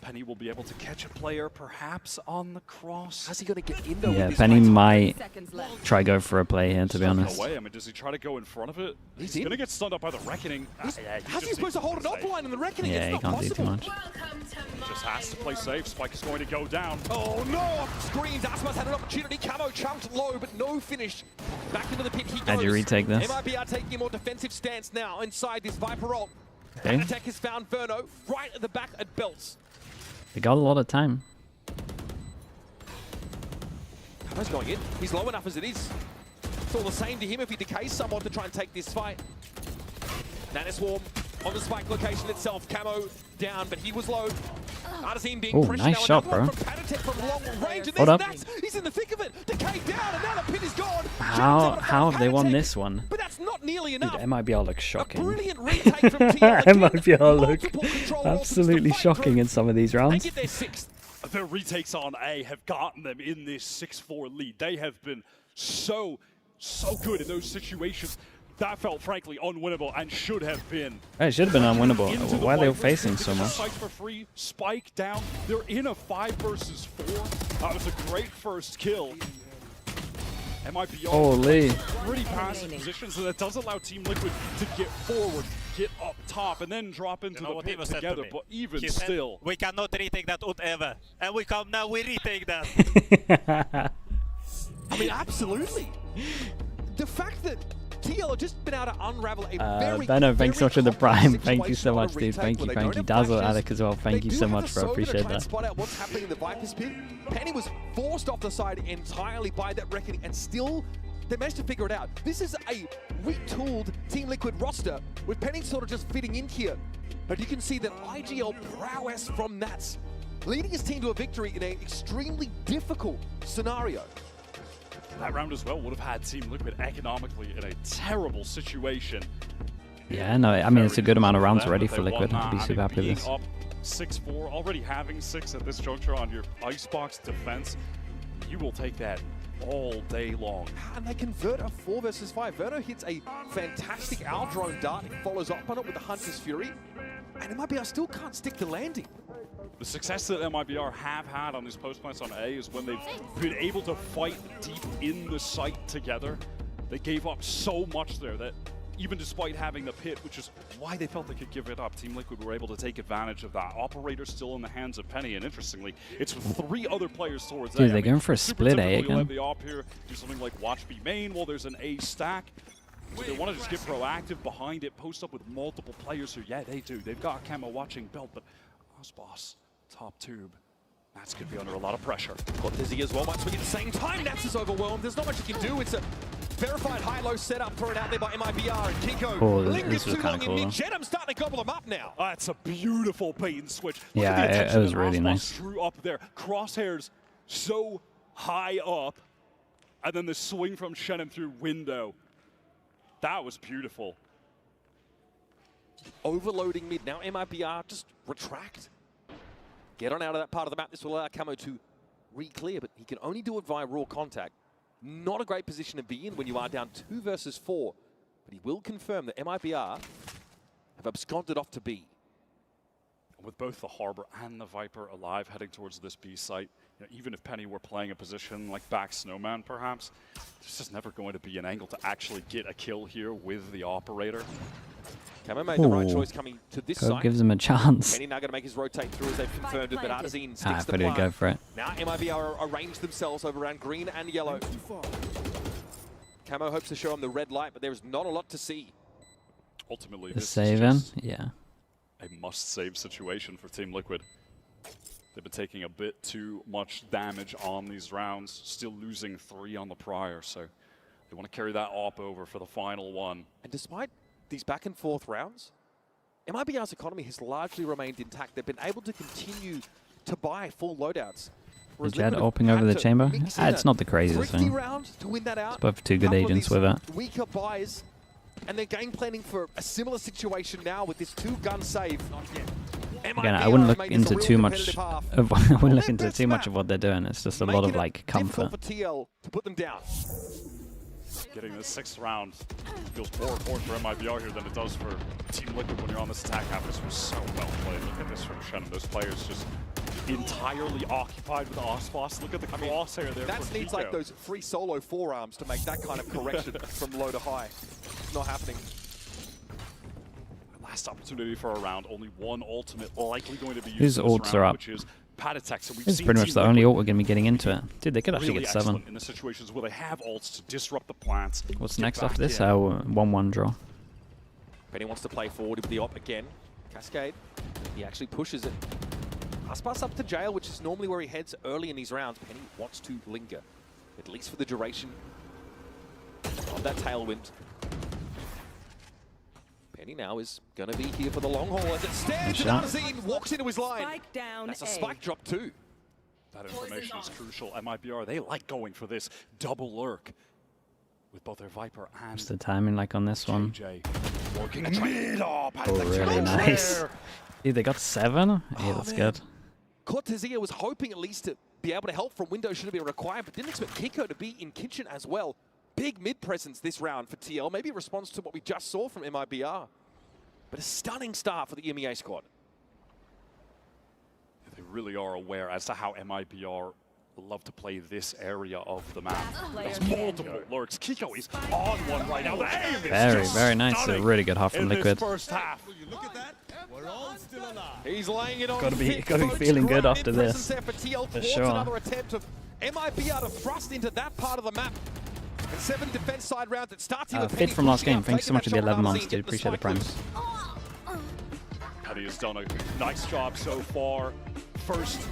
Penny will be able to catch a player, perhaps on the cross. How's he going to get in there? Yeah, Penny might try go for a play here, to be honest. Away. I mean, does he try to go in front of it? He's going to get stunned up by the Reckoning. How's he supposed to hold an offline in the Reckoning? Yeah, he can't do too much. Just has to play safe. Spike is going to go down. Oh no! Off screens. Icebox had an opportunity. Camo chunked low, but no finish. Back into the pit he goes. How'd you retake this? MIBR taking a more defensive stance now inside this Viper ult. Okay. Attack has found Verno right at the back at Belts. They got a lot of time. Camo's going in. He's low enough as it is. It's all the same to him if he decays somewhat to try and take this fight. Nanoswarm on the spike location itself. Camo down, but he was low. Artisan being pressured. Nice shot, bro. From long range, and Hold up. He's in the thick of it. Decay down, and now the pin is gone. How have they won this one? But that's not nearly enough. Dude, MIBR looks shocking. Brilliant retake from TL. MIBR look absolutely shocking in some of these rounds. They get their sixth. The retakes on A have gotten them in this 6-4 lead. They have been so good in those situations. That felt, frankly, unwinnable and should have been. It should have been unwinnable. Why are they facing so much? Sight for free, Spike down. They're in a 5 versus 4. That was a great first kill. MIBR Holy. pretty passive positions, and that does allow Team Liquid to get forward, get up top, and then drop into the pit together. But even still, we cannot retake that ult ever, and we come now. We retake that. I mean, absolutely. The fact that TL have just been able to unravel a very Benno, thanks so much for the prime. Thank you so situation on a much, dude. retake Thank you, where they thank don't you. have Dazzle, flashes. Alec as well. Thank you They so do have much, a bro. Soda to Appreciate try and that. spot out what's happening in the Viper's pit. Penny was forced off the side entirely by that Reckoning, and still they managed to figure it out. This is a retooled Team Liquid roster with Penny sort of just fitting in here. But you can see that IGL prowess from Nats, leading his team to a victory in an extremely difficult scenario. that round as well would have had Team Liquid economically in a terrible situation. Yeah, no, I mean, it's a good amount of rounds already for Liquid. I'd be super happy with this. Up 6-4, already having 6 at this juncture on your Icebox defense, you will take that all day long. And they convert a 4 versus 5. Verno hits a fantastic Owl Drone dart. He follows up on it with the Hunter's Fury. And MIBR still can't stick the landing. The success that MIBR have had on these post plants on A is when they've been able to fight deep in the site together. They gave up so much there that even despite having the pit, which is why they felt they could give it up, Team Liquid were able to take advantage of that. Operator still in the hands of Penny, and interestingly, it's with 3 other players towards A. Dude, they're going for a split A again. Let the op here do something like watch B main while there's an A stack. So they want to just get proactive behind it, post up with multiple players who, yeah, they do. They've got Camo watching belt, but Icebox, top tube. Nats could be under a lot of pressure. Got Dizzy as well, might swing at the same time. Nats is overwhelmed. There's not much you can do. It's a verified high-low setup thrown out there by MIBR, and Kiko lingers too long in mid-jet. I'm starting to gobble him up now. That's a beautiful bait and switch. Yeah, it was really nice. Drew up there. Crosshairs so high up, and then the swing from Shannon through window. That was beautiful. Overloading mid. Now MIBR just retract. Get on out of that part of the map. This will allow Camo to re-clear, but he can only do it via raw contact. Not a great position to be in when you are down 2 versus 4. But he will confirm that MIBR have absconded off to B. With both the Harbor and the Viper alive heading towards this B site, you know, even if Penny were playing a position like back Snowman perhaps, there's just never going to be an angle to actually get a kill here with the Operator. Camo made the right choice coming to this side. Gives him a chance. Penny now going to make his rotate through as they've confirmed it, but Artisan sticks the I plan. go for it. Now MIBR arrange themselves over around green and yellow. Camo hopes to show him the red light, but there is not a lot to see. Ultimately, The this save is in? just Yeah. a must-save situation for Team Liquid. They've been taking a bit too much damage on these rounds, still losing 3 on the prior, so they want to carry that op over for the final one. And despite these back and forth rounds, MIBR's economy has largely remained intact. They've been able to continue to buy full loadouts. Is Jed opening over the chamber? It's not the craziest thing. Round to win that out. It's both 2 good agents with it. Weaker buys, and they're game planning for a similar situation now with this 2-gun save. Again, I wouldn't look into too much of I wouldn't look into too much of what they're doing. It's just a lot of like comfort. For TL to put them down. Getting the 6th round feels more important for MIBR here than it does for Team Liquid when you're on this attack half. This was so well played. Look at this from Shen. Those players just entirely occupied with Icebox. Look at the crosshair there. That needs like those free solo forearms to make that kind of correction from low to high. It's not happening. Last opportunity for a round. Only one ultimate likely going to be used. Whose ults are up? Which is Heretics. This is pretty much the only ult we're going to be getting into it. Dude, they could actually really get 7. in the situations where they have ults to disrupt the plants. What's next after this? Our 1-1 draw. Penny wants to play forward with the op again. Cascade. He actually pushes it. Icebox up to jail, which is normally where he heads early in these rounds. Penny wants to linger, at least for the duration of that tailwind. Penny now is going to be here for the long haul as it stands and Arzine walks into his line. That's a spike drop too. That information is crucial. MIBR, they like going for this double lurk with both their Viper and What's the timing like on this one? working mid up. Oh, really nice. Dude, they got 7? Yeah, that's good. Cortezia was hoping at least to be able to help from window should it be required, but didn't expect Kiko to be in kitchen as well. Big mid presence this round for TL, maybe a response to what we just saw from MIBR. But a stunning start for the EMEA squad. They really are aware as to how MIBR love to play this area of the map. There's multiple lurks. Kiko is on one right now. Very nice. A really good half from Liquid. First half. We're all still alive. He's laying it on. Gotta be feeling good after this. For sure. Another attempt of MIBR to thrust into that part of the map. And 7 defense side rounds. It starts here with Fit from last game. Thanks so much for the 11 months, dude. Appreciate the primes. Paddy has done a nice job so far. First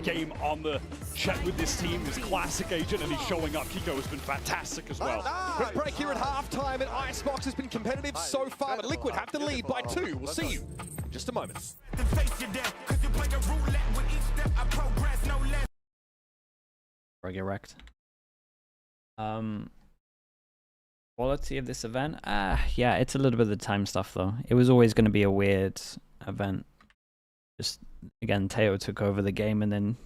game on the chat with this team is classic agent, and he's showing up. Kiko has been fantastic as well. Quick break here at halftime, and Icebox has been competitive so far, but Liquid have to lead by 2. We'll see you in just a moment. Or I get wrecked. Quality of this event? Yeah, it's a little bit of the time stuff though. It was always going to be a weird event. Just, again, Teo took over the game and then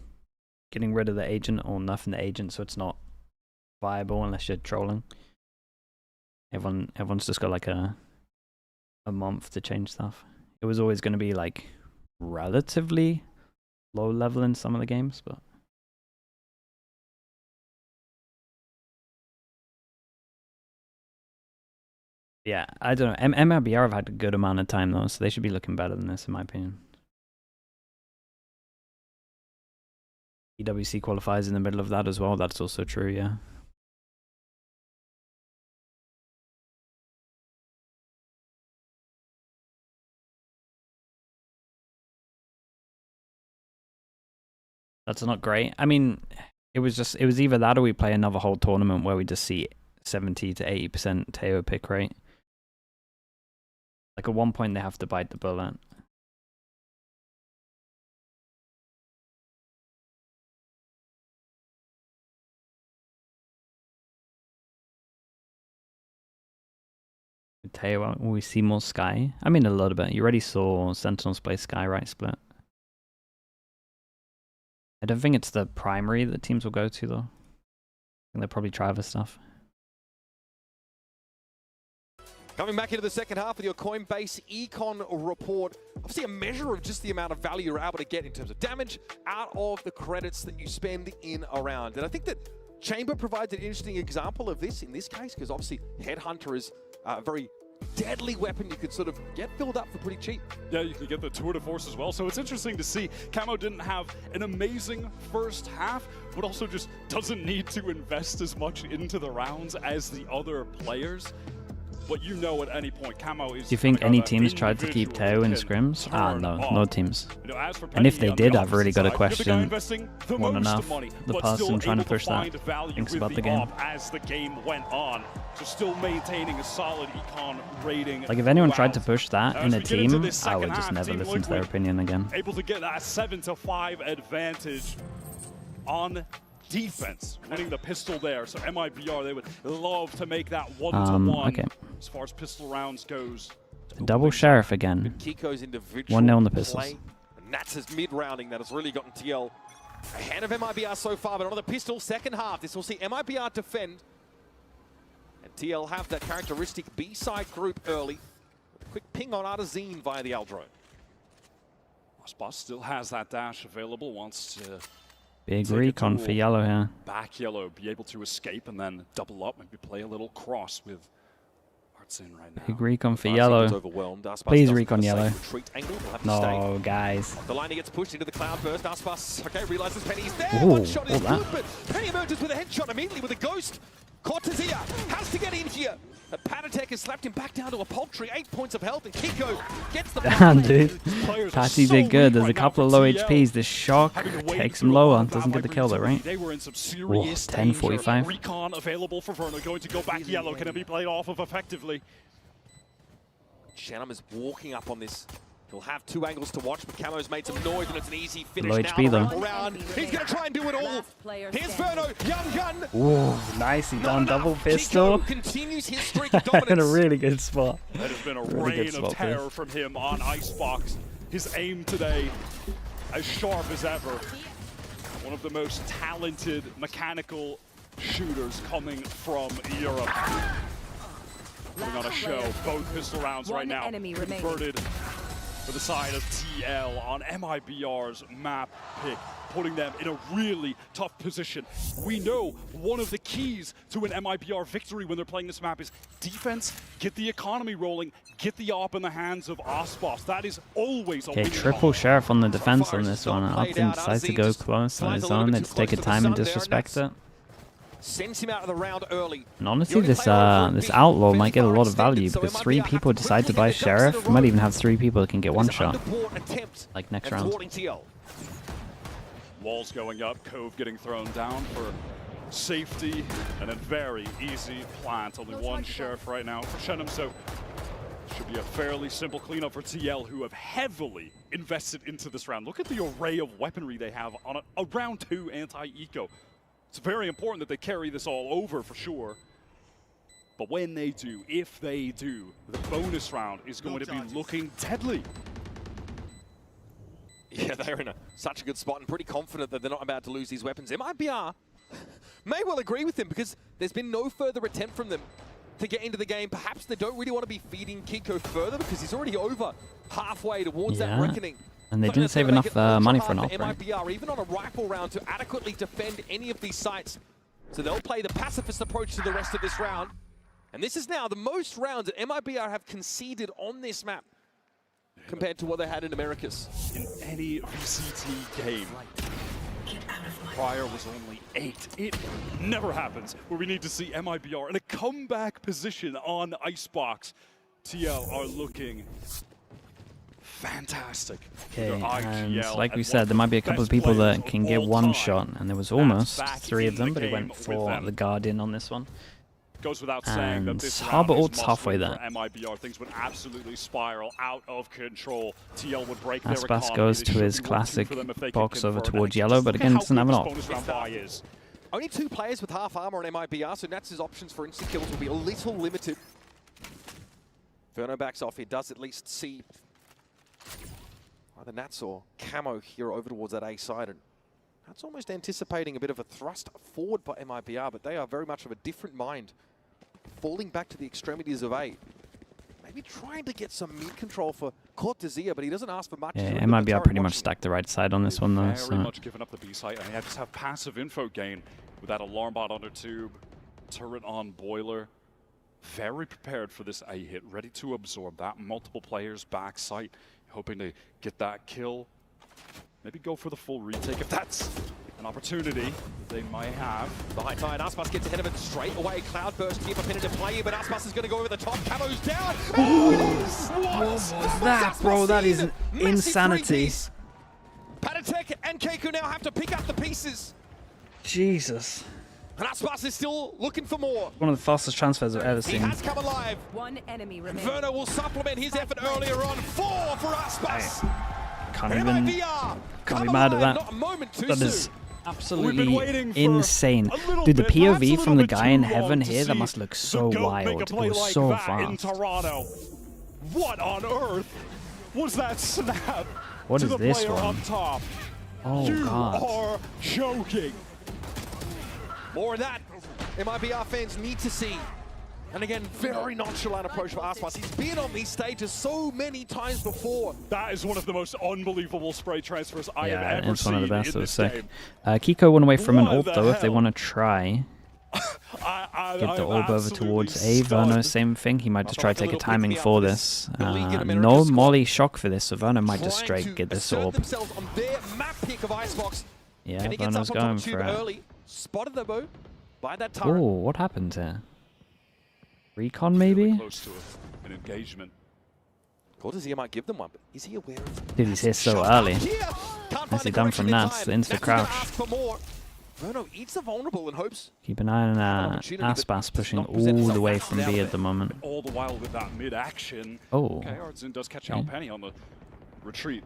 getting rid of the agent or nothing the agent, so it's not viable unless you're trolling. Everyone's just got like a month to change stuff. It was always going to be like relatively low level in some of the games, but yeah, I don't know. MIBR have had a good amount of time though, so they should be looking better than this in my opinion. EWC qualifies in the middle of that as well. That's also true, yeah. That's not great. I mean, it was either that or we play another whole tournament where we just see 70 to 80% Teo pick rate. Like at one point they have to bite the bullet. Teo, will we see more Sky? I mean a little bit. You already saw Sentinels play Sky, right? Split. I don't think it's the primary that teams will go to though. I think they'll probably try other stuff. Coming back into the second half with your Coinbase Econ report. Obviously a measure of just the amount of value you're able to get in terms of damage out of the credits that you spend in a round. And I think that Chamber provides an interesting example of this in this case, because obviously Headhunter is a very deadly weapon you could sort of get filled up for pretty cheap. Yeah, you could get the tour de force as well. So it's interesting to see Camo didn't have an amazing first half, but also just doesn't need to invest as much into the rounds as the other players. But you know at any point, Camo is... Do you think any teams tried to keep Teo in scrims? No teams. And if they did, I've really got to question one enough the person trying to push that thinks about the game. As the game went on, so still maintaining a solid econ rating. Like if anyone tried to push that in a team, I would just never listen to their opinion again. Able to get that 7-5 advantage on defense, winning the pistol there. So MIBR, they would love to make that 1-to-1 okay. as far as pistol rounds goes. Double Sheriff again. 1-0 on the pistols. Nats is mid-rounding. That has really gotten TL ahead of MIBR so far, but on the pistol, second half. This will see MIBR defend. And TL have that characteristic B-side group early. Quick ping on Artazine via the Aldro. Icebox still has that dash available, wants to Big recon for yellow here. back yellow, be able to escape and then double up, maybe play a little cross with Art's in right now. Big recon for yellow. Please recon yellow. No, guys. The line gets pushed into the cloud burst. Aspas, okay, realizes Penny's there. Ooh, One shot is all that. good, but Penny emerges with a headshot immediately with a ghost. Cortezia has to get in here. The Panatek has slapped him back down to a paltry 8 points of health, and Kiko gets the Damn, dude. Patty did good. There's a couple of low HPs. This shock takes him lower. Doesn't get the kill though, right? They were in some Whoa, serious 10:45. Recon available for Verno, going to go back yellow. Can it be played off of effectively? Shannon is walking up on this. He'll have two angles to watch, but Camo's made some noise, and it's an easy finish Low now. HP though. Around. He's going to try and do it all. Here's Verno, young gun. Ooh, nice. He done double pistol. Continues his streak of dominance. In a really good spot. That has been a Really good rain spot of there. terror from him on Icebox. His aim today, as sharp as ever. One of the most talented mechanical shooters coming from Europe. Putting on a show, both pistol rounds right now converted for the side of TL on MIBR's map pick, putting them in a really tough position. We know one of the keys to an MIBR victory when they're playing this map is defense, get the economy rolling, get the op in the hands of Icebox. That is always a Okay, win. triple sheriff on the defense on this one. Upton decides to go close on his own. They just take a time and disrespect it. Sends him out of the round early. And honestly, this this outlaw might get a lot of value because 3 people decide to buy sheriff. We might even have 3 people that can get one shot. Like next round. Walls going up, Cove getting thrown down for safety, and a very easy plant. Only one sheriff right now for Shenham, so should be a fairly simple cleanup for TL, who have heavily invested into this round. Look at the array of weaponry they have on a round 2 anti-eco. It's very important that they carry this all over for sure. But when they do, if they do, the bonus round is going to be looking deadly. Yeah, they're in such a good spot and pretty confident that they're not about to lose these weapons. MIBR may well agree with them because there's been no further attempt from them to get into the game. Perhaps they don't really want to be feeding Kiko further because he's already over halfway towards that reckoning. And they didn't save enough money for an op, right? MIBR, even on a rifle round, to adequately defend any of these sites. So they'll play the pacifist approach to the rest of this round. And this is now the most rounds that MIBR have conceded on this map compared to what they had in Americas. In any VCT game, prior was only 8. It never happens where we need to see MIBR in a comeback position on Icebox. TL are looking fantastic. Okay, and like we said, there might be a couple of people that can get one shot, and there was almost 3 of them, but he went for the Guardian on this one. Goes without saying that And this Harbor round is ult's halfway must-win there. for MIBR. Things would absolutely spiral out of control. TL would break their Aspas economy. goes They to should his be 1-2 classic for them if they can box over convert. towards And yellow, but just again, look doesn't at have how an good this op. bonus round buy is. Only 2 players with half armor on MIBR, so Nats' options for insta-kills will be a little limited. Verno backs off. He does at least see either Nats or Camo here over towards that A side. And that's almost anticipating a bit of a thrust forward by MIBR, but they are very much of a different mind. Falling back to the extremities of A. Maybe trying to get some mid-control for Cortezia, but he doesn't ask for much. Yeah, MIBR pretty much stacked the right side on this one, though. Very So. much giving up the B site, and they just have passive info gain with that alarm bot under tube, turret on boiler. Very prepared for this A hit, ready to absorb that. Multiple players back site, hoping to get that kill. Maybe go for the full retake if that's an opportunity they might have. The high tide, Aspas gets ahead of it straight away. Cloudburst, keep up into play, but Aspas is going to go over the top. Camo's down. What was that, bro? That is insanity. Panatek and Keiko now have to pick up the pieces. Jesus. And Aspas is still looking for more. One of the fastest transfers I've ever He seen. has come alive. One enemy remaining. Verno will supplement his effort earlier on. 4 for Aspas. Can't be mad at that. Not a moment too That is soon. absolutely insane. Dude, the POV from the guy in heaven here, that must look so wild. It was so in fast. Toronto. What on earth was that snap? What to is the this player one? up top. Oh, you God. are joking. More of that. MIBR fans need to see. And again, very nonchalant approach for Icebox. He's been on these stages so many times before. That is one of the most unbelievable spray transfers I have Yeah, ever it's seen one of the best. in It was this sick. game. Kiko went away from an What ult the though. If they hell? want to try, get the orb over towards A. Verno, same thing. He might just try to take a timing for this. No Molly shock for this, so Verno might just straight get this orb. Themselves on their map pick of Icebox. Yeah, and he gets Verno's up on going top for tube it. early. Spotted the bow by that Oh, turret. what happened here? Recon maybe? Close to an engagement. Cortezia might give them one, but is he aware of Dude, he's here so early. Nicely done from Nats into the crouch. Verno eats the vulnerable and hopes. Keep an eye on Aspas pushing all the way from B at the moment. All the while with that mid-action. Oh. Okay, Ardzun does catch Okay. out Penny on the retreat.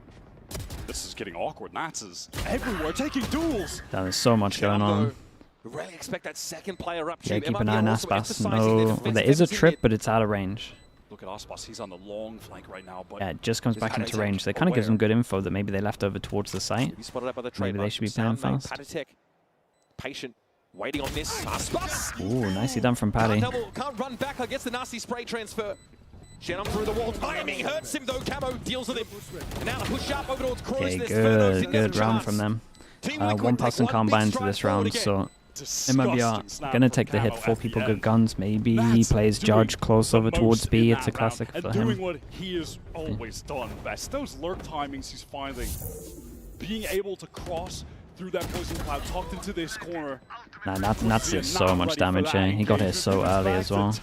This is getting awkward. Nats is everywhere taking duels. There's so much going on. We really expect that second player up. Yeah, tube. keep an MIBR eye on also Aspas. emphasizing their No, defense there is a efforts in trip, mid. but it's out of range. Look at Aspas. He's on the long flank right now. But Yeah, it just comes is back into Patatek range. They kind of gives them good info that maybe they left over towards the site. He spotted up by the Maybe they should be playing fast. Patatek, patient, waiting on this. Aspas. Ooh, nicely done from Paddy. Can't run back against the nasty spray transfer. Shannon through the wall. Timing hurts him though. Camo deals with him. And now to push up over towards Crows. Okay, good round from them. One person can't buy into this round, so MIBR gonna take the hit. 4 people, good guns. Maybe he plays Judge close over towards B. It's a classic and for doing him. what he has always done best. Those lurk timings he's finding. Being able to cross through that poison cloud, tucked into this corner. Nah, Nats did so much damage here. He got hit so early as well.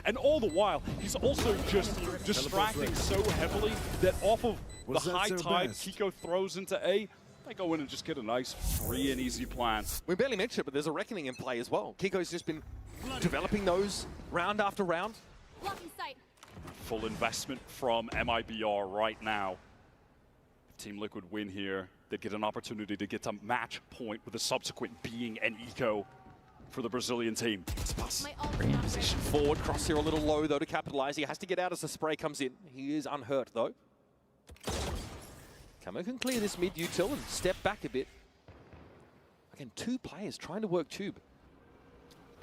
And all the while, he's also just distracting so heavily that off of the high tide Kiko throws into A, they go in and just get a nice free and easy plan. We barely mentioned it, but there's a reckoning in play as well. Kiko's just been developing those round after round. Full investment from MIBR right now. If Team Liquid win here, they get an opportunity to get to match point with a subsequent being an eco for the Brazilian team. Position forward, cross here a little low though to capitalize. He has to get out as the spray comes in. He is unhurt though. Camo can clear this mid util and step back a bit. Again, 2 players trying to work tube.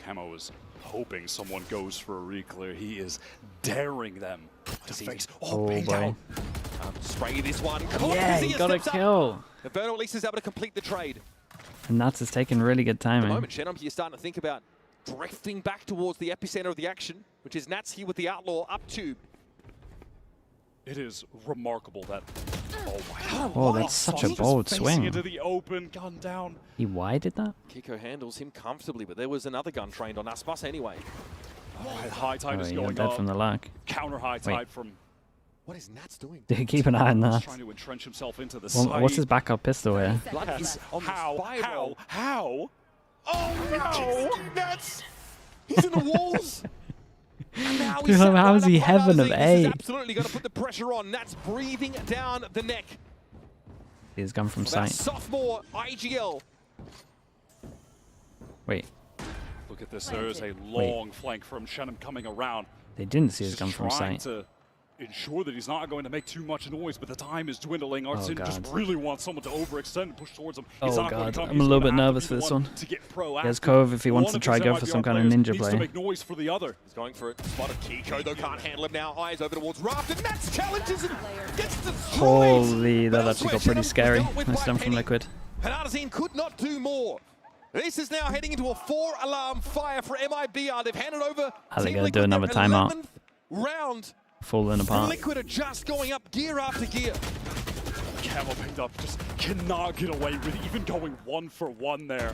Camo is hoping someone goes for a reclear. He is daring them to face. Oh, pay boy. down. Spray this one. Yeah, he got a kill. Verno at least is able to complete the trade. And Nats is taking really good At the timing. moment, Shannon, you're starting to think about drifting back towards the epicenter of the action, which is Nats here with the Outlaw up tube. It is remarkable that. Oh my God! Oh, that's such a bold swing. Into the open, gun down. He why-did that? Kiko handles him comfortably, but there was another gun trained on Aspas anyway. Right, high tide is he got going dead up. from the lag. Counter high tide from. What is Nats doing? Keep an eye on that. Trying to entrench himself into the What's his side. backup pistol here? How? Oh no! Nats! He's in the walls! Now Dude, how is he heaven of This is A? absolutely going to put the pressure on. Nats breathing down the neck. He's gone from That sight. sophomore IGL. Wait, Look at this. There is a long flank from Shannon coming around. they didn't see his Just gun from trying sight. to ensure that he's not going to make too much noise, but the time is dwindling. Ardzun just God. really wants someone to overextend and push towards him. Oh He's not going God, to come. I'm He's a little going bit to have nervous to for be this the one. To get proactive. He has Cove if he wants One to of try his go for MIBR some kind of players ninja needs to play. make noise for the other. He's going for it. Spotted Kiko, though, can't handle him now. Eyes over towards Raft, and Nats challenges him. Gets destroyed. Holy, that actually got pretty scary. Nice done from Liquid. And Ardzun could not do more. This is now heading into a 4-alarm fire for MIBR. They've handed over. Are they Team gonna Liquid do another their timeout? 11th round. Falling And apart. Liquid are just going up gear after gear. Camo picked up, just cannot get away with even going 1 for 1 there.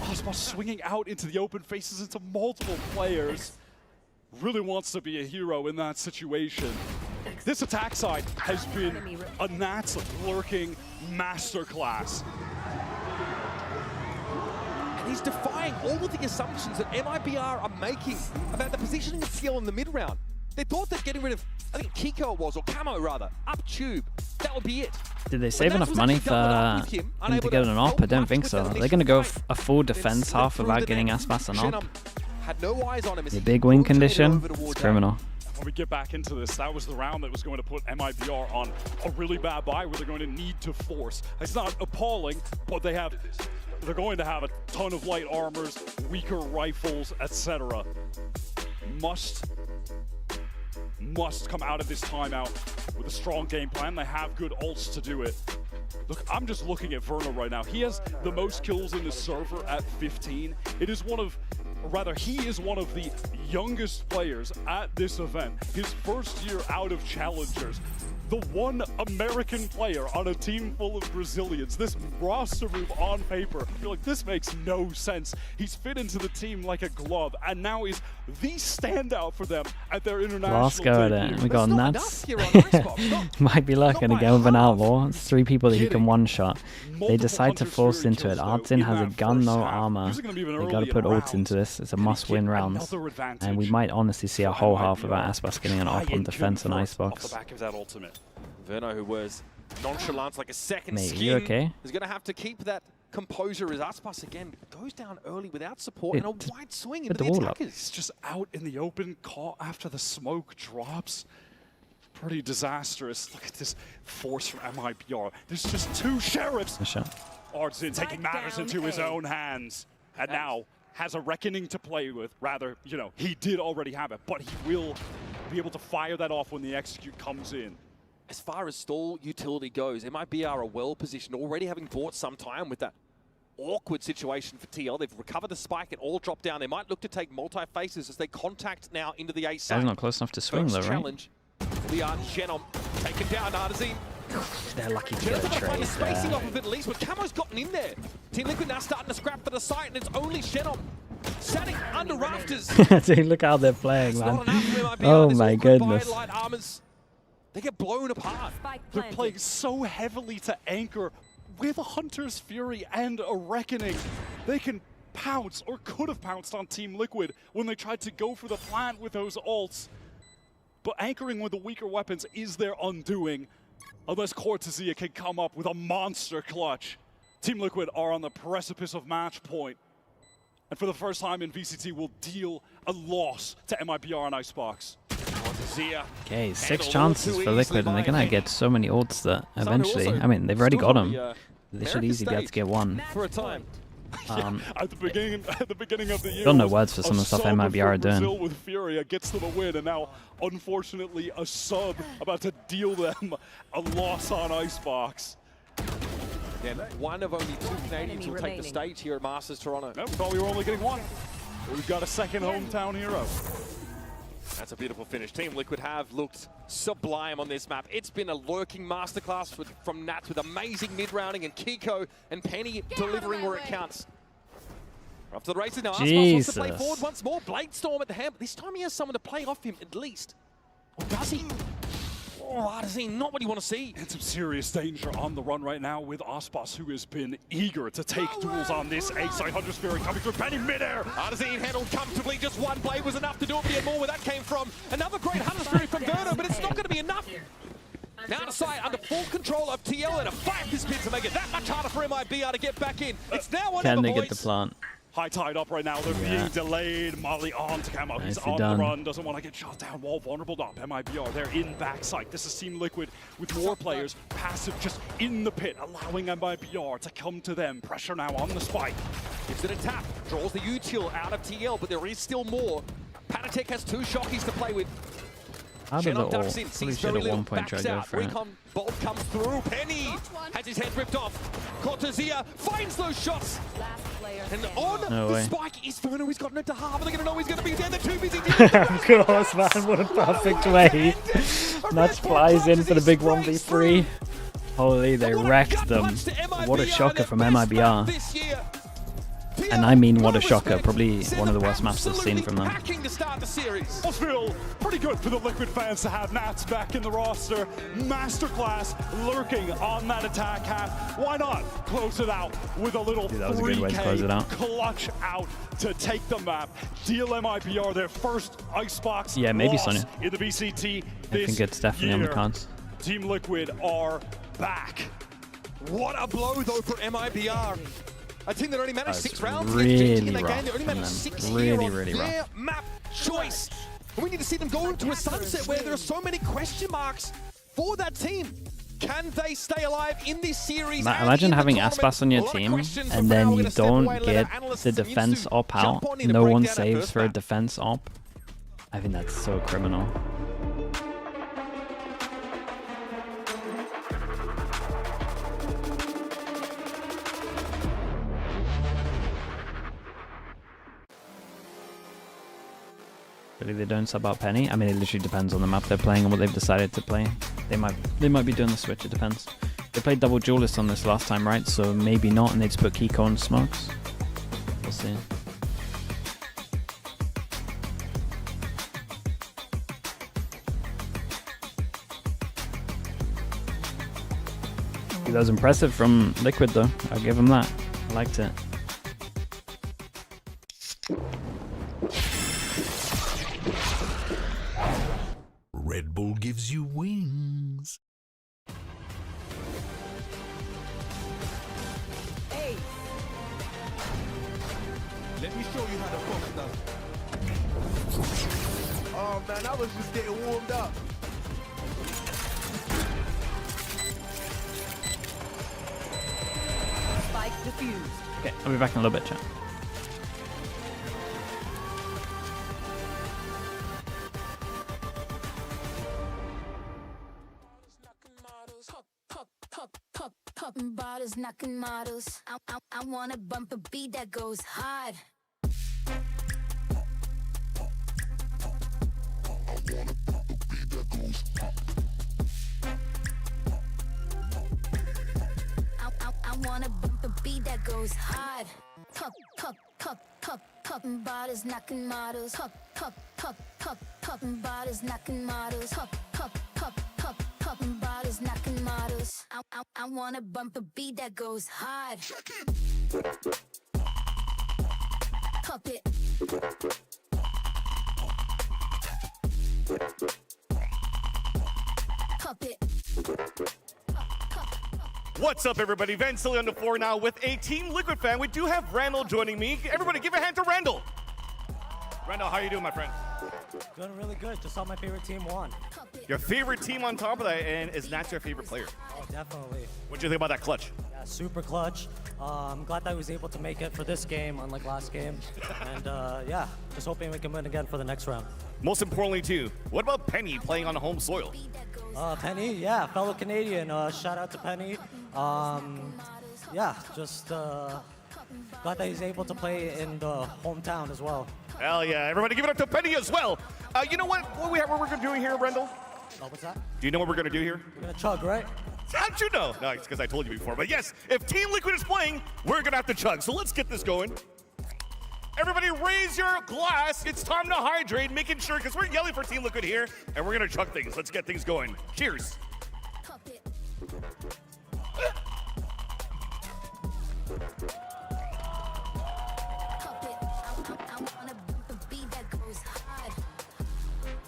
Osmos swinging out into the open, faces into multiple players. Really wants to be a hero in that situation. This attack side has been a Nats lurking masterclass. And he's defying all of the assumptions that MIBR are making about the positioning of skill in the mid-round. They thought that getting rid of, I think Kiko it was, or Camo rather, up tube, that would be it. Did they save enough money for him to get an op? I don't think so. They're going to go a full defense half without getting Aspas an op. Had no eyes on him as The he big win rotated condition, over it's towards criminal. when we get back into this, that was the round that was going to put MIBR on a really bad bye where they're going to need to force. It's not appalling, but they're going to have a ton of light armors, weaker rifles, etc. Must come out of this timeout with a strong game plan. They have good ults to do it. Look, I'm just looking at Verno right now. He has the most kills in the server at 15. It is one of, or rather, he is one of the youngest players at this event. His first year out of Challengers. The one American player on a team full of Brazilians. This roster move on paper, I feel like this makes no sense. He's fit into the team like a glove, and now is the standout for them at their international Last go at debut. it. We got nuts. Might be luck, and again with an outlaw. It's 3 people that he can one-shot. They decide to force into it. Artsin has a gun, no armor. They gotta put ults into this. It's a must-win round. And we might honestly see a whole half without Icebox getting an op on defense and Icebox. Back of that ultimate. Verno, who was nonchalant like a second Mate, skin, you okay? is going to have to keep that composure as Icebox again goes down early without support and a wide swing into the attackers. It's just out in the open, caught after the smoke drops. Pretty disastrous. Look at this force from MIBR. There's just 2 sheriffs. Artsin taking matters into his own hands. And now has a reckoning to play with. Rather, you know, he did already have it, but he will be able to fire that off when the execute comes in. As far as stall utility goes, MIBR are well positioned, already having bought some time with that awkward situation for TL. They've recovered the spike and all drop down. They might look to take multi-faces as they contact now into the A side. Guy's not close enough to swing though, right? Challenge. Leon Genom taken down. Artsin. They're lucky to get a trade spacing off of it at least, but Camo's gotten in there. Team Liquid now starting to scrap for the site, and it's only Genom standing under rafters. Dude, look how they're playing, man. Oh my goodness. They get blown apart. They're playing so heavily to anchor with a Hunter's Fury and a Reckoning. They can pounce, or could have pounced on Team Liquid when they tried to go for the plant with those ults. But anchoring with the weaker weapons is their undoing, unless Cortezia can come up with a monster clutch. Team Liquid are on the precipice of match point. And for the first time in VCT, will deal a loss to MIBR and Icebox. Okay, 6 chances for Liquid, and they're gonna get so many ults that eventually, I mean, they've already got them. They should easily be able to get 1. For a time. At the beginning of the year, got no words for some of the stuff MIBR are doing. Brazil with Furia gets them a win, and now, unfortunately, a sub about to deal them a loss on Icebox. Yeah, one of only 2 Canadians will take the stage here at Masters Toronto. No, we thought we were only getting 1. We've got a second hometown hero. That's a beautiful finish. Team Liquid have looked sublime on this map. It's been a lurking masterclass from Nats with amazing mid-rounding, and Kiko and Penny delivering where it counts. We're off to the races now. Icebox wants to play forward once more. Bladestorm at the hand. This time he has someone to play off him at least. Or does he? Oh, Artsin, not what you want to see. And some serious danger on the run right now with Icebox, who has been eager to take duels on this A-side. Hunter's Fury coming through Penny mid-air. Artsin handled comfortably. Just 1 blade was enough to do it, but he had more where that came from. Another great Hunter's Fury from Verno, but it's not going to be enough. Now to side under full control of TL, and a fight this bit to make it that much harder for MIBR to get back in. It's now one Can of the they boys. get the plant? High tide up right now. They're being delayed. Molly on to Camo. He's on the run. Doesn't want to get shot down. Wall vulnerable up. MIBR, they're in backside. This is Team Liquid with more players. Passive just in the pit, allowing MIBR to come to them. Pressure now on the spike. Gives it a tap. Draws the util out of TL, but there is still more. Panatek has 2 shockies to play with. Out of the all. Probably should at one point try to go for it. Recon bolt comes through. Penny has his head ripped off. Cortezia finds those shots. And on the spike is Verno. He's gotten it to half. Are they going to know he's going to be dead? They're too busy. Of course, man. What a perfect way. Nuts flies in for the big 1v3. Holy, they wrecked them. What a shocker from MIBR. And I mean, what a shocker. Probably one of the worst maps I've seen from them. Must feel pretty good for the Liquid fans to have Nats back in the roster. Masterclass lurking on that attack half. Why not close it out with a little 3K clutch out to take the map. Deal MIBR their first Icebox maybe loss Sonya. in the VCT I think it's definitely on the cards. Team Liquid are back. What a blow, though, for MIBR. I think they only managed 6 rounds really in that rough game. They only managed 6 really here on their rough. map choice. And we need to see them go into a sunset where there are so many question marks for that team. Can they stay alive in this series? Imagine having Icebox on your team and then you don't get the defense op out. No one saves for a defense op. I think that's so criminal. Really, they don't sub out Penny. I mean, it literally depends on the map they're playing and what they've decided to play. They might be doing the switch. It depends. They played double duelist on this last time, right? So maybe not, and they just put Kiko and smokes. We'll see. That was impressive from Liquid, though. I'll give him that. I liked it. Red Bull gives you wings. Hey. Let me show you how to fuck stuff. Oh man, I was just getting warmed up. Spike defused. Okay, I'll be back in a little bit, chat. Popping bottles, knocking models. I wanna bump a beat that goes hard. I wanna bump a beat that goes hard. Popping bottles, knocking models. Popping bottles, knocking models. Popping bottles, knocking models. I wanna bump a beat that goes hard. Pop it. Pop it. What's up, everybody? Vansilli on the floor now with a Team Liquid fan. We do have Randall joining me. Everybody give a hand to Randall. Randall, how you doing, my friend? Doing really good. Just saw my favorite team won. Your favorite team on top of that, and is Nats your favorite player? Oh, definitely. What do you think about that clutch? Yeah, super clutch. I'm glad that I was able to make it for this game, unlike last game. And yeah, just hoping we can win again for the next round. Most importantly, too, what about Penny playing on home soil? Penny, yeah, fellow Canadian. Shout out to Penny. Yeah, just glad that he's able to play in the hometown as well. Hell yeah, everybody give it up to Penny as well. You know what we're going to do here, Rendell? Oh, what's that? Do you know what we're going to do here? We're going to chug, right? How'd you know? No, it's because I told you before. But yes, if Team Liquid is playing, we're going to have to chug. So let's get this going. Everybody raise your glass. It's time to hydrate, making sure, because we're yelling for Team Liquid here, and we're going to chug things. Let's get things going. Cheers.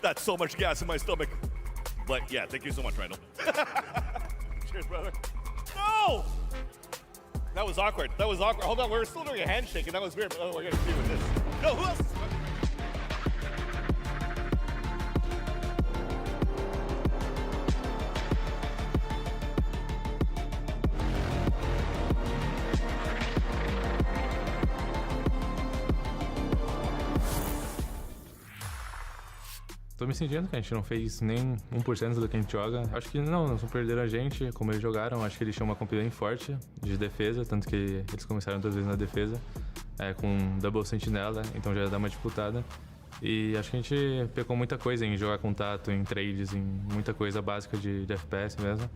That's so much gas in my stomach. But yeah, thank you so much, Randall. Cheers, brother. No! That was awkward. That was awkward. Hold on, we were still doing a handshake, and that was weird. But we're gonna see with this. No, who else? Tô me sentindo que a gente não fez nem 1% do que a gente joga. Acho que não perderam a gente como eles jogaram. Acho que eles tinham uma comp bem forte de defesa, tanto que eles começaram 2 vezes na defesa, com double sentinela, então já dá uma disputada. E acho que a gente pecou muita coisa em jogar contato, em trades, em muita coisa básica de FPS mesmo.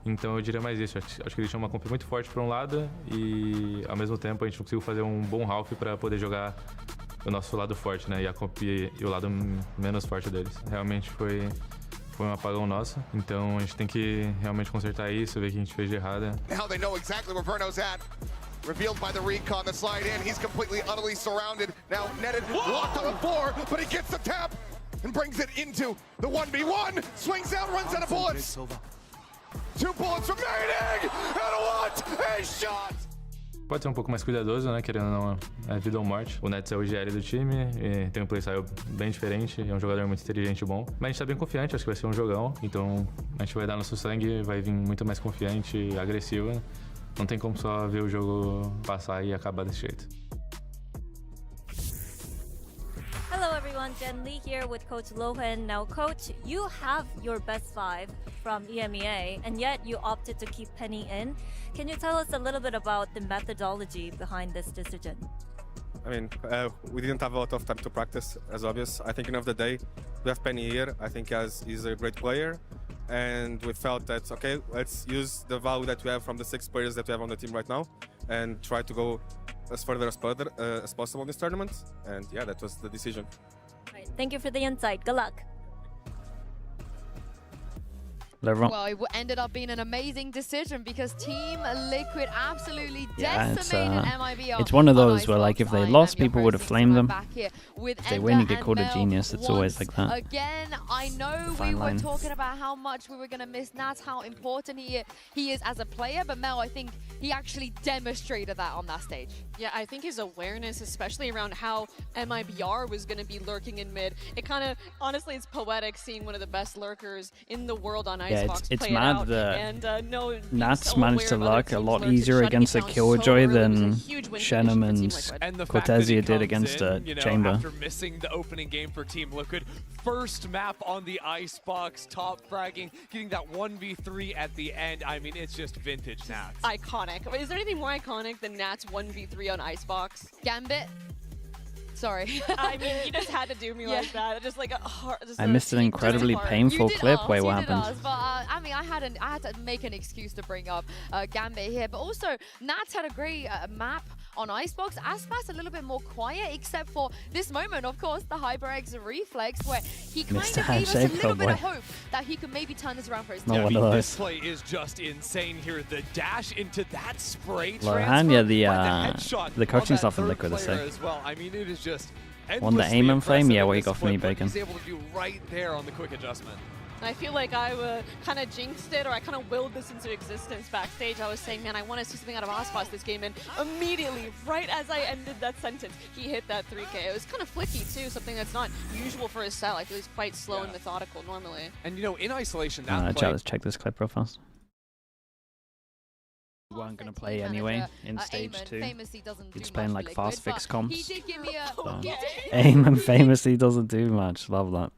Então eu diria mais isso. Acho que eles tinham uma comp muito forte para um lado e ao mesmo tempo a gente não conseguiu fazer um bom half para poder jogar o nosso lado forte, né? E a comp e o lado menos forte deles. Realmente foi um apagão nosso. Então a gente tem que realmente consertar isso, ver o que a gente fez de errado. Now they know exactly where Verno's at. Revealed by the recon, the slide in. He's completely, utterly surrounded. Now netted, locked on the floor, but he gets the tap and brings it into the 1v1. Swings out, runs out of bullets. 2 bullets remaining, and what a shot! Pode ser um pouco mais cuidadoso, né? Querendo ou não, é vida ou morte. O Nets é o IGL do time e tem um playstyle bem diferente. É um jogador muito inteligente e bom. Mas a gente tá bem confiante, acho que vai ser um jogão. Então a gente vai dar nosso sangue, vai vir muito mais confiante e agressiva. Não tem como só ver o jogo passar e acabar desse jeito. Hello everyone, Jen Lee here with Coach Lohan. Now Coach, you have your best 5 from EMEA and yet you opted to keep Penny in. Can you tell us a little bit about the methodology behind this decision? I mean, we didn't have a lot of time to practice, as obvious. I think end of the day, we have Penny here. I think he's a great player. And we felt that, okay, let's use the value that we have from the 6 players that we have on the team right now and try to go as further as possible in this tournament. And yeah, that was the decision. Right. Thank you for the insight. Good luck. Well, it ended up being an amazing decision because Team Liquid absolutely decimated MIBR. It's one of those where, like, if they lost, people would have flamed them. If they win, you get called a genius. It's always like that. Again, I know we were talking about how much we were going to miss Nats, how important he is as a player, but Mel, I think he actually demonstrated that on that stage. Yeah, I think his awareness, especially around how MIBR was going to be lurking in mid, it kind of, honestly, it's poetic seeing one of the best lurkers in the world on Icebox it's play mad it out. that Nats managed to lurk a lot easier against a Killjoy than Shenum and Cortesia did against a Chamber. After missing the opening game for Team Liquid, first map on the Icebox, top fragging, getting that 1v3 at the end. I mean, it's just vintage Nats. Iconic. Is there anything more iconic than Nats 1v3 on Icebox? Gambit? Sorry. I mean, you just had to do me like that. Just like a heart. I missed an incredibly painful clip. Wait, what happened? But I mean, I had to make an excuse to bring up Gambit here. But also, Nats had a great map on Icebox. Aspas a little bit more quiet, except for this moment, of course, the HyperX reflex, where he kind of gave us a little bit of hope that he could maybe turn this around for his team. This play is just insane here. The dash into that spray Lohan, yeah, the coaching stuff in Liquid is sick. As well. I mean, it is just on the aim and flame, yeah, what he got from me, Bacon. He's able to do right there on the quick adjustment. I feel like I kind of jinxed it, or I kind of willed this into existence backstage. I was saying, man, I want to see something out of Aspas this game, and immediately, right as I ended that sentence, he hit that 3K. It was kind of flicky too, something that's not usual for his style. I feel he's quite slow and methodical normally. And you know, in isolation, that play... Let's check this clip real fast. We weren't going to play anyway in stage 2. He's playing like fast fix comps. He did give me a... Aim famously doesn't do much. Love that.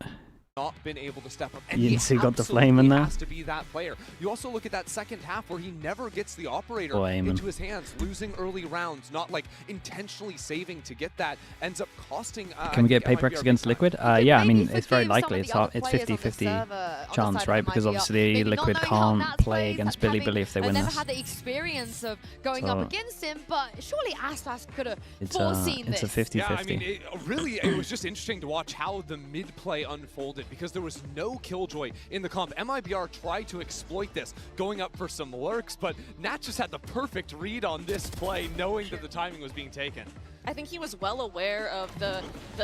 Not been able to step up. And Yinsu got the flame in there. Has to be that player. You also look at that second half where he never gets the operator into his hands, losing early rounds, not like intentionally saving to get that, ends up costing. Can we get PaperX against Liquid? Yeah, I mean it's very likely. It's 50-50 chance, right? Because obviously Liquid can't play against Billy if they win this. this. Never had the experience of going up against him, but surely Aspas could have foreseen this. It's a 50-50. Yeah, I mean, it was just interesting to watch how the mid play unfolded, because there was no Killjoy in the comp. MIBR tried to exploit this, going up for some lurks, but Nat just had the perfect read on this play, knowing that the timing was being taken. I think he was well aware of the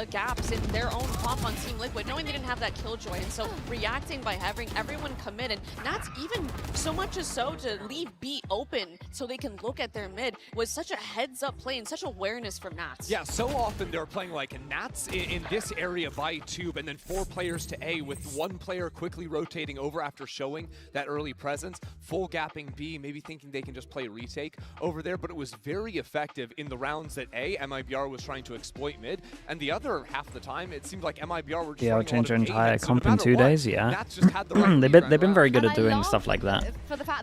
gaps in their own comp on Team Liquid, knowing they didn't have that Killjoy, and so reacting by having everyone commit, and Nats even so much as so to leave B open so they can look at their mid was such a heads-up play and such awareness from Nats. Yeah, so often they're playing like Nats in this area by tube, and then 4 players to A, with 1 player quickly rotating over after showing that early presence, full gapping B, maybe thinking they can just play retake over there, but it was very effective in the rounds that A, MIBR was trying to exploit mid, and the other half of the time it seemed like MIBR were just I'll change their entire so comp no in 2 days, yeah. They've been very good at doing stuff like that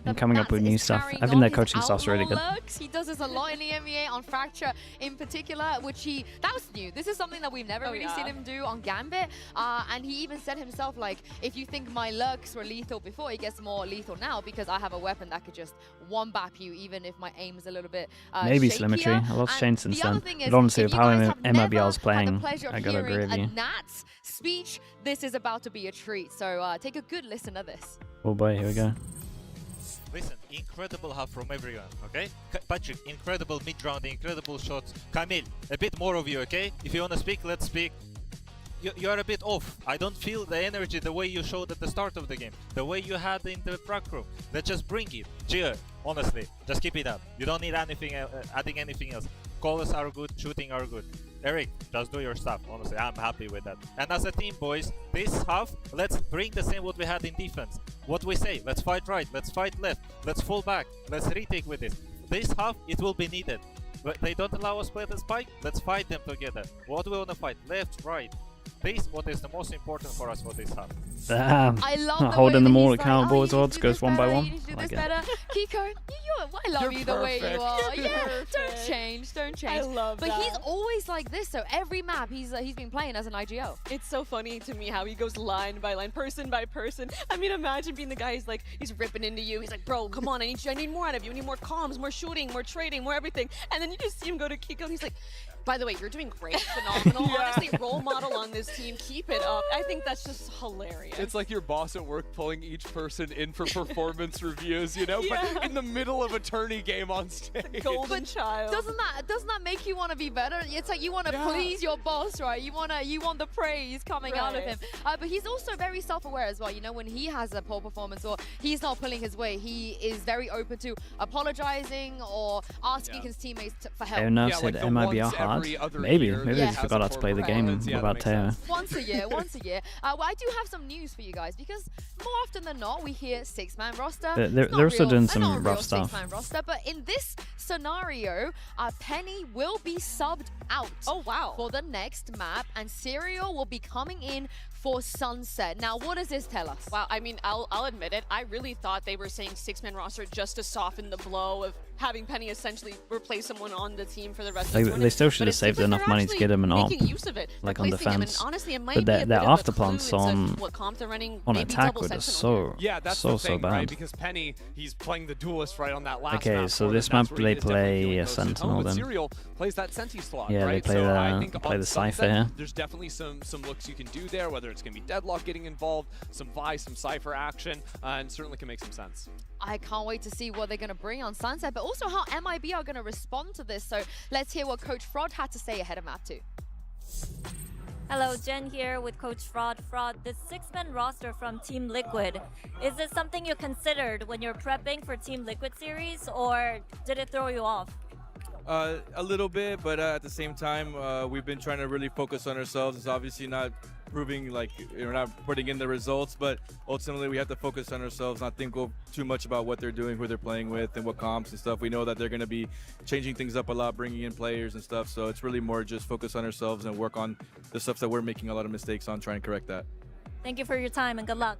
and coming up with new stuff. I think their coaching stuff's really good. He does this a lot in the EMEA on Fracture in particular, which that was new. This is something that we've never really seen him do on Gambit, and he even said himself, like, if you think my lurks were lethal before, he gets more lethal now because I have a weapon that could just one-bap you even if my aim is a little bit maybe shakier. Symmetry. A lot's changed since then. But honestly, with how MIBR's playing, I gotta agree with you. Nat's speech, this is about to be a treat. So take a good listen to this. Oh boy, here we go. Listen, incredible half from everyone, okay? Patrick, incredible mid-round, incredible shots. Camille, a bit more of you, okay? If you want to speak, let's speak. You're a bit off. I don't feel the energy the way you showed at the start of the game, the way you had in the frag room. Let's just bring it. Cheer. Honestly, just keep it up. You don't need anything, adding anything else. Calls are good, shooting are good. Eric, just do your stuff. Honestly, I'm happy with that. And as a team, boys, this half, let's bring the same what we had in defense. What we say, let's fight right, let's fight left, let's fall back, let's retake with this. This half, it will be needed. But they don't allow us to play the spike, let's fight them together. What do we want to fight? Left, right. This what is the most important for us for this half. Damn. I love Not the holding way them that all he's like, accountable oh, as well. Just goes one by one. You need to do Like this it. better. Kiko, I love you the way you are. Yeah, don't change. I love but that. he's always like this. So every map he's been playing as an IGO. It's so funny to me how he goes line by line, person by person. I mean, imagine being the guy who's like, he's ripping into you. He's like, bro, come on, I need more out of you. I need more comms, more shooting, more trading, more everything. And then you just see him go to Kiko and he's like, by the way, you're doing great, phenomenal. Honestly, role model on this team. Keep it up. I think that's just hilarious. It's like your boss at work pulling each person in for performance reviews, you know, but in the middle of a tourney game on stage. Golden child. Doesn't that make you want to be better? It's like you want to please your boss, right? You want the praise coming out of him. But he's also very self-aware as well. You know, when he has a poor performance or he's not pulling his weight, he is very open to apologizing or asking his teammates for help. Teo said MIBR hard. Maybe they forgot how to play the game without Teo. Once a year. Well, I do have some news for you guys because more often than not, we hear 6-man roster. They're also doing some rough stuff. 6-man roster, but in this scenario, Penny will be subbed out. Oh wow! For the next map, and Serial will be coming in for Sunset. Now, what does this tell us? Wow, I mean, I'll admit it. I really thought they were saying 6-man roster just to soften the blow of having Penny essentially replace someone on the team for the rest of the tournament. They still should have saved enough money to get him an op, like on defense. Honestly, it might but be their after plants on Yeah, attack were just so thing, bad. Right? Because Penny, he's playing the duelist right on that last Okay, map. so this map they play a Sentinel then. Serial plays that Senti slot, Yeah, right? they play the Cypher here. There's definitely some looks you can do there, whether it's going to be Deadlock getting involved, some Vi, some Cypher action, and certainly can make some sense. I can't wait to see what they're going to bring on Sunset, but also how MIB are going to respond to this. So let's hear what Coach Fraud had to say ahead of Map 2. Hello, Jen here with Coach Fraud. Fraud, this 6-man roster from Team Liquid, is this something you considered when you're prepping for Team Liquid series, or did it throw you off? A little bit, but at the same time, we've been trying to really focus on ourselves. It's obviously not proving like we're not putting in the results, but ultimately we have to focus on ourselves, not think too much about what they're doing, who they're playing with, and what comps and stuff. We know that they're going to be changing things up a lot, bringing in players and stuff, so it's really more just focus on ourselves and work on the stuff that we're making a lot of mistakes on, trying to correct that. Thank you for your time and good luck.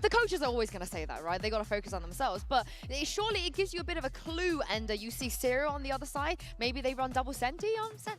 The coaches are always going to say that, right? They got to focus on themselves, but surely it gives you a bit of a clue. And you see Serial on the other side. Maybe they run double Senti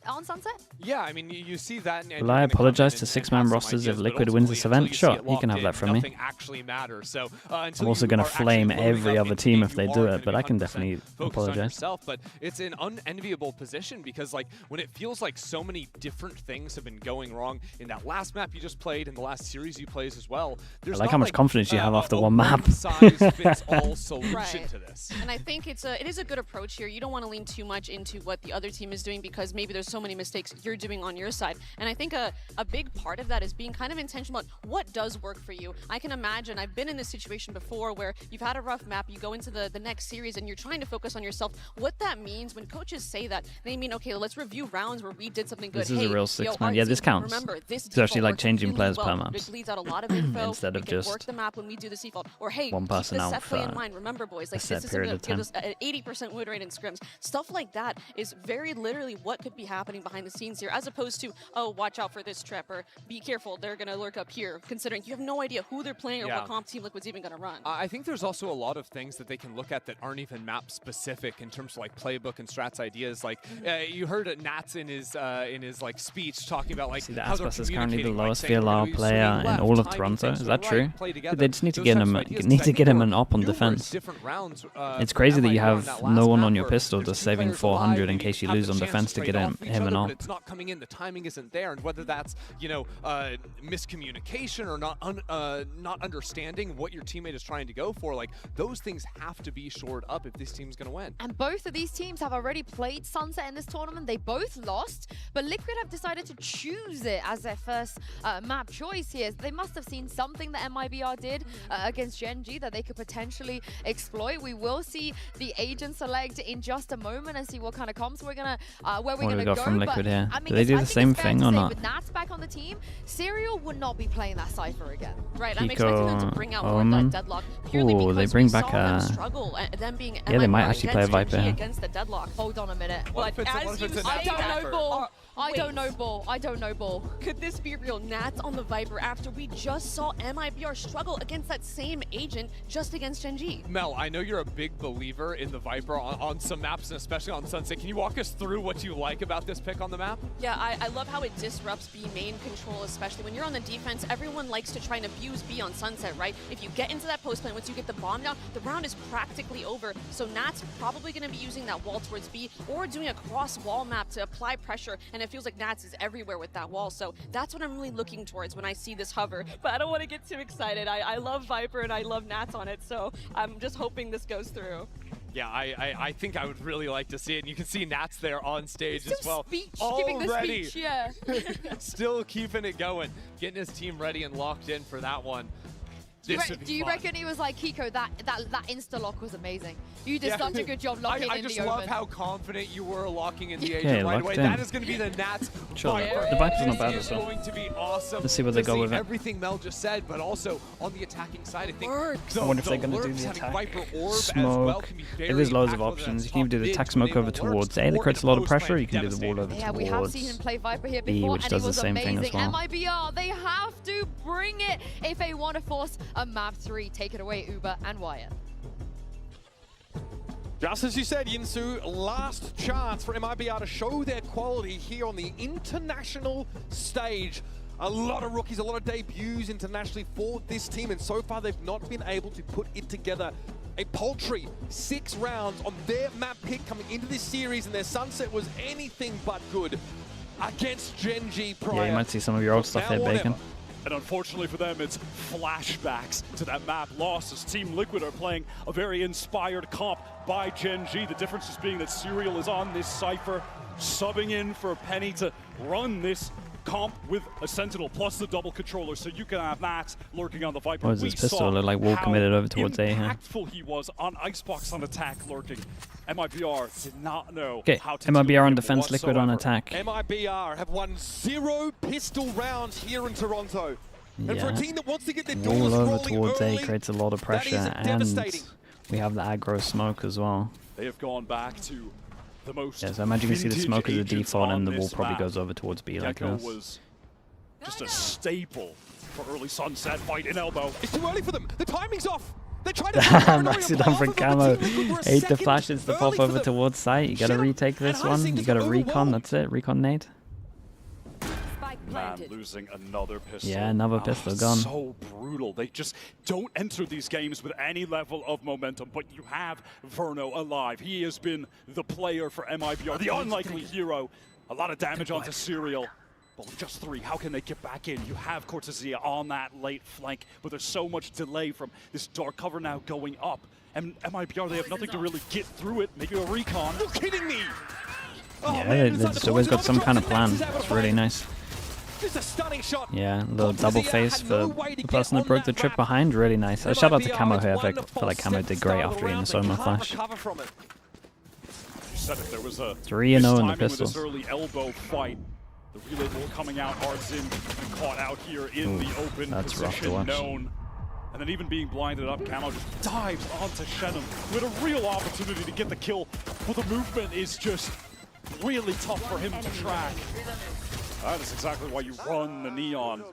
on Sunset. Yeah, I mean, you see that. And Will I apologize to 6-man rosters if Liquid wins this event? Sure, you can have that from me. Nothing actually matters. So I'm also going to flame every other team if they do it, but I can definitely apologize. But it's an unenviable position because, like, when it feels like so many different things have been going wrong in that last map you just played, in the last series you played as well. I like how much confidence you have after one map. Size-fits-all solution to this. And I think it is a good approach here. You don't want to lean too much into what the other team is doing because maybe there's so many mistakes you're doing on your side. And I think a big part of that is being kind of intentional on what does work for you. I can imagine, I've been in this situation before where you've had a rough map, you go into the next series and you're trying to focus on yourself. What that means when coaches say that, they mean, okay, let's review rounds where we did something good. This is a real 6-man. Yeah, this counts. Remember, this it's actually like changing really players well. per maps. It bleeds out a lot of info. Instead of just work the map when we do this default. Or hey, one person keep the out set play for in mind. Remember, boys, like a this set is period going of to give time. us an 80% win rate in scrims. Stuff like that is very literally what could be happening behind the scenes here, as opposed to, oh, watch out for this trap, or be careful, they're going to lurk up here, considering you have no idea who they're playing or what comp Team Liquid's even going to run. I think there's also a lot of things that they can look at that aren't even map specific in terms of like playbook and strats ideas. Like you heard Nats in his like speech talking about like the how they're Icebox is currently the communicating, lowest saying, VLR player in all of Toronto. Is that true? They just need to get him an op on defense. It's crazy that you have no one on your pistol just saving 400 in case you lose on defense to get him an op. It's not coming in. The timing isn't there, and whether that's miscommunication or not understanding what your teammate is trying to go for, like those things have to be shored up if this team's going to win. And both of these teams have already played Sunset in this tournament. They both lost, but Liquid have decided to choose it as their first map choice here. They must have seen something that MIBR did did against Gen G that they could potentially exploit. We will see the agent select in just a moment and see what kind of comps we're gonna where we're gonna go go. from Liquid here? I mean, Do they do the same thing or not? With Nats back on the team, Serial would not be playing that Cypher again. Right, I'm expecting them to bring out more of that deadlock. Ooh, they bring back a... struggle, them being Yeah, they might actually play a Viper here. Against the deadlock. Hold on a minute. But as you say I don't know, that, Ball. I don't know, Ball. I don't know, Ball. Could this be real? Nats on the Viper after we just saw MIBR struggle against that same agent just against Gen G. Mel, I know you're a big believer in the Viper on some maps, and especially on Sunset. Can you walk us through what you like about this pick on the map? Yeah, I love how it disrupts B main control, especially when you're on the defense. Everyone likes to try and abuse B on Sunset, right? If you get into that post lane, once you get the bomb down, the round is practically over. So Nat's probably going to be using that wall towards B or doing a cross-wall map to apply pressure, and it feels like Nats is everywhere with that wall. So that's what I'm really looking towards when I see this hover. But I don't want to get too excited. I love Viper and I love Nats on it, so I'm just hoping this goes through. Yeah, I think I would really like to see it. And you can see Nats there on stage as well. Giving the speech, yeah. Still keeping it going, getting his team ready and locked in for that one. Do you reckon he was like, Kiko, that insta-lock was amazing? You did such a good job locking in the Omen. I just love how confident you were locking in the agent right away. That is going to be the Nats Viper. The Viper's not bad as well. Going to be awesome. Let's see what they go with it. Everything Mel just said, but also on the attacking side, I think I wonder if they're going to do the attack smoke. There's loads of options. You can even do the attack smoke over towards A that creates a lot of pressure, or you can do the wall over Yeah, we have seen him play Viper here before, which and does he was the same amazing. thing as well. MIBR, they have to bring it if they want to force a map 3. Take it away, Uber and Wyatt. Just as you said, Yinsu, last chance for MIBR to show their quality here on the international stage. A lot of rookies, a lot of debuts internationally for this team, and so far they've not been able to put it together. A paltry 6 rounds on their map pick coming into this series, and their Sunset was anything but good against Gen G prior. Yeah, you might see some of your old stuff there, Bacon. And unfortunately for them, it's flashbacks to that map loss as Team Liquid are playing a very inspired comp by Gen G. The difference just being that Serial is on this Cypher, subbing in for Penny to run this comp with a Sentinel plus the double controller, so you can have Nats lurking on the Viper. What is this pistol? Look like WOL committed over towards A here. Impactful he was on Icebox on attack lurking. MIBR did not know how to MIBR on do defense, Liquid on attack. MIBR have won 0 pistol rounds here in Toronto. Yeah. And for a team that wants to get their Wall doors over rolling towards early, A creates a lot of pressure, and we have the aggro smoke as well. They have gone back to the most. Yeah, so I imagine you can see the smoke as a default, and the wall probably map. goes over towards B like Gecko this. was just a staple for early Sunset fight in elbow. It's too early for them. The timing's off. They're trying to Max it on for camo. 8 the flashes to pop over towards site. You gotta retake this one. You gotta recon. That's it. Recon nade. Man losing another pistol. Yeah, another pistol gone. So brutal. They just don't enter these games with any level of momentum. But you have Verno alive. He has been the player for MIBR, the unlikely hero. A lot of damage onto Serial. But with just 3, how can they get back in? You have Cortesia on that late flank, but there's so much delay from this dark cover now going up. And MIBR, they have nothing to really get through it. Maybe a recon. You're kidding me! Yeah, they've always got some kind of plan. It's really nice. Just a stunning shot. Yeah, a little double face for the person that broke the trip behind. Really nice. A shout out to Camo here. I feel like Camo did great after hitting the Soma flash. There was a 3-0 in the pistols. This early elbow fight. The relay ball coming out, Ardzin and caught out here in the open that's rough to position watch. known. And then even being blinded up, Camo just dives onto Shenum with a real opportunity to get the kill. But the movement is just really tough for him to track. That is exactly why you run the Neon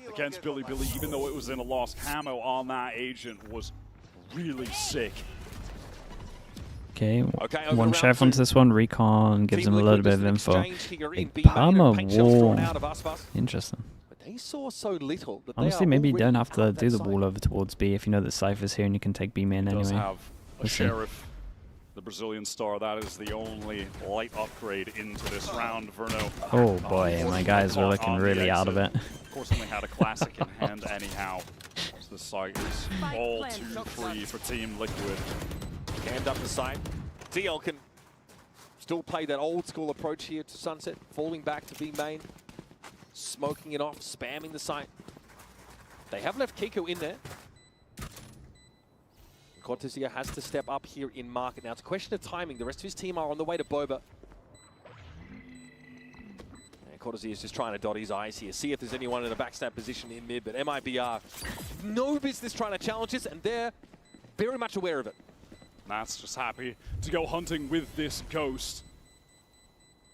against Billy. Even though it was in a loss, Camo on that agent was really sick. Okay, one chef onto this one. Recon gives him a little bit of info. A Palmer wall. Interesting. They saw so little that Honestly, maybe you don't have to do the wall over towards B if you know that Cypher's here and you can take B main anyway. Does have a We'll see. Sheriff, the Brazilian star. That is the only light upgrade into this round. Verno. Oh boy, my guys are looking really out of it. Of course, only had a classic in hand anyhow. So the site is all too free for Team Liquid. Scanned up the side. DL can still play that old school approach here to Sunset, falling back to B main, smoking it off, spamming the site. They have left Kiko in there. Cortesia has to step up here in market. Now, it's a question of timing. The rest of his team are on the way to Boba. And Cortesia is just trying to dot his eyes here, see if there's anyone in a backstab position in mid, but MIBR, no business trying to challenge this, and they're very much aware of it. Matt's just happy to go hunting with this Ghost.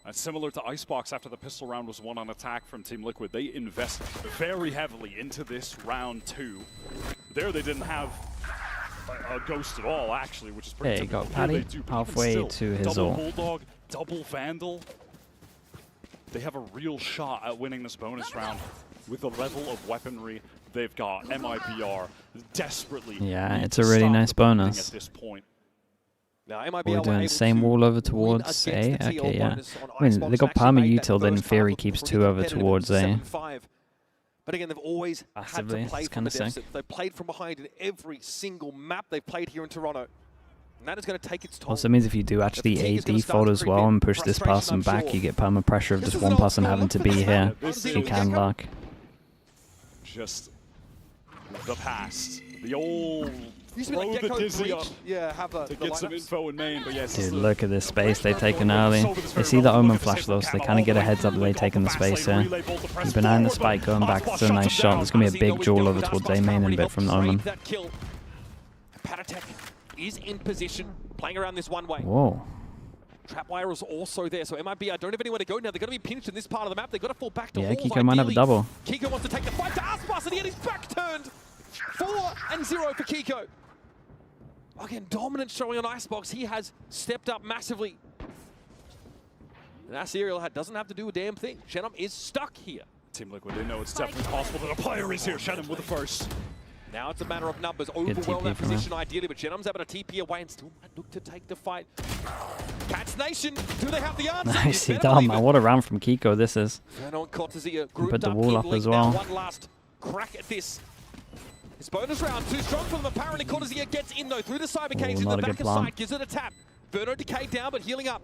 And similar to Icebox, after the pistol round was won on attack from Team Liquid, they invest very heavily into this round 2. There they didn't have a Ghost at all, actually, which is pretty There you go, typical. Here Patty. they do, but Halfway even to still, his double ult. Bulldog, double Vandal. They have a real shot at winning this bonus round with the level of weaponry they've got. MIBR desperately. Yeah, need it's to a really stop nice the bleeding bonus. at this point. Now, MIBR We're were doing able same to wall over win towards against A. the TL Okay, yeah. bonus on I mean, Icebox they got and actually Palmer made that util, then first Theory half keeps pretty 2 over competitive. towards A. 7-5. But again, they've always had Massively, to play it's from kinda the deficit. sick. They've played from behind in every single map they've played here in Toronto. And that is going to take its toll. Also means if you do actually fatigue is gonna AD start fold to as creep well in. and push this Frustration, person I'm back, sure. you get perma pressure of This just is an one old person school having look to for be this here. map. This You is can luck. Just the past. The old Used to be like throw the Gecko dizzy Breach. up Yeah, have to the get some lineups. info in main, but yes. Dude, look at this space they've taken early. They see the Omen flash though, so they kind of get a heads up that they've taken the space here. Keep an eye on the spike going back. It's a nice shot. There's going to be a big duel over towards A main in a bit from the Omen. That kill. Patatek is in position, playing around this one way. Whoa. Trapwire is also there, so MIB, I don't have anywhere to go now. They're going to be pinched in this part of the map. They've got to fall back to Yeah, walls, Kiko might have a ideally. double. Kiko wants to take the fight to Icebox, and yet he's back turned. 4-0 for Kiko. Again, dominance showing on Icebox. He has stepped up massively. And that serial doesn't have to do a damn thing. Shenum is stuck here. Team Liquid, they know it's definitely possible that a player is here. Shenum with the first. Now it's a matter of numbers. Good Overwhelm TP that from him. position ideally, but Shenum's able to TP away and still might look to take the fight. Cats Nation, do they have the answer? Nice, You he better done, believe man. it. What a round from Kiko this is. Vernon Cortesia Put grouped the up wall in up link as now. well. One last crack at this. It's bonus round, too strong for them. Apparently Cortesia gets in though through the cyber caves in not the a back good of plan. side, gives it a tap. Verno decayed down but healing up.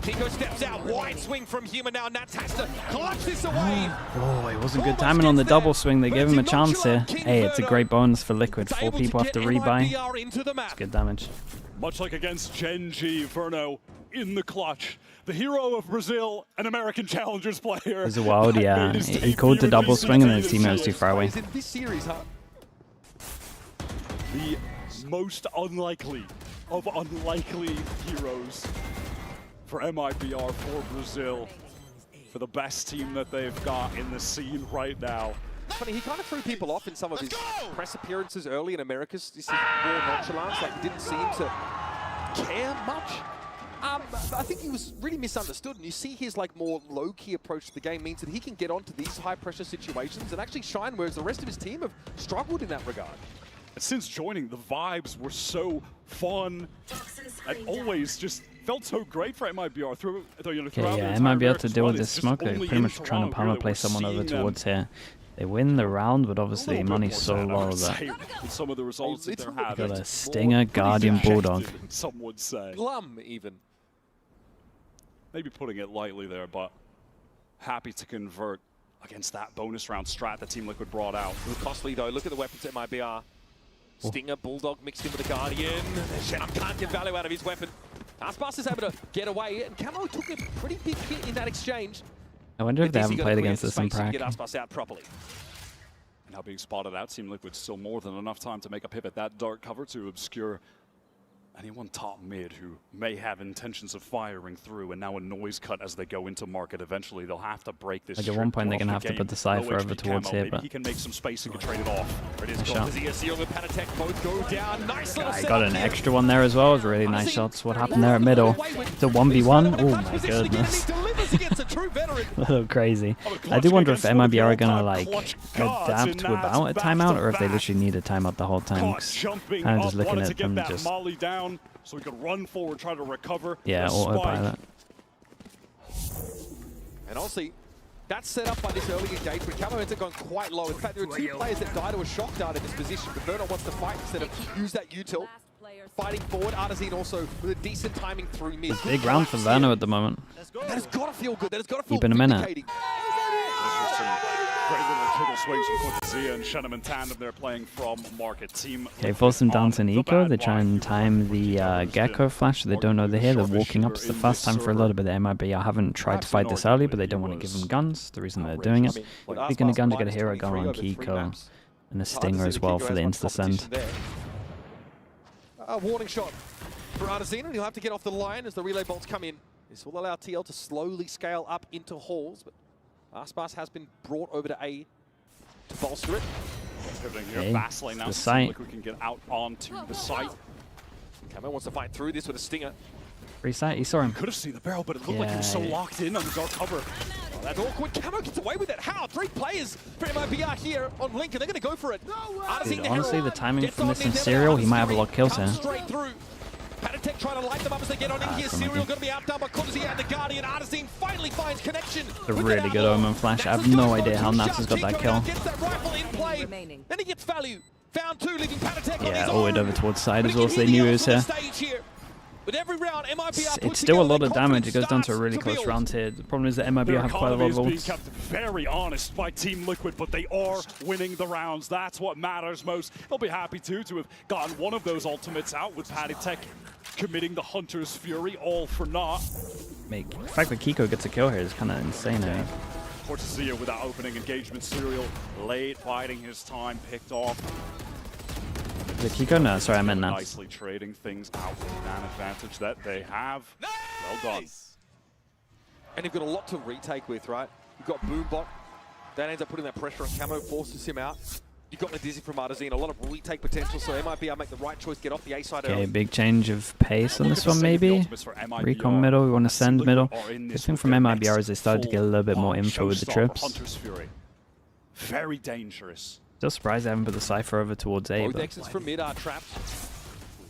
Kiko steps out, wide swing from Human now. Nats has to clutch this away. Oh, it wasn't good timing on the double swing. They gave him a chance here. Hey, it's a great bonus for Liquid. 4 people have to rebuy. It's good damage. Much like against Gen G, Verno in the clutch. The hero of Brazil, an American Challengers player. There's a wild, that yeah. made his He debut called the in double swing and then his VCT teammate was too far away. In this series, huh? The most unlikely of unlikely heroes for MIBR, for Brazil, for the best team that they've got in the scene right now. Funny, he kind of threw people off in some of his press appearances early in Americas. This is more nonchalance, like he didn't seem to care much. I think he was really misunderstood, and you see his like more low-key approach to the game means that he can get onto these high-pressure situations and actually shine, whereas the rest of his team have struggled in that regard. Since joining, the vibes were so fun and always just felt so great for MIBR through, Okay, throughout yeah, their might entire be able to Americas deal run. with It's this just smoke. They're only pretty in much trying to Toronto power that play we're someone over seeing them towards here. They win the round, but a obviously little bit money's more so sad, I low would that say, with some of the results that they're having. got a Stinger, Guardian, Bulldog. Some would say. Glum, even. Maybe putting it lightly there, but happy to convert against that bonus round strat that Team Liquid brought out. It was costly though. Look at the weapons at MIBR. Stinger, Bulldog mixed in with the Guardian. Shenum can't get value out of his weapon. Icebox is able to get away, and Camo took a pretty big hit in that exchange. I wonder if they haven't Dizzy played gotta against clear this in space and Prague. Get Icebox out properly. Now being spotted out, Team Liquid still more than enough time to make a pivot. That dark cover to obscure anyone top mid who may have intentions of firing through, and now a noise cut as they go into market. Eventually they'll have to break this. Like at one point they're going to have to put the Cypher over towards here, Maybe but he can make some space and can trade it off. There it is. Shot. Cortesia, Seal with Panatek both go down. Nice little I setup got an here. extra one there as well. It was really nice shots. What happened there at middle? The 1v1. Oh my goodness. Delivers against a true veteran. A little crazy. I do wonder if MIBR are going to like adapt without a timeout, or if they literally need a timeout the whole time. Jumping Kind of up, just looking wanted to at get them that just Molly down so he could run forward, try to recover. yeah, the autopilot. And honestly, that's set up by this early engagement. Camo ends up going quite low. In fact, there are 2 players that die to a shock dart in this position, but Vernon wants to fight instead of use that util. Fighting forward, Artazine also with a decent timing through mid. Big round for Verno at the moment. That has got to feel good. That has got to feel Keeping him in it. vindicating. Great little triple swings from Cortesia and Shenham in tandem. They're playing from Market Team. Okay, force them down to an eco. They try and time the Gecko flash. They don't know they're here. They're walking up. It's the first time for a lot of it. The MIBR haven't tried to fight this early, but they don't want to give them guns. The reason they're doing it. They're going to get a hero gun on Kiko and a Stinger as well for the insta-send. A warning shot for Artisan, and he'll have to get off the line as the relay bolts come in. This will allow TL to slowly scale up into halls, but Icebox has been brought over to A to bolster it. Pivoting here, Okay, Vastlane now. the site. Like we can get out onto the site. Camo wants to fight through this with a Stinger. Free sight, he saw him. Could have seen the barrel, but it looked like he was so locked in under dark cover. Oh, that's awkward. Camo gets away with it. How? 3 players for MIBR here on Link, and they're going to go for it. Dude, honestly, the timing from this in Serial, he might have a lot of kills here. Straight through. Patatech trying to light them up as they get on in here. Serial going to be outdone by Cortesia and the Guardian. Artisan finally finds connection. A really good Omen flash. I have no idea how Nats has got that kill. Gets that rifle in play. Then he gets value. Found 2, leaving Patatech on his Yeah, all the way own. over towards side as well, so they knew he was here. With every round, MIBR It's still a lot of damage. It goes down to a really close round here. The problem is that MIBR have quite a lot of being ults. kept very honest by Team Liquid, but they are winning the rounds. That's what matters most. They'll be happy to have gotten one of those ultimates out with Patatech committing the Hunter's Fury all for naught. Mate, the fact that Kiko gets a kill here is kind of insane. Cortesia with that opening engagement. Serial late, biding his time, picked off. The Kiko? No, sorry, I meant Nats. Nicely trading things out with an advantage that they have. Well done. And they've got a lot to retake with, right? You've got Boombot. That ends up putting that pressure on Camo, forces him out. You've got Medizi from Artisan, a lot of retake potential, so MIBR make the right choice, get off the A side early. Okay, big change of pace on this one, maybe. Recon middle, we want to send middle. The thing from MIBR is they started to get a little bit more info with the trips. Hunter's Fury. Very dangerous. Still surprised they haven't put the Cypher over towards A. Both exits from mid are trapped.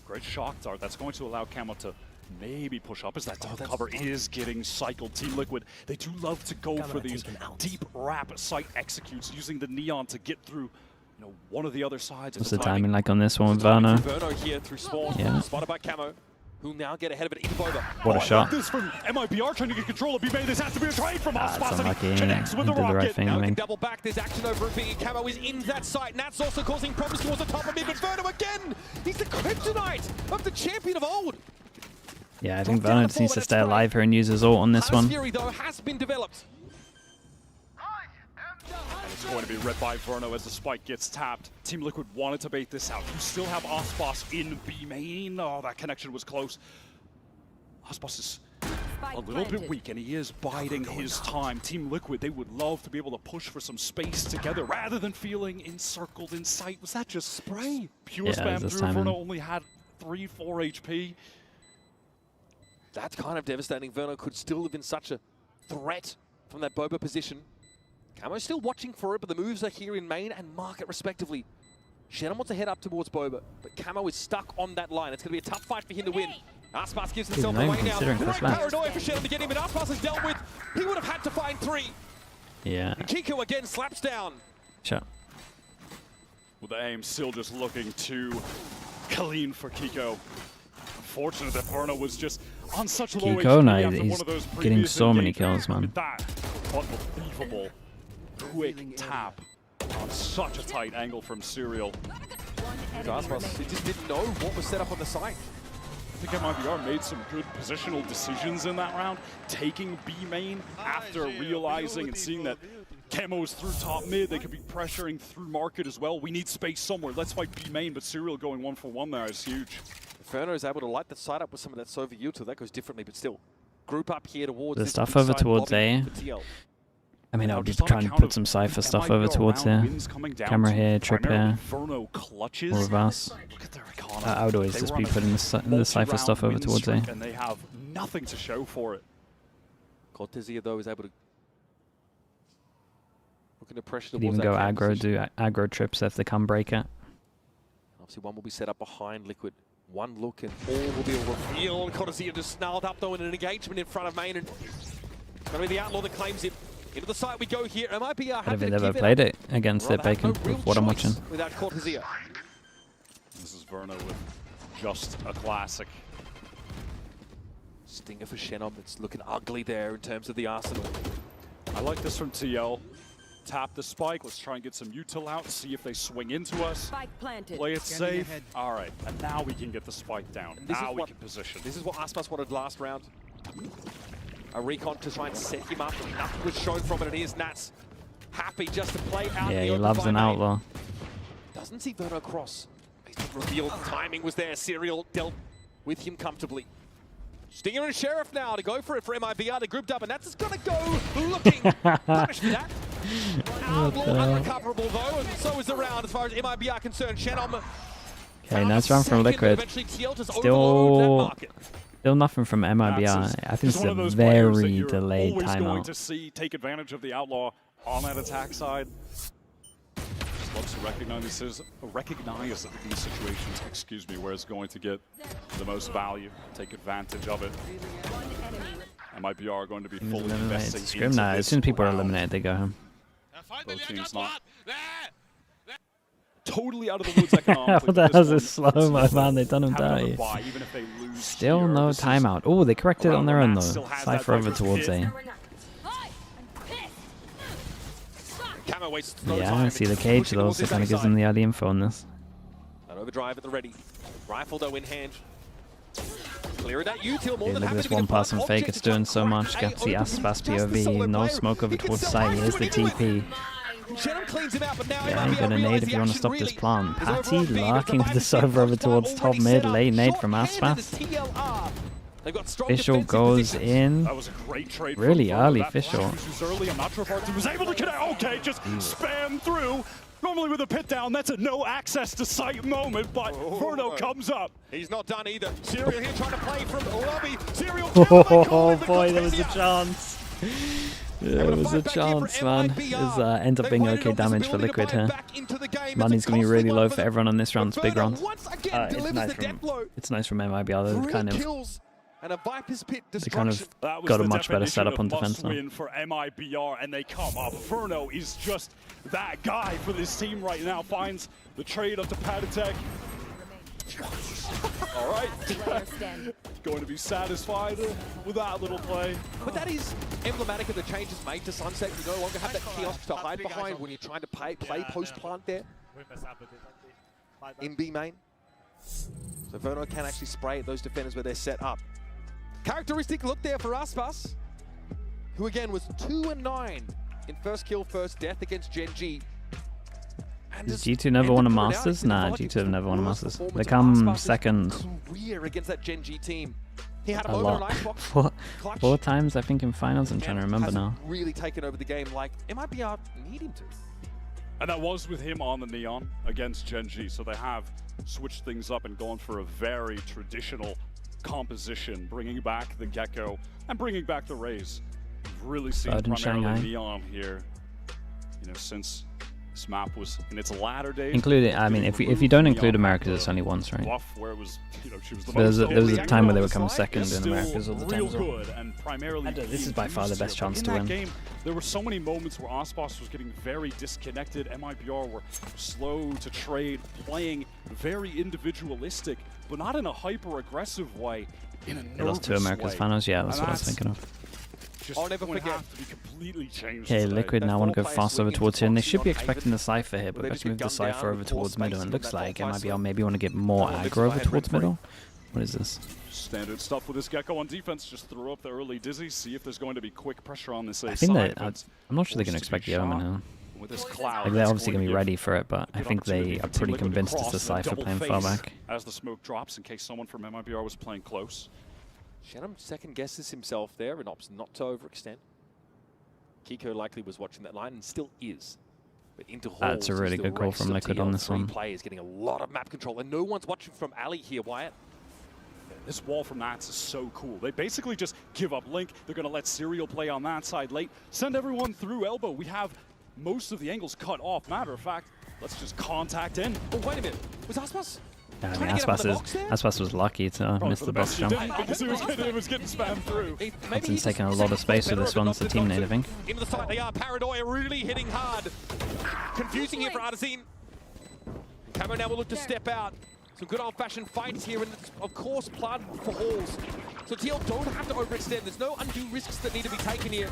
Great shock dart. That's going to allow Camo to maybe push up as that dark cover is getting cycled. Team Liquid, they do love to go for these deep wrap site executes using the Neon to get through one of the other sides. What's the timing like on this one with Verno? Verno here through spawn, Yeah. spotted by Camo, who'll now get ahead of it into Boba. What a shot. This from MIBR trying to get control of B-Main. This has to be a trade from us. That's unlucky. He did the right thing, Now I we can think. double back. There's action over at B. Camo is in that site. Nat's also causing problems towards the top of mid, but Verno again! He's the kryptonite of the champion of old. Yeah, I think Verno just needs to stay alive here and use his ult on this one. Fury, though, has been developed. And it's going to be read by Verno as the spike gets tapped. Team Liquid wanted to bait this out. You still have Icebox in B-Main. Oh, that connection was close. Icebox is a little bit weak, and he is biding his time. Team Liquid, they would love to be able to push for some space together rather than feeling encircled in sight. Was that just spray? Pure spam through. Verno only had 3-4 HP. That's kind of devastating. Verno could still have been such a threat from that Boba position. Camo's still watching for it, but the moves are here in main and market respectively. Shannon wants to head up towards Boba, but Camo is stuck on that line. It's going to be a tough fight for him to win. Icebox gives himself away now. Great paranoia for Shannon to get him, and Icebox is dealt with. He would have had to find 3. Yeah. And Kiko again slaps down. Sure. With the aim still just looking too clean for Kiko. Unfortunate that Verno was just on such low Kiko, HP no, after he's one of those getting previous so many engagements. kills, man. That unbelievable quick tap on such a tight angle from Serial. Icebox, he just didn't know what was set up on the site. I think MIBR made some good positional decisions in that round, taking B main after realizing and seeing that Camo's through top mid. They could be pressuring through market as well. We need space somewhere. Let's fight B main, but Serial going 1-for-1 there is huge. Inferno is able to light the site up with some of that Sova util. That goes differently, but still. Group up here towards The stuff over towards A. I mean, I'll be trying to put some Cypher stuff over towards here. Camera here, trip here, or reverse. I would always just be putting the Cypher stuff over towards A. And they have nothing to show for it. Cortesia, though, is able to look into pressure Could towards even that go aggro, do aggro trips if they come break it. Obviously, one will be set up behind Liquid. One look and all will be revealed. Cortesia just snarled up, though, in an engagement in front of main. And it's going to be the Outlaw that claims him. Into the site we go here. MIBR I don't happy think to they've ever give played up. it against their Rather have Bacon, no real with what I'm watching. choice without Cortesia. This is Verno with just a classic. Stinger for Shannon. It's looking ugly there in terms of the arsenal. I like this from TL. tap the spike. Let's try and get some util out, see if they swing into us. Spike planted. Play it safe. All right, and now we can get the spike down. Now we can position. This is what Icebox wanted last round. A recon to try and set him up. Nothing was shown from it, and here's Nats happy just to play out. Yeah, he loves an outlaw. Doesn't see Verno cross. He's been revealed. The timing was there. Serial dealt with him comfortably. Stinger and Sheriff now to go for it for MIBR. They grouped up, and that's just going to go looking. Punished for that. Outlaw unrecoverable, though, and so is the round as far as MIBR concerned. Shenom. Okay, nice round from Liquid. Still nothing from MIBR. I think it's a very delayed always going timeout. to see take advantage of the outlaw on that attack side. Just loves to recognize these situations, excuse me, where it's going to get the most value, take advantage of it. MIBR are going to be fully investing into Nah, as this soon as people are round. eliminated, they go home. Both teams not totally out of the woods economically. What the hell is this slow-mo, man? They've done him dirty. Even if they lose Still here, no this is timeout. Oh, they corrected it on their own, though. still has Cypher that over towards A. Yeah, I see the cage, though, so kind of gives them the early info on this. An overdrive at the ready. Rifle, though, in hand. Clear that util more Dude, than look at happy this to be the one-person first fake. object It's to doing so crack much. A Get the open Icebox just the POV. solo No player. smoke over He can towards still site. find Here's the his way into it. TP. Shenom cleans him out, but now Yeah, you're gonna MIBR nade if you want to stop this plant. Patty lurking with the Sova over towards top mid. Late nade from Aspas. Fischl goes in. That was a great trade Really from early, that Fischl. flash was early. I'm not sure if our team was able to connect. Okay, just spam through. Normally with a pit down, that's a no access to sight moment, but Verno comes up. He's not done either. Serial here trying to play from lobby. Serial Oh boy, there was a chance. Yeah, there was a chance, man. It ends up being okay damage for Liquid here. Money's going to be really low for everyone on this round. It's big round. It's nice from MIBR. They kind of, and a Viper's Pit they kind of got a much better setup on defense now. Win for MIBR, and they come up. Verno is just that guy for this team right now. Finds the trade up to Patatek. All right. Going to be satisfied with that little play. But that is emblematic of the changes made to Sunset. You no longer have that kiosk to hide behind when you're trying to play post-plant there in B main. So Verno can actually spray at those defenders where they're set up. Characteristic look there for Aspas, who again was 2-9 in first kill, first death against Gen G. Does G2 never won a Masters? Nah, G2 have never won a Masters. They come second Career against that Gen G team. He had a lot. Four times, I think, in finals. I'm trying to remember now. Really taken over the game like MIBR need him to. And that was with him on the Neon against Gen G, so they have switched things up and gone for a very traditional composition, bringing back the Gecko and bringing back the Rays. We've really seen primarily Neon here, you know, since this map was in its latter days. Including, I mean, if you don't include Americas, it's only once, right? Where it was, you know, she was the there was a time where they would come second in Americas all the time. Good and primarily This is by far the best chance to in win. that game, there were so many moments where Icebox was getting very disconnected. MIBR were slow to trade, playing very individualistic, but not in a hyper-aggressive way. In a They lost to America's way. finals. Yeah, that's what I was thinking of. I'll never forget. To be completely changed Okay, today. Liquid now want to go fast over towards here, and they should be expecting the Cypher here, but let's move the Cypher over towards middle, and it looks like MIBR maybe want to get more aggro over towards middle. What is this? Standard stuff with this Gecko on defense. Just throw up the early dizzy, see if there's going to be quick pressure on this A I think side. that I'm not sure they're going to expect the Omen now. With this cloud, Like they're obviously going to be ready for it, but I think they are pretty convinced it's the Cypher playing far back. As the smoke drops, in case someone from MIBR was playing close. Shenom second guesses himself there and opts not to overextend. Kiko likely was watching that line and still is. But into halls, That's a really good call from Liquid on this one. Players getting a lot of map control, and no one's watching from alley here, Wyatt. This wall from Nats is so cool. They basically just give up Link. They're going to let Serial play on that side late. Send everyone through elbow. We have most of the angles cut off. Matter of fact, let's just contact in. Oh, wait a minute. Was Aspas? Yeah, I mean, Aspas was lucky to miss the box jump. Because it was getting spammed through. Hudson's taking a lot of space with this one. It's a team nativing. Into the side they are. Paranoia really hitting hard. Confusing here for Artazine. Camo now will look to step out. Some good old-fashioned fights here, and it's, of course, blood for halls. So TL don't have to overextend. There's no undue risks that need to be taken here.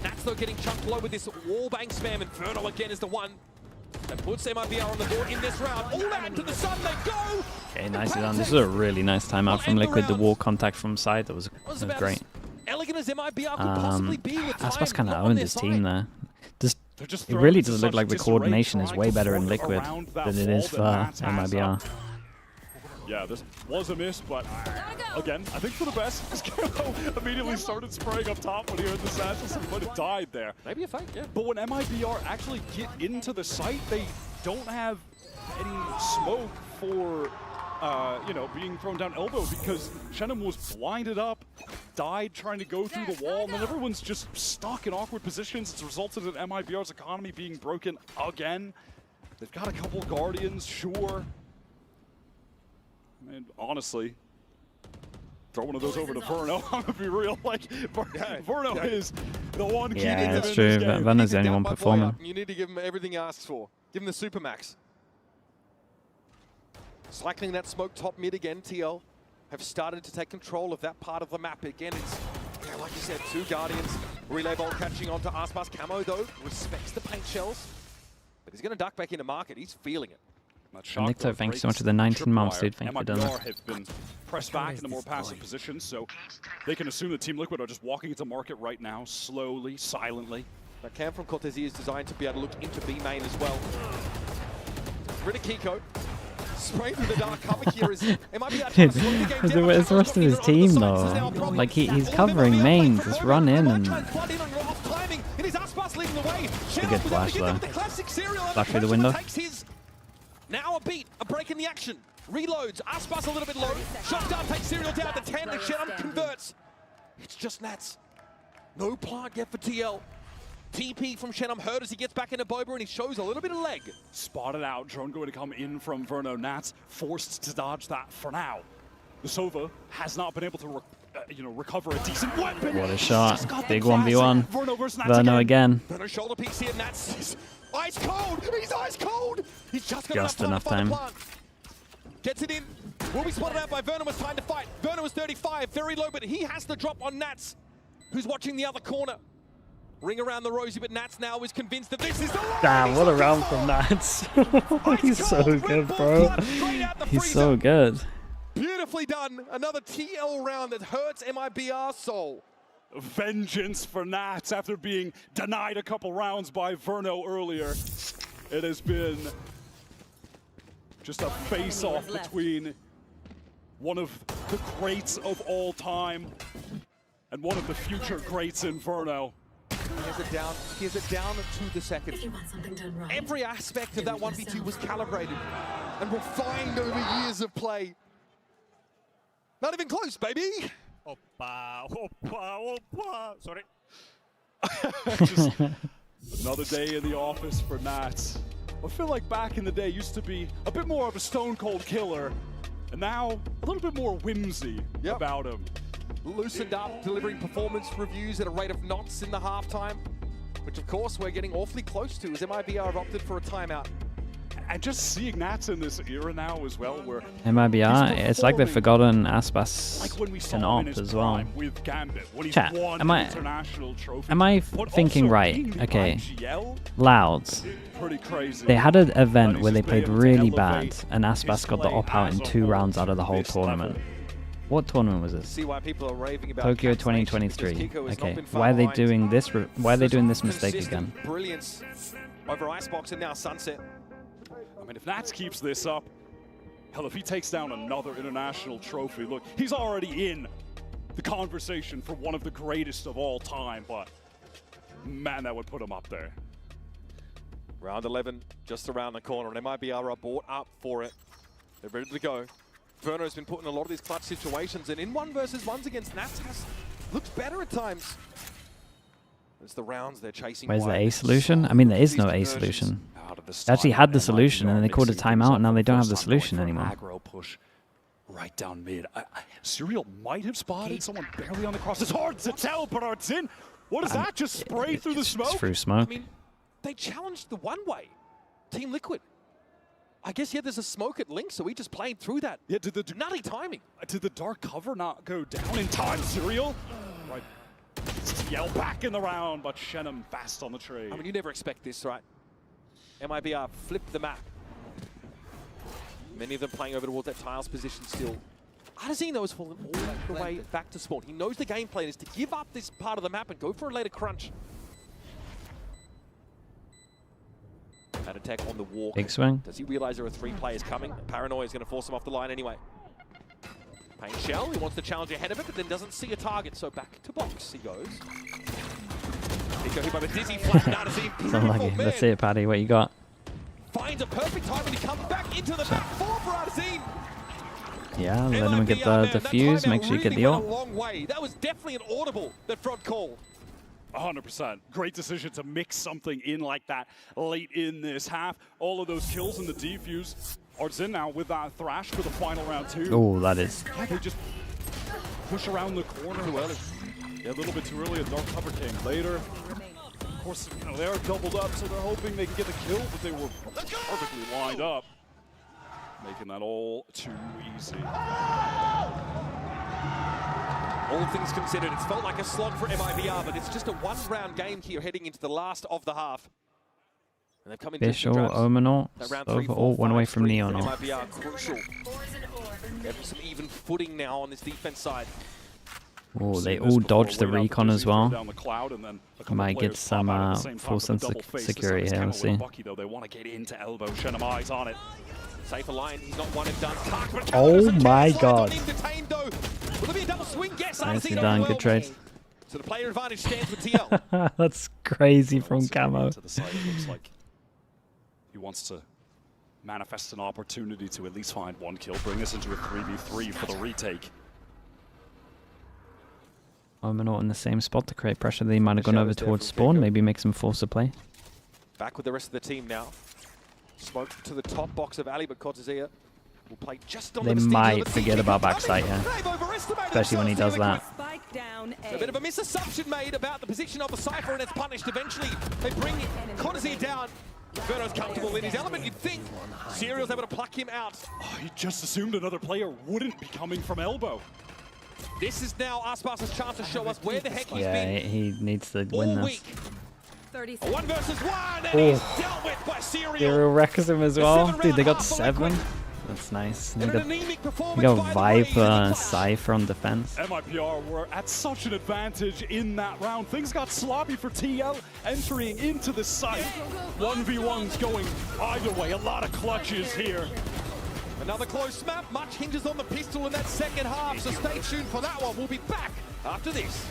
Nats though getting chunked low with this wallbang spam, and Verno again is the one that puts MIBR on the board in this round. All out to the sun, they go! Okay, nicely done. This is a really nice timeout from Liquid. The wall contact from side, that was great. Elegant as MIBR could possibly be with time Icebox kind of not on owned their his side. team there. It really does look like the coordination is way better in Liquid than it is for MIBR. Yeah, this was a miss, but again, I think for the best. Skirbo immediately started spraying up top when he heard the satchel, so he might have died there. Maybe a fake, yeah. But when MIBR actually get into the site, they don't have any smoke for, you know, being thrown down elbow because Shenum was blinded up, died trying to go through the wall, and then everyone's just stuck in awkward positions. It's resulted in MIBR's economy being broken again. They've got a couple Guardians, sure. I mean, honestly, throw one of those over to Verno. I'm gonna be real. Like, Verno is the one keeping him in this game. Verno's the only one performing. You need to give him everything he asks for. Give him the Supermax. Cycling that smoke top mid again, TL have started to take control of that part of the map. Again, it's, like you said, 2 Guardians. Relay Bolt catching onto Icebox. Camo, though, respects the paint shells. But he's going to duck back into market. He's feeling it. Nicto, thanks so much for the 19 months, dude. Thank you for doing MIBR that. have been pressed back into more passive positions, so they can assume that Team Liquid are just walking into market right now, slowly, silently. That cam from Cortesi is designed to be able to look into B main as well. Rid of Kiko. Spraying through the dark cover here is MIBR trying to slow the game down. It's the rest of his team, though. Like, he's covering main. Just run in and... It is Aspas leading the way. A good flash, though. Flash through the window. Now a beat, a break in the action. Reloads, Aspas a little bit low. Shotgun takes Serial down to 10, and Shenum converts. It's just Nats. No plant yet for TL. TP from Shenum heard as he gets back into Boba, and he shows a little bit of leg. Spotted out, drone going to come in from Verno. Nats forced to dodge that for now. The Sova has not been able to recover a decent weapon. What a shot. Big 1v1. Verno again. Verno shoulder piece here, Nats is ice cold. He's ice cold. He's just got enough time. Gets it in. Will be spotted out by Verno. It's time to fight. Verno is 35, very low, but he has the drop on Nats, who's watching the other corner. Ring around the rosy, but Nats now is convinced that this is the line. Damn, what a round from Nats. He's so good, bro. He's so good. Beautifully done. Another TL round that hurts MIBR's soul. Vengeance for Nats after being denied a couple rounds by Verno earlier. It has been just a face-off between one of the greats of all time and one of the future greats in Verno. He has it down to the second. Every aspect of that 1v2 was calibrated and refined over years of play. Not even close, baby. Oppa, oppa, oppa. Sorry. Just another day in the office for Nats. I feel like back in the day used to be a bit more of a stone cold killer, and now a little bit more whimsy about him. Loosened up, delivering performance reviews at a rate of knots in the halftime, which of course we're getting awfully close to as MIBR have opted for a timeout. And just seeing Nats in this era now as well, where MIBR, it's like they've forgotten Aspas like and Op as well. With Gambit, when he's Chat, won am I but thinking also right? being Okay, IGL, Louds. pretty crazy. They had an event where they He's just played been able to really elevate bad, and Aspas got the play op out in as a 2 whole rounds out of the to whole this tournament. level. What tournament was this? See why people are raving about Tokyo Cats Nation, 2023. because Kiko has not Okay, been far why are they behind. doing this? Why are they doing this mistake Consistent again? Brilliance over Icebox and now Sunset. I mean, if Nats keeps this up, hell, if he takes down another international trophy, look, he's already in the conversation for one of the greatest of all time, but man, that would put him up there. Round 11 just around the corner, and MIBR are bought up for it. They're ready to go. Verno's been put in a lot of these clutch situations, and in 1v1s against Nats looks better at times. It's the rounds they're chasing. Where's the A solution? I mean, there is no A solution. They actually had the solution, and then they called a timeout, and now they don't have the solution anymore. Aggro push right down mid. Serial might have spotted someone barely on the cross. It's hard to tell, but it's in. What is that? Just spray through the smoke? It's through smoke. I mean, they challenged the one-way. Team Liquid. I guess, there's a smoke at Link, so he just played through that. Yeah, did the nutty timing. Did the dark cover not go down in time, Serial? Right. Yell back in the round, but Shenham fast on the trade. I mean, you never expect this, right? MIBR flipped the map. Many of them playing over towards that tiles position still. Arzino has fallen all the way back to spawn. He knows the game plan is to give up this part of the map and go for a later crunch. An attack on the walk. Big swing. Does he realize there are 3 players coming? Paranoia is going to force him off the line anyway. Pain Shell, he wants to challenge ahead of it, but then doesn't see a target, so back to box he goes. Nico hit by a dizzy flash, Narzim, It's unlucky. Let's see it, Paddy. What you got? Finds a perfect time and he comes back into the map for Narzim. Yeah, let him get the defuse. Make sure you get the ult. A long way. That was definitely an audible that Front called. 100%. Great decision to mix something in like that late in this half. All of those kills in the defuse. Artzin now with that Thrash for the final round 2. Oh, that is. Yeah, they just push around the corner. Too early. Yeah, a little bit too early. A dark cover came later. Of course, you know, they're doubled up, so they're hoping they can get the kill, but they were perfectly lined up. Making that all too easy. All things considered, it's felt like a slog for MIBR, but it's just a one-round game here heading into the last of the half. And they've come in Visual, Omenor, all one away from Neon. MIBR crucial. Getting some even footing now on this defense side. Oh, they all dodge the recon as well. Might get some full sense of security here. We'll see. They want to get into elbow. Shenham eyes on it. Safe line. He's not one and done. Oh my god. Will there be a double swing? Yes, Nicely done. Good trade. So the player advantage stands with TL. That's crazy from Camo. To the side, it looks like he wants to manifest an opportunity to at least find 1 kill, bring this into a 3v3 for the retake. Omenor in the same spot to create pressure. They might have gone over towards spawn. Maybe make some force of play. Back with the rest of the team now. Smoke to the top box of Ali, but Cortezia will play just on They might forget about backside here, especially when he does that. A bit of a misassumption made about the position of the Cypher, and it's punished eventually. They bring Cortezia down. Verno's comfortable in his element, you'd think. Serial's able to pluck him out. Oh, he just assumed another player wouldn't be coming from elbow. This is now Icebox's chance to show us where the heck he's Yeah, been he needs to win this. 1 versus 1, and he's dealt with by Serial. Serial wrecks him as well. Dude, they got 7. That's nice. They got Viper, Cypher on defense. MIBR were at such an advantage in that round. Things got sloppy for TL entering into the site. 1v1's going either way. A lot of clutches here. Another close map. Much hinges on the pistol in that second half, so stay tuned for that one. We'll be back after this.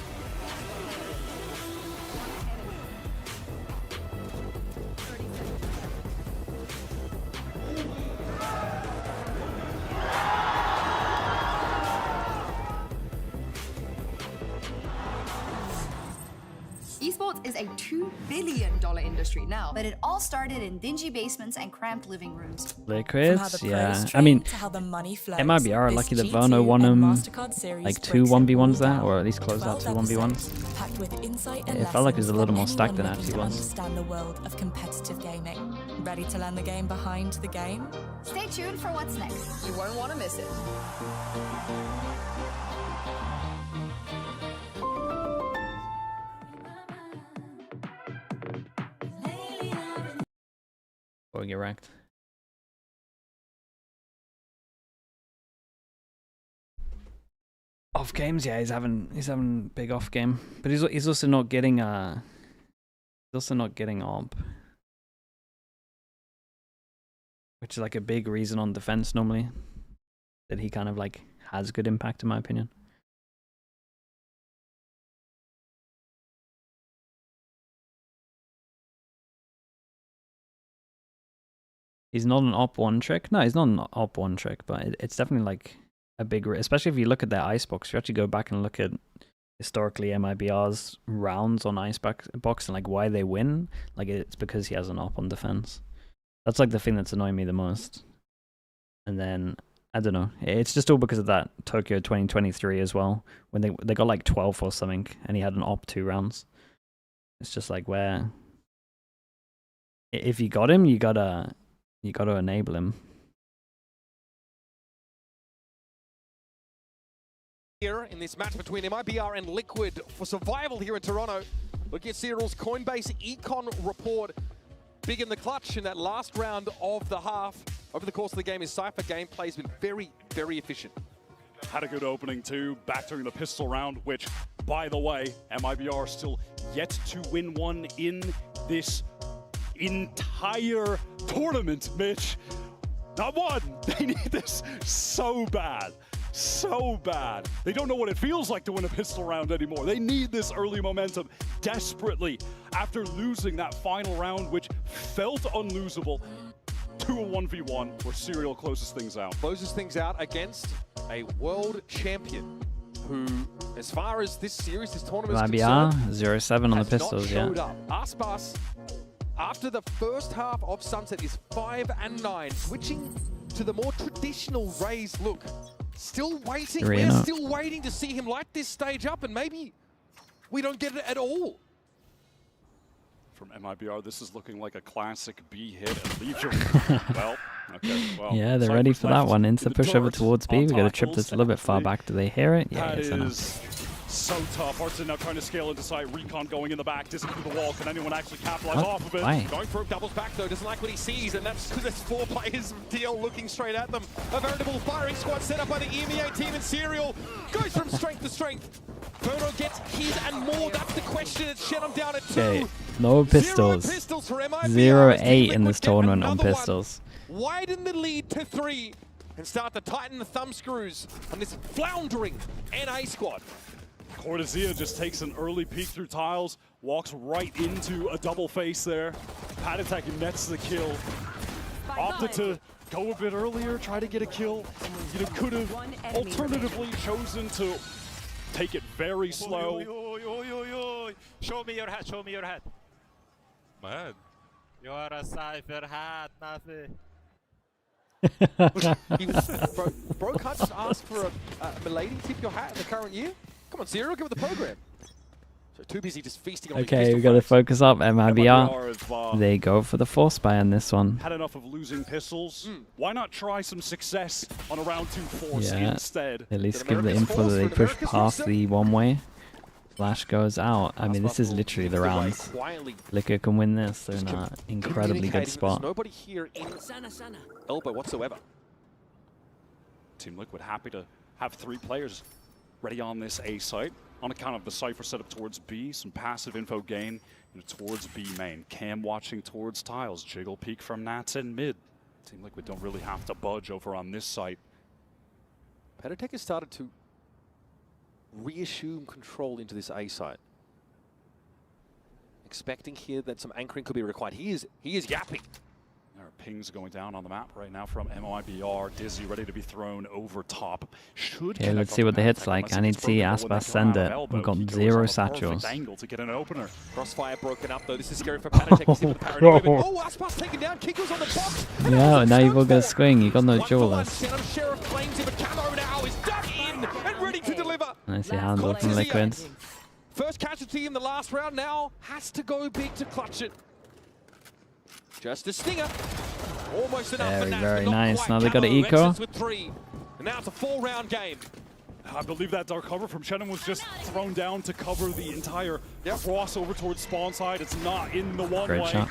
Esports is a $2 billion industry now, but it all started in dingy basements and cramped living rooms. Liquids, yeah. I mean, MIBR are lucky that Verno won them like 2 1v1s there, or at least closed out 2 1v1s. It felt like it was a little more stacked than it actually was. Understand the world of competitive gaming. Ready to learn the game behind the game? Stay tuned for what's next. You won't want to miss it. Or get wrecked. Off games, yeah, he's having big off game, but he's also not getting op, which is like a big reason on defense normally that he kind of like has good impact in my opinion. He's not an op 1 trick. No, he's not an op 1 trick, but it's definitely like a big, especially if you look at their Icebox. You actually go back and look at historically MIBR's rounds on Icebox and like why they win. Like it's because he has an op on defense. That's like the thing that's annoying me the most. And then I don't know. It's just all because of that Tokyo 2023 as well, when they got like 12 or something, and he had an op 2 rounds. It's just like where if you got him, you gotta enable him. Here in this match between MIBR and Liquid for survival here in Toronto. Looking at Cyril's Coinbase Econ report. Big in the clutch in that last round of the half. Over the course of the game, his Cypher gameplay has been very, very efficient. Had a good opening too, back during the pistol round, which, by the way, MIBR still yet to win one in this entire tournament, Mitch. Not one. They need this so bad. So bad. They don't know what it feels like to win a pistol round anymore. They need this early momentum desperately after losing that final round, which felt unlosable, to a 1v1 where Serial closes things out. Closes things out against a world champion who, as far as this series, this tournament is MIBR, concerned, 0-7 on the pistols, yeah. Icebox, after the first half of Sunset, is 5-9, switching to the more traditional Raze look. Still waiting. We're still waiting to see him light this stage up, and maybe we don't get it at all. From MIBR, this is looking like a classic B hit and Legion. Well, yeah, they're ready for that one. Into push over towards B. We got to trip this a little bit far back. Do they hear it? Yeah, it's enough. So tough. Artson now trying to scale into site. Recon going in the back. Dizzy through the wall. Can anyone actually capitalize off of it? Why? Going for it, doubles back though. Doesn't like what he sees, and that's because there's 4 players of DL looking straight at them. A veritable firing squad set up by the EMEA team, and Serial goes from strength to strength. Ferno gets his and more. That's the question. It's shut him down at 2. Okay, no pistols. 0-8 in this tournament on pistols. Widen the lead to 3 and start to tighten the thumb screws on this floundering NA squad. Cortezia just takes an early peek through tiles, walks right into a double face there. Patatek nets the kill. Opted to go a bit earlier, try to get a kill. You know, could have alternatively chosen to take it very slow. Show me your hat, show me your hat. My hat? You are a Cypher hat, Nafi. Bro can't just ask for a milady tip your hat in the current year? Come on, Serial, give it the program. So too busy just feasting on Okay, we got to focus up. MIBR. They go for the force buy on this one. Had enough of losing pistols. Why not try some success on a round 2 force instead? At least give the info that they push past the one-way. Flash goes out. I mean, this is literally the rounds. Liquid can win this. They're in an incredibly good spot. Nobody here in elbow whatsoever. Team Liquid happy to have 3 players ready on this A site. On account of the Cypher setup towards B, some passive info gain towards B main. Cam watching towards tiles. Jiggle peek from Nats in mid. Team Liquid don't really have to budge over on this site. Patatek has started to reassume control into this A site. Expecting here that some anchoring could be required. He is yapping. There are pings going down on the map right now from MIBR. Dizzy ready to be thrown over top. Okay, let's see what the hit's like. I need to see Aspas send it. We've got 0 satchels. Angle to get an opener. Crossfire broken up though. This is scary for Patatek. Oh, Aspas taken down. Kiko's on the box. Yeah, now you've all got a swing. You've got no jewelers. Sheriff claims him, but Camo now is dug in and ready to deliver. Nice handle from Liquid. First casualty in the last round now has to go big to clutch it. Just a stinger. Almost enough for Nats, very but not nice. quite. Now they got an Camo eco. exits with 3. And now it's a 4-round game. I believe that dark cover from Shannon was just thrown down to cover the entire crossover towards spawn side. It's not in the one Great way. shot.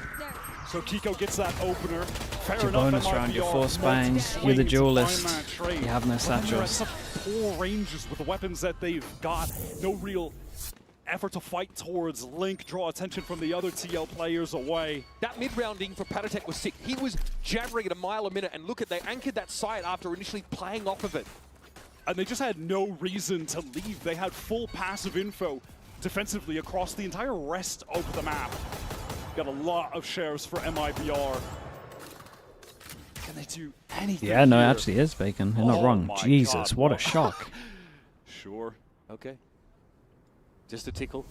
So Kiko gets that opener. Fair Your enough, bonus round, your force buying. You're the duelist. You have no satchels. Poor ranges with the weapons that they've got. No real effort to fight towards Link, draw attention from the other TL players away. That mid-rounding for Patatek was sick. He was jabbering at a mile a minute, and look at, they anchored that site after initially playing off of it. And they just had no reason to leave. They had full passive info defensively across the entire rest of the map. Got a lot of shares for MIBR. Can they do anything? Yeah, no, it here? actually is Bacon. You're not wrong. Jesus, God, what a shock. Sure. Okay. Just a tickle.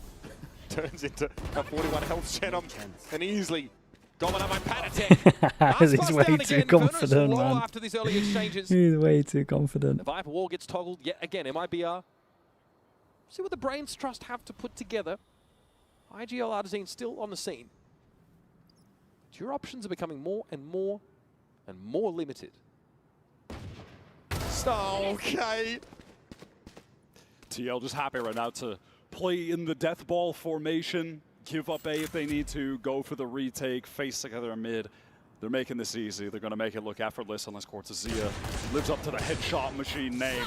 Turns into a 41 health Shannon and easily dominated by Patatek. He's way too confident, man. After these early exchanges. He's way too confident. The Viper wall gets toggled yet again. MIBR. See what the Brains Trust have to put together. IGL Artesian still on the scene. Your options are becoming more and more and more limited. Okay. TL just happy right now to play in the death ball formation, give up A if they need to, go for the retake, face together mid. They're making this easy. They're going to make it look effortless unless Cortezia lives up to the headshot machine name.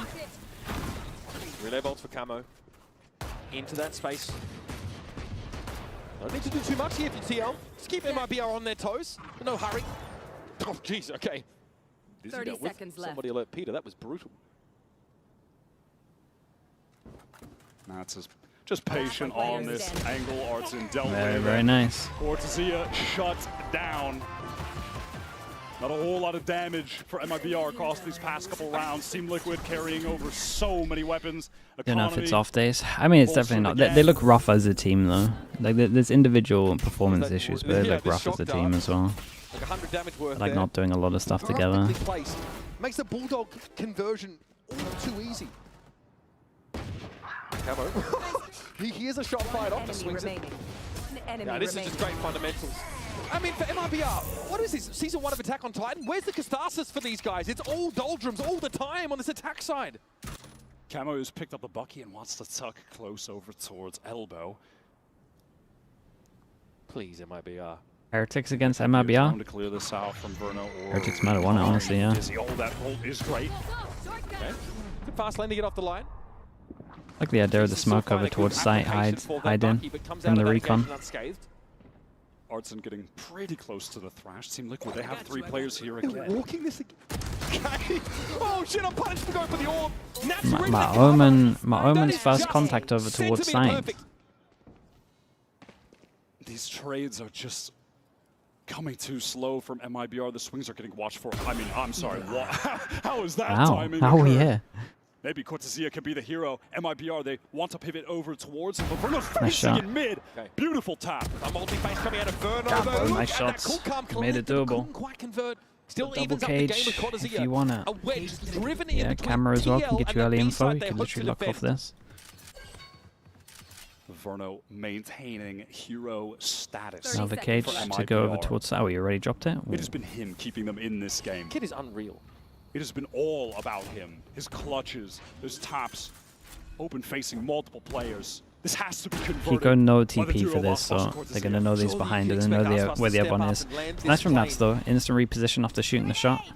Relay bolts for Camo. Into that space. Don't need to do too much here for TL. Just keep MIBR on their toes. No hurry. Oh, jeez, okay. 30 seconds left. Somebody alert Peter, that was brutal. That's just patient on this angle. Artson dealt with. Very nice. Cortezia shut down. Not a whole lot of damage for MIBR across these past couple rounds. Team Liquid carrying over so many weapons. Don't know if it's off days. I mean, it's definitely not. They look rough as a team, though. Like, there's individual performance issues, but they look rough as a team as well. Like 100 damage worth Like not doing a lot of stuff together. Makes the Bulldog conversion all too easy. Camo. He hears a shot fired off and swings it. Yeah, this is just great fundamentals. I mean, for MIBR, what is this? Season 1 of Attack on Titan? Where's the catharsis for these guys? It's all doldrums all the time on this attack side. Camo has picked up the Bucky and wants to tuck close over towards elbow. Please, MIBR. Heretics against MIBR. To clear this out from Verno or Heretics might have won it, honestly, yeah. Oh, that ult is great. Okay. Good fast lane to get off the line. Like the idea of the smoke over towards site, hide in from the recon. Artson getting pretty close to the Thrash. Team Liquid, they have 3 players here again. Walking this again. Oh shit, I'm punished for going for the orb. My Omen's first contact over towards site. These trades are just coming too slow from MIBR. The swings are getting watched for. I mean, I'm sorry. How is that timing? Oh, yeah. Maybe Cortezia can be the hero. MIBR, they want to pivot over towards him, but Verno's facing in mid. Okay. Beautiful tap. A multi-face coming out of Verno. Nice shots. Made it doable. Couldn't quite convert. Still double evens cage up the game with Cortezia. if you want it. A wedge driven in Yeah, between camera as well can TL get and you the early B info. side. You They can hope to literally lock off defend. this. Verno maintaining hero status. Now the cage to go over towards. Oh, you already dropped it? It has been him keeping them in this game. Kid is unreal. It has been all about him. His clutches, his taps, open facing multiple players. This has to be converted. Kiko no TP for this, so they're going to know these behind and they know where the other one is. Nice from Nats though. Instant reposition after shooting the shot.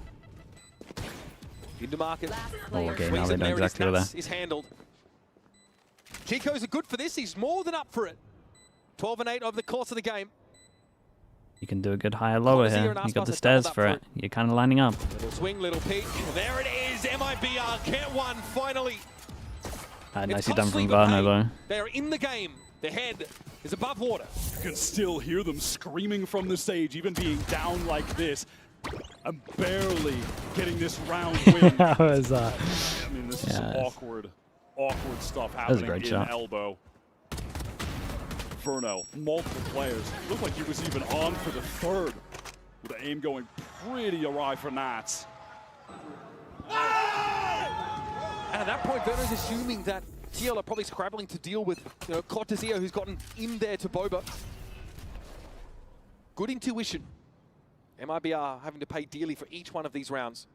Into market. Oh, okay, now they know exactly where they're. Is handled. Kiko's are good for this. He's more than up for it. 12 and 8 over the course of the game. You can do a good higher lower here. You got the stairs for it. You're kind of lining up. Little swing, little peek. There it is. MIBR get one finally. Nicely done from Verno though. They're in the game. Their head is above water. You can still hear them screaming from the stage, even being down like this. I'm barely getting this round win. How is that? I mean, this is awkward stuff That was a happening great in shot. elbow. Verno, multiple players. Looked like he was even on for the third. With the aim going pretty awry for Nats. And at that point, Verno's assuming that TL are probably scrabbling to deal with Cortezia, who's gotten in there to Boba. Good intuition. MIBR having to pay dearly for each one of these rounds.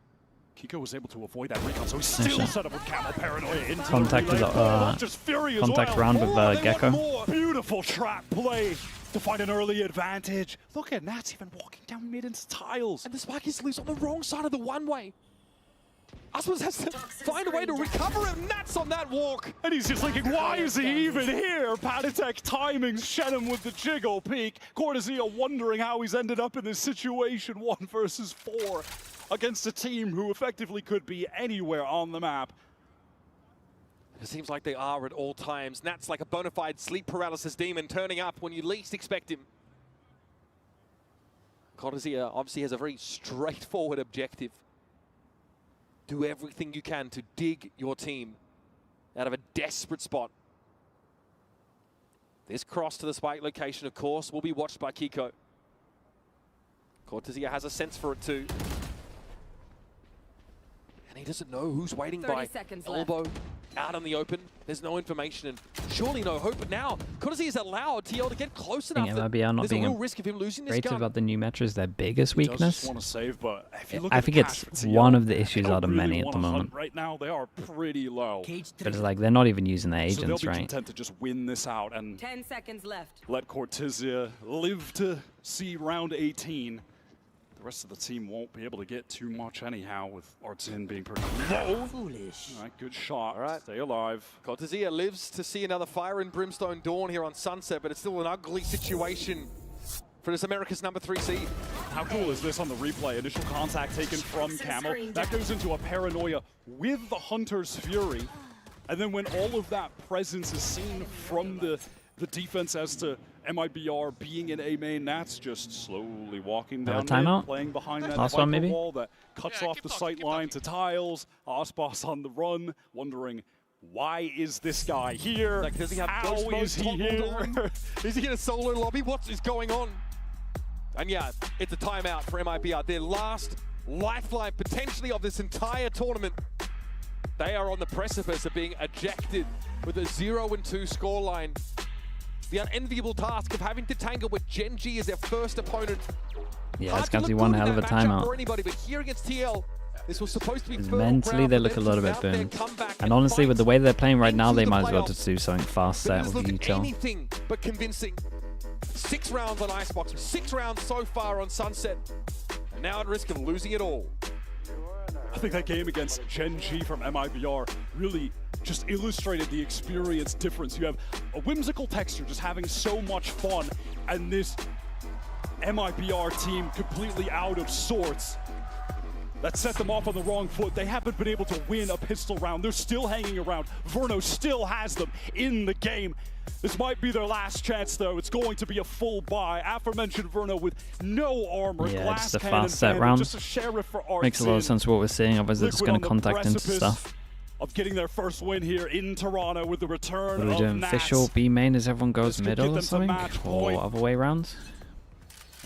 Kiko was able to avoid that recon, so he's still set up with Camel Paranoia into Contact the relay. with contact round with Gecko. Beautiful trap play to find an early advantage. Look at Nats even walking down mid into tiles. And the spike is loose on the wrong side of the one-way. Aspas has to find a way to recover it. Nats on that walk. And he's just thinking, why is he even here? Patatek timing Shenham with the jiggle peek. Cortezia wondering how he's ended up in this situation. 1 versus 4 against a team who effectively could be anywhere on the map. It seems like they are at all times. Nats like a bona fide sleep paralysis demon turning up when you least expect him. Cortezia obviously has a very straightforward objective. Do everything you can to dig your team out of a desperate spot. This cross to the spike location, of course, will be watched by Kiko. Cortezia has a sense for it too. And he doesn't know who's waiting by elbow. out in the open. There's no information and surely no hope. But now, Courtesy is allowed TL to get close enough. MIBR not There's being a real risk of him losing this great gun. about the new meta is their biggest He does weakness. just want to save, but if you look I at think the it's cash for TL, one of the issues they out of don't many really at the wanna hunt moment. Right now, they are pretty low. But it's like they're not even using their So they'll agents, be right? content to just win this out and 10 seconds left. let Cortezia live to see round 18. The rest of the team won't be able to get too much anyhow with Artzin being pretty low. Foolish. All right, good shot. All right. Stay alive. Cortezia lives to see another Fire and Brimstone Dawn here on Sunset, but it's still an ugly situation for this America's #3 seed. How cool is this on the replay? Initial contact taken from Camel. That goes into a paranoia with the Hunter's Fury. And then when all of that presence is seen from the defense as to MIBR being in A main, Nats just slowly walking down timeout? mid, playing behind that Last Viper one, maybe? wall that cuts off the sight line to tiles. Icebox on the run, wondering why is this guy here? Like, does he have How ghost mode is he toggled here? on? Is he in a solo lobby? What is going on? And yeah, it's a timeout for MIBR. Their last lifeline, potentially, of this entire tournament. They are on the precipice of being ejected with a 0-2 scoreline. The unenviable task of having to tangle with Gen G as their first opponent. Yeah, Hard it's to going to be look one good in hell of a that matchup for timeout. anybody, but here against TL, this was supposed to be fertile Mentally, ground they for look a them little to bit mount their boomed. comeback And honestly, fight with the way they're playing right now, into they the might as well playoffs. just do something fast But it set has with looked UTL. anything but convincing. 6 rounds on Icebox, 6 rounds so far on Sunset, and now at risk of losing it all. I think that game against Gen G from MIBR really just illustrated the experience difference. You have a whimsical texture just having so much fun, and this MIBR team completely out of sorts. That set them off on the wrong foot. They haven't been able to win a pistol round. They're still hanging around. Verno still has them in the game. This might be their last chance, though. It's going to be a full buy. Aforementioned Verno with no armor, Yeah, glass just a cannon fast set bandit, round. just a sheriff for Artzin. Makes a lot of sense what we're seeing. Otherwise, they're just Liquid going to on the contact into precipice stuff. of getting their first win here in Toronto with the return What are we of doing? Nats. Official B main as everyone goes This could middle get or them to something? match Or point. other way around?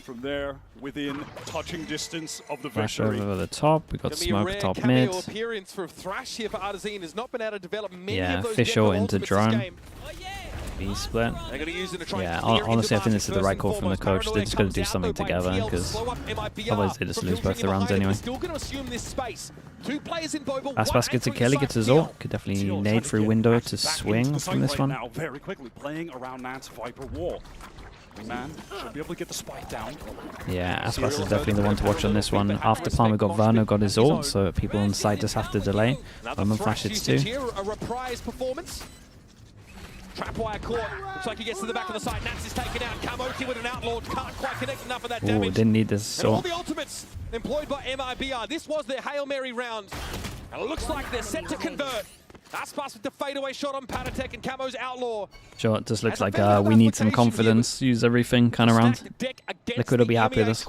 From there, within touching distance of the Flash victory. over the top. We got Gonna be a smoke rare top cameo mid. appearance for Thrash here for Artezine. Has not been able to develop many Yeah, of those official Gecko into ultimates this drone. game. B split. They're going to use it to try Yeah, and clear into honestly, I think market this is the first right and call from the foremost. coach. They're just going to do Paranoia something comes out, though, by together TL to because slow up MIBR otherwise they just from lose both the filtering rounds behind it. anyway. We're still going to assume this space. 2 players in Boba. Icebox gets a kill, he gets his ult. Could definitely nade through window to swing from this one. Now, very quickly playing around Nats Viper wall. Man should be able to get the spike down. Yeah, Icebox is definitely the one to watch on this one. After Palmer got Verno, got his ult, so people on site just have to delay. Bowman flash hits too. Here, a reprise performance. Trapwire caught. Looks like he gets to the back of the side. Nats is taken out. Kamoki with an outlaw. Can't quite connect enough of that Ooh, damage. didn't need this And all ult. the ultimates employed by MIBR. This was their Hail Mary round. And it looks like they're set to convert. Aspas with the fadeaway shot on Panatek and Camo's outlaw. Sure, it just looks like we need some confidence, use everything kind of round. Liquid will be happy with us.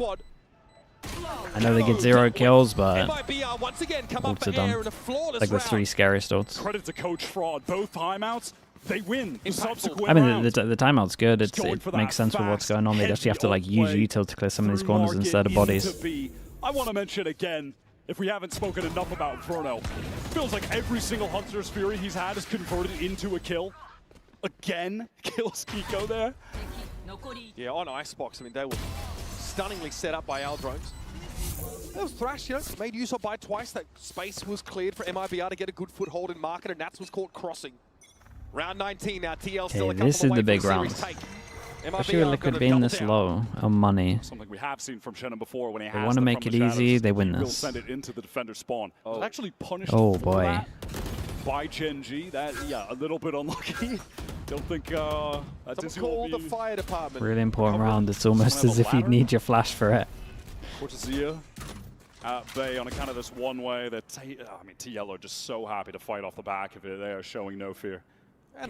I know they get 0 kills, but MIBR once again come up ults for are done. air in a flawless Like the round. 3 scariest ults. Credit to Coach Fraud. Both timeouts, they win the subsequent I mean, rounds. the timeout's good. It going for makes that sense with what's fast, going on. They actually have to like use heavy util to clear some of these through corners market instead of into bodies. B. I want to mention again, if we haven't spoken enough about Verno, feels like every single Hunter's Fury he's had is converted into a kill. Again, kills Kiko there. Yeah, on Icebox, I mean, they were stunningly set up by our drones. That was Thrash, you know, made use of by twice. That space was cleared for MIBR to get a good foothold in market, and Nats was caught crossing. Round 19 now, TL still a couple This is away the from big series round. take. Especially with MIBR Liquid gonna being double this down. low on money. Something we have seen from Shannon before when he They has wanna them make from it the easy, shadows, they win he will this. send it into the defender spawn. Oh. It's actually punished Oh, for boy. that by Gen G. That, yeah, a little bit unlucky. Don't think that's his Someone call the fire department. Really important round. It's almost as if you'd need your flash for it. Cortezia at bay on account of this one way that, I mean, TL are just so happy to fight off the back of it. They are showing no fear.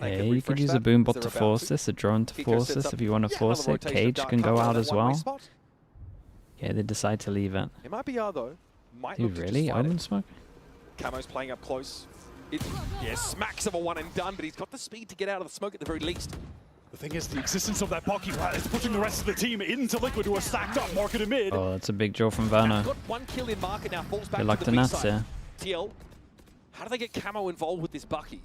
Yeah, you could use a boom bot to force this, a drone to force this if you want to force it. Cage can go out as well. Yeah, they decide to leave it. MIBR though might Dude, look to really? just fight Omen it. smoke? Camo's playing up close. Yeah, smacks of a one and done, but he's got the speed to get out of the smoke at the very least. The thing is, the existence of that Bucky is pushing the rest of the team into Liquid, who are stacked up, market and mid. Oh, it's a big draw from Verno. Got 1 kill in market now, falls back Good luck to to the B Nats side. here. TL, how do they get Camo involved with this Bucky?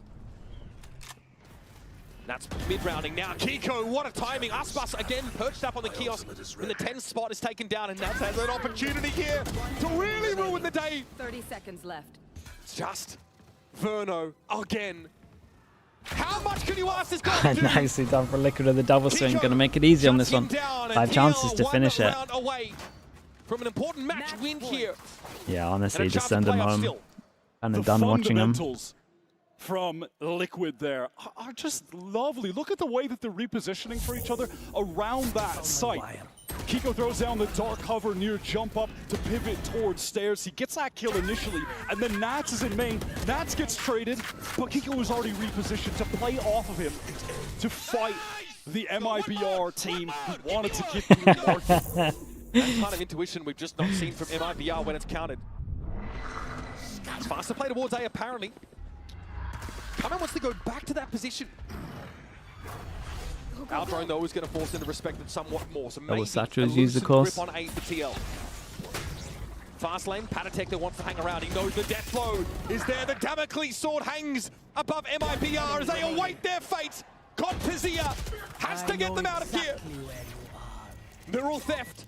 That's mid-rounding now. Kiko, what a timing. Icebox again perched up on the kiosk when the 10 spot is taken down, and Nats has an opportunity here to really ruin the day. 30 seconds left. Just Verno again. How much can you ask this guy to do? Nicely done for Liquid with the double swing. Going to make it easy on this one. 5 chances to finish it. Away from an important match win here. Yeah, honestly, just send them home. Kind of done watching them. From Liquid there are just lovely. Look at the way that they're repositioning for each other around that site. Kiko throws down the dark hover near jump up to pivot towards stairs. He gets that kill initially, and then Nats is in main. Nats gets traded, but Kiko was already repositioned to play off of him to fight the MIBR team who wanted to get through the market. That kind of intuition we've just not seen from MIBR when it's counted. It's faster play towards A apparently. Kamen wants to go back to that position. Our drone though is going to force them to respect it somewhat more. So maybe Satchels use the course. Grip on A for TL. Fast lane, Patatek that wants to hang around. He knows the death blow is there. The Damocles sword hangs above MIBR as they await their fate. Compizia has to get them out of here. Neural theft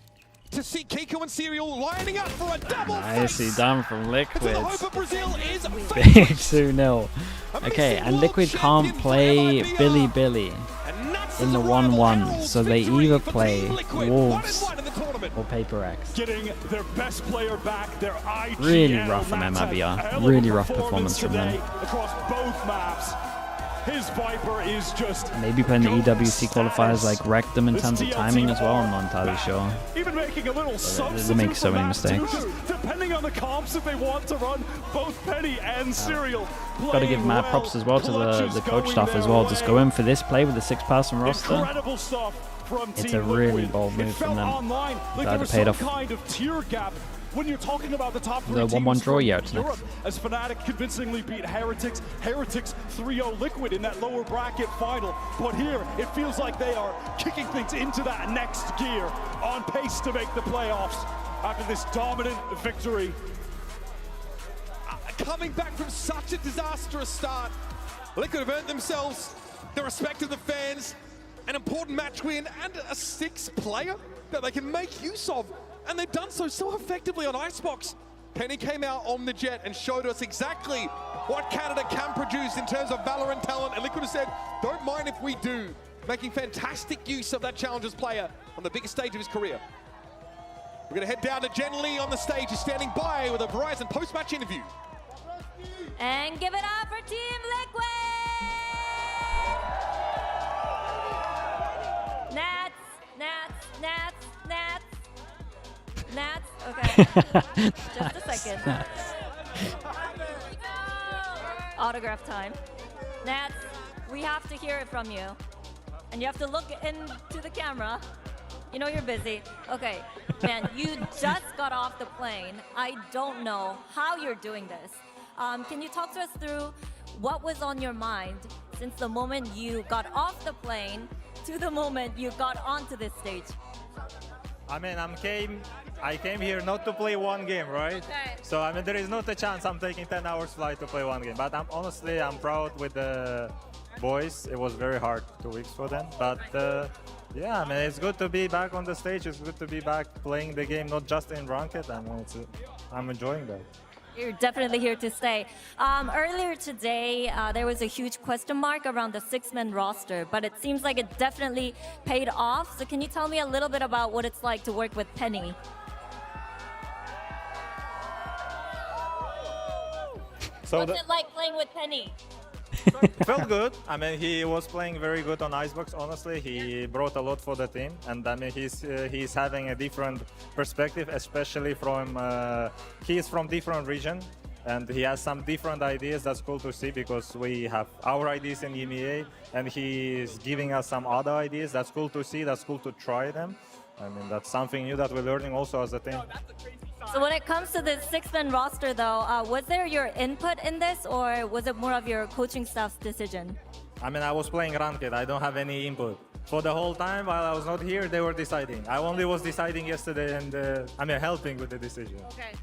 to see Kiko and Serial lining up for a double Nicely done from Liquid. The hope of Brazil is Big 2-0. Okay, and Liquid can't play Billy in the 1-1, so they either play Wolves or Paper X. Getting their best player back, their IG really rough from MIBR. Really rough performance from them. Across both maps. His Viper is just maybe playing the EWC qualifiers like wrecked them in terms of timing as well. I'm not entirely sure. Even making a little They make so many mistakes. Depending on the comps that they want to run, both Penny and Serial. Got to give mad props as well to the coach staff as well. Just go in for this play with the 6-person roster. Incredible stuff from It's a really bold move from them. Glad it paid off. Kind of tier gap. When you're talking about the top The 1-1 draw yet Europe, as Fnatic convincingly beat Heretics 3-0 Liquid in that lower bracket final. But here, it feels like they are kicking things into that next gear, on pace to make the playoffs after this dominant victory. Coming back from such a disastrous start, Liquid have earned themselves the respect of the fans, an important match win, and a 6th player that they can make use of. And they've done so effectively on Icebox. Penny came out on the jet and showed us exactly what Canada can produce in terms of Valorant talent. And Liquid has said, don't mind if we do. Making fantastic use of that Challengers player on the biggest stage of his career. We're going to head down to Jen Lee on the stage, who's standing by with a Verizon post-match interview. And give it up for Team Liquid! Nats, okay. Just a second. Autograph time. Nats, we have to hear it from you. And you have to look into the camera. You know you're busy. Okay, man, you just got off the plane. I don't know how you're doing this. Can you talk to us through what was on your mind since the moment you got off the plane to the moment you got onto this stage? I mean, I came here not to play one game, right? Okay. So I mean, there is not a chance I'm taking 10 hours flight to play one game. But honestly, I'm proud with the boys. It was very hard 2 weeks for them. But yeah, I mean, it's good to be back on the stage. It's good to be back playing the game, not just in Ranked. I mean, I'm enjoying that. You're definitely here to stay. Earlier today, there was a huge question mark around the 6-man roster, but it seems like it definitely paid off. So can you tell me a little bit about what it's like to work with Penny? What's it like playing with Penny? Felt good. I mean, he was playing very good on Icebox. Honestly, he brought a lot for the team, and I mean, he's having a different perspective, especially from he's from different region, and he has some different ideas. That's cool to see because we have our ideas in EMEA, and he's giving us some other ideas. That's cool to see. That's cool to try them. I mean, that's something new that we're learning also as a team. So when it comes to the 6-man roster, though, was there your input in this, or was it more of your coaching staff's decision? I mean, I was playing Ranked. I don't have any input. For the whole time while I was not here, they were deciding. I only was deciding yesterday and, I mean, helping with the decision. Okay.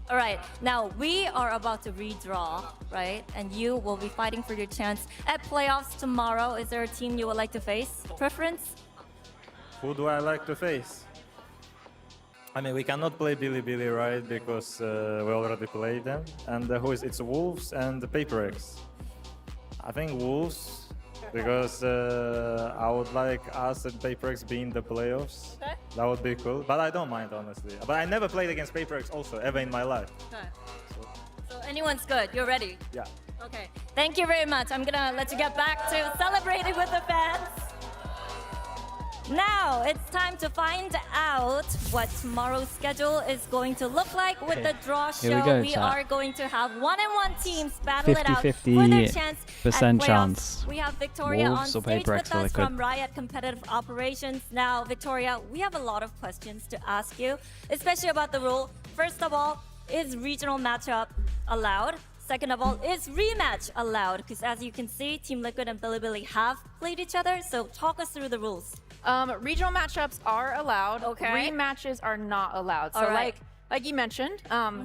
All right, now we are about to redraw, right? And you will be fighting for your chance at playoffs tomorrow. Is there a team you would like to face? Preference? Who do I like to face? I mean, we cannot play Billy, right? Because we already played them. And it's Wolves and the PaperX. I think Wolves, because I would like us and PaperX be in the playoffs. Okay. That would be cool. But I don't mind, honestly. But I never played against PaperX also, ever in my life. Okay. So anyone's good. You're ready? Yeah. Okay. Thank you very much. I'm gonna let you get back to celebrating with the fans. Now it's time to find out what tomorrow's schedule is going to look like with the draw show. Here we go, we chat. are going to have 1-on-1 teams battle it out for their 50-50% chance at playoffs. chance. We have Victoria Wolves on or stage PaperX with or us Liquid? from Riot Competitive Operations. Now, Victoria, we have a lot of questions to ask you, especially about the rule. First of all, is regional matchup allowed? Second of all, is rematch allowed? Because as you can see, Team Liquid and Bilibili have played each other. So talk us through the rules. Regional matchups are allowed. Okay. Rematches are not allowed. So All right. like you mentioned,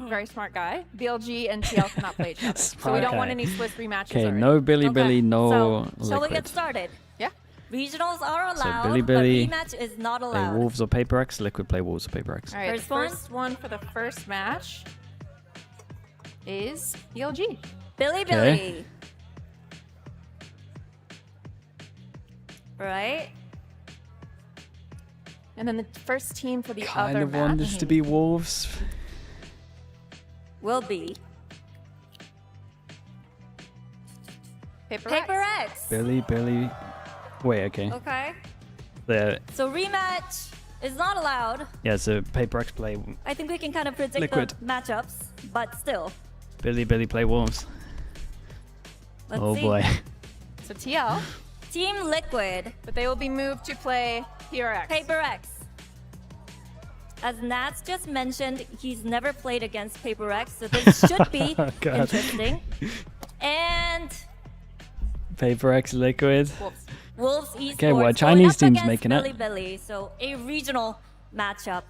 very smart guy, BLG and TL cannot play each other. So we don't want any Swiss rematches Okay, already. no Bilibili, no So shall we Liquid. get started? Yeah. Regionals are So allowed, Bilibili but rematch is not play allowed. Wolves or PaperX, Liquid play Wolves or PaperX. All right, First first one for the first match is BLG. Bilibili. Okay. Right? And then the first team for the Kind other of want match this to be Wolves. Will be PaperX. Billy. Wait, okay. Okay. The So rematch is not allowed. yeah, so PaperX play I think we can kind of predict Liquid. the matchups, but still. Billy play Wolves. Let's Oh see. boy. So TL. Team Liquid. But they will be moved to play PRX. PaperX. As Nats just mentioned, he's never played against PaperX, so this should be Oh, God. interesting. And PaperX Liquid. Wolves Esports Okay, well, going Chinese up team's against making it. Bilibili, so a regional matchup.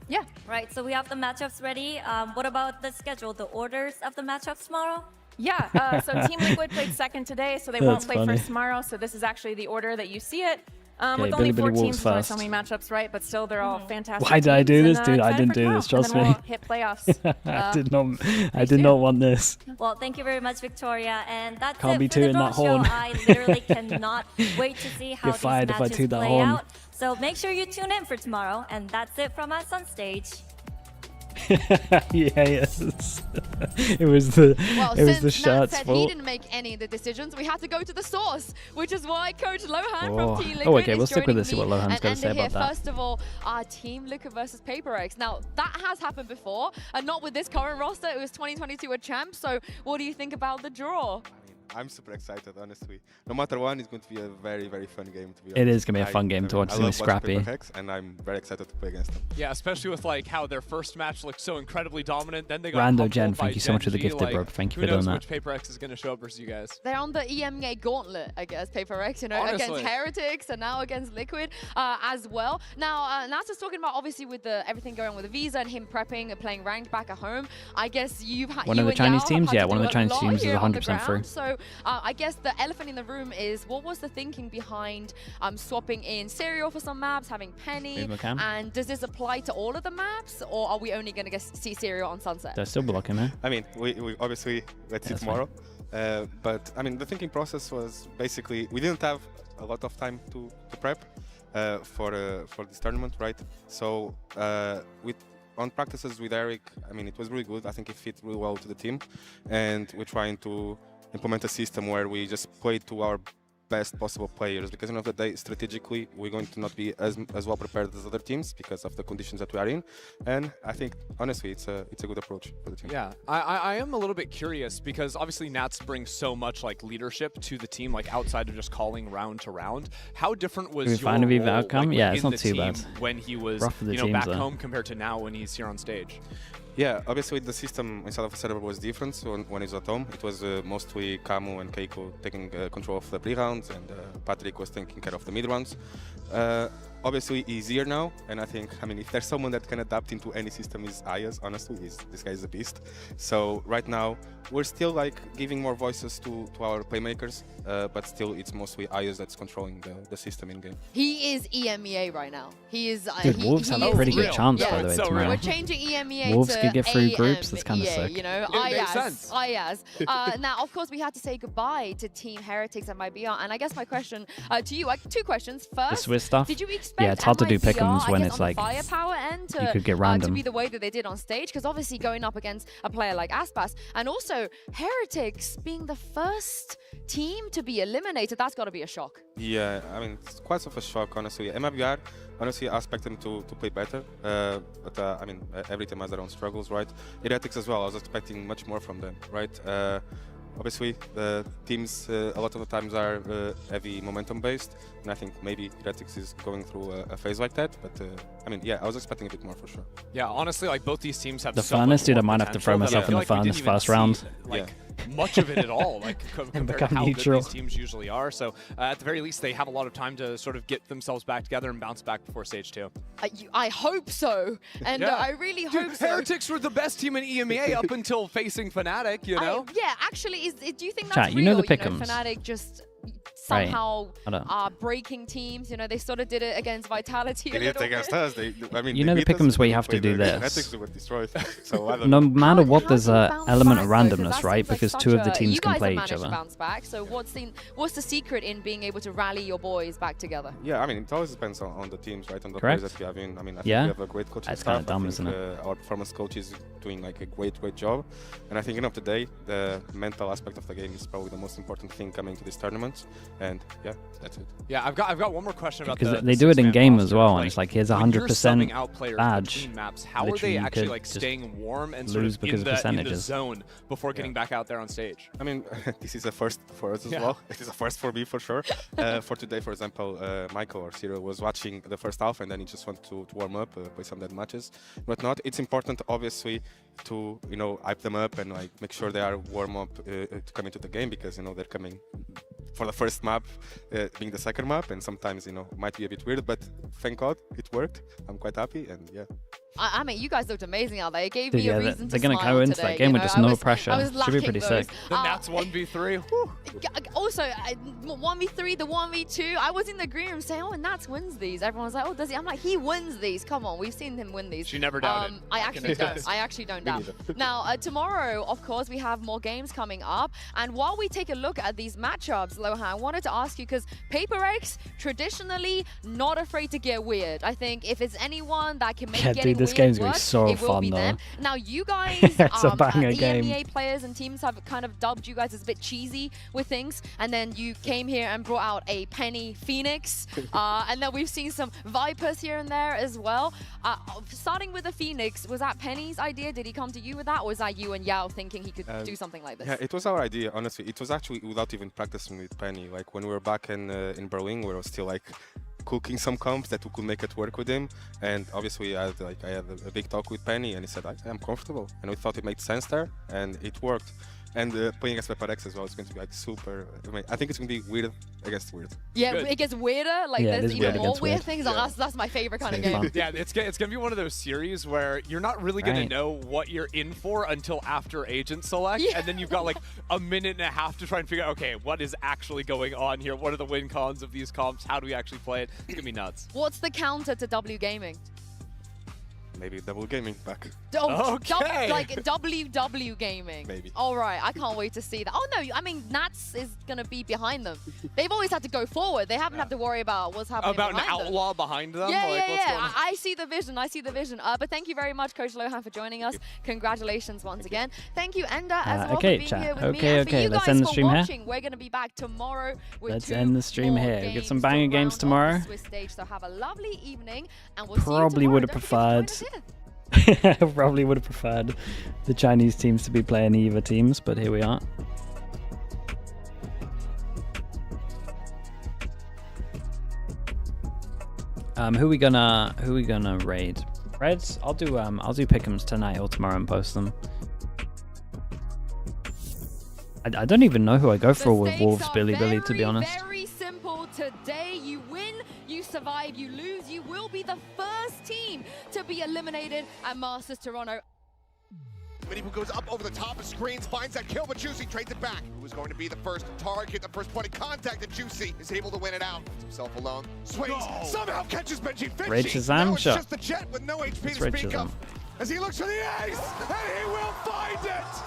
Yeah. Right, so we have the matchups ready. What about the schedule, the orders of the matchups tomorrow? Yeah, so Team Liquid played second today, so they That's won't play funny. first tomorrow. So this is actually the order that you see it. Okay, with only Bilibili 4 Wolves teams, there's only so first. many matchups, right? But still, they're all fantastic. Why did I do teams, this, and, dude? I excited didn't for do tomorrow. this. Trust and then me. We'll hit playoffs. I did not want this. Well, thank you very much, Victoria. And that's Can't it be for the tooting draw that show. horn. I literally cannot wait to see how Get these fired if I matches toot that play horn. out. So make sure you tune in for tomorrow. And that's it from us on stage. Yes. It was the Well, it was since the Nat shots said he fault. didn't make any of the decisions, we had to go to the source, which is why Coach Lohan Oh. from Team Liquid Oh, okay, is we'll stick with joining this, see what me Lohan's and got to say Ender about here. that. First of all, our Team Liquid versus PaperX. Now, that has happened before, and not with this current roster. It was 2022 a champ, so what do you think about the draw? I'm super excited, honestly. No matter what, it's going to be a very, very fun game to be It honest. is gonna be a fun game to watch. It's I gonna be love watching scrappy. PaperX, and I'm very excited to play against them. Yeah, especially with like how their first match looked so incredibly dominant. Then they got Rando humbled Jen, by thank you so much for the Gen G, gifted, bro. like, Thank you who for doing knows that. which PaperX is going to show up versus you guys. They're on the EMEA gauntlet, I guess, PaperX, you know, Honestly. against Heretics and now against Liquid as well. Now, Nats is talking about, obviously, with the everything going on with the visa and him prepping and playing ranked back at home. I guess you've had One of the Chinese teams? Yeah, one of the Chinese teams is 100% free. So I guess the elephant in the room is, what was the thinking behind swapping in Serial for some maps, having Penny, Maybe I can. and does this apply to all of the maps, or are we only going to see Serial on Sunset? They're still blocking, man. I mean, we obviously, let's see That's tomorrow. But I mean, the thinking process was basically, we didn't have a lot of time to prep for this tournament, right? So on practices with Eric, I mean, it was really good. I think it fit really well to the team. And we're trying to implement a system where we just play to our best possible players, because at the end of the day, strategically, we're going to not be as well prepared as other teams because of the conditions that we are in. And I think, honestly, it's a good approach for the team. Yeah, I am a little bit curious because obviously Nats brings so much like leadership to the team, like outside of just calling round to round. How different was Did we your find a Viva role, outcome? like, Yeah, it's within not the too team bad. when he was Rough for the you know, teams, back though. home compared to now when he's here on stage? Yeah, obviously the system inside of the server was different. So when he's at home, it was mostly Camu and Keiko taking control of the pre-rounds, and Patrick was taking care of the mid-rounds. obviously easier now, and I think, I mean, if there's someone that can adapt into any system is Ayaz, honestly, this guy is a beast. So right now, we're still like giving more voices to our playmakers, but still it's mostly Ayaz that's controlling the system in game. He is EMEA right now. He is. Dude, Wolves have a pretty good chance, by the way, tomorrow. We're changing EMEA Wolves to could get through AM, groups. That's kind of sick. You know, Ayaz. Now, of course, we had to say goodbye to Team Heretics and MIBR, and I guess my question to you, like 2 questions. First, the Swiss stuff. Did you expect yeah, it's hard to do MIBR, pick'ems when it's like firepower end you could get random. to be the way that they did on stage? Because obviously going up against a player like Icebox, and also Heretics being the first team to be eliminated, that's got to be a shock. Yeah, I mean, it's quite of a shock, honestly. MIBR, honestly, I expect them to play better. But I mean, every team has their own struggles, right? Heretics as well, I was expecting much more from them, right? Obviously, the teams a lot of the times are heavy momentum based, and I think maybe Heretics is going through a phase like that. But I mean, yeah, I was expecting a bit more for sure. Yeah, honestly, like both these teams have the so furnace, much dude. I more might have to throw myself in the furnace first round. Like much of it at all, like compared to how neutral. good these teams usually are. So at the very least, they have a lot of time to sort of get themselves back together and bounce back before stage 2. I hope so, and I really hope so. Heretics were the best team in EMEA up until facing Fnatic, you know? Yeah, actually, do you think that's Chat, real? you know the pick'ems. Fnatic just somehow Right. are breaking teams. You know, they sort of did it against Vitality. They did it against us. I mean, you know the pick'ems where you have to do this. Heretics were destroyed. So I don't no know. matter what, there's an element of randomness, right? Like Because 2 of the teams you can guys play have each managed other. to bounce back. So what's the secret in being able to rally your boys back together? Yeah, I mean, it always depends on the teams, right? On the Correct. players that we have in. I mean, I Yeah. think we have a great coaching That's staff. kinda dumb, isn't it? Our performance coach is doing like a great job. And I think, end of the day, the mental aspect of the game is probably the most important thing coming to this tournament. And yeah, that's it. Yeah, I've got one more question about Because the they do it in game roster. as well, Like, and it's like here's when you're 100% subbing out players badge. between maps, how are Literally, they you actually could like just staying warm and sort lose of because in of the percentages. zone before getting back out there on stage? I mean, this is a first for us as Yeah. well. It is a first for me for sure. For today, for example, Michael or Cyril was watching the first half and then he just wanted to warm up, play some dead matches. But not. It's important, obviously, to hype them up and like make sure they are warm up to come into the game because they're coming for the first map, being the second map, and sometimes it might be a bit weird, but thank God it worked. I'm quite happy, and yeah. I mean, you guys looked amazing out there. It gave Dude, me a yeah, reason they're to gonna smile go into today, that game with just no pressure. I was Should be pretty lacking sick. those. The Nats 1v3. Also, 1v3, the 1v2, I was in the green room saying, oh, Nats wins these. Everyone was like, oh, does he? I'm like, he wins these. Come on, we've seen him win these. She never doubted. I actually don't. I actually don't doubt. Now, tomorrow, of course, we have more games coming up. And while we take a look at these matchups, Lohan, I wanted to ask you, because PaperX, traditionally, not afraid to get weird. I think if it's anyone that can make Yeah, getting dude, this weird game's gonna be work, so it will fun, be though. them. Now, you guys, It's a banger game. EMEA players and teams have kind of dubbed you guys as a bit cheesy with things, and then you came here and brought out a Penny Phoenix, and then we've seen some Vipers here and there as well. Starting with the Phoenix, was that Penny's idea? Did he come to you with that, or was that you and Yao thinking he could do something like this? Yeah, it was our idea, honestly. It was actually without even practicing with Penny. Like when we were back in Berlin, we were still like cooking some comps that we could make it work with him, and obviously I had a big talk with Penny, and he said I'm comfortable, and we thought it made sense there, and it worked. And playing against PaperX as well is going to be like super. I think it's going to be weird against weird. Yeah, it gets weirder. Like Yeah, there's even more weird weird. things. Yeah. Oh, that's my favorite kind of game. Yeah, it's gonna be one of those series where you're not really gonna know what you're in for until after agent select, and then you've got like a minute and a half to try and figure out, okay, what is actually going on here? What are the win cons of these comps? How do we actually play it? It's gonna be nuts. What's the counter to W Gaming? Maybe double gaming back. Okay. Like WW Gaming. Maybe. All right, I can't wait to see that. Oh no, I mean Nats is gonna be behind them. They've always had to go forward. They haven't had to worry about what's happening About an behind them. outlaw behind them? Yeah, Like, what's going yeah. on? I see the vision. I see the vision. But thank you very much, Coach Lohan, for joining us. Congratulations once again. Thank you, Enda, as well, okay, for being chat. here with me. Okay, And for you let's guys end the for stream here. watching. We're gonna be back tomorrow with Let's 2 end the stream more here. We get some games to banger games round tomorrow. off the Swiss stage. So have a lovely evening, and we'll see you Probably tomorrow. would have Don't forget to preferred. join us here. Probably would have preferred the Chinese teams to be playing EVA teams, but here we are. Who we gonna raid? Reds? I'll do pick'ems tonight or tomorrow and post them. I don't even know who I go for with Wolves Billy, to be honest. Very simple today. You win, you survive, you lose. You will be the first team to be eliminated at Masters Toronto. MIBR goes up over the top of screens, finds that kill, but Juicy trades it back. Who was going to be the first target, the first point of contact, and Juicy is able to win it out. Puts himself alone, swings, somehow catches Benji Finchie. Now it's just the Jet with no HP to speak of. As he looks for the ace, and he will find it!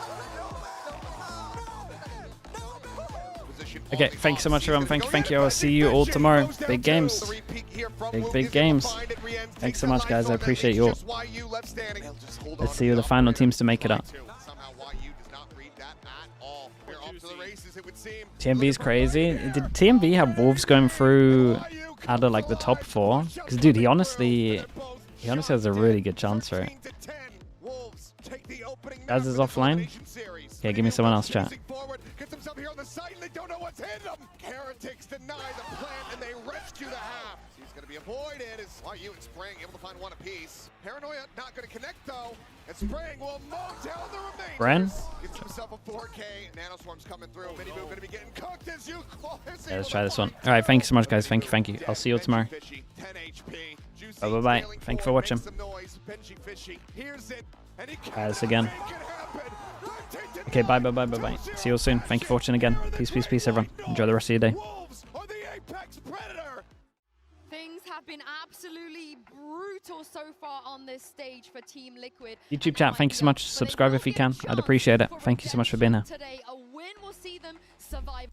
Okay, thanks so much, everyone. Thank you. I'll see you all tomorrow. Big games. Big games. Thanks so much, guys. I appreciate you all. Let's see who the final teams to make it up. TMV's crazy. Did TMV have Wolves going through out of like the top 4? Because dude, he honestly has a really good chance for it. Guys is offline. Okay, give me someone else, chat. Heretics deny the plan and they rescue the half. He's going to be avoided as YU and Spraying able to find one apiece. Paranoia not going to connect though. And Spraying will mow down the remainder. Bren? Gets himself a 4K. Nanoswarm's coming through. MIBR going to be getting cooked as you claw. Yeah, let's try this one. All right, thank you so much, guys. Thank you. I'll see you all tomorrow. Bye. Thank you for watching. Try this again. Okay, bye. See you all soon. Thank you for watching again. Peace, everyone. Enjoy the rest of your day. Things have been absolutely brutal so far on this stage for Team Liquid. YouTube chat, thank you so much. Subscribe if you can. I'd appreciate it. Thank you so much for being here. Today, a win will see them survive.